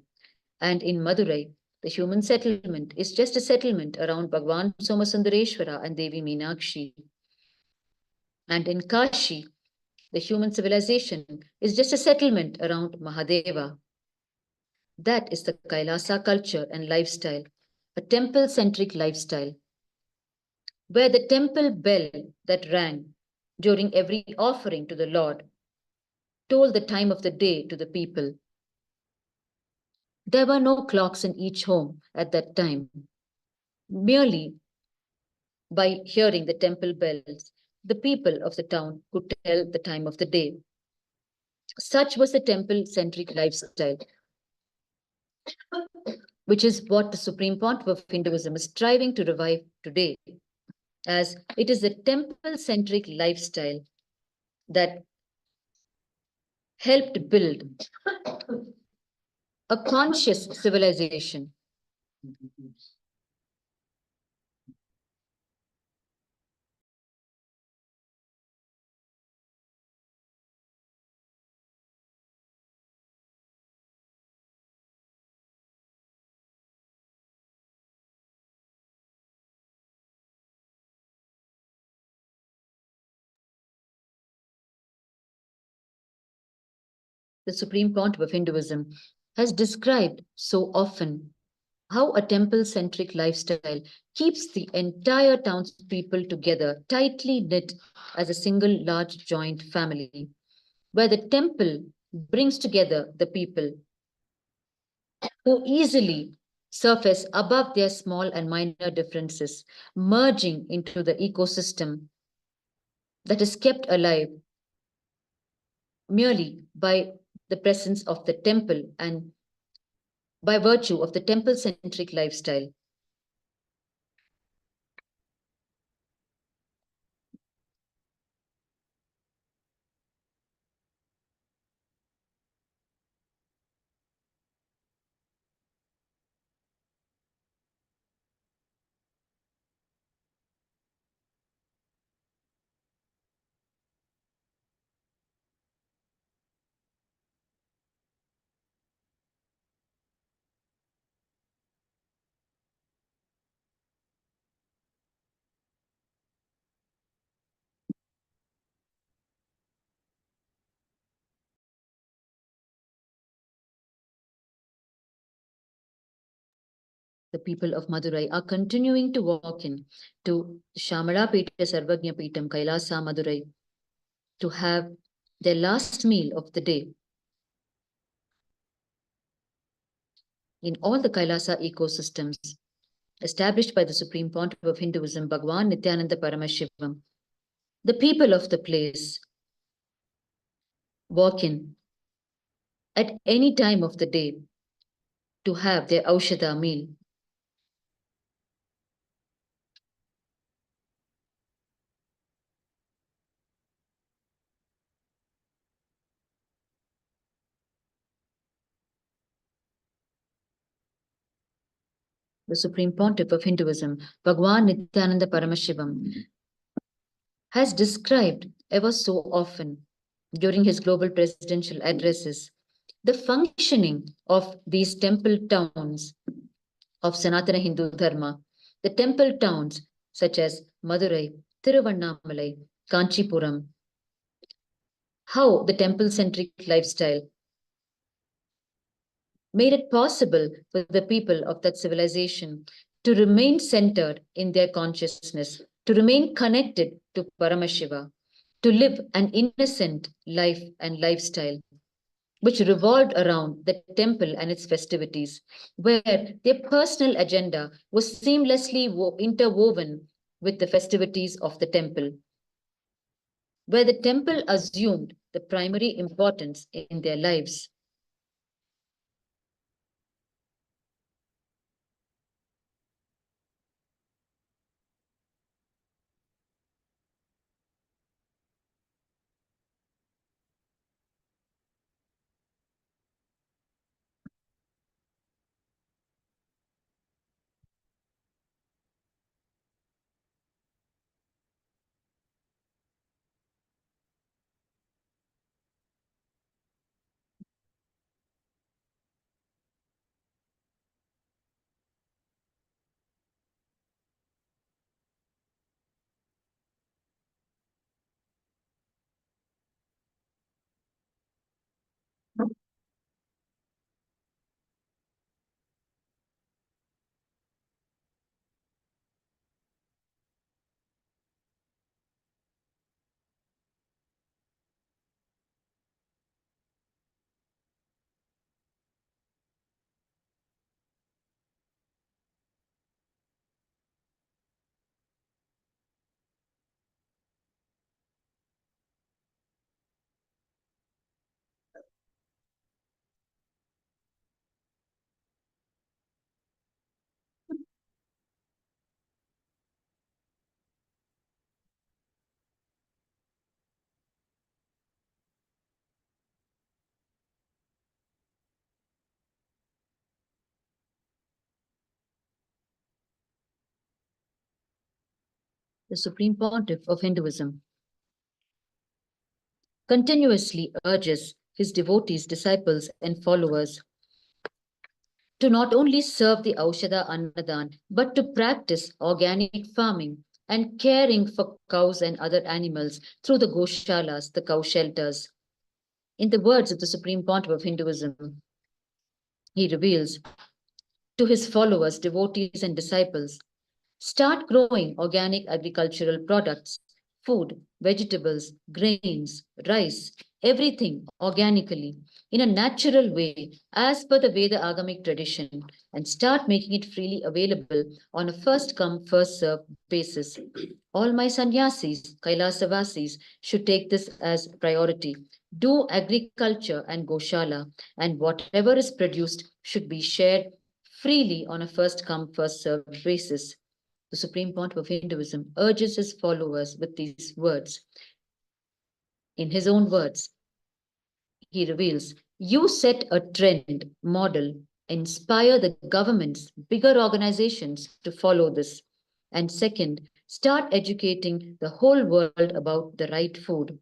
And in Madurai, the human settlement is just a settlement around Bhagwan Somasundareshwara and Devi Meenakshi. And in Kashi, the human civilization is just a settlement around Mahadeva. That is the Kailasa culture and lifestyle, a temple-centric lifestyle, where the temple bell that rang during every offering to the Lord told the time of the day to the people. There were no clocks in each home at that time. Merely by hearing the temple bells, the people of the town could tell the time of the day. Such was the temple-centric lifestyle, which is what the Supreme Pontiff of Hinduism is striving to revive today, as it is the temple-centric lifestyle that helped build a conscious civilization. the Supreme Pontiff of Hinduism, has described so often how a temple-centric lifestyle keeps the entire townspeople together, tightly knit as a single large joint family, where the temple brings together the people who easily surface above their small and minor differences, merging into the ecosystem that is kept alive merely by the presence of the temple and by virtue of the temple-centric lifestyle. The people of Madurai are continuing to walk in to Shamala Pita Sarvagnya Pitam Kailasa Madurai to have their last meal of the day. In all the Kailasa ecosystems established by the Supreme Pontiff of Hinduism, Bhagwan Nityananda Paramashivam, the people of the place walk in at any time of the day to have their Aushadha meal. The Supreme Pontiff of Hinduism, Bhagwan Nityananda Paramashivam, has described ever so often during his global presidential addresses the functioning of these temple towns of Sanatana Hindu Dharma, the temple towns such as Madurai, Tiruvannamalai, Kanchipuram, how the temple-centric lifestyle made it possible for the people of that civilization to remain centered in their consciousness, to remain connected to Paramashiva, to live an innocent life and lifestyle, which revolved around the temple and its festivities, where their personal agenda was seamlessly interwoven with the festivities of the temple, where the temple assumed the primary importance in their lives. The Supreme Pontiff of Hinduism continuously urges his devotees, disciples, and followers to not only serve the Aushadha Annadan, but to practice organic farming and caring for cows and other animals through the goshalas, the cow shelters. In the words of the Supreme Pontiff of Hinduism, he reveals to his followers, devotees, and disciples, start growing organic agricultural products, food, vegetables, grains, rice, everything organically in a natural way as per the Veda Agamic tradition, and start making it freely available on a first come, first served basis. All my sannyasis, Kailasavasis, should take this as priority. Do agriculture and Goshala, and whatever is produced should be shared freely on a first come, first served basis. The Supreme Pontiff of Hinduism urges his followers with these words. In his own words, he reveals, you set a trend, model, inspire the governments, bigger organizations to follow this. And second, start educating the whole world about the right food.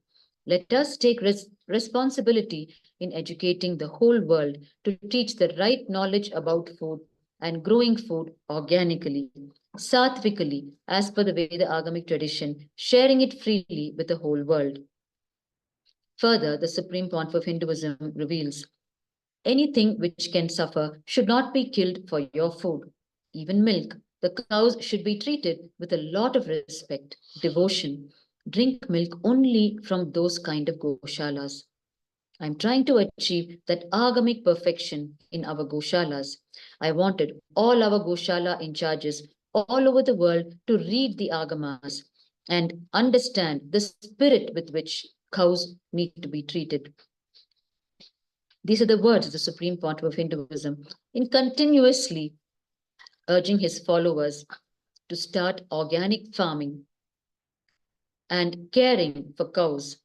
Let us take responsibility in educating the whole world to teach the right knowledge about food and growing food organically, sattvically, as per the Veda Agamic tradition, sharing it freely with the whole world. Further, the Supreme Pontiff of Hinduism reveals, anything which can suffer should not be killed for your food. Even milk, the cows should be treated with a lot of respect, devotion. Drink milk only from those kind of goshalas. I'm trying to achieve that agamic perfection in our goshalas. I wanted all our goshala in charges all over the world to read the agamas and understand the spirit with which cows need to be treated. These are the words of the Supreme Pontiff of Hinduism in continuously urging his followers to start organic farming and caring for cows.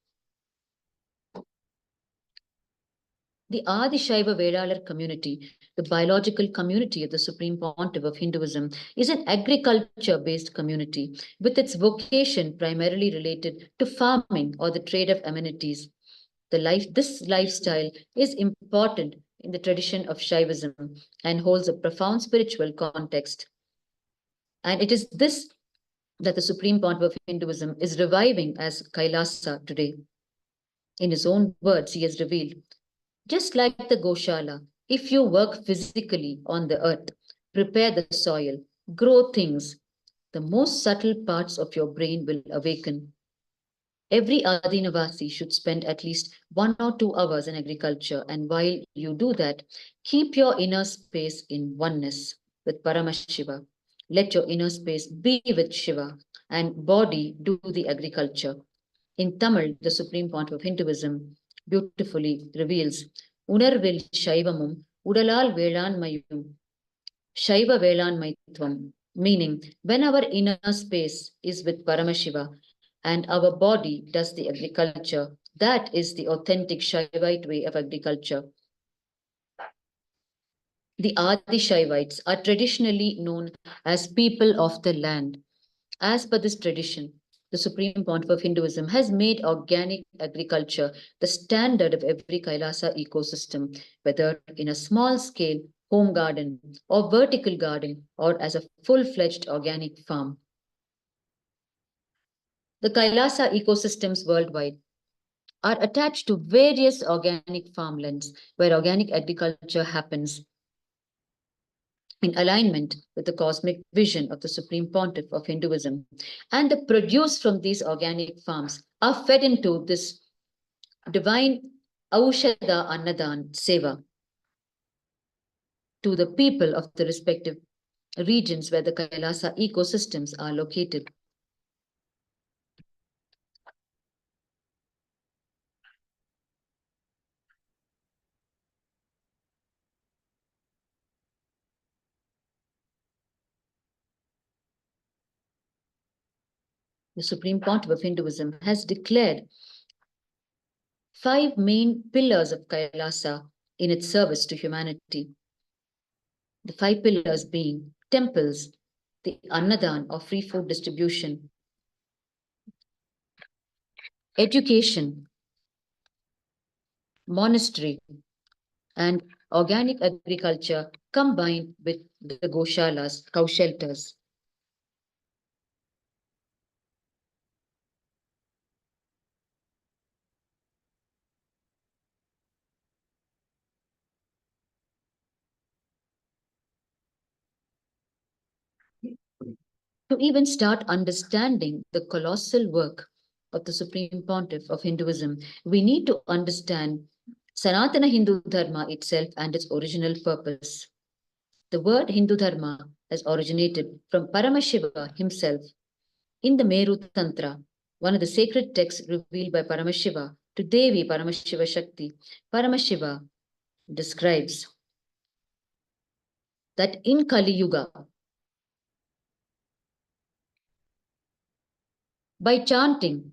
The Adi Shaiva Vedalar community, the biological community of the Supreme Pontiff of Hinduism, is an agriculture-based community with its vocation primarily related to farming or the trade of amenities. This lifestyle is important in the tradition of Shaivism and holds a profound spiritual context. And it is this that the Supreme Pontiff of Hinduism is reviving as Kailasa today. In his own words, he has revealed, just like the Goshala, if you work physically on the earth, prepare the soil, grow things, the most subtle parts of your brain will awaken. Every Adinavasi should spend at least 1 or 2 hours in agriculture, and while you do that, keep your inner space in oneness with Paramashiva. Let your inner space be with Shiva, and body do the agriculture. In Tamil, the Supreme Pontiff of Hinduism beautifully reveals, Unarvil Shaivamum, Udalal Velanmayum, Shaiva Velanmaitvam, meaning when our inner space is with Paramashiva and our body does the agriculture, that is the authentic Shaivite way of agriculture. The Adi Shaivites are traditionally known as people of the land. As per this tradition, the Supreme Pontiff of Hinduism has made organic agriculture the standard of every Kailasa ecosystem, whether in a small scale home garden or vertical garden or as a full-fledged organic farm. The Kailasa ecosystems worldwide are attached to various organic farmlands where organic agriculture happens in alignment with the cosmic vision of the Supreme Pontiff of Hinduism. And the produce from these organic farms are fed into this divine Aushada Annadan Seva to the people of the respective regions where the Kailasa ecosystems are located. The Supreme Pontiff of Hinduism has declared 5 main pillars of Kailasa in its service to humanity. The 5 pillars being temples, the Annadan or free food distribution, education, monastery, and organic agriculture combined with the Goshalas, cow shelters. to even start understanding the colossal work of the Supreme Pontiff of Hinduism, we need to understand Sanatana Hindu Dharma itself and its original purpose. The word Hindu Dharma has originated from Paramashiva himself in the Meru Tantra, one of the sacred texts revealed by Paramashiva to Devi Paramashiva Shakti. Paramashiva describes that in Kali Yuga, by chanting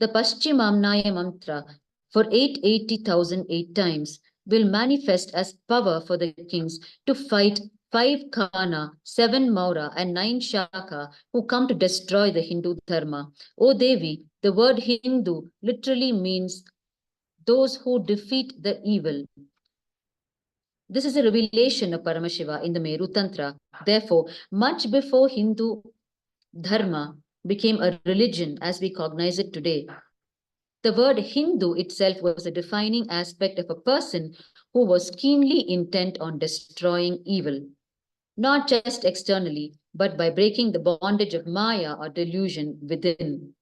the Paschimamnaya mantra for 880,008 times, will manifest as power for the kings to fight 5 Kana, 7 Maura, and 9 Shaka who come to destroy the Hindu Dharma. O Devi, the word Hindu literally means those who defeat the evil. This is a revelation of Paramashiva in the Meru Tantra. Therefore, much before Hindu Dharma became a religion as we cognize it today, the word Hindu itself was a defining aspect of a person who was keenly intent on destroying evil, not just externally, but by breaking the bondage of Maya or delusion within,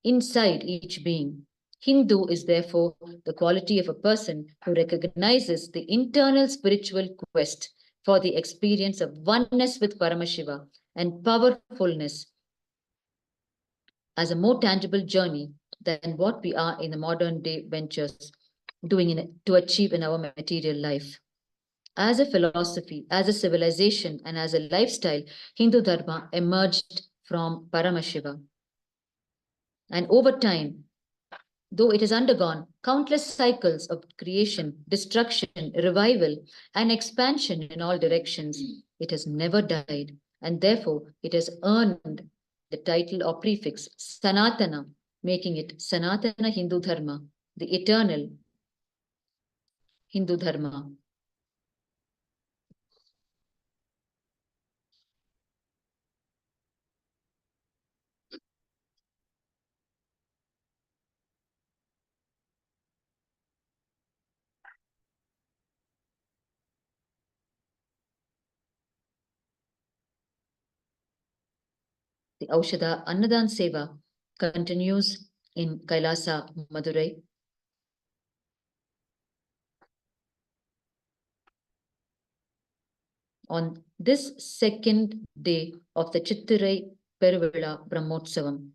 inside each being. Hindu is therefore the quality of a person who recognizes the internal spiritual quest for the experience of oneness with Paramashiva and powerfulness as a more tangible journey than what we are in the modern day ventures to achieve in our material life. As a philosophy, as a civilization, and as a lifestyle, Hindu Dharma emerged from Paramashiva. And over time, though it has undergone countless cycles of creation, destruction, revival, and expansion in all directions, it has never died, and therefore it has earned the title or prefix Sanatana, making it Sanatana Hindu Dharma, the eternal Hindu Dharma. The Aushadha Annadan Seva continues in Kailasa, Madurai. On this second day of the Chittirai Peruvizha Brahmotsavam,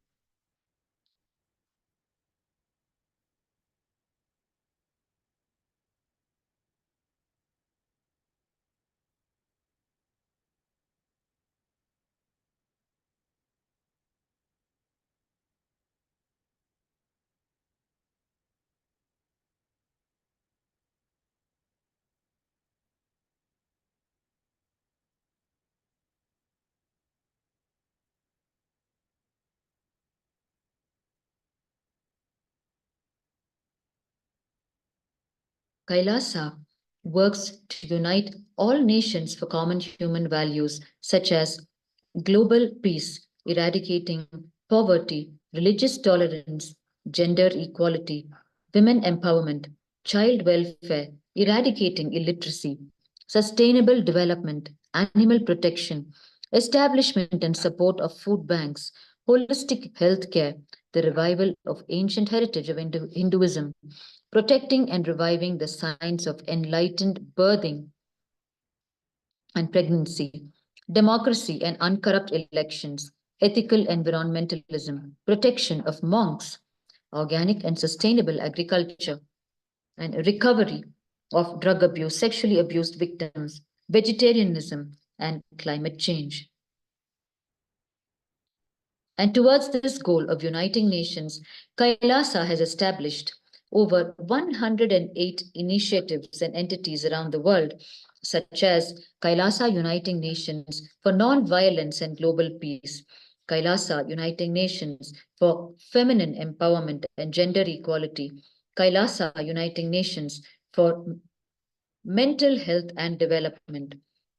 Kailasa works to unite all nations for common human values such as global peace, eradicating poverty, religious tolerance, gender equality, women empowerment, child welfare, eradicating illiteracy, sustainable development, animal protection, establishment and support of food banks, holistic healthcare, the revival of ancient heritage of Hinduism, protecting and reviving the science of enlightened birthing and pregnancy, democracy and uncorrupt elections, ethical environmentalism, protection of monks, organic and sustainable agriculture, and recovery of drug abuse, sexually abused victims, vegetarianism, and climate change. And towards this goal of uniting nations, Kailasa has established over 108 initiatives and entities around the world, such as Kailasa Uniting Nations for Non-Violence and Global Peace, Kailasa Uniting Nations for Feminine Empowerment and Gender Equality, Kailasa Uniting Nations for Mental Health and Development,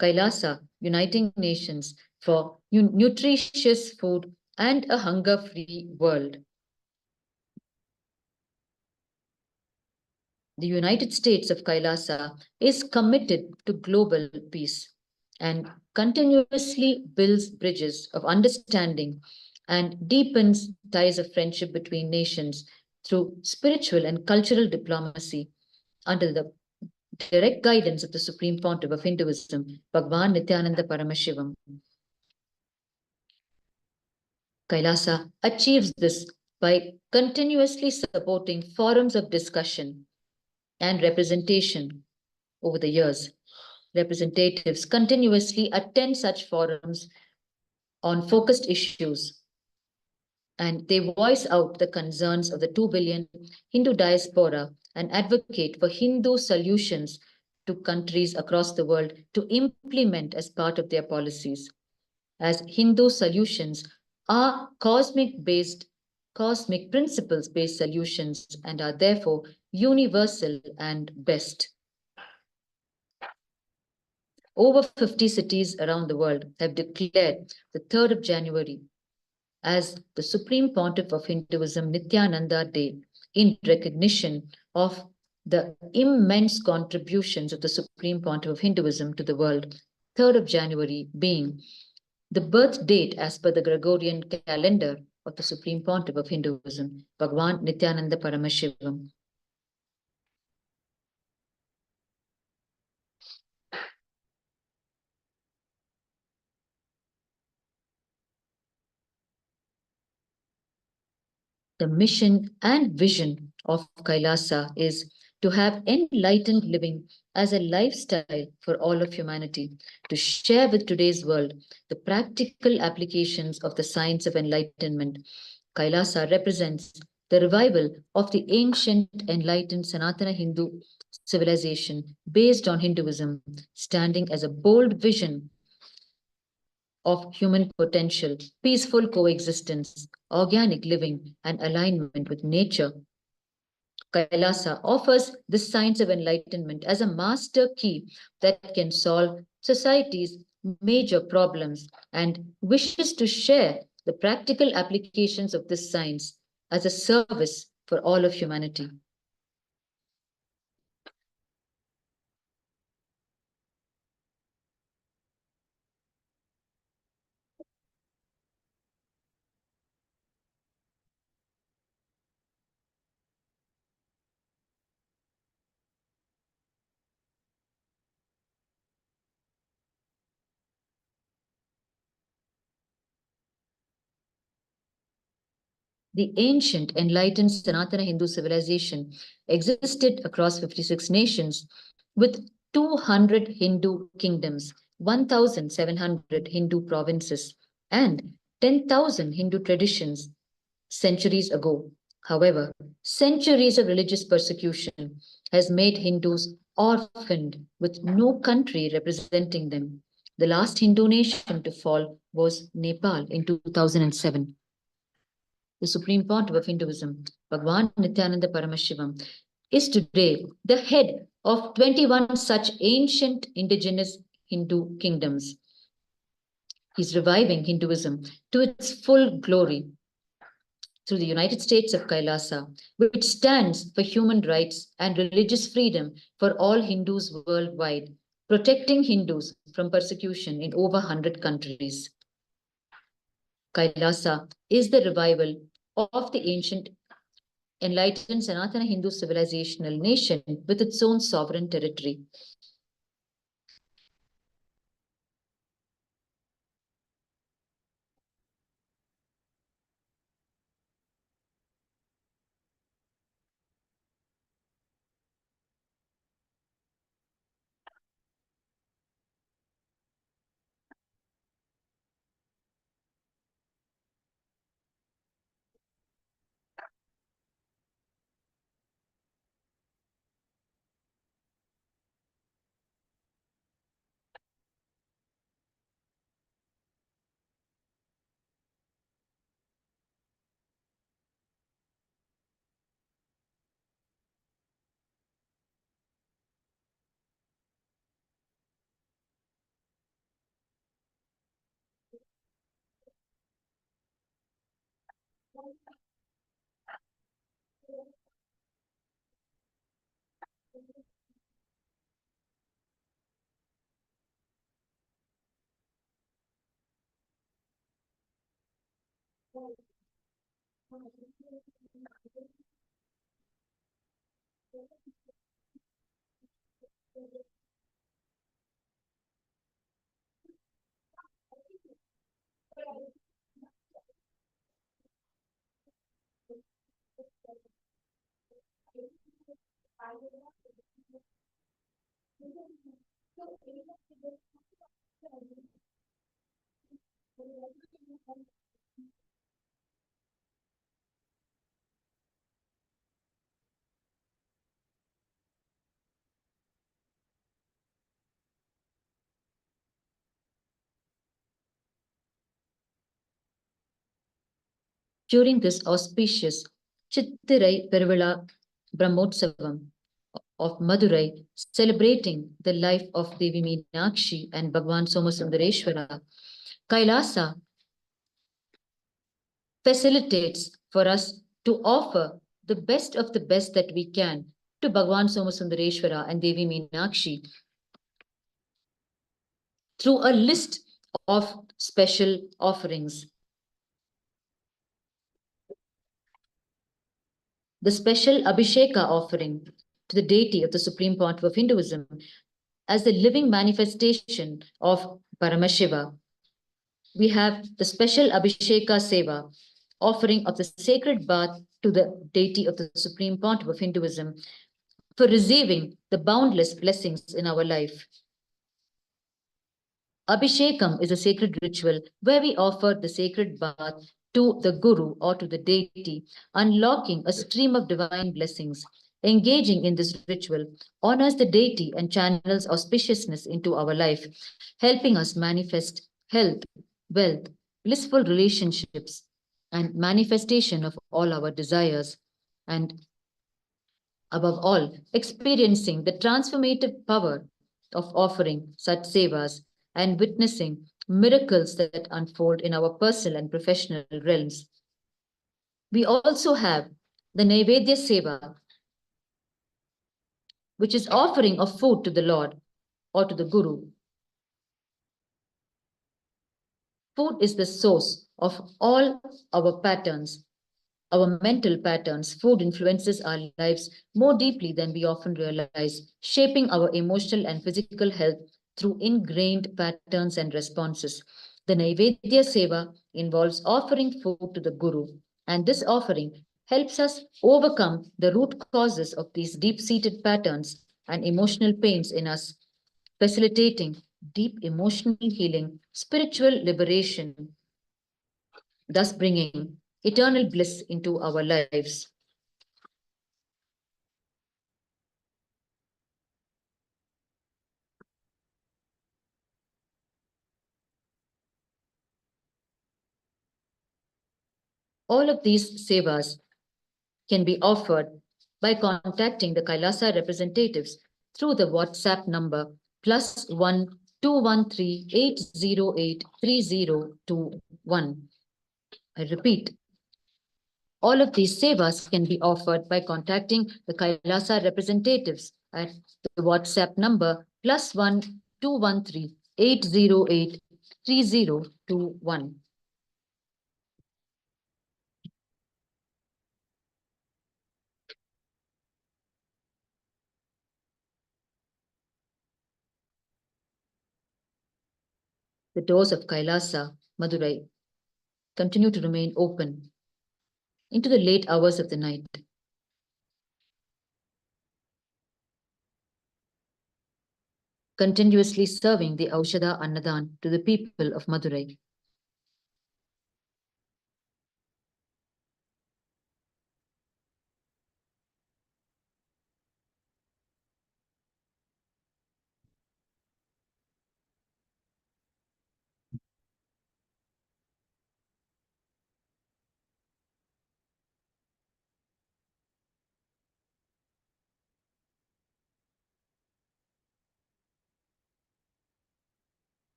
Kailasa Uniting Nations for Nutritious Food and a Hunger-Free World. The United States of Kailasa is committed to global peace. and continuously builds bridges of understanding and deepens ties of friendship between nations through spiritual and cultural diplomacy under the direct guidance of the Supreme Pontiff of Hinduism, Bhagwan Nityananda Paramashivam. Kailasa achieves this by continuously supporting forums of discussion and representation over the years. Representatives continuously attend such forums on focused issues, and they voice out the concerns of the 2 billion Hindu diaspora and advocate for Hindu solutions to countries across the world to implement as part of their policies. As Hindu solutions are cosmic principles based solutions and are therefore universal and best. Over 50 cities around the world have declared the 3rd of January as the Supreme Pontiff of Hinduism Nityananda Day in recognition of the immense contributions of the Supreme Pontiff of Hinduism to the world, 3rd of January being the birth date as per the Gregorian calendar of the Supreme Pontiff of Hinduism, Bhagwan Nityananda Paramashivam. The mission and vision of Kailasa is to have enlightened living as a lifestyle for all of humanity, to share with today's world the practical applications of the science of enlightenment. Kailasa represents the revival of the ancient enlightened Sanatana Hindu civilization based on Hinduism, standing as a bold vision of human potential, peaceful coexistence, organic living, and alignment with nature. Kailasa offers the science of enlightenment as a master key that can solve society's major problems and wishes to share the practical applications of this science as a service for all of humanity. The ancient enlightened Sanatana Hindu civilization existed across 56 nations with 200 Hindu kingdoms, 1,700 Hindu provinces, and 10,000 Hindu traditions centuries ago. However, centuries of religious persecution has made Hindus orphaned with no country representing them. The last Hindu nation to fall was Nepal in 2007. The Supreme Pontiff of Hinduism, Bhagwan Nityananda Paramashivam, is today the head of 21 such ancient indigenous Hindu kingdoms. He's reviving Hinduism to its full glory through the United States of Kailasa, which stands for human rights and religious freedom for all Hindus worldwide, protecting Hindus from persecution in over 100 countries. Kailasa is the revival of the ancient enlightened Sanatana Hindu civilizational nation with its own sovereign territory. During this auspicious Chittirai Peruvizha Brahmotsavam of Madurai, celebrating the life of Devi Meenakshi and Bhagwan Somasundareshwara, Kailasa facilitates for us to offer the best of the best that we can to Bhagwan Somasundareshwara and Devi Meenakshi through a list of special offerings. The special Abhisheka offering to the deity of the Supreme Pontiff of Hinduism as the living manifestation of Paramashiva. We have the special Abhisheka Seva, offering of the sacred bath to the deity of the Supreme Pontiff of Hinduism for receiving the boundless blessings in our life. Abhishekam is a sacred ritual where we offer the sacred bath to the Guru or to the deity, unlocking a stream of divine blessings. Engaging in this ritual honors the deity and channels auspiciousness into our life, helping us manifest health, wealth, blissful relationships, and manifestation of all our desires. And above all, experiencing the transformative power of offering such sevas and witnessing miracles that unfold in our personal and professional realms. We also have the Naivedya Seva, which is offering of food to the Lord or to the Guru. Food is the source of all our patterns, our mental patterns. Food influences our lives more deeply than we often realize, shaping our emotional and physical health through ingrained patterns and responses. The Naivedya Seva involves offering food to the Guru, and this offering helps us overcome the root causes of these deep-seated patterns and emotional pains in us, facilitating deep emotional healing, spiritual liberation, thus bringing eternal bliss into our lives. All of these sevas can be offered by contacting the Kailasa representatives through the WhatsApp number +1 213 808 3021. I repeat, all of these sevas can be offered by contacting the Kailasa representatives at the WhatsApp number +1 213 808 3021. The doors of Kailasa, Madurai, continue to remain open into the late hours of the night. Continuously serving the Aushadha Annadan to the people of Madurai.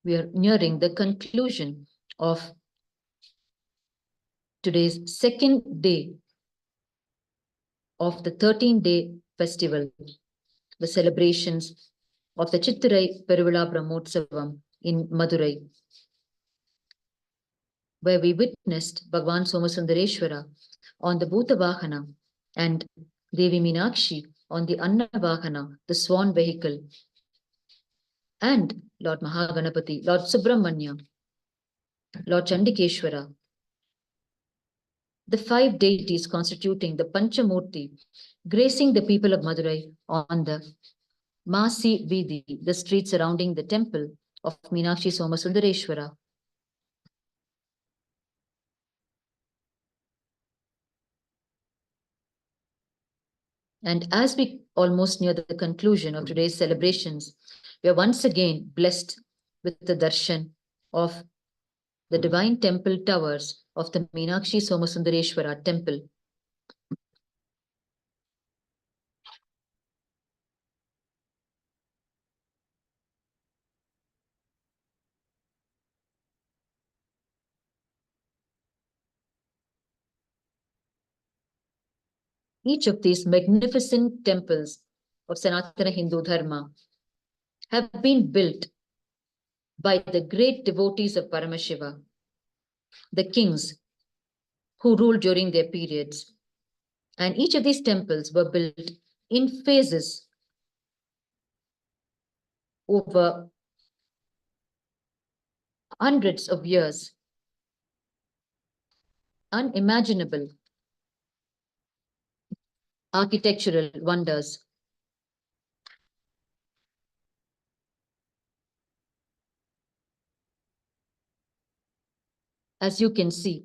We are nearing the conclusion of today's second day of the 13-day festival, the celebrations of the Chittirai Peruvizha Brahmotsavam in Madurai, where we witnessed Bhagwan Somasundareshwara on the Bhuta Vahana and Devi Meenakshi on the Anna Vahana, the swan vehicle, and Lord Mahaganapati, Lord Subramanya, Lord Chandikeshwara, the 5 deities constituting the Panchamurti, gracing the people of Madurai on the Masi Vidhi, the street surrounding the temple of Meenakshi Somasundareshwara. And as we almost near the conclusion of today's celebrations, we are once again blessed with the darshan of the divine temple towers of the Meenakshi Somasundareshwara temple. Each of these magnificent temples of Sanatana Hindu Dharma have been built by the great devotees of Paramashiva, the kings who ruled during their periods. And each of these temples were built in phases over hundreds of years. Unimaginable architectural wonders. As you can see,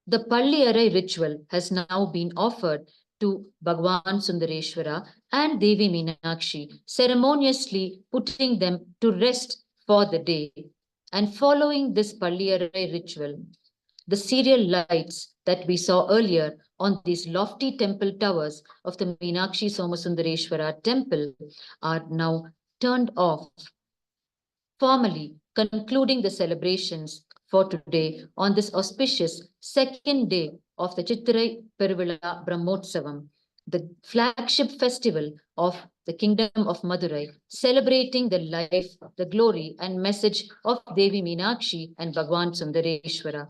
the Palliyarai ritual has now been offered to Bhagwan Sundareshwara and Devi Meenakshi, ceremoniously putting them to rest for the day. And following this Palliyarai ritual, the serial lights that we saw earlier on these lofty temple towers of the Meenakshi Somasundareshwara temple are now turned off, formally concluding the celebrations for today on this auspicious second day of the Chittirai Peruvizha Brahmotsavam, the flagship festival of the Kingdom of Madurai, celebrating the life, the glory and message of Devi Meenakshi and Bhagwan Sundareshwara.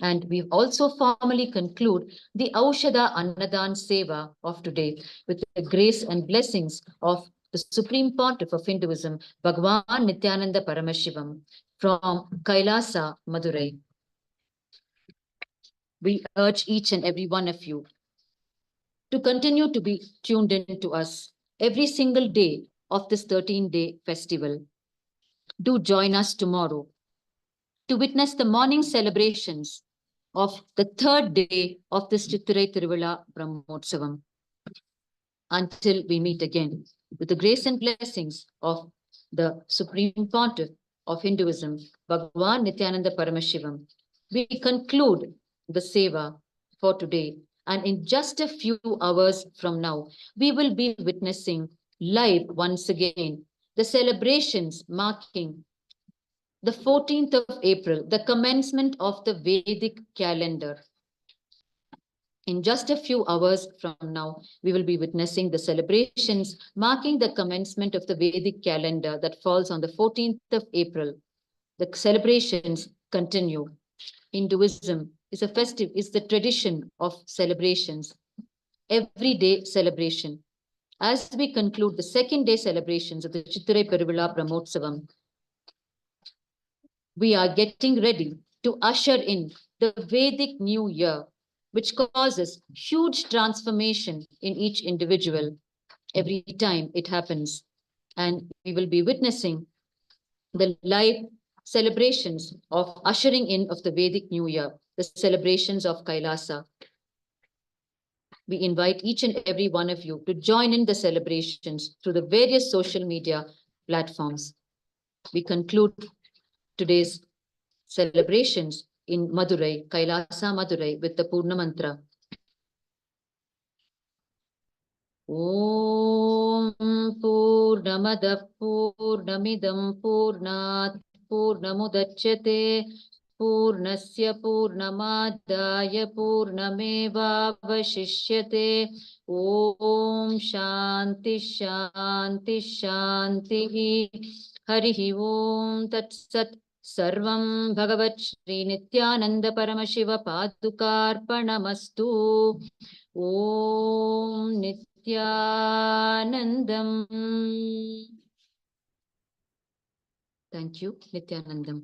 And we also formally conclude the Aushadha Annadan Seva of today with the grace and blessings of the Supreme Pontiff of Hinduism, Bhagwan Nityananda Paramashivam, from Kailasa, Madurai. We urge each and every one of you to continue to be tuned in to us every single day of this 13-day festival. Do join us tomorrow to witness the morning celebrations of the 3rd day of this Chittirai Tiruvizha Brahmotsavam. Until we meet again, with the grace and blessings of the Supreme Pontiff of Hinduism, Bhagwan Nityananda Paramashivam, we conclude the Seva for today. And in just a few hours from now, we will be witnessing live once again the celebrations marking the 14th of April, the commencement of the Vedic calendar. In just a few hours from now, we will be witnessing the celebrations marking the commencement of the Vedic calendar that falls on the 14th of April. The celebrations continue. Hinduism is the tradition of celebrations, everyday celebration. As we conclude the 2nd day celebrations of the Chittirai Peruvizha Brahmotsavam, we are getting ready to usher in the Vedic New Year, which causes huge transformation in each individual every time it happens. And we will be witnessing the live celebrations of ushering in of the Vedic New Year, the celebrations of Kailasa. We invite each and every one of you to join in the celebrations through the various social media platforms. We conclude today's celebrations in Madurai, Kailasa Madurai, with the Purna Mantra. Om Purnamadav Purnamidam Purnat Purnamudachyate Purnasya Purnamadaya Purnameva Vashishyate. Om Om Shanti Shanti Shanti. Harihi Om Tat Sat. Sarvam Bhagavat Shri Nityananda Paramashiva Padukarpanamastu. Om Nityanandam. Thank you, Nityanandam.